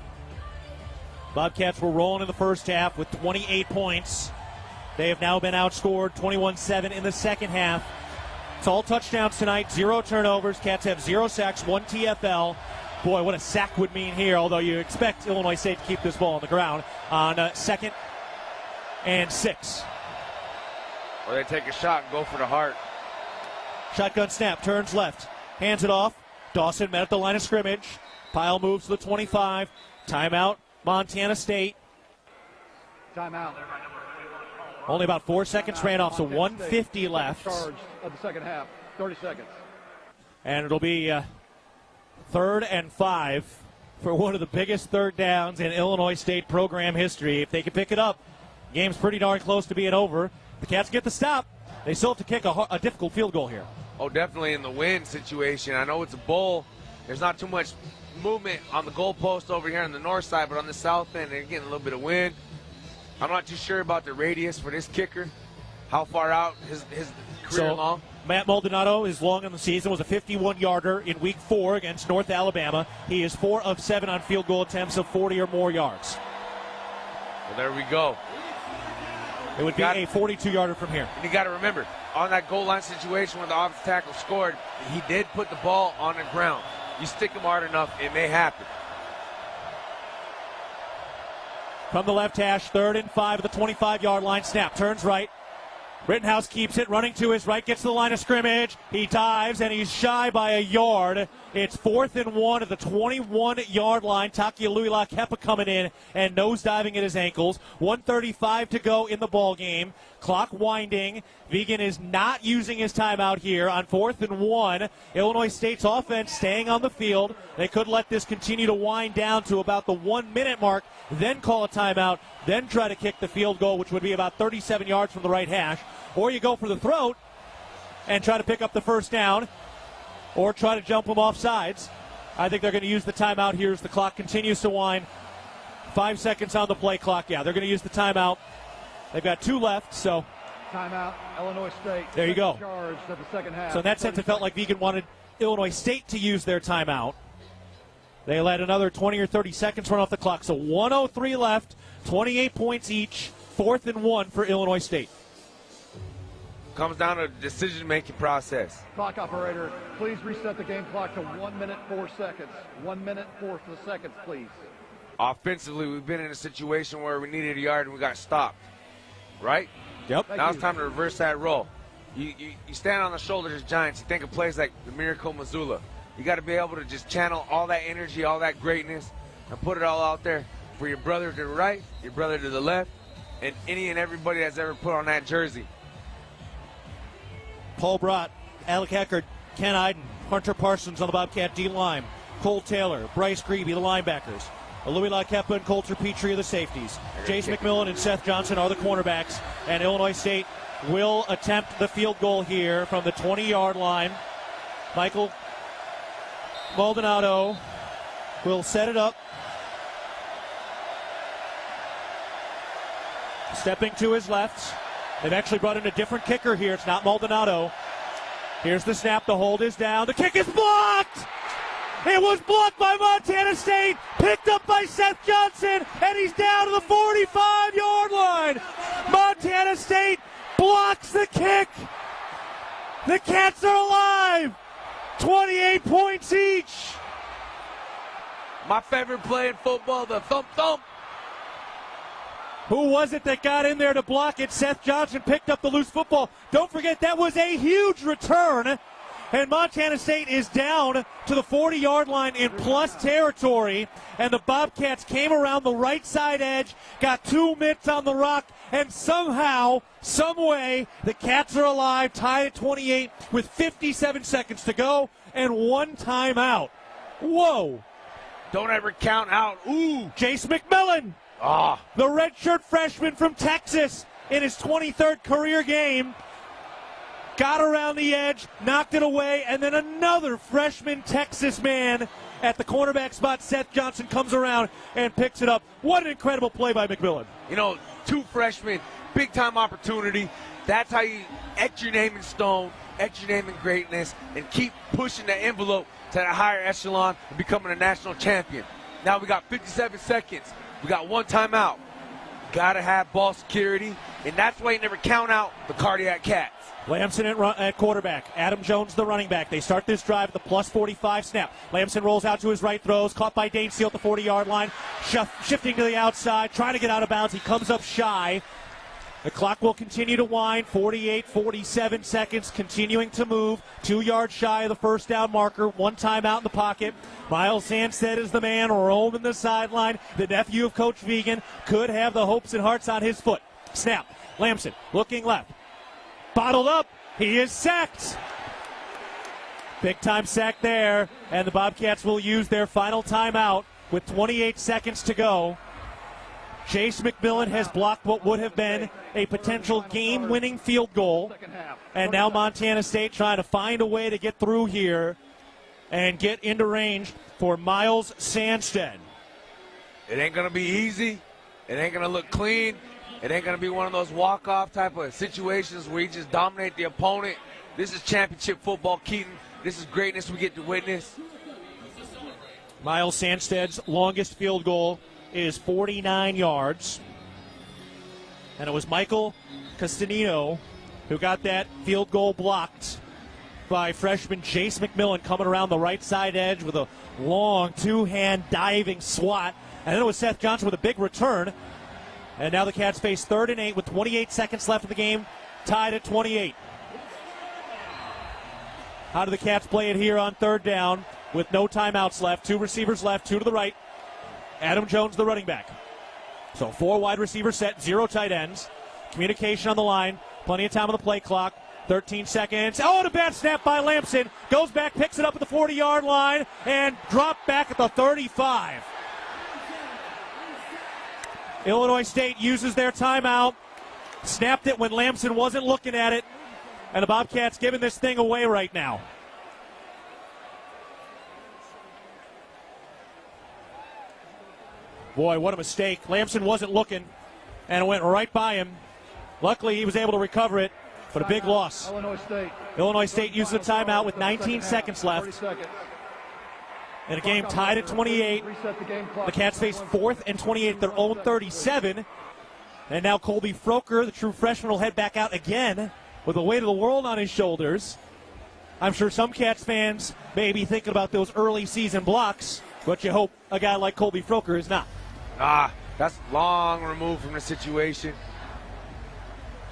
Bobcats were rolling in the first half with 28 points. They have now been outscored 21-7 in the second half. It's all touchdowns tonight, 0 turnovers. Cats have 0 sacks, 1 TFL. Boy, what a sack would mean here, although you expect Illinois State to keep this ball on the ground on 2nd and 6. Or they take a shot and go for the heart. Shotgun snap, turns left, hands it off. Dawson met at the line of scrimmage. Pile moves to the 25. Timeout, Montana State. Timeout. Only about 4 seconds ran off, so 1:50 left. Charge of the second half, 30 seconds. And it'll be 3rd and 5 for one of the biggest third downs in Illinois State program history. If they can pick it up, game's pretty darn close to being over. The Cats get the stop. They still have to kick a difficult field goal here. Oh, definitely in the win situation. I know it's a bowl. There's not too much movement on the goalpost over here on the north side, but on the south end, they're getting a little bit of wind. I'm not too sure about the radius for this kicker, how far out his career long. Matt Maldonado, his long in the season, was a 51-yarder in Week 4 against North Alabama. He is 4 of 7 on field goal attempts of 40 or more yards. Well, there we go. It would be a 42-yarder from here. And you got to remember, on that goal line situation when the offensive tackle scored, he did put the ball on the ground. You stick him hard enough, it may happen. From the left hash, 3rd and 5 at the 25-yard line. Snap, turns right. Rittenhouse keeps it, running to his right, gets to the line of scrimmage. He dives, and he's shy by a yard. It's 4th and 1 at the 21-yard line. Takialui Kepa coming in and nosediving at his ankles. 1:35 to go in the ball game. Clock winding. Vegan is not using his timeout here on 4th and 1. Illinois State's offense staying on the field. They could let this continue to wind down to about the 1-minute mark, then call a timeout, then try to kick the field goal, which would be about 37 yards from the right hash. Or you go for the throat and try to pick up the first down, or try to jump them off sides. I think they're going to use the timeout here as the clock continues to wind. 5 seconds on the play clock. Yeah, they're going to use the timeout. They've got 2 left, so. Timeout, Illinois State. There you go. Charged at the second half. So in that sense, it felt like Vegan wanted Illinois State to use their timeout. They let another 20 or 30 seconds run off the clock. So 1:03 left, 28 points each, 4th and 1 for Illinois State. Comes down to a decision-making process. Clock operator, please reset the game clock to 1 minute 4 seconds. 1 minute 4 seconds, please. Offensively, we've been in a situation where we needed a yard and we got stopped. Right? Yep. Now it's time to reverse that role. You stand on the shoulders of giants. You think of plays like the Miracle Missoula. You got to be able to just channel all that energy, all that greatness, and put it all out there for your brother to the right, your brother to the left, and any and everybody that's ever put on that jersey. Paul Brott, Alec Eckert, Ken Iden, Hunter Parsons on the Bobcat D-line, Cole Taylor, Bryce Greeby, the linebackers, Louis LaKepa and Coulter Petrie are the safeties. Jace McMillan and Seth Johnson are the cornerbacks, and Illinois State will attempt the field goal here from the 20-yard line. Michael Maldonado will set it up. Stepping to his left. They've actually brought in a different kicker here. It's not Maldonado. Here's the snap. The hold is down. The kick is blocked! It was blocked by Montana State. Picked up by Seth Johnson. And he's down to the 45-yard line. Montana State blocks the kick. The Cats are alive. 28 points each. My favorite play in football, the thump. Who was it that got in there to block it? Seth Johnson picked up the loose football. Don't forget, that was a huge return. And Montana State is down to the 40-yard line in plus territory. And the Bobcats came around the right side edge, got 2 mitts on the rock, and somehow, someway, the Cats are alive, tied at 28 with 57 seconds to go and 1 timeout. Whoa. Don't ever count out. Ooh. Jace McMillan. The redshirt freshman from Texas in his 23rd career game. Got around the edge, knocked it away, and then another freshman Texas man at the cornerback spot. Seth Johnson comes around and picks it up. What an incredible play by McMillan. You know, 2 freshmen, big-time opportunity. That's how you etch your name in stone, etch your name in greatness, and keep pushing the envelope to the higher echelon and becoming a national champion. Now we got 57 seconds. We got 1 timeout. Got to have ball security, and that's why you never count out the Cardiac Cats. Lamson at quarterback. Adam Jones, the running back. They start this drive at the plus 45 snap. Lamson rolls out to his right, throws. Caught by Dane Seal at the 40-yard line. Shifting to the outside, trying to get out of bounds. He comes up shy. The clock will continue to wind. 48, 47 seconds, continuing to move. 2 yards shy of the first down marker. 1 timeout in the pocket. Miles Sandstead is the man roaming the sideline. The nephew of Coach Vegan could have the hopes and hearts on his foot. Snap. Lamson looking left. Bottled up. He is sacked. Big time sack there. And the Bobcats will use their final timeout with 28 seconds to go. Chase McMillan has blocked what would have been a potential game-winning field goal. And now Montana State trying to find a way to get through here and get into range for Miles Sandstead. It ain't going to be easy. It ain't going to look clean. It ain't going to be one of those walk-off type of situations where you just dominate the opponent. This is championship football, Keaton. This is greatness we get to witness. Miles Sandstead's longest field goal is 49 yards. And it was Michael Castanino who got that field goal blocked by freshman Chase McMillan coming around the right side edge with a long two-hand diving swat. And then it was Seth Johnson with a big return. And now the Cats face 3rd and 8 with 28 seconds left in the game, tied at 28. How do the Cats play it here on 3rd down with no timeouts left? 2 receivers left, 2 to the right. Adam Jones, the running back. So 4 wide receiver set, 0 tight ends. Communication on the line, plenty of time on the play clock. 13 seconds. Oh, and a bad snap by Lamson. Goes back, picks it up at the 40-yard line, and dropped back at the 35. Illinois State uses their timeout. Snapped it when Lamson wasn't looking at it. And the Bobcats giving this thing away right now. Boy, what a mistake. Lamson wasn't looking, and it went right by him. Luckily, he was able to recover it, but a big loss. Illinois State uses a timeout with 19 seconds left. And a game tied at 28. The Cats face 4th and 28 at their own 37. And now Colby Froker, the true freshman, will head back out again with the weight of the world on his shoulders. I'm sure some Cats fans may be thinking about those early season blocks, but you hope a guy like Colby Froker is not. That's long removed from the situation.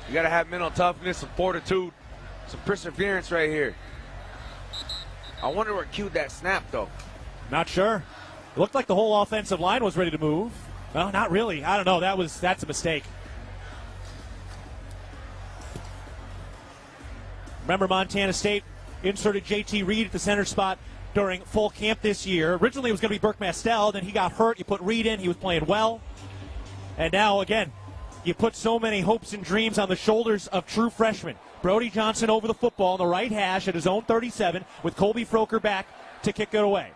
You got to have mental toughness, some fortitude, some perseverance right here. I wonder what cued that snap, though. Not sure. It looked like the whole offensive line was ready to move. Well, not really. I don't know. That's a mistake. Remember, Montana State inserted J.T. Reed at the center spot during fall camp this year. Originally, it was going to be Burke Mastel. Then he got hurt. You put Reed in. He was playing well. And now, again, you put so many hopes and dreams on the shoulders of true freshmen. Brody Johnson over the football on the right hash at his own 37 with Colby Froker back to kick it away.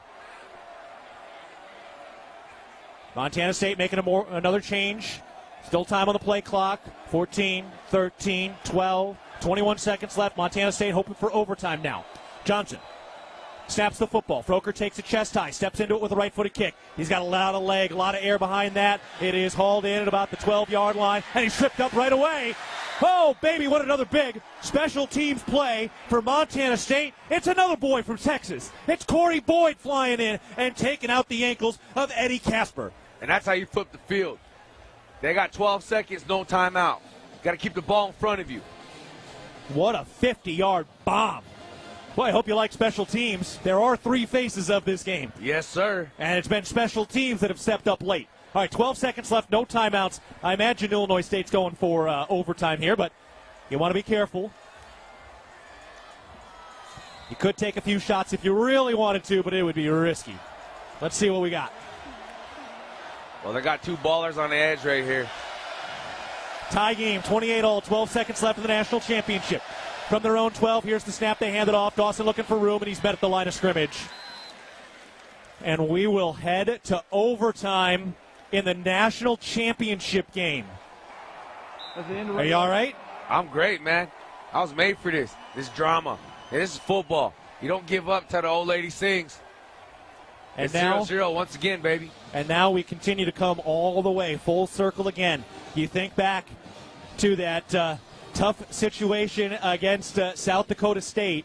Montana State making another change. Still time on the play clock. 14, 13, 12, 21 seconds left. Montana State hoping for overtime now. Johnson snaps the football. Froker takes a chest high, steps into it with a right-footed kick. He's got a lot of leg, a lot of air behind that. It is hauled in at about the 12-yard line, and he's tripped up right away. Oh, baby, what another big special teams play for Montana State. It's another boy from Texas. It's Corey Boyd flying in and taking out the ankles of Eddie Casper. And that's how you flip the field. They got 12 seconds, no timeout. Got to keep the ball in front of you. What a 50-yard bomb. Boy, I hope you like special teams. There are 3 faces of this game. Yes, sir. And it's been special teams that have stepped up late. All right, 12 seconds left, no timeouts. I imagine Illinois State's going for overtime here, but you want to be careful. You could take a few shots if you really wanted to, but it would be risky. Let's see what we got. Well, they got 2 ballers on the edge right here. Tie game, 28-all, 12 seconds left in the national championship. From their own 12, here's the snap. They hand it off. Dawson looking for room, and he's met at the line of scrimmage. And we will head to overtime in the national championship game. Are you all right? I'm great, man. I was made for this drama. And this is football. You don't give up till the old lady sings. And it's now 0-0 once again, baby. And now we continue to come all the way, full circle again. You think back to that tough situation against South Dakota State,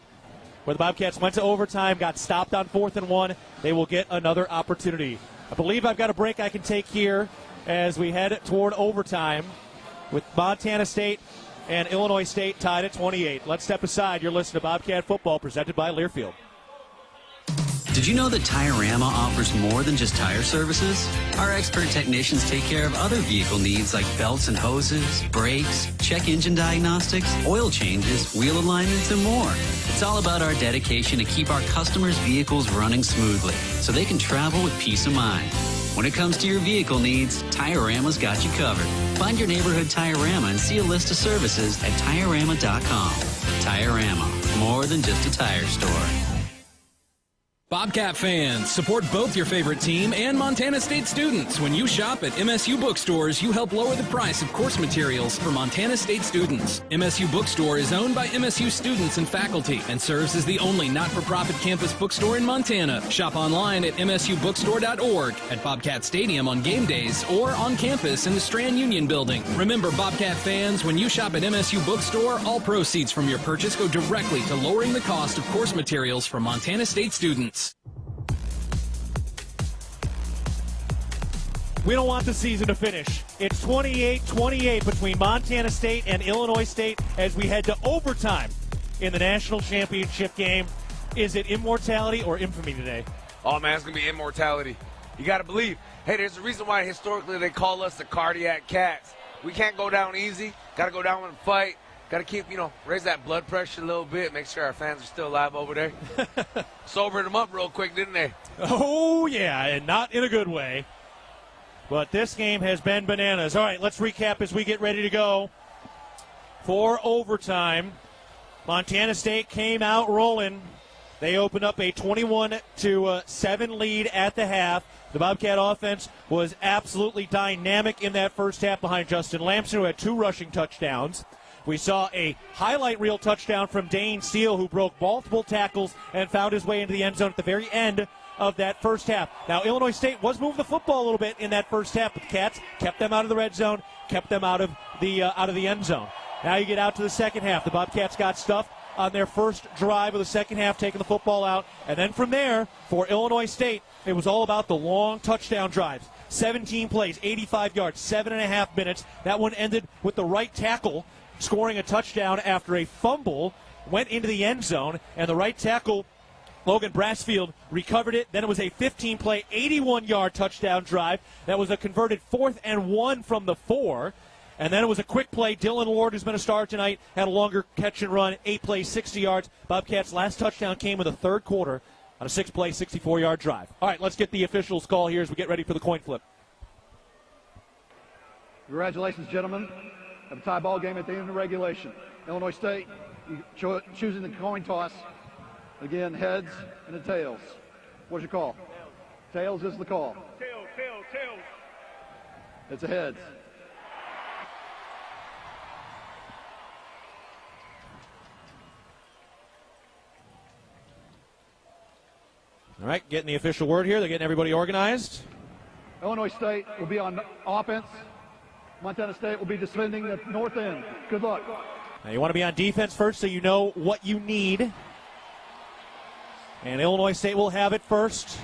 where the Bobcats went to overtime, got stopped on 4th and 1. They will get another opportunity. I believe I've got a break I can take here as we head toward overtime with Montana State and Illinois State tied at 28. Let's step aside. You're listening to Bobcat Football presented by Learfield. Did you know that Tire-Rama offers more than just tire services? Our expert technicians take care of other vehicle needs like belts and hoses, brakes, check engine diagnostics, oil changes, wheel alignments, and more. It's all about our dedication to keep our customers' vehicles running smoothly so they can travel with peace of mind. When it comes to your vehicle needs, Tire-Rama's got you covered. Find your neighborhood Tire-Rama and see a list of services at TireRama.com. Tire-Rama, more than just a tire store. Bobcat fans, support both your favorite team and Montana State students. When you shop at MSU bookstores, you help lower the price of course materials for Montana State students. MSU Bookstore is owned by MSU students and faculty and serves as the only not-for-profit campus bookstore in Montana. Shop online at msubookstore.org, at Bobcat Stadium on game days, or on campus in the Strand Union Building. Remember, Bobcat fans, when you shop at MSU Bookstore, all proceeds from your purchase go directly to lowering the cost of course materials for Montana State students. We don't want the season to finish. It's 28-28 between Montana State and Illinois State as we head to overtime in the national championship game. Is it immortality or infamy today? Oh, man, it's going to be immortality. You got to believe. Hey, there's a reason why historically they call us the cardiac cats. We can't go down easy. Got to go down and fight. Got to keep, raise that blood pressure a little bit, make sure our fans are still alive over there. Sobered them up real quick, didn't they? Oh, yeah, and not in a good way. But this game has been bananas. All right, let's recap as we get ready to go for overtime. Montana State came out rolling. They opened up a 21-7 lead at the half. The Bobcat offense was absolutely dynamic in that first half behind Justin Lamson, who had 2 rushing touchdowns. We saw a highlight reel touchdown from Dane Steele, who broke multiple tackles and found his way into the end zone at the very end of that first half. Now, Illinois State was moving the football a little bit in that first half, but the Cats kept them out of the red zone, kept them out of the end zone. Now you get out to the second half. The Bobcats got stuffed on their first drive of the second half, taking the football out. And then from there, for Illinois State, it was all about the long touchdown drives. 17 plays, 85 yards, 7.5 minutes. That one ended with the right tackle scoring a touchdown after a fumble went into the end zone, and the right tackle, Logan Brassfield, recovered it. Then it was a 15-play, 81-yard touchdown drive. That was a converted 4th and 1 from the 4. And then it was a quick play. Dylan Ward, who's been a star tonight, had a longer catch and run, 8 plays, 60 yards. Bobcats' last touchdown came in the third quarter on a 6-play, 64-yard drive. All right, let's get the officials' call here as we get ready for the coin flip. Congratulations, gentlemen. Have a tie ball game at the end of regulation. Illinois State choosing the coin toss. Again, heads and the tails. What's your call? Tails is the call. Tails. It's a heads. All right, getting the official word here. They're getting everybody organized. Illinois State will be on offense. Montana State will be defending the north end. Good luck. Now you want to be on defense first so you know what you need. And Illinois State will have it first.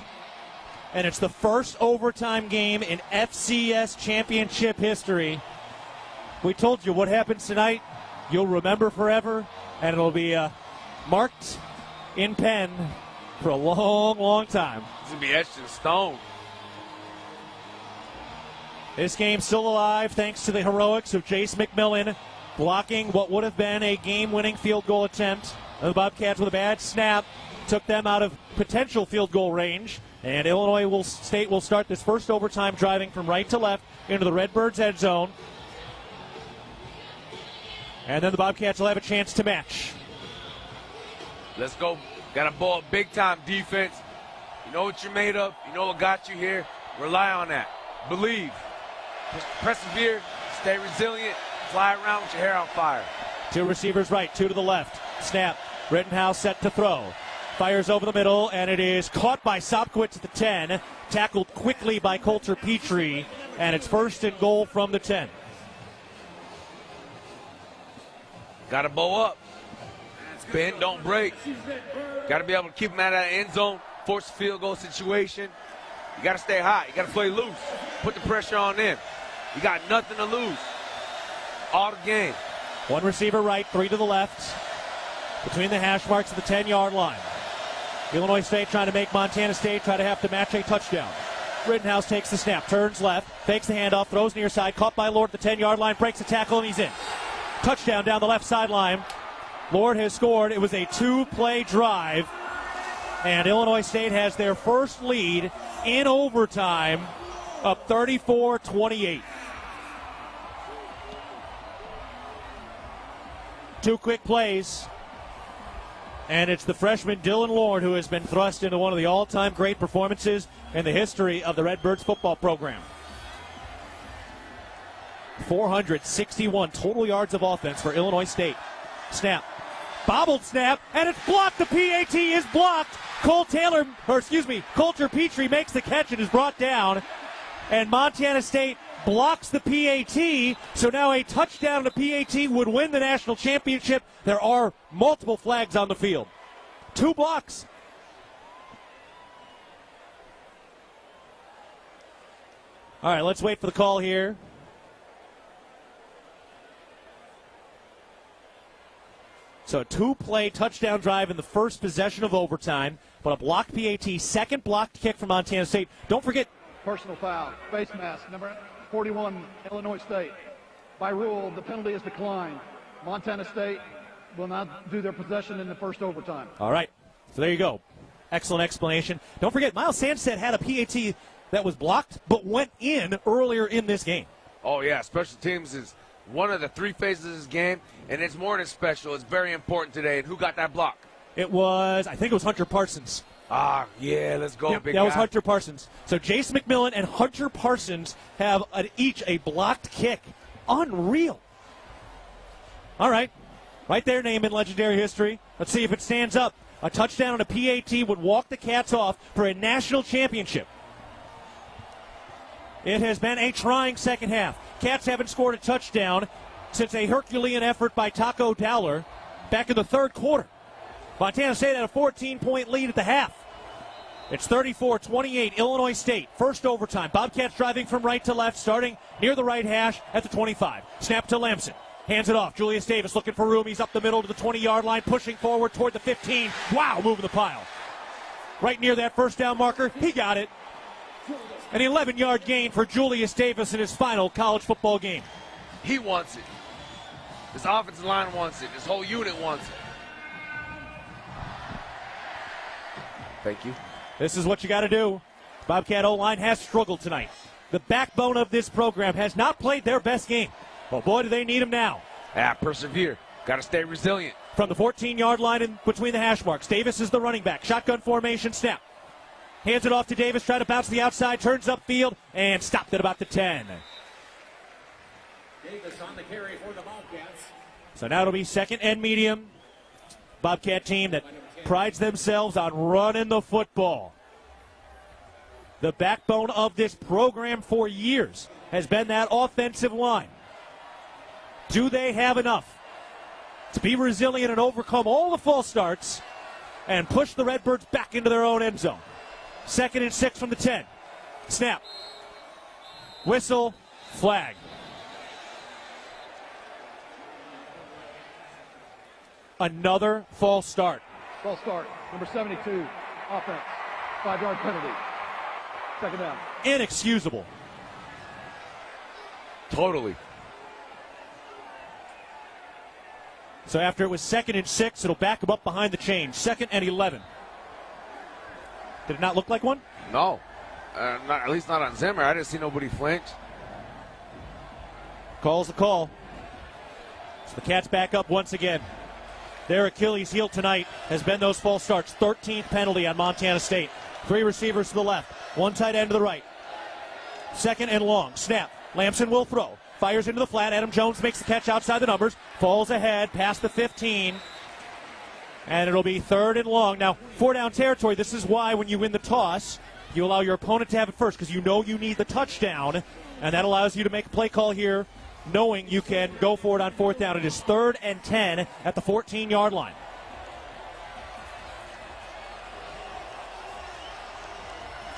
And it's the first overtime game in FCS Championship history. We told you what happens tonight, you'll remember forever, and it'll be marked in pen for a long, long time. It's going to be etched in stone. This game's still alive thanks to the heroics of Jace McMillan blocking what would have been a game-winning field goal attempt. The Bobcats with a bad snap took them out of potential field goal range. And Illinois State will start this first overtime driving from right to left into the Redbirds' end zone. And then the Bobcats will have a chance to match. Let's go. Got to ball big-time defense. You know what you're made of. You know what got you here. Rely on that. Believe. Persevere. Stay resilient. Fly around with your hair on fire. 2 receivers right, 2 to the left. Snap. Rittenhouse set to throw. Fires over the middle, and it is caught by Sopkowitz at the 10. Tackled quickly by Coulter Petrie, and it's 1st and goal from the 10. Got to bow up. Bend, don't break. Got to be able to keep them out of that end zone, force a field goal situation. You got to stay hot. You got to play loose. Put the pressure on them. You got nothing to lose. All the game. 1 receiver right, 3 to the left. Between the hash marks of the 10-yard line. Illinois State trying to make Montana State try to have to match a touchdown. Rittenhouse takes the snap, turns left, fakes the handoff, throws near side, caught by Lord at the 10-yard line, breaks the tackle, and he's in. Touchdown down the left sideline. Lord has scored. It was a 2-play drive, and Illinois State has their first lead in overtime, up 34-28. 2 quick plays. And it's the freshman Dylan Lord who has been thrust into one of the all-time great performances in the history of the Redbirds football program. 461 total yards of offense for Illinois State. Snap. Bobbled snap, and it's blocked. The PAT is blocked. Coulter Petrie makes the catch and is brought down. And Montana State blocks the PAT, so now a touchdown to PAT would win the national championship. There are multiple flags on the field. 2 blocks. All right, let's wait for the call here. So a 2-play touchdown drive in the first possession of overtime, but a blocked PAT, second blocked kick from Montana State. Don't forget. Personal foul, face mask, number 41, Illinois State. By rule, the penalty is declined. Montana State will not do their possession in the first overtime. All right, so there you go. Excellent explanation. Don't forget, Miles Sandstead had a PAT that was blocked but went in earlier in this game. Oh, yeah, special teams is one of the 3 phases of this game, and it's more than special. It's very important today. And who got that block? I think it was Hunter Parsons. Yeah, let's go, big guy. That was Hunter Parsons. So Jace McMillan and Hunter Parsons have each a blocked kick. Unreal. All right. Right there, name in legendary history. Let's see if it stands up. A touchdown on a PAT would walk the Cats off for a national championship. It has been a trying second half. Cats haven't scored a touchdown since a Herculean effort by Taco Dowler back in the third quarter. Montana State had a 14-point lead at the half. It's 34-28, Illinois State. First overtime. Bobcats driving from right to left, starting near the right hash at the 25. Snap to Lamson. Hands it off. Julius Davis looking for room. He's up the middle to the 20-yard line, pushing forward toward the 15. Wow, moving the pile. Right near that first down marker. He got it. An 11-yard gain for Julius Davis in his final college football game. He wants it. His offensive line wants it. His whole unit wants it. Thank you. This is what you got to do. Bobcat O-line has struggled tonight. The backbone of this program has not played their best game. But boy, do they need him now. Persevere. Got to stay resilient. From the 14-yard line in between the hash marks, Davis is the running back. Shotgun formation, snap. Hands it off to Davis, try to bounce to the outside, turns upfield, and stopped at about the 10. Davis on the carry for the Bobcats. So now it'll be second and medium. Bobcat team that prides themselves on running the football. The backbone of this program for years has been that offensive line. Do they have enough to be resilient and overcome all the false starts and push the Redbirds back into their own end zone? 2nd and 6 from the 10. Snap. Whistle. Flag. Another false start. False start. Number 72, offense. 5-yard penalty. Second down. Inexcusable. Totally. So after it was 2nd and 6, it'll back them up behind the chain. 2nd and 11. Did it not look like one? No. At least not on Zimmer. I didn't see nobody flinch. Calls the call. So the Cats back up once again. Their Achilles heel tonight has been those false starts. 13th penalty on Montana State. 3 receivers to the left. 1 tight end to the right. 2nd and long. Snap. Lamson will throw. Fires into the flat. Adam Jones makes the catch outside the numbers. Falls ahead past the 15. And it'll be 3rd and long. Now, 4-down territory. This is why when you win the toss, you allow your opponent to have it first because you know you need the touchdown. And that allows you to make a play call here knowing you can go for it on 4th down. It is 3rd and 10 at the 14-yard line.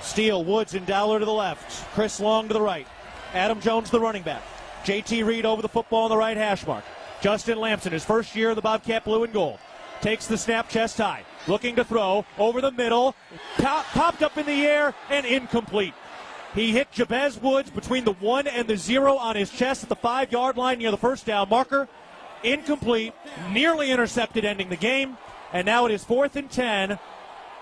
Steele, Woods, and Dowler to the left. Chris Long to the right. Adam Jones, the running back. J.T. Reed over the football on the right hash mark. Justin Lamson, his first year in the Bobcat blue and gold. takes the snap chest high, looking to throw over the middle, popped up in the air and incomplete. He hit Jabez Woods between the 1 and the 0 on his chest at the 5-yard line near the first down marker. Incomplete, nearly intercepted, ending the game. And now it is 4th and 10,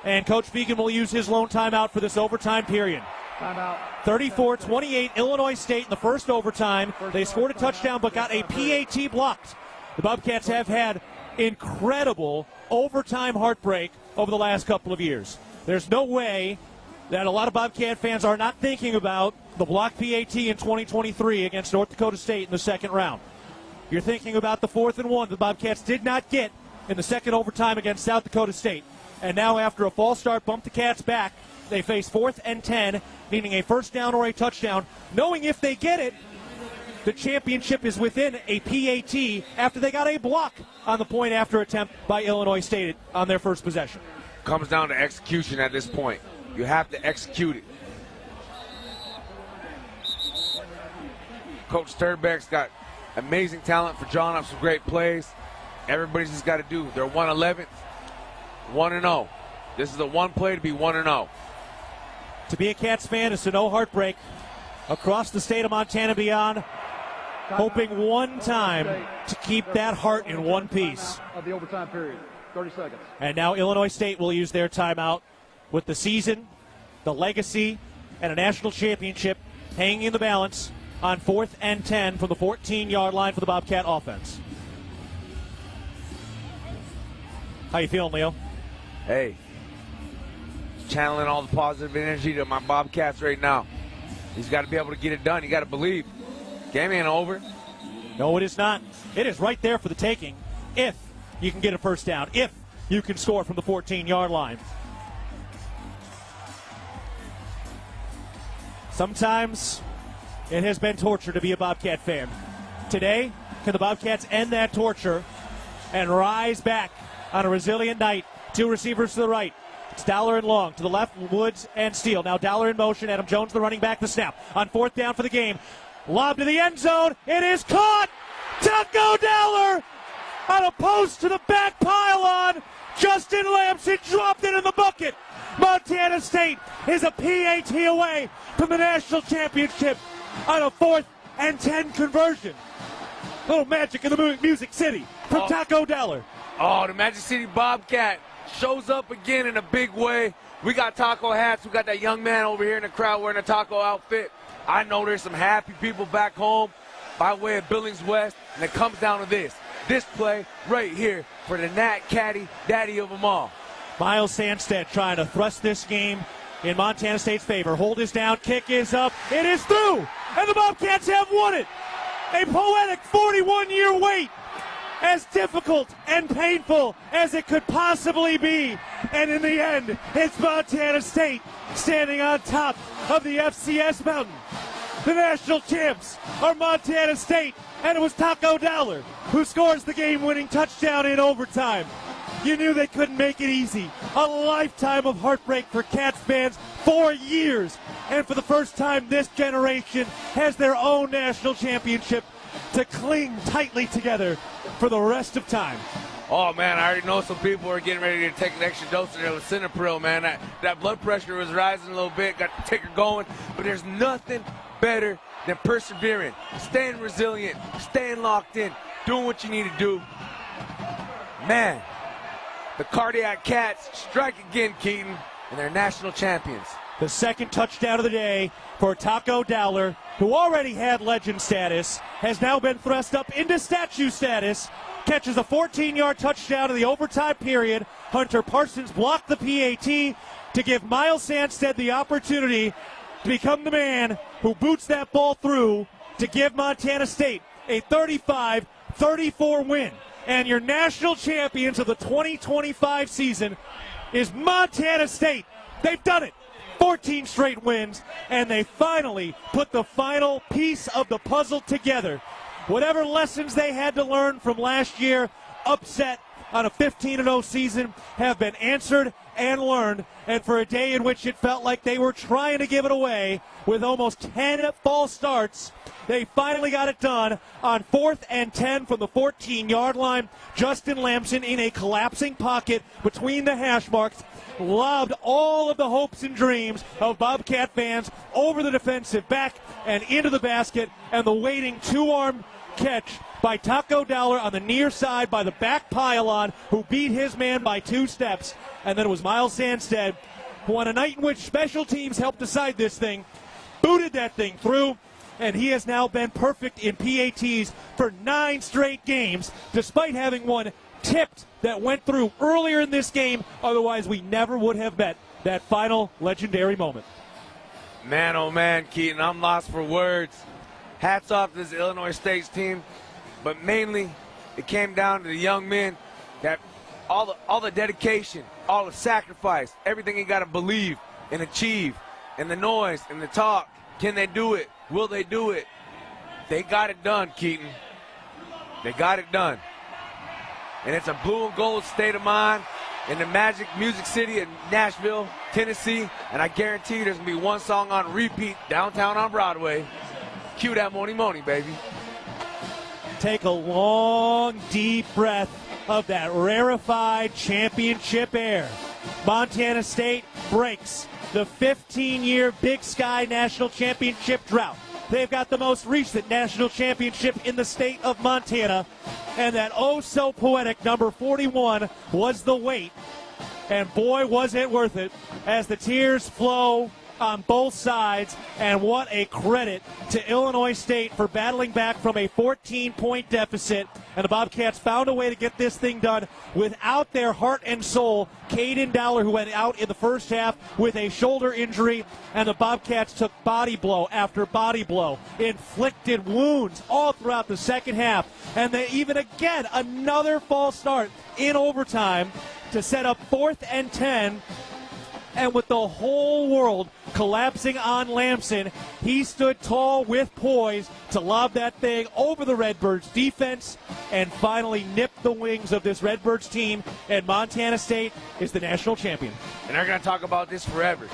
and Coach Fegan will use his lone timeout for this overtime period. Timeout. 34-28, Illinois State in the first overtime. They scored a touchdown but got a PAT blocked. The Bobcats have had incredible overtime heartbreak over the last couple of years. There's no way that a lot of Bobcat fans are not thinking about the blocked PAT in 2023 against North Dakota State in the second round. You're thinking about the 4th and 1 the Bobcats did not get in the second overtime against South Dakota State. And now after a false start bumped the Cats back, they face 4th and 10, needing a first down or a touchdown, knowing if they get it, the championship is within a PAT after they got a block on the point after attempt by Illinois State on their first possession. Comes down to execution at this point. You have to execute it. Coach Sternbeck's got amazing talent for drawing up some great plays. Everybody's just got to do. They're 1-11, 1-0. This is the one play to be 1-0. To be a Cats fan is to know heartbreak across the state of Montana beyond, hoping one time to keep that heart in one piece. Of the overtime period, 30 seconds. And now Illinois State will use their timeout with the season, the legacy, and a national championship hanging in the balance on 4th and 10 from the 14-yard line for the Bobcat offense. How you feeling, Leo? Hey, channeling all the positive energy to my Bobcats right now. He's got to be able to get it done. You got to believe. Game ain't over. No, it is not. It is right there for the taking if you can get a first down, if you can score from the 14-yard line. Sometimes it has been torture to be a Bobcat fan. Today, can the Bobcats end that torture and rise back on a resilient night? Two receivers to the right. It's Dowler and Long. To the left, Woods and Steele. Now Dowler in motion. Adam Jones, the running back, the snap. On 4th down for the game. Lob to the end zone. It is caught. Taco Dowler on a post to the back pylon. Justin Lamson dropped it in the bucket. Montana State is a PAT away from the national championship on a 4th and 10 conversion. Little magic in the Music City from Taco Dowler. Oh, the Magic City Bobcat shows up again in a big way. We got taco hats. We got that young man over here in the crowd wearing a taco outfit. I know there's some happy people back home by way of Billings West, and it comes down to this play right here for the Nat Caddy, daddy of them all. Miles Sandstead trying to thrust this game in Montana State's favor. Hold is down, kick is up, it is through, and the Bobcats have won it. A poetic 41-year wait, as difficult and painful as it could possibly be. And in the end, it's Montana State standing on top of the FCS mountain. The national champs are Montana State, and it was Taco Dowler who scores the game-winning touchdown in overtime. You knew they couldn't make it easy. A lifetime of heartbreak for Cats fans, 4 years. And for the first time, this generation has their own national championship to cling tightly together for the rest of time. Oh, man, I already know some people are getting ready to take an extra dose of their lisinopril, man. That blood pressure was rising a little bit, got the ticker going. But there's nothing better than persevering, staying resilient, staying locked in, doing what you need to do. Man, the Cardiac Cats strike again, Keaton, and they're national champions. The second touchdown of the day for Taco Dowler, who already had legend status, has now been thrust up into statue status, catches a 14-yard touchdown in the overtime period. Hunter Parsons blocked the PAT to give Miles Sandstead the opportunity to become the man who boots that ball through to give Montana State a 35-34 win. And your national champions of the 2025 season is Montana State. They've done it. 14 straight wins, and they finally put the final piece of the puzzle together. Whatever lessons they had to learn from last year, upset on a 15-0 season, have been answered and learned, and for a day in which it felt like they were trying to give it away with almost 10 false starts, they finally got it done on 4th and 10 from the 14-yard line. Justin Lamson in a collapsing pocket between the hash marks lobbed all of the hopes and dreams of Bobcat fans over the defensive back and into the basket, and the waiting two-arm catch by Taco Dowler on the near side by the back pylon, who beat his man by 2 steps. And then it was Miles Sandstead, who on a night in which special teams helped decide this thing, booted that thing through, and he has now been perfect in PATs for 9 straight games, despite having one tipped that went through earlier in this game. Otherwise, we never would have met that final legendary moment. Man, oh man, Keaton, I'm lost for words. Hats off to this Illinois State's team, but mainly it came down to the young men, that all the dedication, all the sacrifice, everything you got to believe and achieve, and the noise and the talk. Can they do it? Will they do it? They got it done, Keaton. They got it done. And it's a blue and gold state of mind in the Magic Music City in Nashville, Tennessee. And I guarantee you there's going to be one song on repeat downtown on Broadway. Cue that Money Money, baby. Take a long, deep breath of that rarefied championship air. Montana State breaks the 15-year Big Sky National Championship drought. They've got the most recent national championship in the state of Montana, and that oh-so-poetic number 41 was the wait. And boy, was it worth it as the tears flow on both sides. And what a credit to Illinois State for battling back from a 14-point deficit. And the Bobcats found a way to get this thing done without their heart and soul, Keaton Dowler, who went out in the first half with a shoulder injury. And the Bobcats took body blow after body blow, inflicted wounds all throughout the second half. And they even again, another false start in overtime to set up 4th and 10. And with the whole world collapsing on Lamson, he stood tall with poise to lob that thing over the Redbirds defense and finally nipped the wings of this Redbirds team. And Montana State is the national champion. And they're going to talk about this forever.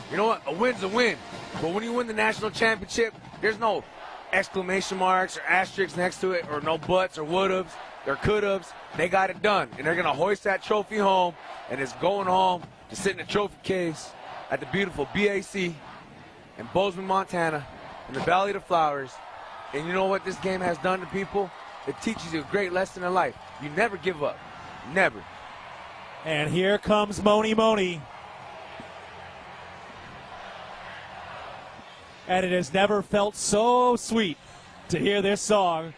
You know what? A win's a win. But when you win the national championship, there's no exclamation marks or asterisks next to it, or no buts or would-haves or could-haves. They got it done. And they're going to hoist that trophy home, and it's going home to sit in a trophy case at the beautiful BAC in Bozeman, Montana, in the Valley of the Flowers. And you know what this game has done to people? It teaches you a great lesson in life. You never give up. Never. And here comes Moni Moni. And it has never felt so sweet to hear this song.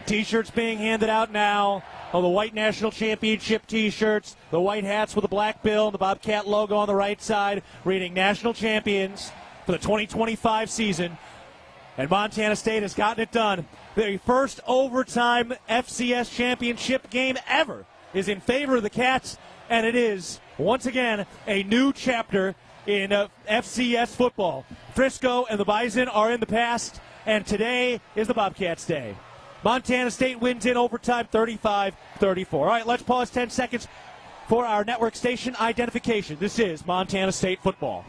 T-shirts being handed out now. Oh, the white national championship T-shirts, the white hats with the black bill, the Bobcat logo on the right side, reading national champions for the 2025 season. And Montana State has gotten it done. The first overtime FCS championship game ever is in favor of the Cats, and it is, once again, a new chapter in FCS football. Frisco and the Bison are in the past, and today is the Bobcats' day. Montana State wins in overtime 35-34. All right, let's pause 10 seconds for our network station identification. This is Montana State football.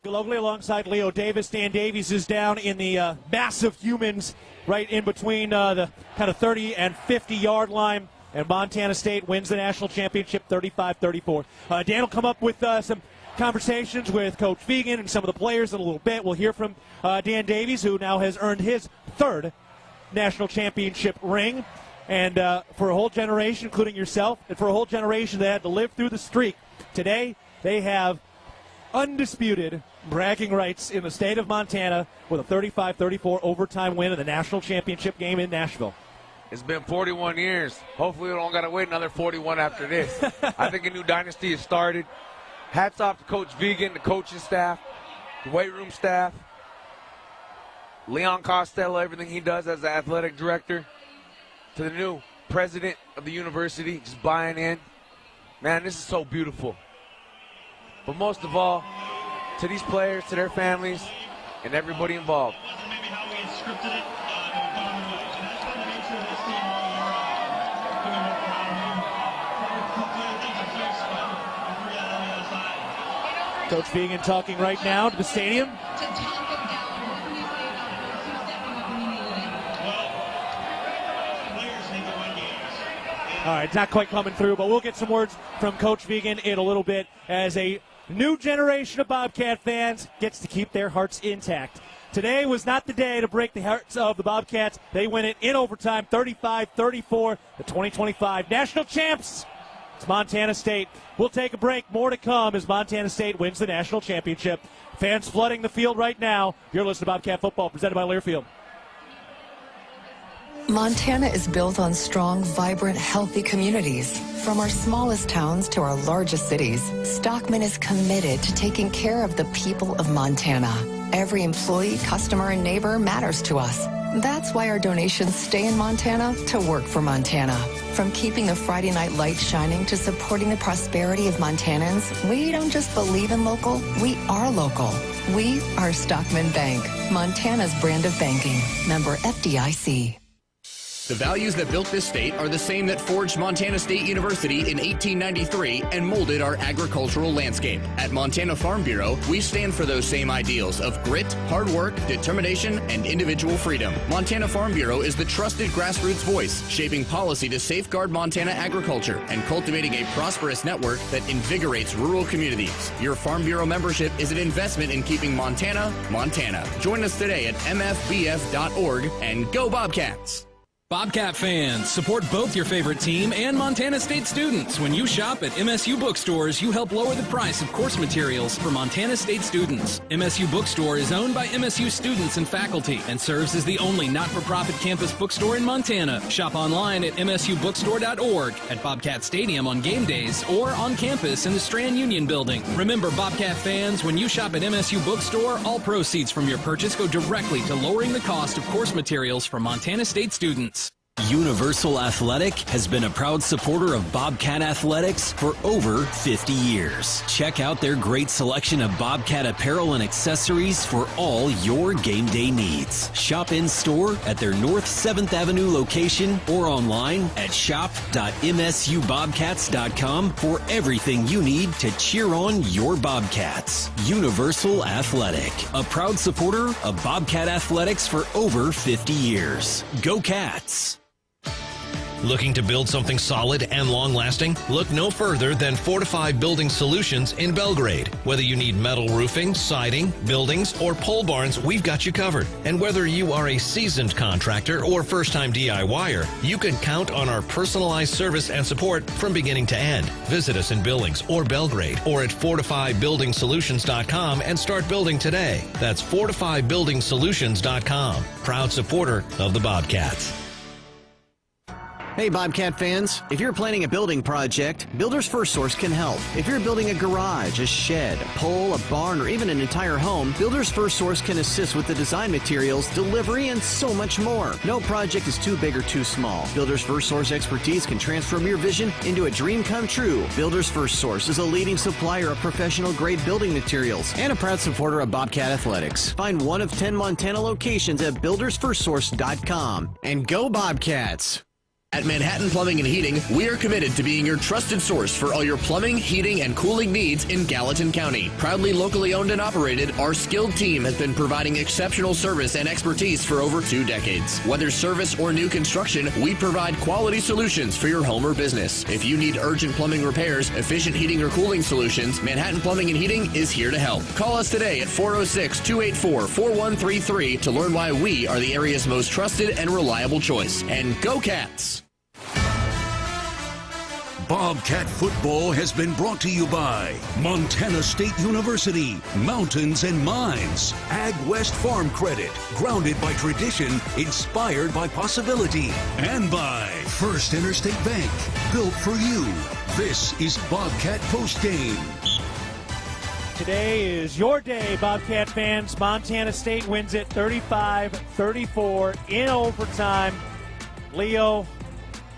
Gillogly alongside Leo Davis. Dan Davies is down in the mass of humans right in between the kind of 30 and 50-yard line. And Montana State wins the national championship 35-34. Dan will come up with some conversations with Coach Vegan and some of the players in a little bit. We'll hear from Dan Davies, who now has earned his 3rd national championship ring. And for a whole generation, including yourself, and for a whole generation that had to live through the streak, today they have undisputed bragging rights in the state of Montana with a 35-34 overtime win in the national championship game in Nashville. It's been 41 years. Hopefully we don't got to wait another 41 after this. I think a new dynasty has started. Hats off to Coach Vegan, the coaching staff, the weight room staff, Leon Costello, everything he does as the athletic director, to the new president of the university, just buying in. Man, this is so beautiful. But most of all, to these players, to their families, and everybody involved. Coach Vegan talking right now to the stadium. All right, it's not quite coming through, but we'll get some words from Coach Vegan in a little bit as a new generation of Bobcat fans gets to keep their hearts intact. Today was not the day to break the hearts of the Bobcats. They win it in overtime, 35-34, the 2025 national champs. It's Montana State. We'll take a break. More to come as Montana State wins the national championship. Fans flooding the field right now. You're listening to Bobcat Football, presented by Learfield. Montana is built on strong, vibrant, healthy communities. From our smallest towns to our largest cities, Stockman is committed to taking care of the people of Montana. Every employee, customer, and neighbor matters to us. That's why our donations stay in Montana to work for Montana. From keeping the Friday night lights shining to supporting the prosperity of Montanans, we don't just believe in local, we are local. We are Stockman Bank, Montana's brand of banking. Member FDIC. The values that built this state are the same that forged Montana State University in 1893 and molded our agricultural landscape. At Montana Farm Bureau, we stand for those same ideals of grit, hard work, determination, and individual freedom. Montana Farm Bureau is the trusted grassroots voice, shaping policy to safeguard Montana agriculture and cultivating a prosperous network that invigorates rural communities. Your Farm Bureau membership is an investment in keeping Montana, Montana. Join us today at mfbf.org and go Bobcats! Bobcat fans, support both your favorite team and Montana State students. When you shop at MSU bookstores, you help lower the price of course materials for Montana State students. MSU Bookstore is owned by MSU students and faculty and serves as the only not-for-profit campus bookstore in Montana. Shop online at msubookstore.org, at Bobcat Stadium on game days, or on campus in the Strand Union building. Remember, Bobcat fans, when you shop at MSU Bookstore, all proceeds from your purchase go directly to lowering the cost of course materials for Montana State students. Universal Athletic has been a proud supporter of Bobcat Athletics for over 50 years. Check out their great selection of Bobcat apparel and accessories for all your game day needs. Shop in store at their North 7th Avenue location or online at shop.msubobcats.com for everything you need to cheer on your Bobcats. Universal Athletic, a proud supporter of Bobcat Athletics for over 50 years. Go Cats! Looking to build something solid and long-lasting? Look no further than Fortified Building Solutions in Belgrade. Whether you need metal roofing, siding, buildings, or pole barns, we've got you covered. And whether you are a seasoned contractor or first-time DIYer, you can count on our personalized service and support from beginning to end. Visit us in Billings or Belgrade or at FortifiedBuildingSolutions.com and start building today. That's FortifiedBuildingSolutions.com. Proud supporter of the Bobcats. Hey Bobcat fans, if you're planning a building project, Builders First Source can help. If you're building a garage, a shed, a pole, a barn, or even an entire home, Builders First Source can assist with the design materials, delivery, and so much more. No project is too big or too small. Builders First Source expertise can transform your vision into a dream come true. Builders First Source is a leading supplier of professional grade building materials and a proud supporter of Bobcat Athletics. Find one of 10 Montana locations at buildersfirstsource.com. And go Bobcats! At Manhattan Plumbing and Heating, we are committed to being your trusted source for all your plumbing, heating, and cooling needs in Gallatin County. Proudly locally owned and operated, our skilled team has been providing exceptional service and expertise for over 2 decades. Whether service or new construction, we provide quality solutions for your home or business. If you need urgent plumbing repairs, efficient heating or cooling solutions, Manhattan Plumbing and Heating is here to help. Call us today at 406-284-4133 to learn why we are the area's most trusted and reliable choice. And go Cats! Bobcat football has been brought to you by Montana State University, Mountains and Mines, Ag West Farm Credit, grounded by tradition, inspired by possibility, and by First Interstate Bank, built for you. This is Bobcat Postgame. Today is your day, Bobcat fans. Montana State wins it 35-34 in overtime. Leo,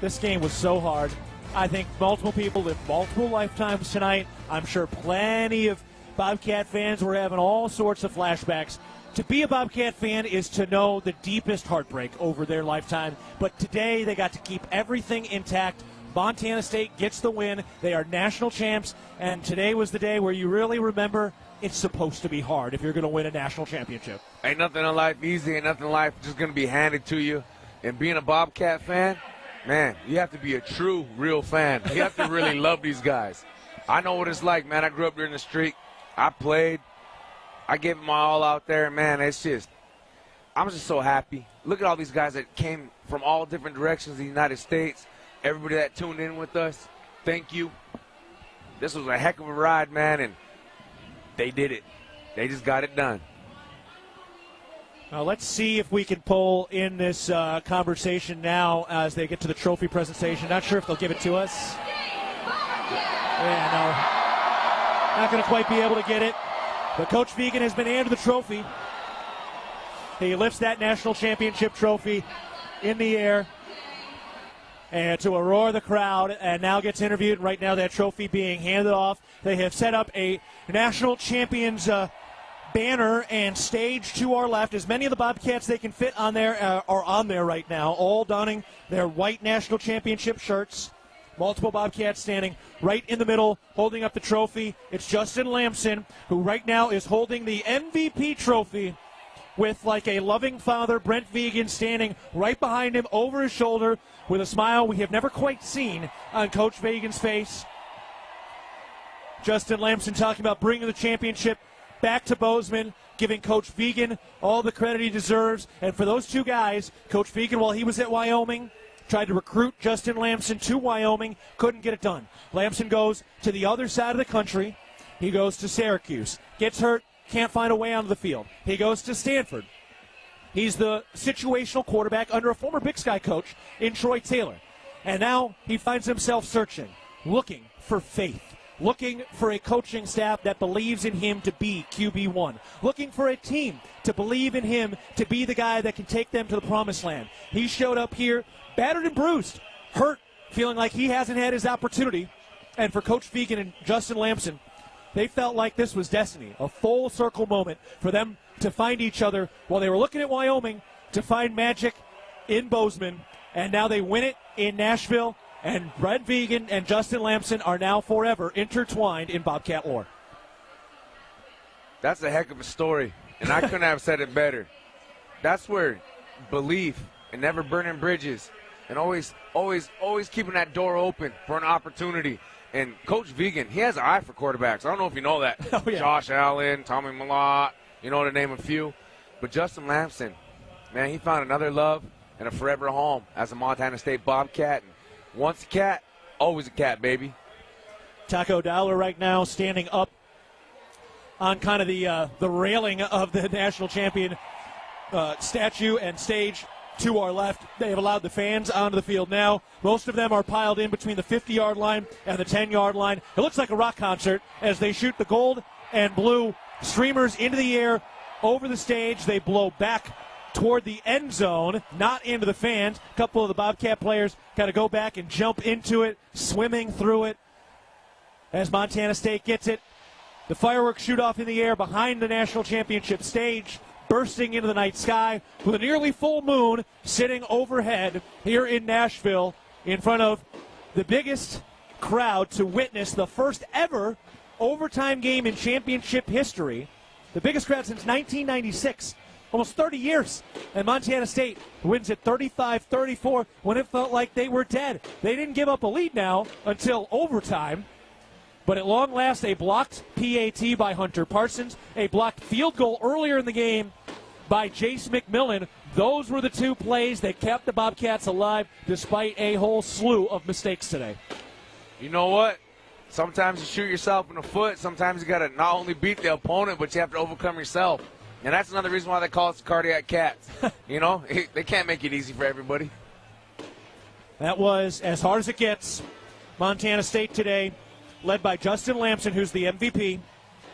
this game was so hard. I think multiple people lived multiple lifetimes tonight. I'm sure plenty of Bobcat fans were having all sorts of flashbacks to be a Bobcat fan is to know the deepest heartbreak over their lifetime. But today they got to keep everything intact. Montana State gets the win. They are national champs. And today was the day where you really remember it's supposed to be hard if you're going to win a national championship. Ain't nothing in life easy. Ain't nothing in life just going to be handed to you. And being a Bobcat fan, man, you have to be a true, real fan. You have to really love these guys. I know what it's like, man. I grew up during the streak. I played. I gave it my all out there. Man, it's just, I'm just so happy. Look at all these guys that came from all different directions of the United States. Everybody that tuned in with us, thank you. This was a heck of a ride, man, and they did it. They just got it done. Now let's see if we can pull in this conversation now as they get to the trophy presentation. Not sure if they'll give it to us. Yeah, no. Not going to quite be able to get it. But Coach Vigen has been handed the trophy. He lifts that national championship trophy in the air and to a roar of the crowd, and now gets interviewed. Right now that trophy being handed off. They have set up a national champions banner and stage to our left. As many of the Bobcats they can fit on there are on there right now, all donning their white national championship shirts. Multiple Bobcats standing right in the middle, holding up the trophy. It's Justin Lamson, who right now is holding the MVP trophy with, like a loving father, Brent Vigen standing right behind him over his shoulder with a smile we have never quite seen on Coach Vigen's face. Justin Lamson talking about bringing the championship back to Bozeman, giving Coach Vigen all the credit he deserves. And for those two guys, Coach Vigen, while he was at Wyoming, tried to recruit Justin Lamson to Wyoming, couldn't get it done. Lamson goes to the other side of the country. He goes to Syracuse, gets hurt, can't find a way onto the field. He goes to Stanford. He's the situational quarterback under a former Big Sky coach in Troy Taylor. And now he finds himself searching, looking for faith, looking for a coaching staff that believes in him to be QB1, looking for a team to believe in him to be the guy that can take them to the promised land. He showed up here battered and bruised, hurt, feeling like he hasn't had his opportunity. And for Coach Vigen and Justin Lamson, they felt like this was destiny, a full circle moment for them to find each other while they were looking at Wyoming to find magic in Bozeman. And now they win it in Nashville. And Brent Vigen and Justin Lamson are now forever intertwined in Bobcat lore. That's a heck of a story, and I couldn't have said it better. That's where belief and never burning bridges and always keeping that door open for an opportunity. And Coach Vigen, he has an eye for quarterbacks. I don't know if you know that. Oh, yeah. Josh Allen, Tommy Mellott, you know, to name a few. But Justin Lamson, man, he found another love and a forever home as a Montana State Bobcat. And once a cat, always a cat, baby. Taco Dowler right now standing up on kind of the railing of the national champion statue and stage to our left. They have allowed the fans onto the field now. Most of them are piled in between the 50-yard line and the 10-yard line. It looks like a rock concert as they shoot the gold and blue streamers into the air over the stage. They blow back toward the end zone, not into the fans. A couple of the Bobcat players got to go back and jump into it, swimming through it as Montana State gets it. The fireworks shoot off in the air behind the national championship stage, bursting into the night sky with a nearly full moon sitting overhead here in Nashville in front of the biggest crowd to witness the first ever overtime game in championship history. The biggest crowd since 1996. Almost 30 years. And Montana State wins at 35-34 when it felt like they were dead. They didn't give up a lead now until overtime. But at long last, a blocked PAT by Hunter Parsons, a blocked field goal earlier in the game by Jace McMillan. Those were the two plays that kept the Bobcats alive despite a whole slew of mistakes today. You know what? Sometimes you shoot yourself in the foot. Sometimes you got to not only beat the opponent, but you have to overcome yourself. And that's another reason why they call us the Cardiac Cats. You know, they can't make it easy for everybody. That was as hard as it gets. Montana State today, led by Justin Lamson, who's the MVP,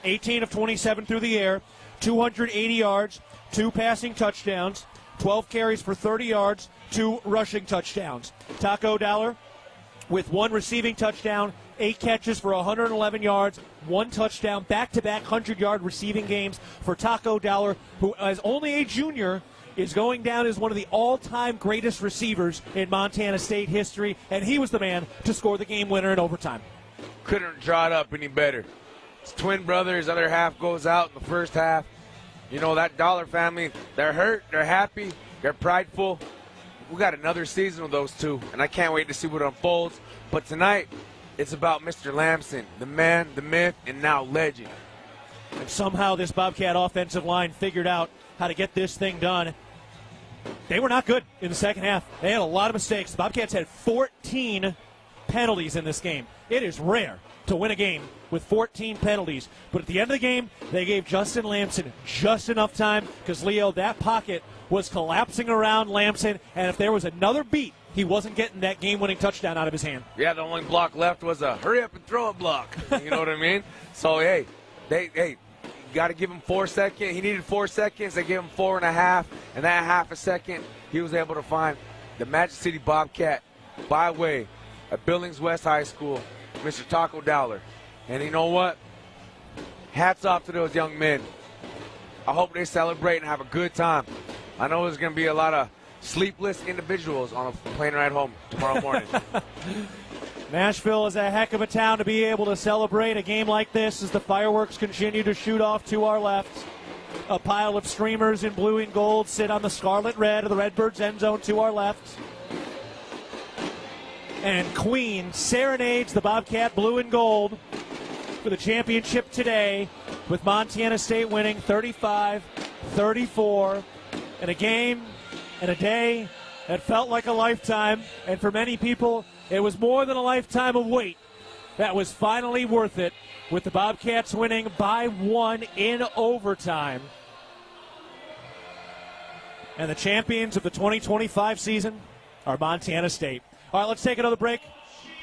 18 of 27 through the air, 280 yards, 2 passing touchdowns, 12 carries for 30 yards, 2 rushing touchdowns. Taco Dowler with 1 receiving touchdown, 8 catches for 111 yards, 1 touchdown, back-to-back 100-yard receiving games for Taco Dowler, who, as only a junior, is going down as one of the all-time greatest receivers in Montana State history, and he was the man to score the game winner in overtime. Couldn't draw it up any better. His twin brother, his other half goes out in the first half. You know, that Dollar family, they're hurt, they're happy, they're prideful. We got another season with those two, and I can't wait to see what unfolds. But tonight, it's about Mr. Lamson, the man, the myth, and now legend. And somehow this Bobcat offensive line figured out how to get this thing done. They were not good in the second half. They had a lot of mistakes. The Bobcats had 14 penalties in this game. It is rare to win a game with 14 penalties. But at the end of the game, they gave Justin Lamson just enough time because, Leo, that pocket was collapsing around Lamson, and if there was another beat, he wasn't getting that game-winning touchdown out of his hand. Yeah, the only block left was a hurry up and throw it block. You know what I mean? So, hey, you got to give him 4 seconds. He needed 4 seconds. They gave him 4.5, and that half a second, he was able to find the Magic City Bobcat by way of Billings West High School, Mr. Taco Dowler. And you know what? Hats off to those young men. I hope they celebrate and have a good time. I know there's going to be a lot of sleepless individuals on a plane ride home tomorrow morning. Nashville is a heck of a town to be able to celebrate a game like this as the fireworks continue to shoot off to our left. A pile of streamers in blue and gold sit on the scarlet red of the Redbirds end zone to our left. And Queen serenades the Bobcat blue and gold for the championship today, with Montana State winning 35-34. In a game and a day that felt like a lifetime, and for many people, it was more than a lifetime of wait. That was finally worth it, with the Bobcats winning by 1 in overtime. And the champions of the 2025 season are Montana State. All right, let's take another break.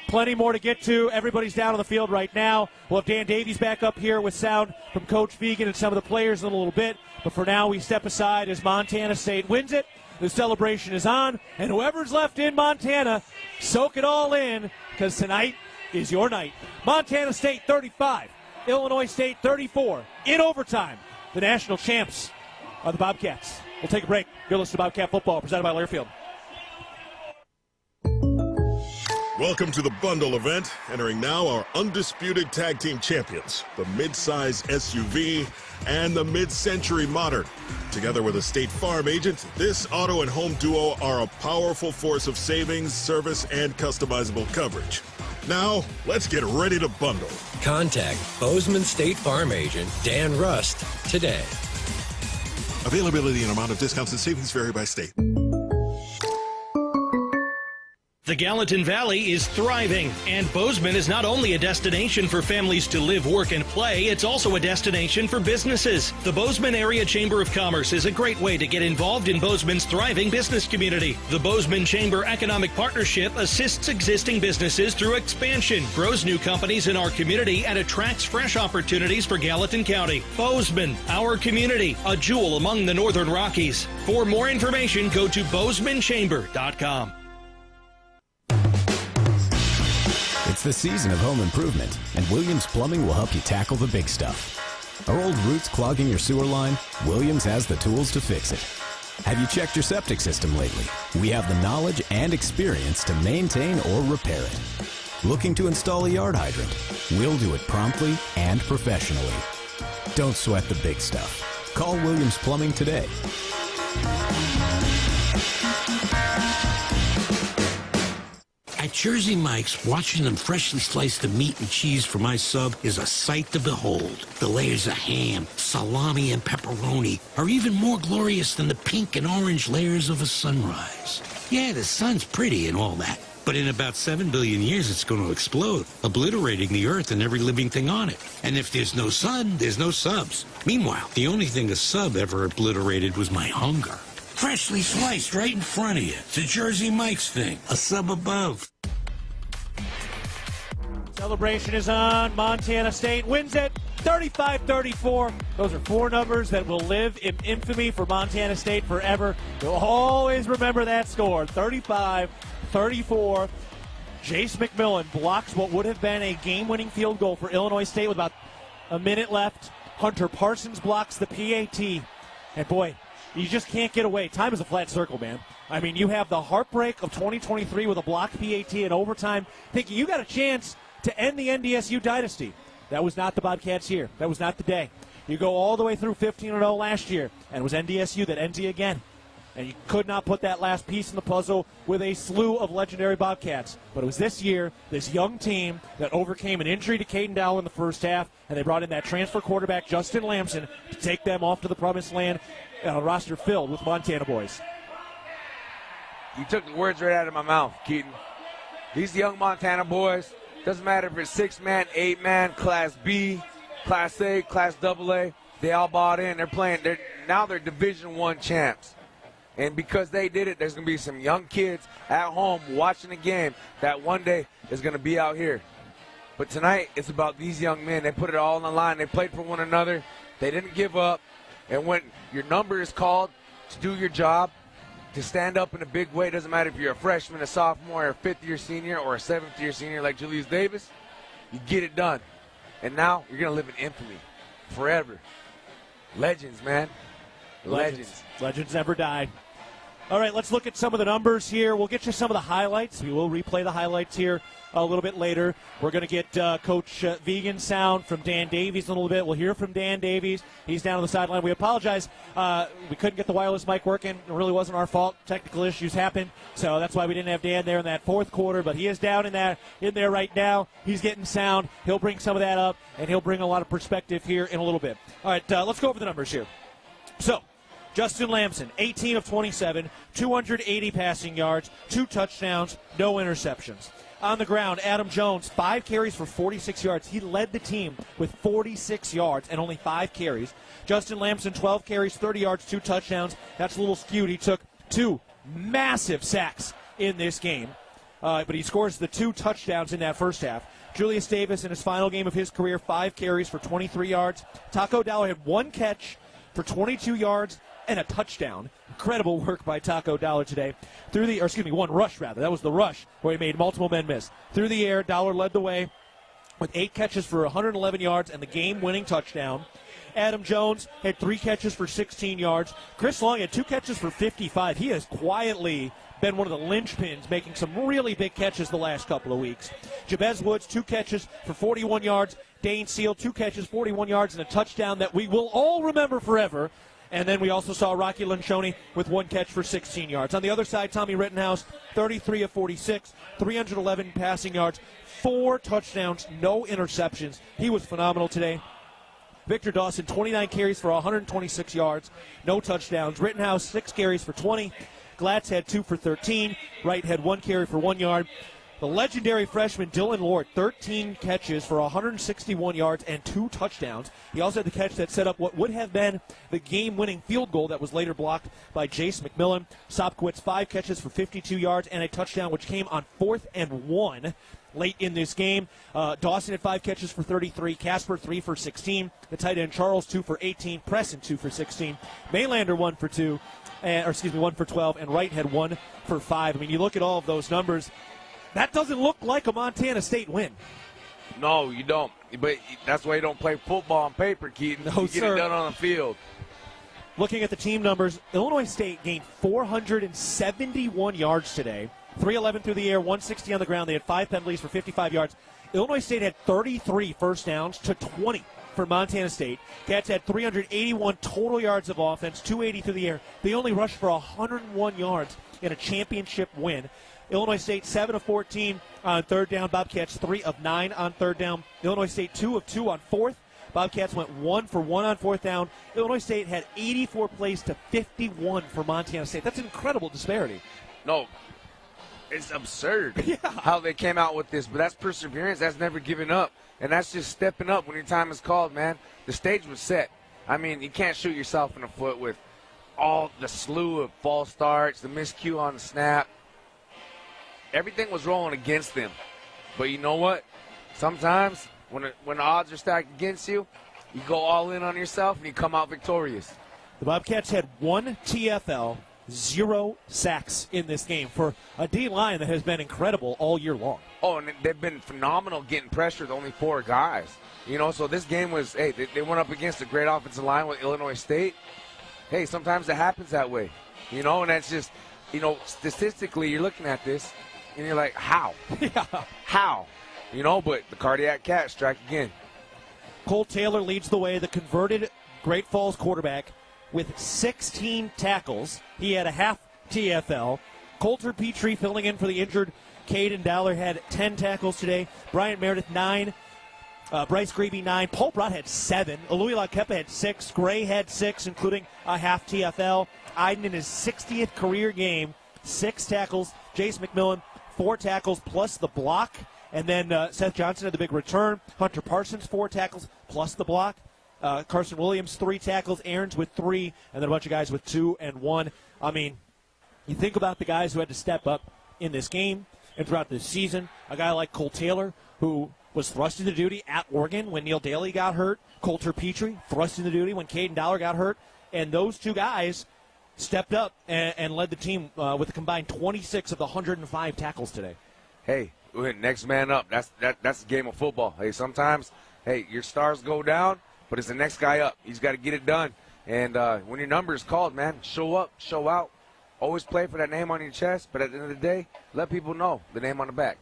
Plenty more to get to. Everybody's down on the field right now. We'll have Dan Davies back up here with sound from Coach Vegan and some of the players in a little bit. But for now, we step aside as Montana State wins it. The celebration is on. And whoever's left in Montana, soak it all in, because tonight is your night. Montana State 35, Illinois State 34. In overtime, the national champs are the Bobcats. We'll take a break. You're listening to Bobcat Football, presented by Learfield. Welcome to the Bundle event. Entering now our undisputed tag team champions, the mid-size SUV and the mid-century modern. Together with a State Farm agent, this auto and home duo are a powerful force of savings, service, and customizable coverage. Now, let's get ready to bundle. Contact Bozeman State Farm agent Dan Rust today. Availability and amount of discounts and savings vary by state. The Gallatin Valley is thriving, and Bozeman is not only a destination for families to live, work, and play, it's also a destination for businesses. The Bozeman Area Chamber of Commerce is a great way to get involved in Bozeman's thriving business community. The Bozeman Chamber Economic Partnership assists existing businesses through expansion, grows new companies in our community, and attracts fresh opportunities for Gallatin County. Bozeman, our community, a jewel among the Northern Rockies. For more information, go to bozemanchamber.com. It's the season of home improvement, and Williams Plumbing will help you tackle the big stuff. Are old roots clogging your sewer line? Williams has the tools to fix it. Have you checked your septic system lately? We have the knowledge and experience to maintain or repair it. Looking to install a yard hydrant? We'll do it promptly and professionally. Don't sweat the big stuff. Call Williams Plumbing today. At Jersey Mike's, watching them freshly slice the meat and cheese for my sub is a sight to behold. The layers of ham, salami, and pepperoni are even more glorious than the pink and orange layers of a sunrise. Yeah, the sun's pretty and all that, but in about 7 billion years it's going to explode, obliterating the earth and every living thing on it. And if there's no sun, there's no subs. Meanwhile, the only thing a sub ever obliterated was my hunger. Freshly sliced right in front of you. It's a Jersey Mike's thing. A sub above. Celebration is on. Montana State wins it 35-34. Those are 4 numbers that will live in infamy for Montana State forever. You'll always remember that score, 35-34. Jace McMillan blocks what would have been a game-winning field goal for Illinois State with about a minute left. Hunter Parsons blocks the PAT. And boy, you just can't get away. Time is a flat circle, man. I mean, you have the heartbreak of 2023 with a blocked PAT in overtime, thinking you got a chance to end the NDSU dynasty. That was not the Bobcats here. That was not the day. You go all the way through 15-0 last year, and it was NDSU that ends you again. And you could not put that last piece in the puzzle with a slew of legendary Bobcats. But it was this year, this young team that overcame an injury to Caden Dowell in the first half, and they brought in that transfer quarterback, Justin Lamson, to take them off to the promised land, a roster filled with Montana boys. You took the words right out of my mouth, Keaton. These young Montana boys, doesn't matter if it's 6-man, 8-man, Class B, Class A, Class AA, they all bought in. They're playing. Now they're Division I champs. And because they did it, there's going to be some young kids at home watching the game that one day is going to be out here. But tonight, it's about these young men. They put it all on the line. They played for one another. They didn't give up. And when your number is called to do your job, to stand up in a big way, doesn't matter if you're a freshman, a sophomore, a fifth-year senior, or a seventh-year senior like Julius Davis, you get it done. And now you're going to live in infamy forever. Legends, man. Legends. Legends never die. All right, let's look at some of the numbers here. We'll get you some of the highlights. We will replay the highlights here a little bit later. We're going to get Coach Vegan sound from Dan Davies a little bit. We'll hear from Dan Davies. He's down on the sideline. We apologize. We couldn't get the wireless mic working. It really wasn't our fault. Technical issues happened, so that's why we didn't have Dan there in that fourth quarter. But he is down in there right now. He's getting sound. He'll bring some of that up, and he'll bring a lot of perspective here in a little bit. All right, let's go over the numbers here. So, Justin Lamson, 18 of 27, 280 passing yards, 2 touchdowns, no interceptions. On the ground, Adam Jones, 5 carries for 46 yards. He led the team with 46 yards and only 5 carries. Justin Lamson, 12 carries, 30 yards, 2 touchdowns. That's a little skewed. He took 2 massive sacks in this game, but he scores the 2 touchdowns in that first half. Julius Davis, in his final game of his career, 5 carries for 23 yards. Taco Dowell had 1 catch for 22 yards and a touchdown. Incredible work by Taco Dowler today. 1 rush, rather. That was the rush where he made multiple men miss. Through the air, Dowler led the way with 8 catches for 111 yards and the game-winning touchdown. Adam Jones had 3 catches for 16 yards. Chris Long had 2 catches for 55. He has quietly been one of the linchpins, making some really big catches the last couple of weeks. Jabez Woods, 2 catches for 41 yards. Dane Seal, 2 catches, 41 yards, and a touchdown that we will all remember forever. And then we also saw Rocky Lencioni with 1 catch for 16 yards. On the other side, Tommy Rittenhouse, 33 of 46, 311 passing yards, 4 touchdowns, no interceptions. He was phenomenal today. Victor Dawson, 29 carries for 126 yards, no touchdowns. Rittenhouse, 6 carries for 20. Glatz had 2 for 13. Wright had 1 carry for 1 yard. The legendary freshman Dylan Lord, 13 catches for 161 yards and 2 touchdowns. He also had the catch that set up what would have been the game-winning field goal that was later blocked by Jace McMillan. Sopkowitz, 5 catches for 52 yards and a touchdown, which came on 4th and 1 late in this game. Dawson had 5 catches for 33. Casper, 3 for 16. The tight end Charles, 2 for 18. Preston, 2 for 16. Maylander, 1 for 12. And Wright had 1 for 5. I mean, you look at all of those numbers. That doesn't look like a Montana State win. No, you don't. But that's why you don't play football on paper, Keaton. No, you get it done on the field. Looking at the team numbers, Illinois State gained 471 yards today. 311 through the air, 160 on the ground. They had 5 penalties for 55 yards. Illinois State had 33 first downs to 20 for Montana State. Cats had 381 total yards of offense, 280 through the air. They only rushed for 101 yards in a championship win. Illinois State 7 of 14 on 3rd down. Bobcats 3 of 9 on 3rd down. Illinois State 2 of 2 on 4th. Bobcats went 1 for 1 on 4th down. Illinois State had 84 plays to 51 for Montana State. That's an incredible disparity. No, it's absurd how they came out with this. But that's perseverance. That's never giving up. And that's just stepping up when your time is called, man. The stage was set. I mean, you can't shoot yourself in the foot with all the slew of false starts, the miscue on the snap. Everything was rolling against them. But you know what? Sometimes when the odds are stacked against you, you go all in on yourself and you come out victorious. The Bobcats had 1 TFL, 0 sacks in this game for a D-line that has been incredible all year long. Oh, and they've been phenomenal getting pressure with only 4 guys. You know, so this game was, hey, they went up against a great offensive line with Illinois State. Hey, sometimes it happens that way. You know, and that's just, you know, statistically you're looking at this and you're like, how? Yeah. How? You know, but the cardiac cat strike again. Cole Taylor leads the way, the converted Great Falls quarterback, with 16 tackles. He had a half TFL. Coulter Petrie filling in for the injured Caden Dowler had 10 tackles today. Bryant Meredith, 9. Bryce Grebe, 9. Paul Brott had 7. Alui Lakepa had 6. Gray had 6, including a half TFL. Iden in his 60th career game, 6 tackles. Jace McMillan, 4 tackles plus the block. And then Seth Johnson had the big return. Hunter Parsons, 4 tackles plus the block. Carson Williams, 3 tackles. Aarons with 3. And then a bunch of guys with 2 and 1. I mean, you think about the guys who had to step up in this game and throughout this season. A guy like Cole Taylor, who was thrust into duty at Oregon when Neil Daly got hurt. Coulter Petrie thrust into duty when Caden Dowler got hurt. And those 2 guys stepped up and led the team with a combined 26 of the 105 tackles today. Hey, next man up. That's the game of football. Hey, sometimes, hey, your stars go down, but it's the next guy up. He's got to get it done. And when your number is called, man, show up, show out. Always play for that name on your chest, but at the end of the day, let people know the name on the back.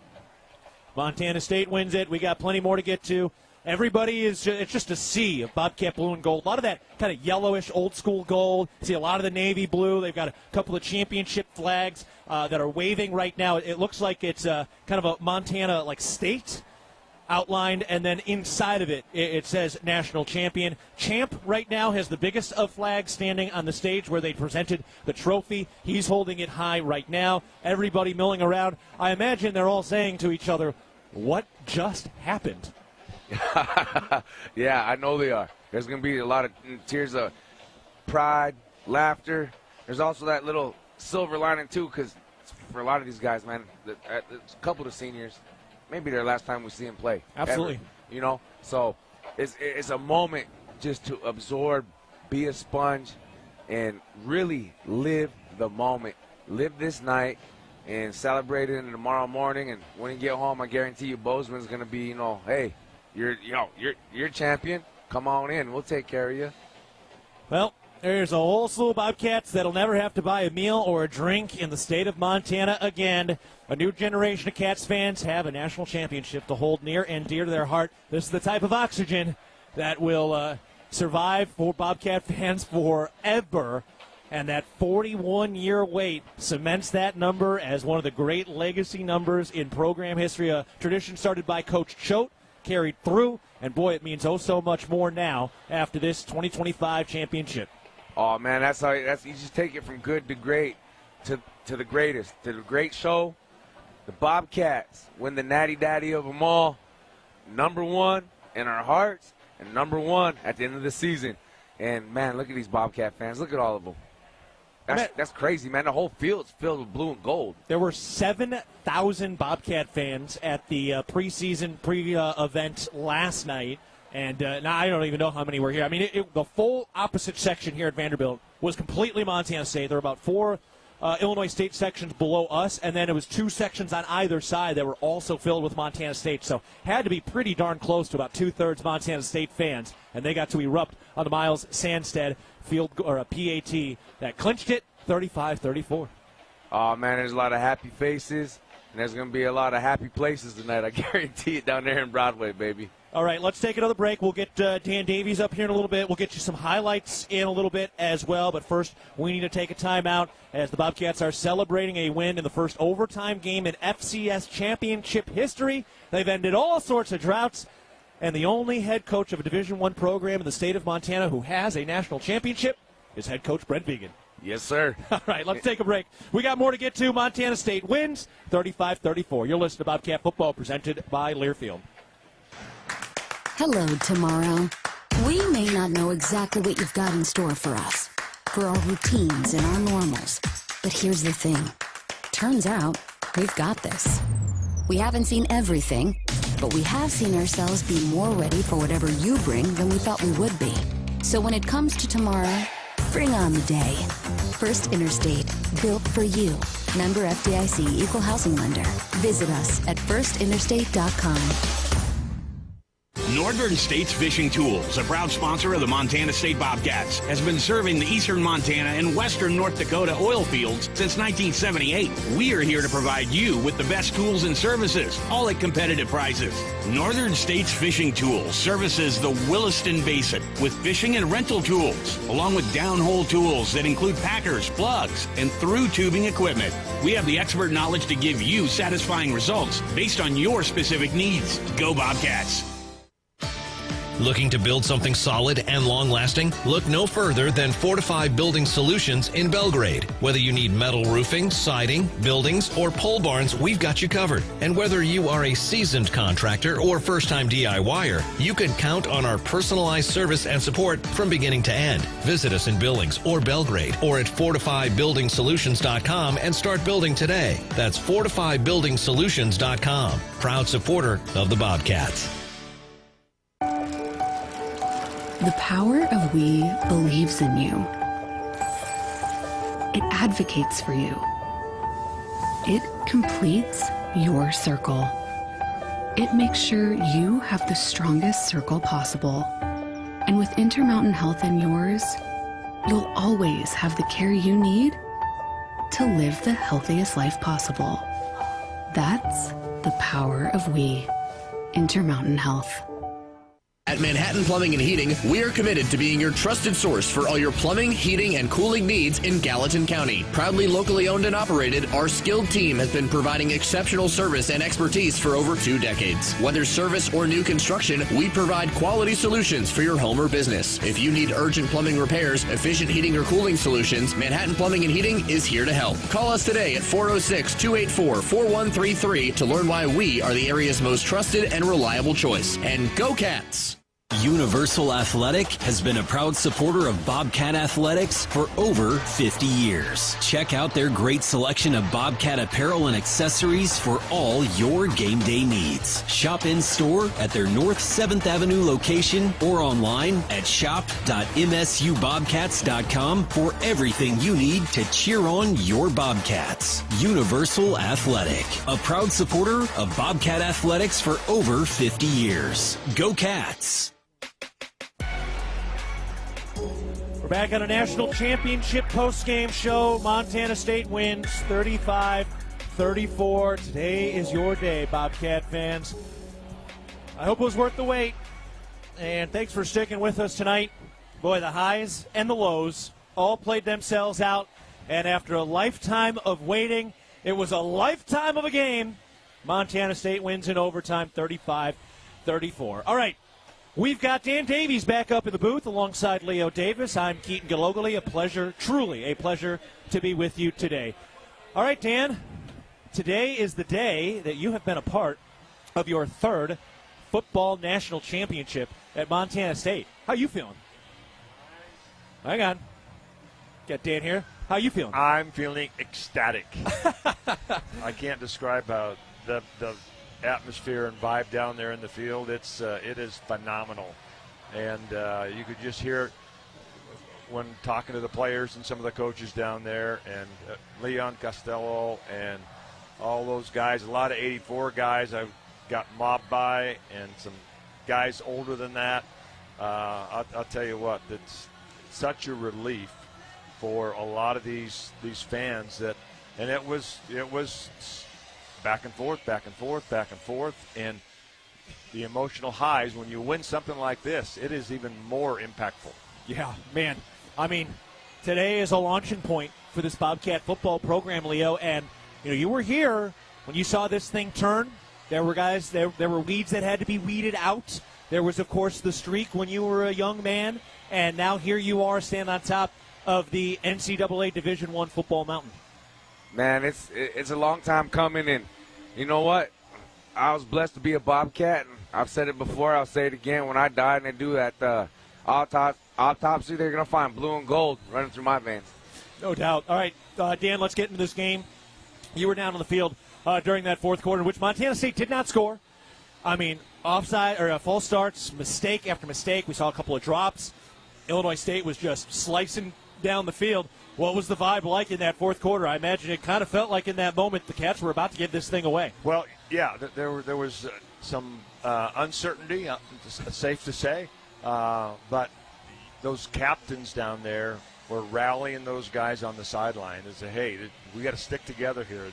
Montana State wins it. We got plenty more to get to. Everybody it's just a sea of Bobcat blue and gold. A lot of that kind of yellowish old school gold. See a lot of the navy blue. They've got a couple of championship flags that are waving right now. It looks like it's kind of a Montana like state outlined, and then inside of it says national champion. Champ right now has the biggest of flags standing on the stage where they presented the trophy. He's holding it high right now. Everybody milling around. I imagine they're all saying to each other, what just happened? Yeah, I know they are. There's going to be a lot of tears of pride, laughter. There's also that little silver lining, too, because for a lot of these guys, man, a couple of the seniors, maybe their last time we see them play. Absolutely. Ever, you know? So it's a moment just to absorb, be a sponge, and really live the moment. Live this night and celebrate it tomorrow morning. And when you get home, I guarantee you Bozeman's going to be, you know, hey, you're champion. Come on in. We'll take care of you. Well, there's a whole slew of Bobcats that'll never have to buy a meal or a drink in the state of Montana again. A new generation of Cats fans have a national championship to hold near and dear to their heart. This is the type of oxygen that will survive for Bobcat fans forever. And that 41-year wait cements that number as one of the great legacy numbers in program history. A tradition started by Coach Choate, carried through, and boy, it means oh so much more now after this 2025 championship. Oh man, that's you just take it from good to great to the greatest, to the great show. The Bobcats win the natty daddy of them all. Number 1 in our hearts and number 1 at the end of the season. And man, look at these Bobcat fans. Look at all of them. That's crazy, man. The whole field's filled with blue and gold. There were 7,000 Bobcat fans at the preseason event last night, and now I don't even know how many were here. I mean, the full opposite section here at Vanderbilt was completely Montana State. There were about 4 Illinois State sections below us, and then it was 2 sections on either side that were also filled with Montana State. So had to be pretty darn close to about 2/3 Montana State fans, and they got to erupt on the Miles Sandstead field or a PAT that clinched it 35-34. Oh man, there's a lot of happy faces, and there's going to be a lot of happy places tonight. I guarantee it down there in Broadway, baby. All right, let's take another break. We'll get Dan Davies up here in a little bit. We'll get you some highlights in a little bit as well. But first, we need to take a timeout as the Bobcats are celebrating a win in the first overtime game in FCS Championship history. They've ended all sorts of droughts, and the only head coach of a Division I program in the state of Montana who has a national championship is head coach Brent Vegan. Yes, sir. All right, let's take a break. We got more to get to. Montana State wins 35-34. You're listening to Bobcat Football presented by Learfield. Hello, tomorrow. We may not know exactly what you've got in store for us, for our routines and our normals. But here's the thing. Turns out, we've got this. We haven't seen everything, but we have seen ourselves be more ready for whatever you bring than we thought we would be. So when it comes to tomorrow, bring on the day. First Interstate, built for you. Member FDIC, equal housing lender. Visit us at firstinterstate.com. Northern States Fishing Tools, a proud sponsor of the Montana State Bobcats, has been serving the eastern Montana and western North Dakota oil fields since 1978. We are here to provide you with the best tools and services, all at competitive prices. Northern States Fishing Tools services the Williston Basin with fishing and rental tools, along with downhole tools that include packers, plugs, and through tubing equipment. We have the expert knowledge to give you satisfying results based on your specific needs. Go Bobcats! Looking to build something solid and long-lasting? Look no further than Fortified Building Solutions in Belgrade. Whether you need metal roofing, siding, buildings, or pole barns, we've got you covered. And whether you are a seasoned contractor or first-time DIYer, you can count on our personalized service and support from beginning to end. Visit us in Billings or Belgrade or at FortifiedBuildingSolutions.com and start building today. That's FortifiedBuildingSolutions.com. Proud supporter of the Bobcats. The power of we believes in you. It advocates for you. It completes your circle. It makes sure you have the strongest circle possible. And with Intermountain Health in yours, you'll always have the care you need to live the healthiest life possible. That's the power of we. Intermountain Health. At Manhattan Plumbing and Heating, we are committed to being your trusted source for all your plumbing, heating, and cooling needs in Gallatin County. Proudly locally owned and operated, our skilled team has been providing exceptional service and expertise for over 2 decades. Whether service or new construction, we provide quality solutions for your home or business. If you need urgent plumbing repairs, efficient heating or cooling solutions, Manhattan Plumbing and Heating is here to help. Call us today at 406-284-4133 to learn why we are the area's most trusted and reliable choice. And go Cats! Universal Athletic has been a proud supporter of Bobcat Athletics for over 50 years. Check out their great selection of Bobcat apparel and accessories for all your game day needs. Shop in store at their North 7th Avenue location or online at shop.msubobcats.com for everything you need to cheer on your Bobcats. Universal Athletic, a proud supporter of Bobcat Athletics for over 50 years. Go Cats! We're back on a national championship post-game show. Montana State wins 35-34. Today is your day, Bobcat fans. I hope it was worth the wait. And thanks for sticking with us tonight. Boy, the highs and the lows all played themselves out. And after a lifetime of waiting, it was a lifetime of a game. Montana State wins in overtime 35-34. All right. We've got Dan Davies back up in the booth alongside Leo Davis. I'm Keaton Gillogly. A pleasure, truly a pleasure to be with you today. All right, Dan, today is the day that you have been a part of your 3rd football national championship at Montana State. How you feeling? Hang on. Got Dan here. How you feeling? I'm feeling ecstatic. I can't describe how the atmosphere and vibe down there in the field. It is phenomenal, and you could just hear it when talking to the players and some of the coaches down there, and Leon Costello and all those guys. A lot of 84 guys I've got mobbed by, and some guys older than that. I'll tell you what, it's such a relief for a lot of these fans that, and it was back and forth, and the emotional highs when you win something like this, it is even more impactful. Yeah, man. I mean, today is a launching point for this Bobcat football program, Leo, and you were here when you saw this thing turn. There were guys, there were weeds that had to be weeded out. There was, of course, the streak when you were a young man, and now here you are standing on top of the NCAA Division I football mountain. Man, it's a long time coming, and you know what? I was blessed to be a Bobcat, and I've said it before, I'll say it again. When I die and they do that autopsy, they're going to find blue and gold running through my veins. No doubt. All right, Dan, let's get into this game. You were down on the field during that fourth quarter, which Montana State did not score. I mean, offside or false starts, mistake after mistake. We saw a couple of drops. Illinois State was just slicing down the field. What was the vibe like in that fourth quarter? I imagine it kind of felt like in that moment the Cats were about to give this thing away. Well, yeah, there was some uncertainty, safe to say, but those captains down there were rallying those guys on the sideline and say, hey, we got to stick together here.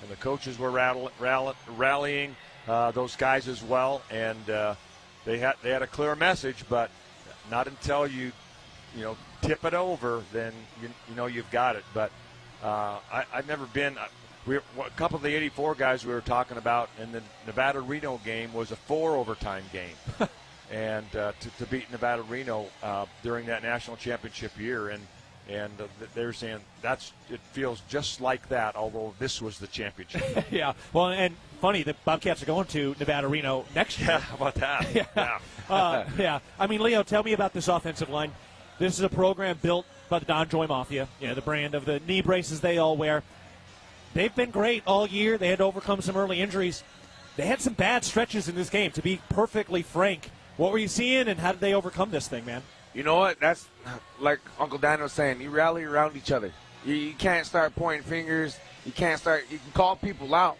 And the coaches were rallying those guys as well, and they had a clear message, but not until you tip it over, then you know you've got it. But I've never been. A couple of the '84 guys we were talking about in the Nevada-Reno game was a 4 overtime game, and to beat Nevada-Reno during that national championship year, and they're saying it feels just like that, although this was the championship. Yeah, well, and funny, the Bobcats are going to Nevada-Reno next year. Yeah, how about that? Yeah. Yeah. I mean, Leo, tell me about this offensive line. This is a program built by the Don Joy Mafia, the brand of the knee braces they all wear. They've been great all year. They had to overcome some early injuries. They had some bad stretches in this game, to be perfectly frank. What were you seeing, and how did they overcome this thing, man? You know what? That's like Uncle Dan was saying. You rally around each other. You can't start pointing fingers. You can call people out,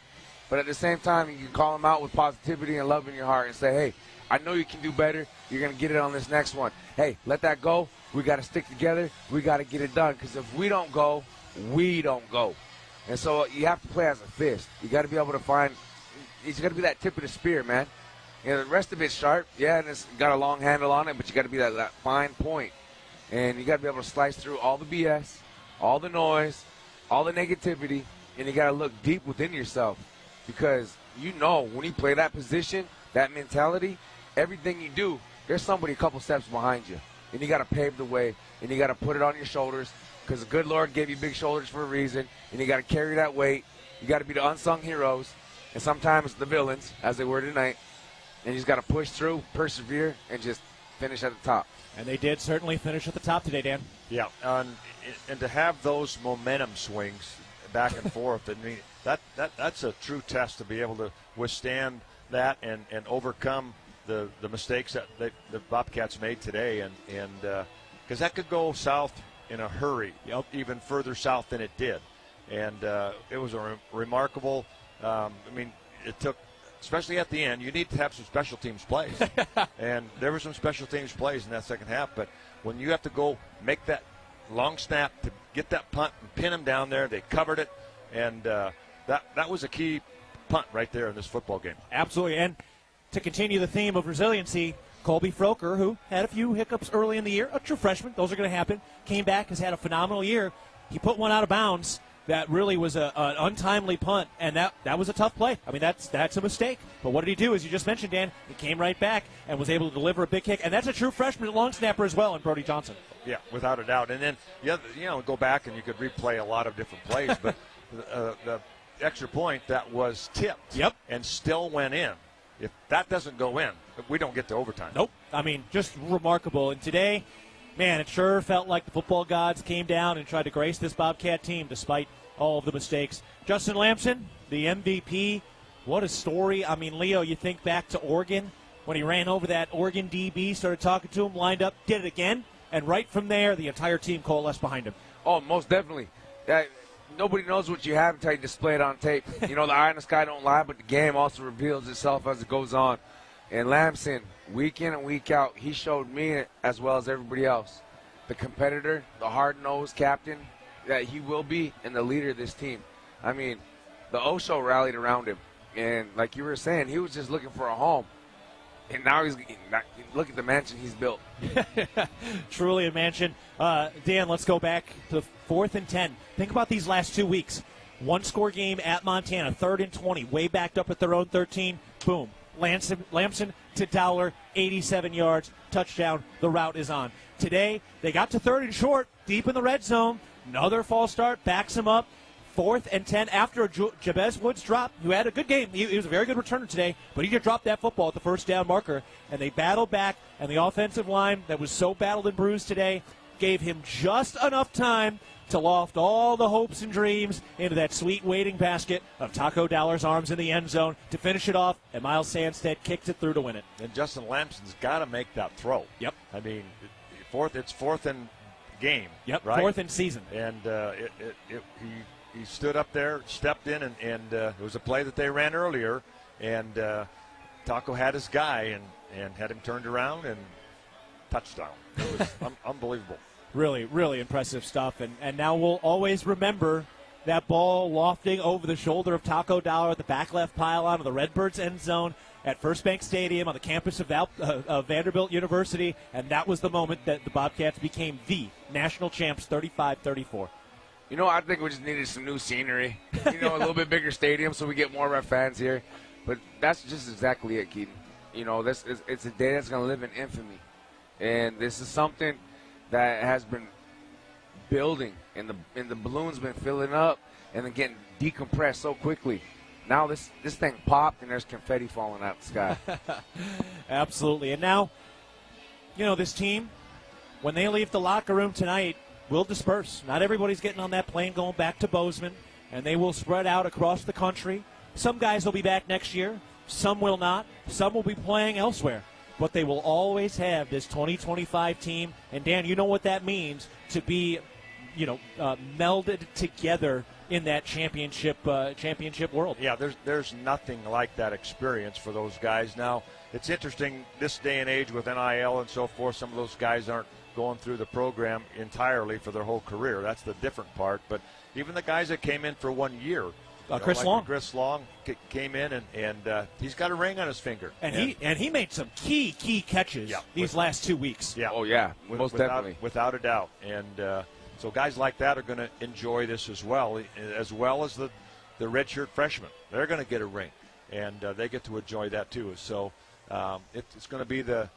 but at the same time, you can call them out with positivity and love in your heart and say, hey, I know you can do better. You're going to get it on this next one. Hey, let that go. We got to stick together. We got to get it done, because if we don't go, we don't go. And so you have to play as a fist. You got to be able to find – it's got to be that tip of the spear, man. The rest of it's sharp, yeah, and it's got a long handle on it, but you got to be that fine point. And you got to be able to slice through all the BS, all the noise, all the negativity, and you got to look deep within yourself, because when you play that position, that mentality, everything you do, there's somebody a couple steps behind you. And you got to pave the way, and you got to put it on your shoulders, because the good Lord gave you big shoulders for a reason, and you got to carry that weight. You got to be the unsung heroes, and sometimes the villains, as they were tonight. And you just got to push through, persevere, and just finish at the top. And they did certainly finish at the top today, Dan. Yeah, and to have those momentum swings back and forth, I mean, that's a true test to be able to withstand that and overcome the mistakes that the Bobcats made today, and because that could go south in a hurry, even further south than it did. And it was a remarkable. It took. Especially at the end, you need to have some special teams plays. And there were some special teams plays in that second half. But when you have to go make that long snap to get that punt and pin them down there, they covered it. And that was a key punt right there in this football game. Absolutely. And to continue the theme of resiliency, Colby Froker, who had a few hiccups early in the year, a true freshman, those are going to happen, came back, has had a phenomenal year. He put one out of bounds. That really was an untimely punt, and that was a tough play. I mean, that's a mistake. But what did he do? As you just mentioned, Dan, he came right back and was able to deliver a big kick, and that's a true freshman long snapper as well in Brody Johnson. Yeah, without a doubt. And then, go back and you could replay a lot of different plays, but the extra point that was tipped and still went in. If that doesn't go in, we don't get to overtime. Nope. I mean, just remarkable. And today, man, it sure felt like the football gods came down and tried to grace this Bobcat team despite all of the mistakes. Justin Lamson, the MVP, what a story. I mean, Leo, you think back to Oregon when he ran over that Oregon DB, started talking to him, lined up, did it again, and right from there, the entire team coalesced behind him. Oh, most definitely. Nobody knows what you have until you display it on tape. The eye in the sky don't lie, but the game also reveals itself as it goes on. And Lamson, week in and week out, he showed me, as well as everybody else, the competitor, the hard-nosed captain that he will be, and the leader of this team. I mean, the Osho rallied around him. And like you were saying, he was just looking for a home. And now look at the mansion he's built. Truly a mansion. Dan, let's go back to 4th and 10. Think about these last 2 weeks. One-score game at Montana, 3rd and 20, way backed up at their own 13. Boom. Lamson to Dowler, 87 yards, touchdown. The route is on. Today, they got to 3rd and short, deep in the red zone. Another false start, backs him up. 4th and 10 after a Jabez Woods drop, who had a good game. He was a very good returner today, but he just dropped that football at the first down marker, and they battled back, and the offensive line that was so battled and bruised today gave him just enough time to loft all the hopes and dreams into that sweet waiting basket of Taco Dowler's arms in the end zone to finish it off, and Miles Sandstead kicked it through to win it. And Justin Lamson's got to make that throw. Yep. I mean, it's 4th and game. Yep, right? 4th in season. And he stood up there, stepped in, and it was a play that they ran earlier, and Taco had his guy and had him turned around and touchdown. It was unbelievable. Really, really impressive stuff. And now we'll always remember that ball lofting over the shoulder of Taco Dollar at the back left pylon of the Redbirds end zone at First Bank Stadium on the campus of Vanderbilt University, and that was the moment that the Bobcats became the national champs, 35-34. You know, I think we just needed some new scenery. You know, a little bit bigger stadium so we get more of our fans here. But that's just exactly it, Keaton. You know, it's a day that's going to live in infamy. And this is something that has been building, and the balloon's been filling up and then getting decompressed so quickly. Now this thing popped and there's confetti falling out the sky. Absolutely. And now, you know, this team, when they leave the locker room tonight, will disperse. Not everybody's getting on that plane going back to Bozeman, and they will spread out across the country. Some guys will be back next year. Some will not. Some will be playing elsewhere. But they will always have this 2025 team. And, Dan, you know what that means to be, melded together in that championship world. Yeah, there's nothing like that experience for those guys. Now, it's interesting, this day and age with NIL and so forth, some of those guys aren't going through the program entirely for their whole career. That's the different part. But even the guys that came in for 1 year, Chris Long. Chris Long came in, and he's got a ring on his finger. And he made some key catches these last 2 weeks. Yeah. Oh, yeah, most definitely. Without a doubt. And so guys like that are going to enjoy this as well as the redshirt freshmen. They're going to get a ring, and they get to enjoy that too. So it's going to be the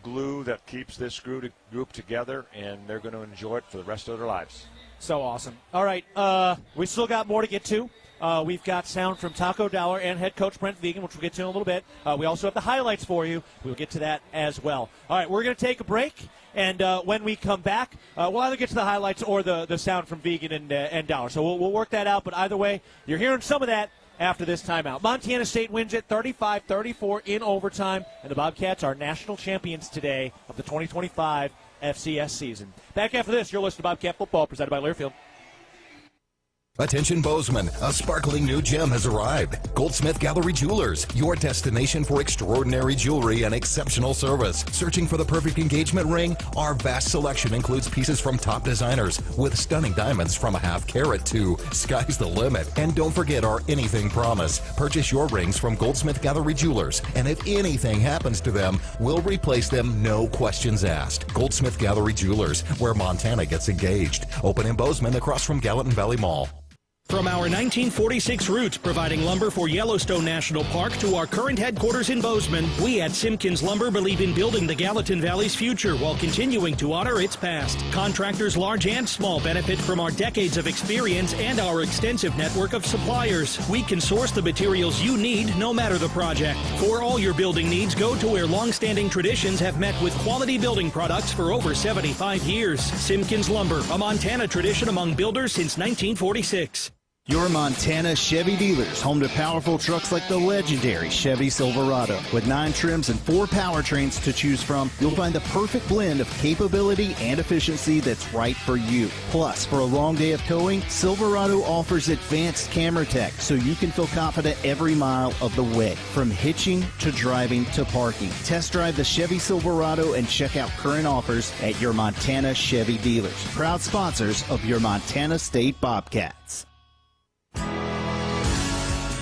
glue that keeps this group together, and they're going to enjoy it for the rest of their lives. So awesome. All right, we still got more to get to. We've got sound from Taco Dollar and head coach Brent Vigen, which we'll get to in a little bit. We also have the highlights for you. We'll get to that as well. All right, we're going to take a break, and when we come back, we'll either get to the highlights or the sound from Vigen and Dollar. So we'll work that out, but either way, you're hearing some of that after this timeout. Montana State wins it 35-34 in overtime, and the Bobcats are national champions today of the 2025 FCS season. Back after this, you're listening to Bobcat Football, presented by Learfield. Attention Bozeman, a sparkling new gem has arrived. Goldsmith Gallery Jewelers, your destination for extraordinary jewelry and exceptional service. Searching for the perfect engagement ring? Our vast selection includes pieces from top designers with stunning diamonds from ½ carat to sky's the limit. And don't forget our anything promise. Purchase your rings from Goldsmith Gallery Jewelers, and if anything happens to them, we'll replace them, no questions asked. Goldsmith Gallery Jewelers, where Montana gets engaged. Open in Bozeman across from Gallatin Valley Mall. From our 1946 roots providing lumber for Yellowstone National Park to our current headquarters in Bozeman, we at Simpkins Lumber believe in building the Gallatin Valley's future while continuing to honor its past. Contractors large and small benefit from our decades of experience and our extensive network of suppliers. We can source the materials you need no matter the project. For all your building needs, go to where long-standing traditions have met with quality building products for over 75 years. Simpkins Lumber, a Montana tradition among builders since 1946. Your Montana Chevy dealers, home to powerful trucks like the legendary Chevy Silverado. With 9 trims and 4 powertrains to choose from, you'll find the perfect blend of capability and efficiency that's right for you. Plus, for a long day of towing, Silverado offers advanced camera tech so you can feel confident every mile of the way. From hitching to driving to parking. Test drive the Chevy Silverado and check out current offers at your Montana Chevy dealers. Proud sponsors of your Montana State Bobcats.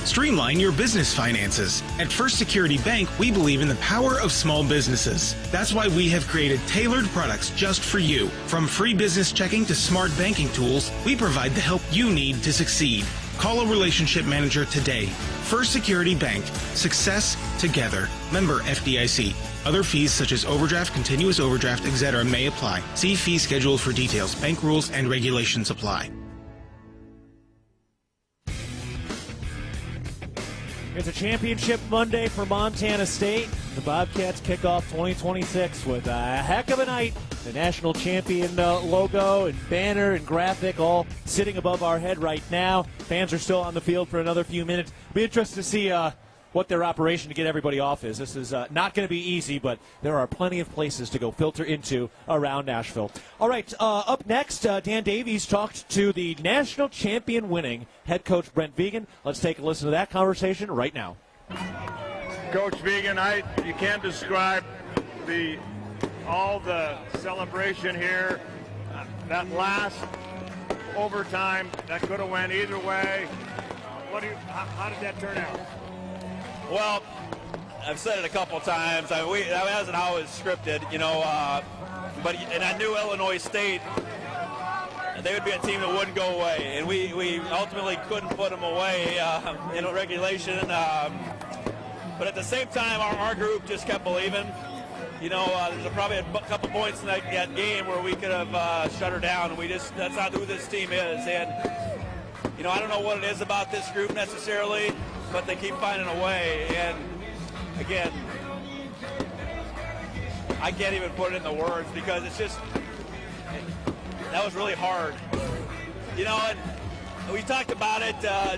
Streamline your business finances. At First Security Bank, we believe in the power of small businesses. That's why we have created tailored products just for you. From free business checking to smart banking tools, we provide the help you need to succeed. Call a relationship manager today. First Security Bank. Success together. Member FDIC. Other fees such as overdraft, continuous overdraft, etc. may apply. See fee schedule for details. Bank rules and regulations apply. It's a championship Monday for Montana State. The Bobcats kick off 2026 with a heck of a night. The national champion logo and banner and graphic all sitting above our head right now. Fans are still on the field for another few minutes. Be interested to see what their operation to get everybody off is. This is not going to be easy, but there are plenty of places to go filter into around Nashville. All right, up next, Dan Davies talked to the national champion winning head coach Brent Vigen. Let's take a listen to that conversation right now. Coach Vigen, you can't describe all the celebration here. That last overtime, that could have went either way. How did that turn out? Well, I've said it a couple times. That wasn't always scripted, and I knew Illinois State, they would be a team that wouldn't go away, and we ultimately couldn't put them away in regulation. But at the same time, our group just kept believing. There's probably a couple points in that game where we could have shut her down. That's not who this team is. And, I don't know what it is about this group necessarily, but they keep finding a way. And, again, I can't even put it in the words because that was really hard. And we talked about it,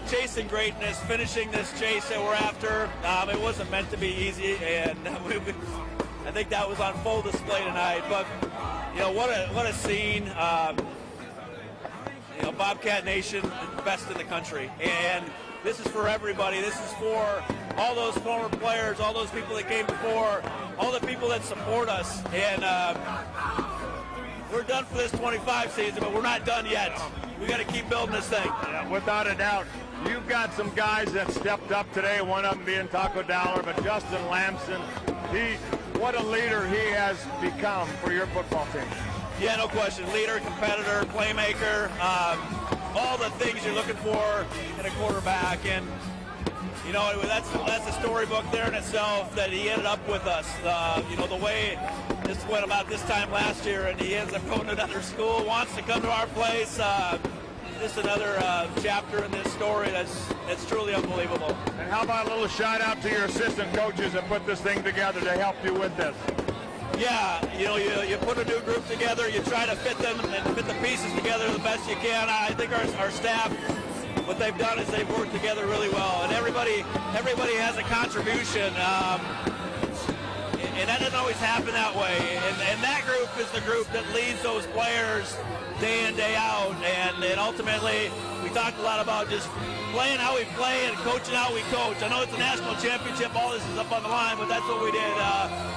chasing greatness, finishing this chase that we're after. It wasn't meant to be easy, and I think that was on full display tonight. But what a scene! Bobcat Nation, best in the country, and this is for everybody. This is for all those former players, all those people that came before, all the people that support us. And we're done for this 25 season, but we're not done yet. We got to keep building this thing. Yeah, without a doubt. You've got some guys that stepped up today, one of them being Taco Dowler, but Justin Lamson, what a leader he has become for your football team. Yeah, no question. Leader, competitor, playmaker, all the things you're looking for in a quarterback. And, that's a storybook there in itself that he ended up with us. The way this went about this time last year, and he ends up going to another school, wants to come to our place. Just another chapter in this story that's truly unbelievable. And how about a little shout out to your assistant coaches that put this thing together to help you with this? Yeah, you put a new group together, you try to fit them and fit the pieces together the best you can. I think our staff, what they've done is they've worked together really well, and everybody has a contribution. And that doesn't always happen that way. And that group is the group that leads those players day in, day out. And ultimately, we talked a lot about just playing how we play and coaching how we coach. I know it's a national championship. All this is up on the line, but that's what we did.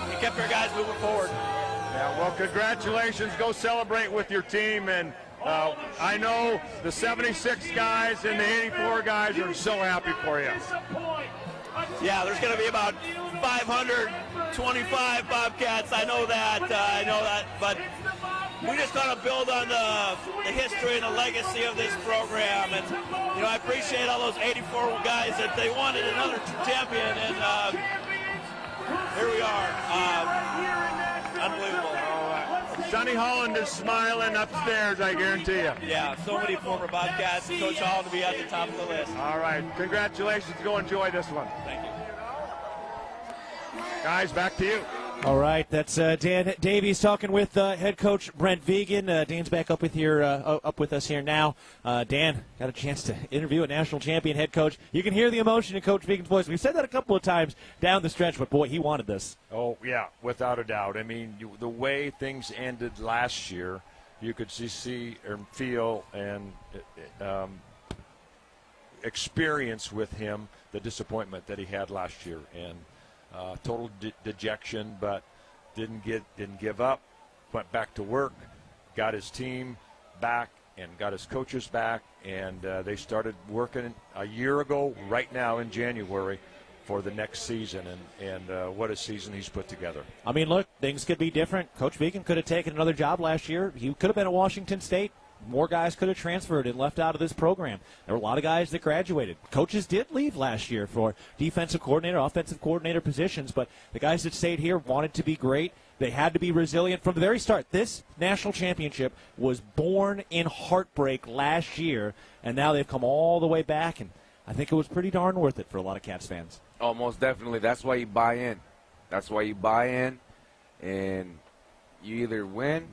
We kept our guys moving forward. Yeah, well, congratulations. Go celebrate with your team. And I know the 76 guys and the 84 guys are so happy for you. Yeah, there's going to be about 525 Bobcats. I know that. But we just got to build on the history and the legacy of this program. And, I appreciate all those 84 guys that they wanted another champion. And here we are. Unbelievable. Sonny Holland is smiling upstairs, I guarantee you. Yeah, so many former Bobcats. Coach Holland to be at the top of the list. All right. Congratulations. Go enjoy this one. Thank you. Guys, back to you. All right, that's Dan Davies talking with head coach Brent Vigen. Dan's back up with us here now. Dan, got a chance to interview a national champion head coach. You can hear the emotion in Coach Vigen's voice. We've said that a couple of times down the stretch, but boy, he wanted this. Oh yeah, without a doubt. I mean, the way things ended last year, you could see and feel and experience with him the disappointment that he had last year, and total dejection, but didn't give up, went back to work, got his team back and got his coaches back, and they started working a year ago right now in January for the next season, and what a season he's put together. I mean, look, things could be different. Coach Vigen could have taken another job last year. He could have been at Washington State. More guys could have transferred and left out of this program. There were a lot of guys that graduated. Coaches did leave last year for defensive coordinator, offensive coordinator positions, but the guys that stayed here wanted to be great. They had to be resilient from the very start. This national championship was born in heartbreak last year, and now they've come all the way back, and I think it was pretty darn worth it for a lot of Cats fans. Oh, most definitely. That's why you buy in. That's why you buy in, and you either win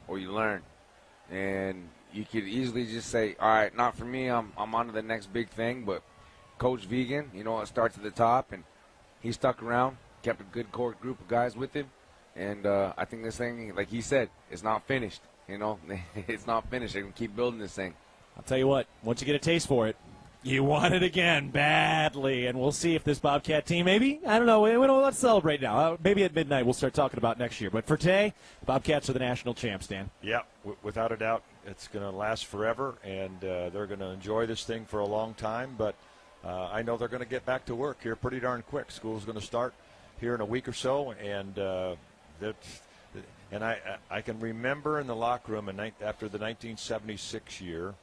or you learn. And you could easily just say, all right, not for me, I'm on to the next big thing. But Coach Vegan, it starts at the top, and he stuck around, kept a good core group of guys with him. And I think this thing, like he said, it's not finished. It's not finished. They're going to keep building this thing. I'll tell you what, once you get a taste for it, you want it again badly. And we'll see if this Bobcat team, maybe, I don't know, let's celebrate now. Maybe at midnight we'll start talking about next year. But for today, the Bobcats are the national champs, Dan. Yeah, without a doubt, it's going to last forever, and they're going to enjoy this thing for a long time. But I know they're going to get back to work here pretty darn quick. School's going to start here in a week or so, and I can remember in the locker room after the 1976 year,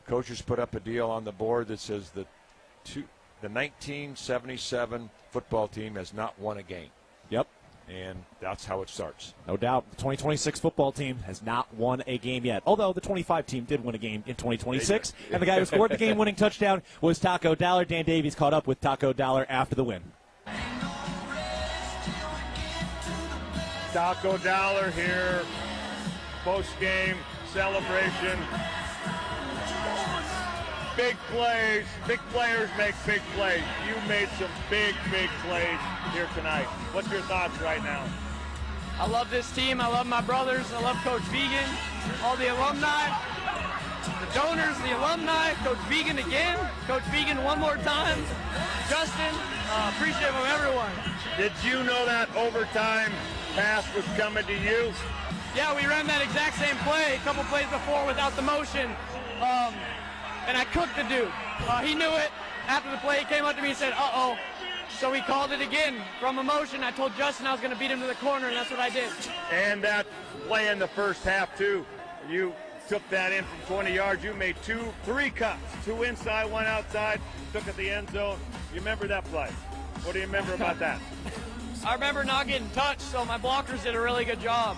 coaches put up a deal on the board that says the 1977 football team has not won a game. Yep. And that's how it starts. No doubt. The 2026 football team has not won a game yet. Although the 25 team did win a game in 2026. And the guy who scored the game-winning touchdown was Taco Dollar. Dan Davies caught up with Taco Dollar after the win. Taco Dollar here, post-game celebration. Big plays, big players make big plays. You made some big plays here tonight. What's your thoughts right now? I love this team. I love my brothers. I love Coach Vegan, all the alumni, the donors, the alumni, Coach Vegan again, Coach Vegan one more time, Justin, appreciative of everyone. Did you know that overtime pass was coming to you? Yeah, we ran that exact same play a couple plays before without the motion, and I cooked the dude. He knew it. After the play, he came up to me and said, uh-oh. So we called it again from a motion. I told Justin I was going to beat him to the corner, and that's what I did. And that play in the first half, too. You took that in from 20 yards. You made three cuts, two inside, one outside, took it the end zone. You remember that play? What do you remember about that? I remember not getting touched, so my blockers did a really good job.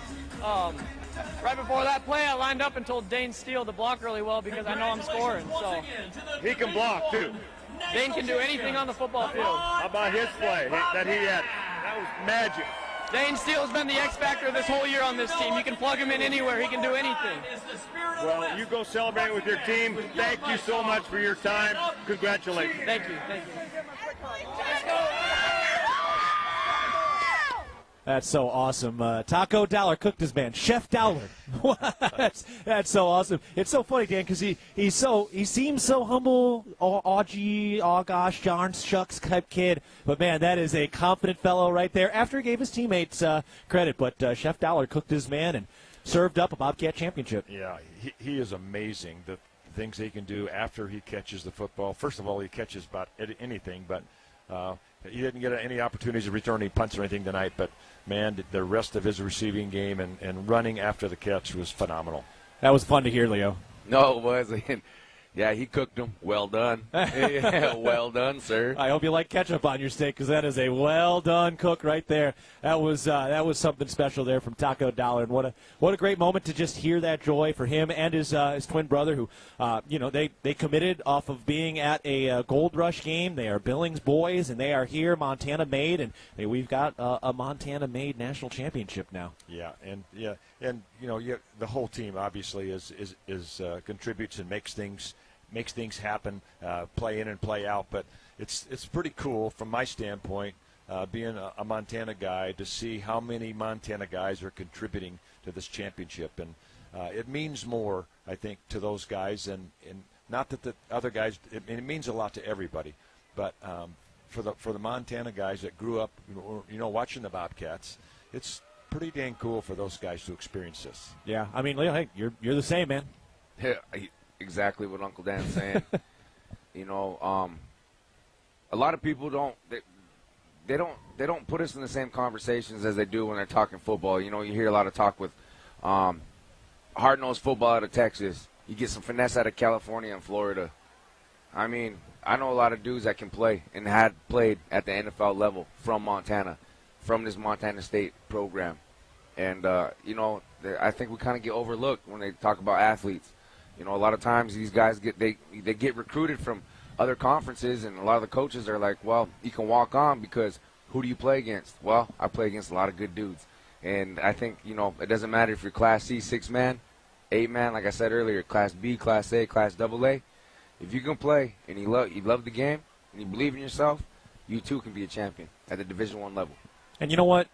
Right before that play, I lined up and told Dane Steele to block really well because I know I'm scoring. So he can block, too. Dane can do anything on the football field. How about his play that he had? That was magic. Dane Steele's been the X factor this whole year on this team. You can plug him in anywhere. He can do anything. Well, you go celebrate with your team. Thank you so much for your time. Congratulations. Thank you. Thank you. Let's go. That's so awesome. Taco Dollar cooked his man, Chef Dollar. that's so awesome. It's so funny, Dan, because he seems so humble, oh gosh, darn shucks type kid. But man, that is a confident fellow right there. After he gave his teammates credit, but Chef Dollar cooked his man and served up a Bobcat championship. Yeah, he is amazing. The things he can do after he catches the football. First of all, he catches about anything, but he didn't get any opportunities to return any punts or anything tonight, but, man, the rest of his receiving game and running after the catch was phenomenal. That was fun to hear, Leo. No, it was. Yeah, he cooked them. Well done. Yeah, well done, sir. I hope you like ketchup on your steak because that is a well-done cook right there. That was something special there from Taco Dollar. And what a great moment to just hear that joy for him and his twin brother who, they committed off of being at a Gold Rush game. They are Billings boys, and they are here, Montana-made, and we've got a Montana-made national championship now. Yeah, and the whole team obviously is contributes and makes things happen, play in and play out. But it's pretty cool from my standpoint, being a Montana guy, to see how many Montana guys are contributing to this championship. And it means more, I think, to those guys. And not that the other guys, it means a lot to everybody. But for the Montana guys that grew up, watching the Bobcats, it's pretty dang cool for those guys to experience this. Yeah, I mean, Leo, hey, you're the same, man. Yeah, exactly what Uncle Dan's saying. A lot of people don't put us in the same conversations as they do when they're talking football. You hear a lot of talk with hard-nosed football out of Texas. You get some finesse out of California and Florida. I mean, I know a lot of dudes that can play and had played at the NFL level from Montana, from this Montana State program. And, I think we kind of get overlooked when they talk about athletes. A lot of times these guys get recruited from other conferences, and a lot of the coaches are like, well, you can walk on because who do you play against? Well, I play against a lot of good dudes. And I think, it doesn't matter if you're Class C, 6-man, 8-man, like I said earlier, Class B, Class A, Class AA. if you can play and you love the game and you believe in yourself, you too can be a champion at the Division I level. And you know what?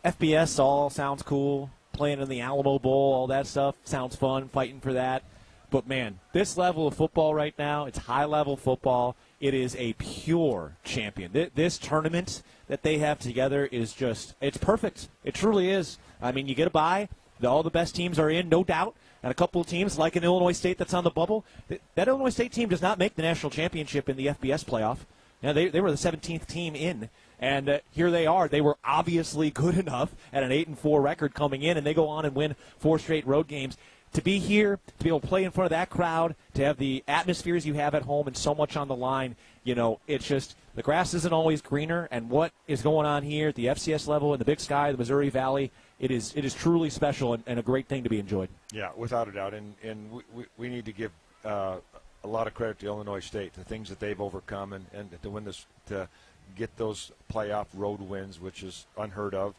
FBS all sounds cool. Playing in the Alamo Bowl, all that stuff sounds fun, fighting for that. But, man, this level of football right now, it's high-level football. It is a pure champion. This tournament that they have together is just, it's perfect. It truly is. I mean, you get a bye. All the best teams are in, no doubt. And a couple of teams, like an Illinois State that's on the bubble, that Illinois State team does not make the national championship in the FBS playoff. Now, they were the 17th team in. And here they are. They were obviously good enough at an 8-4 record coming in, and they go on and win 4 straight road games. To be here, to be able to play in front of that crowd, to have the atmospheres you have at home and so much on the line, it's just the grass isn't always greener. And what is going on here at the FCS level in the Big Sky, the Missouri Valley, it is truly special and a great thing to be enjoyed. Yeah, without a doubt. And we need to give a lot of credit to Illinois State, the things that they've overcome and to win this, to get those playoff road wins, which is unheard of.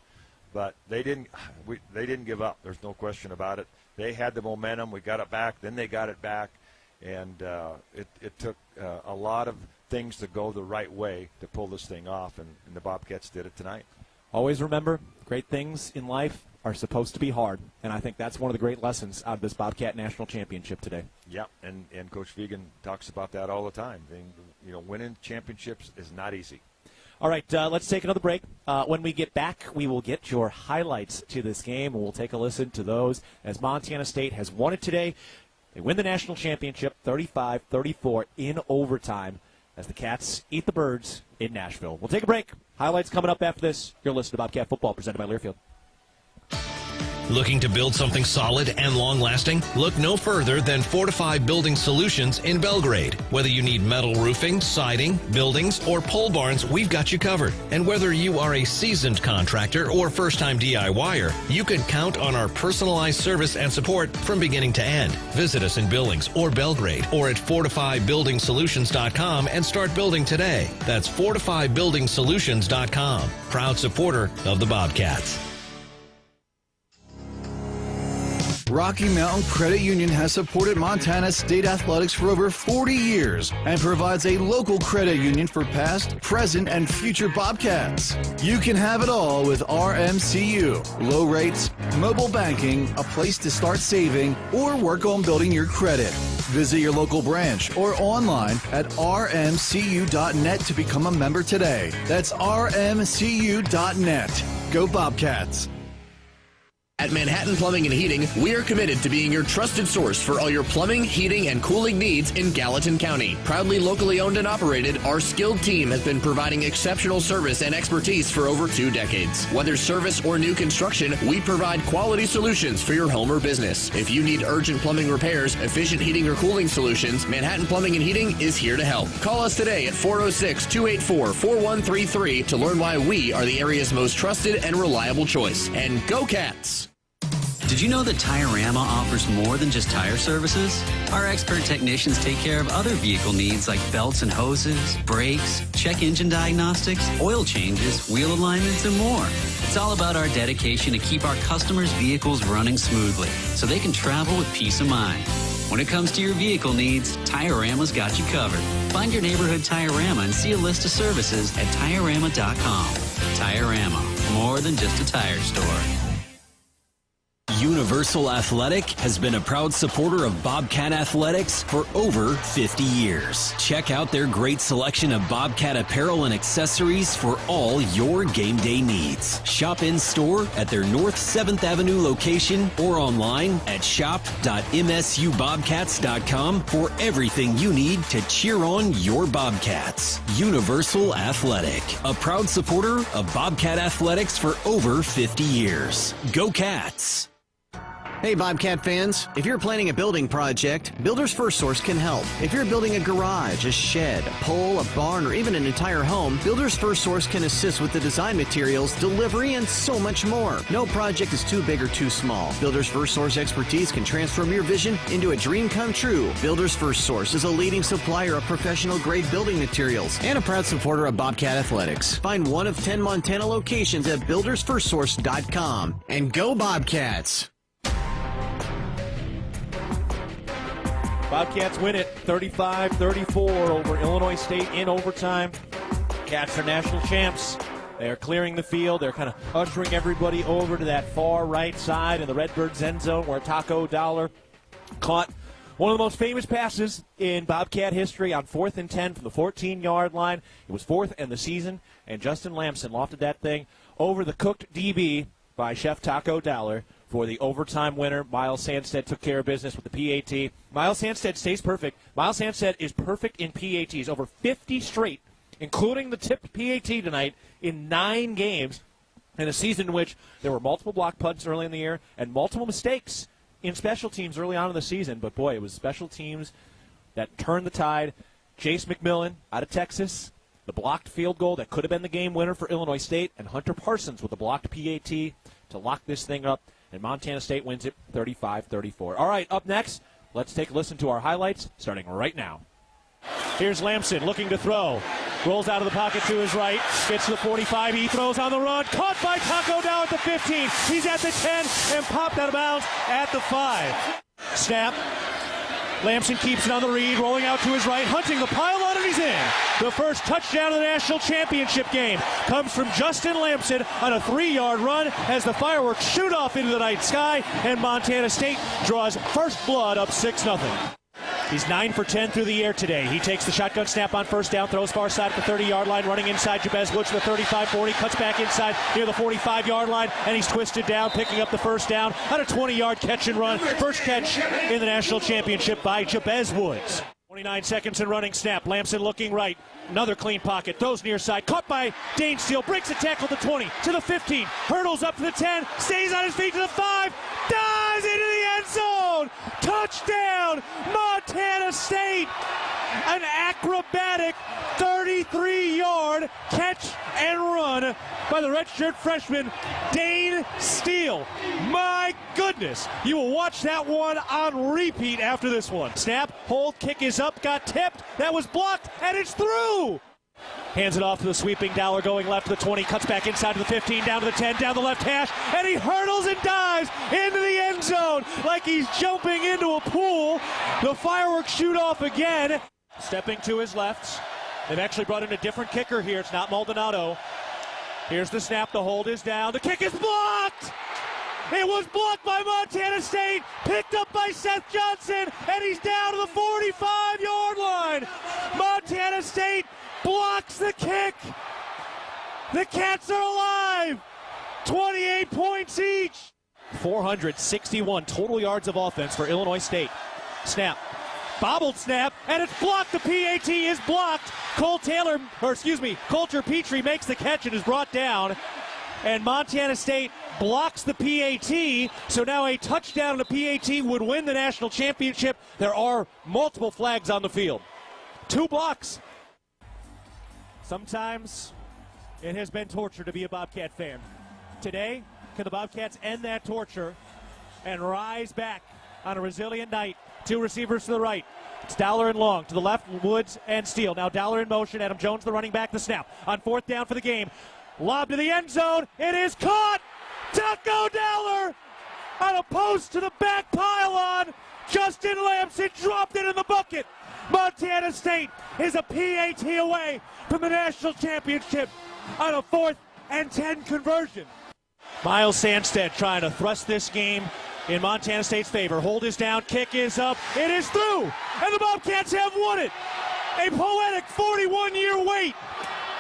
But they didn't give up. There's no question about it. They had the momentum. We got it back. Then they got it back. And it took a lot of things to go the right way to pull this thing off, and the Bobcats did it tonight. Always remember, great things in life are supposed to be hard. And I think that's one of the great lessons out of this Bobcat National Championship today. Yeah, and Coach Vigen talks about that all the time. Winning championships is not easy. All right, let's take another break. When we get back, we will get your highlights to this game, and we'll take a listen to those as Montana State has won it today. They win the national championship 35-34 in overtime as the Cats eat the Birds in Nashville. We'll take a break. Highlights coming up after this. You're listening to Bobcat Football, presented by Learfield. Looking to build something solid and long-lasting? Look no further than Fortified Building Solutions in Belgrade. Whether you need metal roofing, siding, buildings, or pole barns, we've got you covered. And whether you are a seasoned contractor or first-time DIYer, you can count on our personalized service and support from beginning to end. Visit us in Billings or Belgrade or at FortifiedBuildingSolutions.com and start building today. That's FortifiedBuildingSolutions.com. Proud supporter of the Bobcats. Rocky Mountain Credit Union has supported Montana State athletics for over 40 years and provides a local credit union for past, present, and future Bobcats. You can have it all with RMCU. Low rates, mobile banking, a place to start saving, or work on building your credit. Visit your local branch or online at rmcu.net to become a member today. That's rmcu.net. Go Bobcats. At Manhattan Plumbing and Heating, we are committed to being your trusted source for all your plumbing, heating, and cooling needs in Gallatin County. Proudly locally owned and operated, our skilled team has been providing exceptional service and expertise for over 2 decades. Whether service or new construction, we provide quality solutions for your home or business. If you need urgent plumbing repairs, efficient heating or cooling solutions, Manhattan Plumbing and Heating is here to help. Call us today at 406-284-4133 to learn why we are the area's most trusted and reliable choice. And go Cats! Did you know that Tiorama offers more than just tire services? Our expert technicians take care of other vehicle needs like belts and hoses, brakes, check engine diagnostics, oil changes, wheel alignments, and more. It's all about our dedication to keep our customers' vehicles running smoothly so they can travel with peace of mind. When it comes to your vehicle needs, Tiorama's got you covered. Find your neighborhood Tiorama and see a list of services at Tiorama.com. Tiorama, more than just a tire store. Universal Athletic has been a proud supporter of Bobcat Athletics for over 50 years. Check out their great selection of Bobcat apparel and accessories for all your game day needs. Shop in store at their North 7th Avenue location or online at shop.msubobcats.com for everything you need to cheer on your Bobcats. Universal Athletic, a proud supporter of Bobcat Athletics for over 50 years. Go Cats! Hey Bobcat fans, if you're planning a building project, Builders First Source can help. If you're building a garage, a shed, a pole, a barn, or even an entire home, Builders First Source can assist with the design materials, delivery, and so much more. No project is too big or too small. Builders First Source expertise can transform your vision into a dream come true. Builders First Source is a leading supplier of professional-grade building materials and a proud supporter of Bobcat Athletics. Find one of 10 Montana locations at buildersfirstsource.com. And go Bobcats! Bobcats win it 35-34 over Illinois State in overtime. Cats are national champs. They are clearing the field. They're kind of ushering everybody over to that far right side in the Redbirds end zone where Taco Dollar caught one of the most famous passes in Bobcat history on 4th and 10 from the 14-yard line. It was 4th in the season, and Justin Lamson lofted that thing over the cooked DB by Chef Taco Dollar for the overtime winner. Miles Sandstead took care of business with the PAT. Miles Sandstead stays perfect. Miles Sandstead is perfect in PATs, over 50 straight, including the tipped PAT tonight in 9 games in a season in which there were multiple block punts early in the year and multiple mistakes in special teams early on in the season. But, boy, it was special teams that turned the tide. Chase McMillan out of Texas, the blocked field goal that could have been the game winner for Illinois State, and Hunter Parsons with the blocked PAT to lock this thing up, and Montana State wins it 35-34. All right, up next, let's take a listen to our highlights starting right now. Here's Lamson looking to throw. Rolls out of the pocket to his right. Gets to the 45. He throws on the run. Caught by Taco down at the 15. He's at the 10 and popped out of bounds at the 5. Snap. Lamson keeps it on the read. Rolling out to his right. Hunting the pylon, and he's in. The first touchdown of the national championship game comes from Justin Lamson on a 3-yard run as the fireworks shoot off into the night sky, and Montana State draws first blood up 6-0. He's 9 for 10 through the air today. He takes the shotgun snap on first down, throws far side at the 30-yard line, running inside Jabez Woods to the 35-40, cuts back inside near the 45-yard line, and he's twisted down, picking up the first down on a 20-yard catch and run. First catch in the national championship by Jabez Woods. 29 seconds and running snap. Lamson looking right. Another clean pocket. Throws near side. Caught by Dane Steele. Breaks a tackle to the 20, to the 15. Hurdles up to the 10. Stays on his feet to the 5. Dives into the end zone. Touchdown, Montana State. An acrobatic 33-yard catch and run by the redshirt freshman, Dane Steele. My goodness, you will watch that one on repeat after this one. Snap, hold, kick is up, got tipped, that was blocked, and it's through! Hands it off to the sweeping Dollar, going left to the 20, cuts back inside to the 15, down to the 10, down the left hash, and he hurdles and dives into the end zone like he's jumping into a pool. The fireworks shoot off again. Stepping to his left. They've actually brought in a different kicker here. It's not Maldonado. Here's the snap. The hold is down. The kick is blocked. It was blocked by Montana State. Picked up by Seth Johnson. And he's down to the 45-yard line. Montana State blocks the kick. The Cats are alive. 28 points each. 461 total yards of offense for Illinois State. Snap. Bobbled snap, and it's blocked. The PAT is blocked. Coulter Petrie makes the catch and is brought down. And Montana State blocks the PAT, so now a touchdown on the PAT would win the national championship. There are multiple flags on the field. 2 blocks. Sometimes it has been torture to be a Bobcat fan. Today, can the Bobcats end that torture and rise back on a resilient night? 2 receivers to the right. It's Dollar and Long. To the left, Woods and Steele. Now Dollar in motion. Adam Jones, the running back, the snap. On 4th down for the game. Lob to the end zone. It is caught. Taco Dollar on a post to the back pylon. Justin Lamson dropped it in the bucket. Montana State is a PAT away from the national championship on a 4th and 10 conversion. Miles Sandstead trying to thrust this game in Montana State's favor. Hold is down, kick is up, it is through, and the Bobcats have won it. A poetic 41-year wait,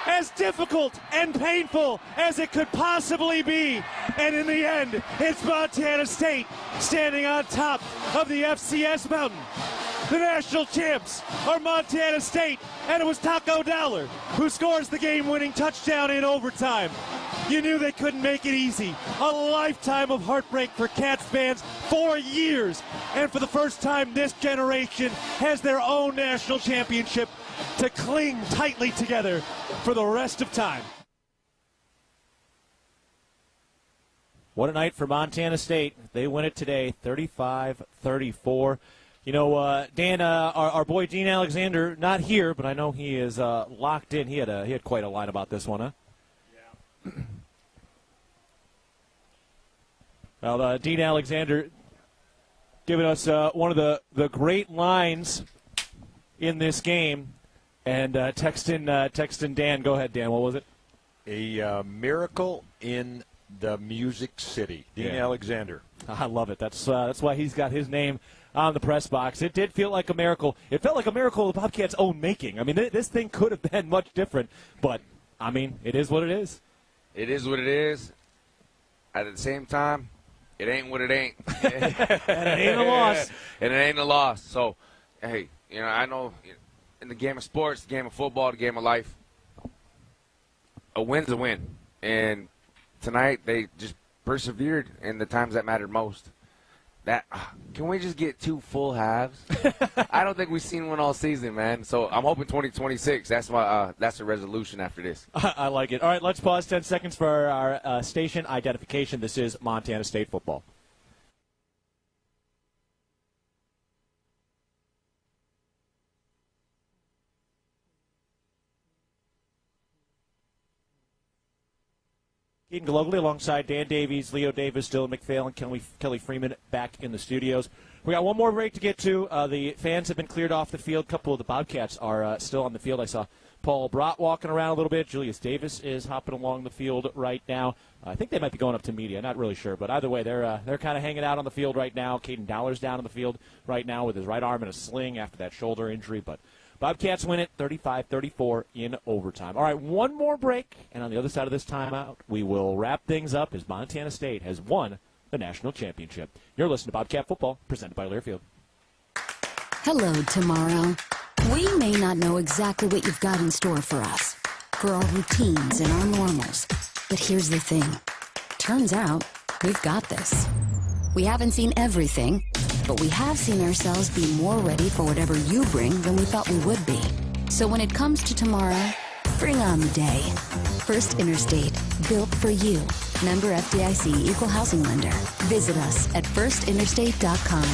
as difficult and painful as it could possibly be. And in the end, it's Montana State standing on top of the FCS mountain. The national champs are Montana State, and it was Taco Dollar who scores the game-winning touchdown in overtime. You knew they couldn't make it easy. A lifetime of heartbreak for Cats fans, 4 years. And for the first time, this generation has their own national championship to cling tightly together for the rest of time. What a night for Montana State. They win it today, 35-34. You know, Dan, our boy Dean Alexander, not here, but I know he is locked in. He had quite a line about this one, huh? Yeah. Well, Dean Alexander giving us one of the great lines in this game. And texting Dan. Go ahead, Dan. What was it? A miracle in the Music City. Dean Alexander. I love it. That's why he's got his name on the press box. It did feel like a miracle. It felt like a miracle of the Bobcats' own making. I mean, this thing could have been much different, but, I mean, it is what it is. It is what it is. At the same time, it ain't what it ain't. And it ain't a loss. And it ain't a loss. So, hey, I know in the game of sports, the game of football, the game of life, a win's a win. And tonight, they just persevered in the times that mattered most. Can we just get 2 full halves? I don't think we've seen one all season, man. So I'm hoping 2026. That's the resolution after this. I like it. All right, let's pause 10 seconds for our station identification. This is Montana State football. Keaton Gillogly alongside Dan Davies, Leo Davis, Dylan McPhail, and Kelly Freeman back in the studios. We got one more break to get to. The fans have been cleared off the field. A couple of the Bobcats are still on the field. I saw Paul Brott walking around a little bit. Julius Davis is hopping along the field right now. I think they might be going up to media. Not really sure, but either way, they're kind of hanging out on the field right now. Caden Dowler's down on the field right now with his right arm in a sling after that shoulder injury, but Bobcats win it 35-34 in overtime. All right, one more break, and on the other side of this timeout, we will wrap things up as Montana State has won the national championship. You're listening to Bobcat Football, presented by Learfield. Hello, tomorrow. We may not know exactly what you've got in store for us, for our routines and our normals. But here's the thing. Turns out, we've got this. We haven't seen everything, but we have seen ourselves be more ready for whatever you bring than we thought we would be. So when it comes to tomorrow, bring on the day. First Interstate, built for you. Member FDIC, Equal Housing Lender. Visit us at firstinterstate.com.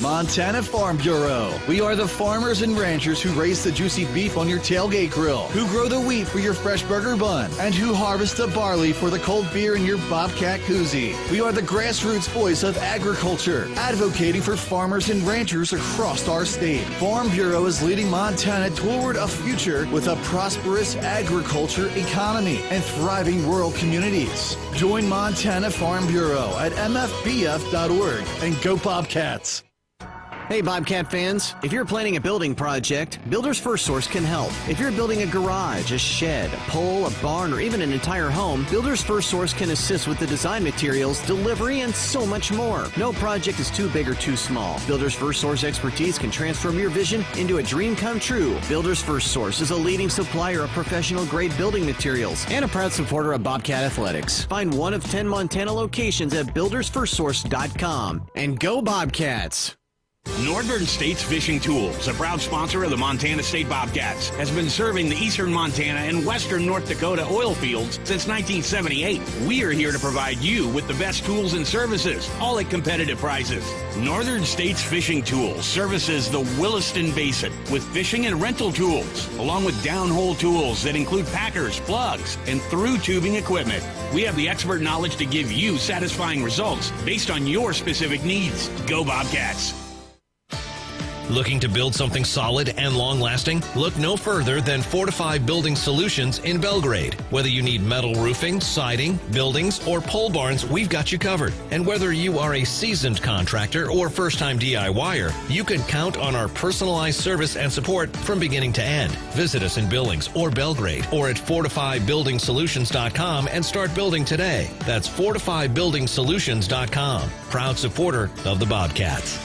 Montana Farm Bureau. We are the farmers and ranchers who raise the juicy beef on your tailgate grill, who grow the wheat for your fresh burger bun, and who harvest the barley for the cold beer in your Bobcat koozie. We are the grassroots voice of agriculture, advocating for farmers and ranchers across our state. Farm Bureau is leading Montana toward a future with a prosperous agriculture economy and thriving rural communities. Join Montana Farm Bureau at mfbf.org and go Bobcats. Hey Bobcat fans, if you're planning a building project, Builders First Source can help. If you're building a garage, a shed, a pole, a barn, or even an entire home, Builders First Source can assist with the design materials, delivery, and so much more. No project is too big or too small. Builders First Source expertise can transform your vision into a dream come true. Builders First Source is a leading supplier of professional-grade building materials and a proud supporter of Bobcat Athletics. Find one of 10 Montana locations at buildersfirstsource.com. And go Bobcats! Northern States Fishing Tools, a proud sponsor of the Montana State Bobcats, has been serving the eastern Montana and western North Dakota oil fields since 1978. We are here to provide you with the best tools and services, all at competitive prices. Northern States Fishing Tools services the Williston Basin with fishing and rental tools, along with downhole tools that include packers, plugs, and through tubing equipment. We have the expert knowledge to give you satisfying results based on your specific needs. Go Bobcats! Looking to build something solid and long-lasting? Look no further than Fortify Building Solutions in Belgrade. Whether you need metal roofing, siding, buildings, or pole barns, we've got you covered. And whether you are a seasoned contractor or first-time DIYer, you can count on our personalized service and support from beginning to end. Visit us in Billings or Belgrade or at FortifyBuildingSolutions.com and start building today. That's FortifyBuildingSolutions.com. Proud supporter of the Bobcats.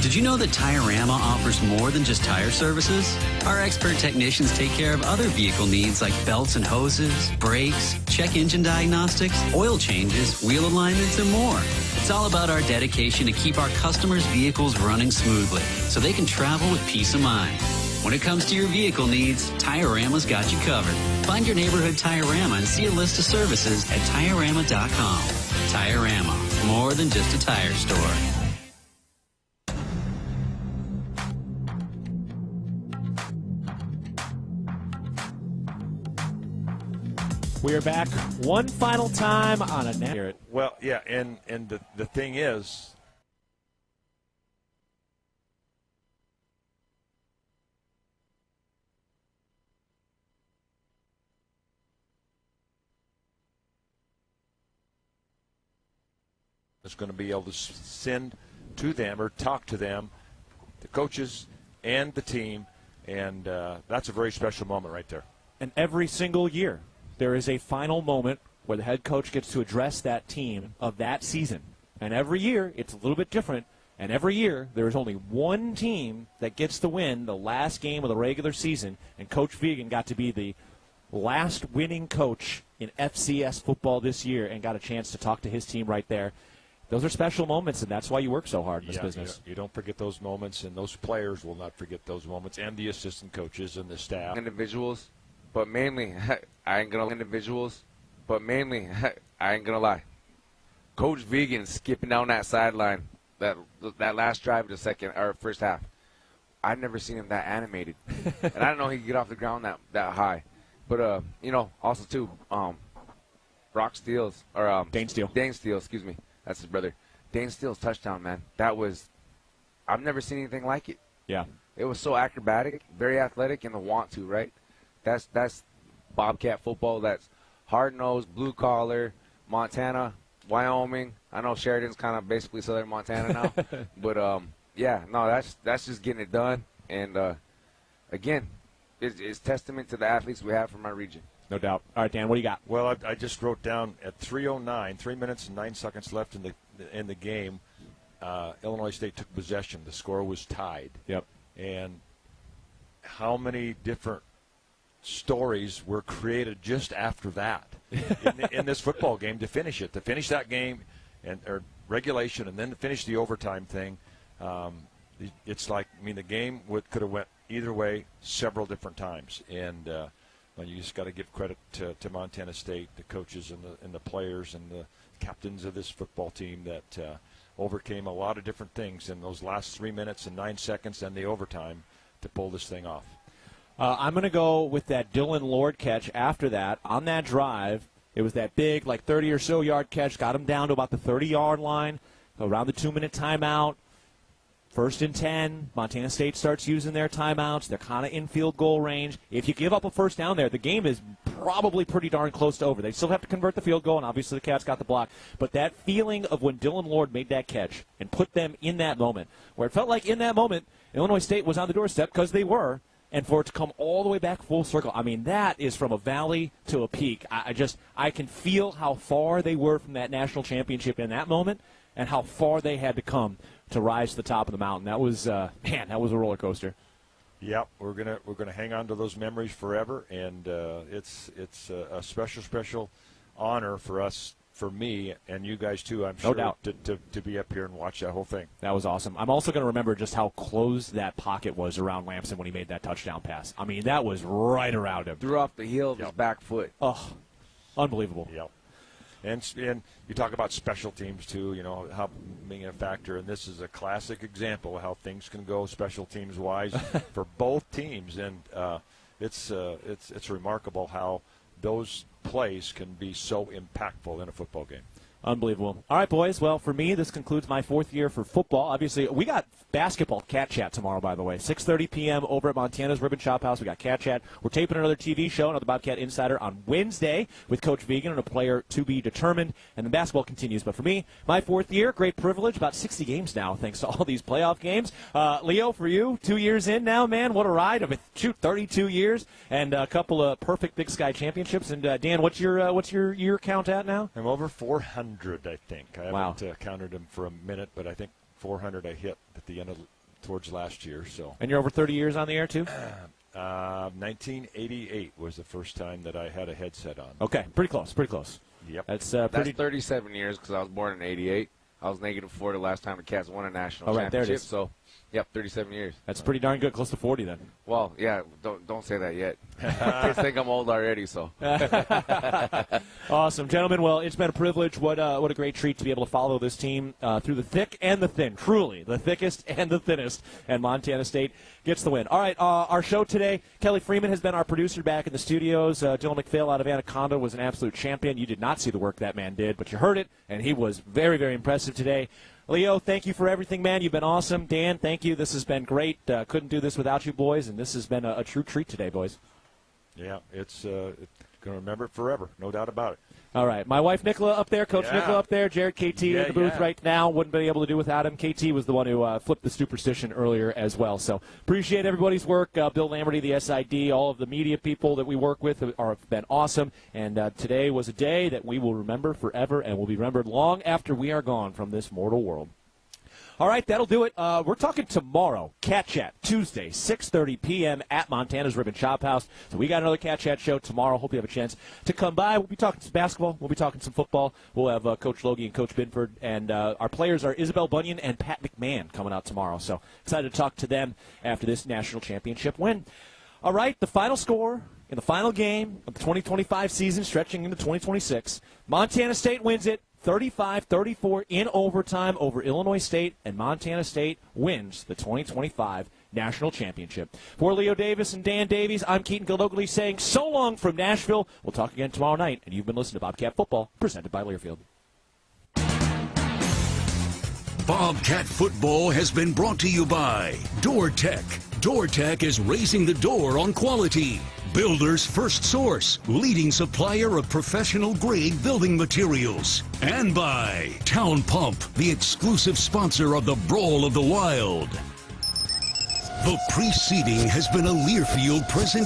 Did you know that Tire-Rama offers more than just tire services? Our expert technicians take care of other vehicle needs like belts and hoses, brakes, check engine diagnostics, oil changes, wheel alignments, and more. It's all about our dedication to keep our customers' vehicles running smoothly so they can travel with peace of mind. When it comes to your vehicle needs, Tire-Rama's got you covered. Find your neighborhood Tire-Rama and see a list of services at TireRama.com. Tire-Rama, more than just a tire store. We are back one final time on a Well, yeah, and the thing is, is going to be able to send to them or talk to them, the coaches and the team, and that's a very special moment right there. And every single year, there is a final moment where the head coach gets to address that team of that season. And every year, it's a little bit different. And every year, there is only one team that gets to win the last game of the regular season. And Coach Vigen got to be the last winning coach in FCS football this year and got a chance to talk to his team right there. Those are special moments, and that's why you work so hard in this business. You don't forget those moments, and those players will not forget those moments, and the assistant coaches and the staff. Individuals, but mainly, I ain't gonna lie. Coach Vigen skipping down that sideline, that last drive of the first half. I've never seen him that animated, and I didn't know he could get off the ground that high. But also too, Dane Steele, excuse me. That's his brother. Dane Steele's touchdown, man. I've never seen anything like it. Yeah. It was so acrobatic, very athletic, and the want to, right? That's Bobcat football. That's hard-nosed, blue-collar, Montana, Wyoming. I know Sheridan's kind of basically Southern Montana now. But, that's just getting it done. And, again, it's testament to the athletes we have from our region. No doubt. All right, Dan, what do you got? Well, I just wrote down at 3:09, 3 minutes and 9 seconds left in the game, Illinois State took possession. The score was tied. Yep. And how many different stories were created just after that in this football game to finish that game or regulation and then to finish the overtime thing. It's like, the game could have went either way several different times. And you just got to give credit to Montana State, the coaches and the players and the captains of this football team that overcame a lot of different things in those last 3 minutes and 9 seconds and the overtime to pull this thing off. I'm going to go with that Dylan Lord catch after that. On that drive, it was that big, 30 or so yard catch, got him down to about the 30-yard line, around the 2-minute timeout. 1st and 10, Montana State starts using their timeouts. They're kind of in field goal range. If you give up a first down there, the game is probably pretty darn close to over. They still have to convert the field goal, and obviously the Cats got the block. But that feeling of when Dylan Lord made that catch and put them in that moment, where it felt like in that moment Illinois State was on the doorstep because they were, and for it to come all the way back full circle, that is from a valley to a peak. I can feel how far they were from that national championship in that moment and how far they had to come to rise to the top of the mountain. That was that was a roller coaster. Yep, we're gonna hang on to those memories forever, and it's a special honor for us, for me, and you guys too. I'm sure, no doubt, to be up here and watch that whole thing. That was awesome. I'm also going to remember just how close that pocket was around Lamson when he made that touchdown pass. That was right around him. Threw off the heel of his back foot. Oh, unbelievable. Yep. And you talk about special teams, too, how being a factor. And this is a classic example of how things can go special teams-wise for both teams. And it's remarkable how those plays can be so impactful in a football game. Unbelievable. All right, boys. Well, for me, this concludes my 4th year for football. Obviously, we got basketball Cat Chat tomorrow, by the way. 6:30 p.m. over at Montana's Ribbon Shop House. We got Cat Chat. We're taping another TV show, another Bobcat Insider, on Wednesday with Coach Vigen and a player to be determined. And then basketball continues. But for me, my 4th year, great privilege. About 60 games now, thanks to all these playoff games. Leo, for you, 2 years in now, man. What a ride. 32 years and a couple of perfect Big Sky championships. And, Dan, what's your year count at now? I'm over 400. I think. I wow. haven't counted them for a minute, but I think 400 I hit at the end towards last year. So. And you're over 30 years on the air, too? 1988 was the first time that I had a headset on. Okay, pretty close. Yep. That's 37 years because I was born in 88. I was -4 the last time the Cats won a national There championship. it is. So, yep, 37 years. That's pretty darn good, close to 40 then. Well, yeah, don't say that yet. Kids think I'm old already, so. Awesome, gentlemen. Well, it's been a privilege. What a great treat to be able to follow this team through the thick and the thin. Truly, the thickest and the thinnest. And Montana State gets the win. All right, our show today, Kelly Freeman has been our producer back in the studios. Dylan McPhail out of Anaconda was an absolute champion. You did not see the work that man did, but you heard it, and he was very, very impressive today. Leo, thank you for everything, man. You've been awesome. Dan, thank you. This has been great. Couldn't do this without you boys, and this has been a true treat today, boys. Yeah, it's going to remember it forever, no doubt about it. All right. My wife, Nicola, up there. Coach Nicola up there. Jared, KT in the booth right now. Wouldn't be able to do without him. KT was the one who flipped the superstition earlier as well. So appreciate everybody's work. Bill Lamberty, the SID, all of the media people that we work with have been awesome. And today was a day that we will remember forever and will be remembered long after we are gone from this mortal world. All right, that'll do it. We're talking tomorrow, Cat Chat, Tuesday, 6:30 p.m. at Montana's Ribbon Chop House. So we got another Cat Chat show tomorrow. Hope you have a chance to come by. We'll be talking some basketball. We'll be talking some football. We'll have Coach Logie and Coach Binford. And our players are Isabel Bunyan and Pat McMahon coming out tomorrow. So excited to talk to them after this national championship win. All right, the final score in the final game of the 2025 season stretching into 2026. Montana State wins it. 35-34 in overtime over Illinois State, and Montana State wins the 2025 National Championship. For Leo Davis and Dan Davies, I'm Keaton Gillogly saying so long from Nashville. We'll talk again tomorrow night, and you've been listening to Bobcat Football, presented by Learfield. Bobcat Football has been brought to you by DoorTech. DoorTech is raising the door on quality. Builder's First Source, leading supplier of professional-grade building materials. And by Town Pump, the exclusive sponsor of the Brawl of the Wild. The preceding has been a Learfield presentation.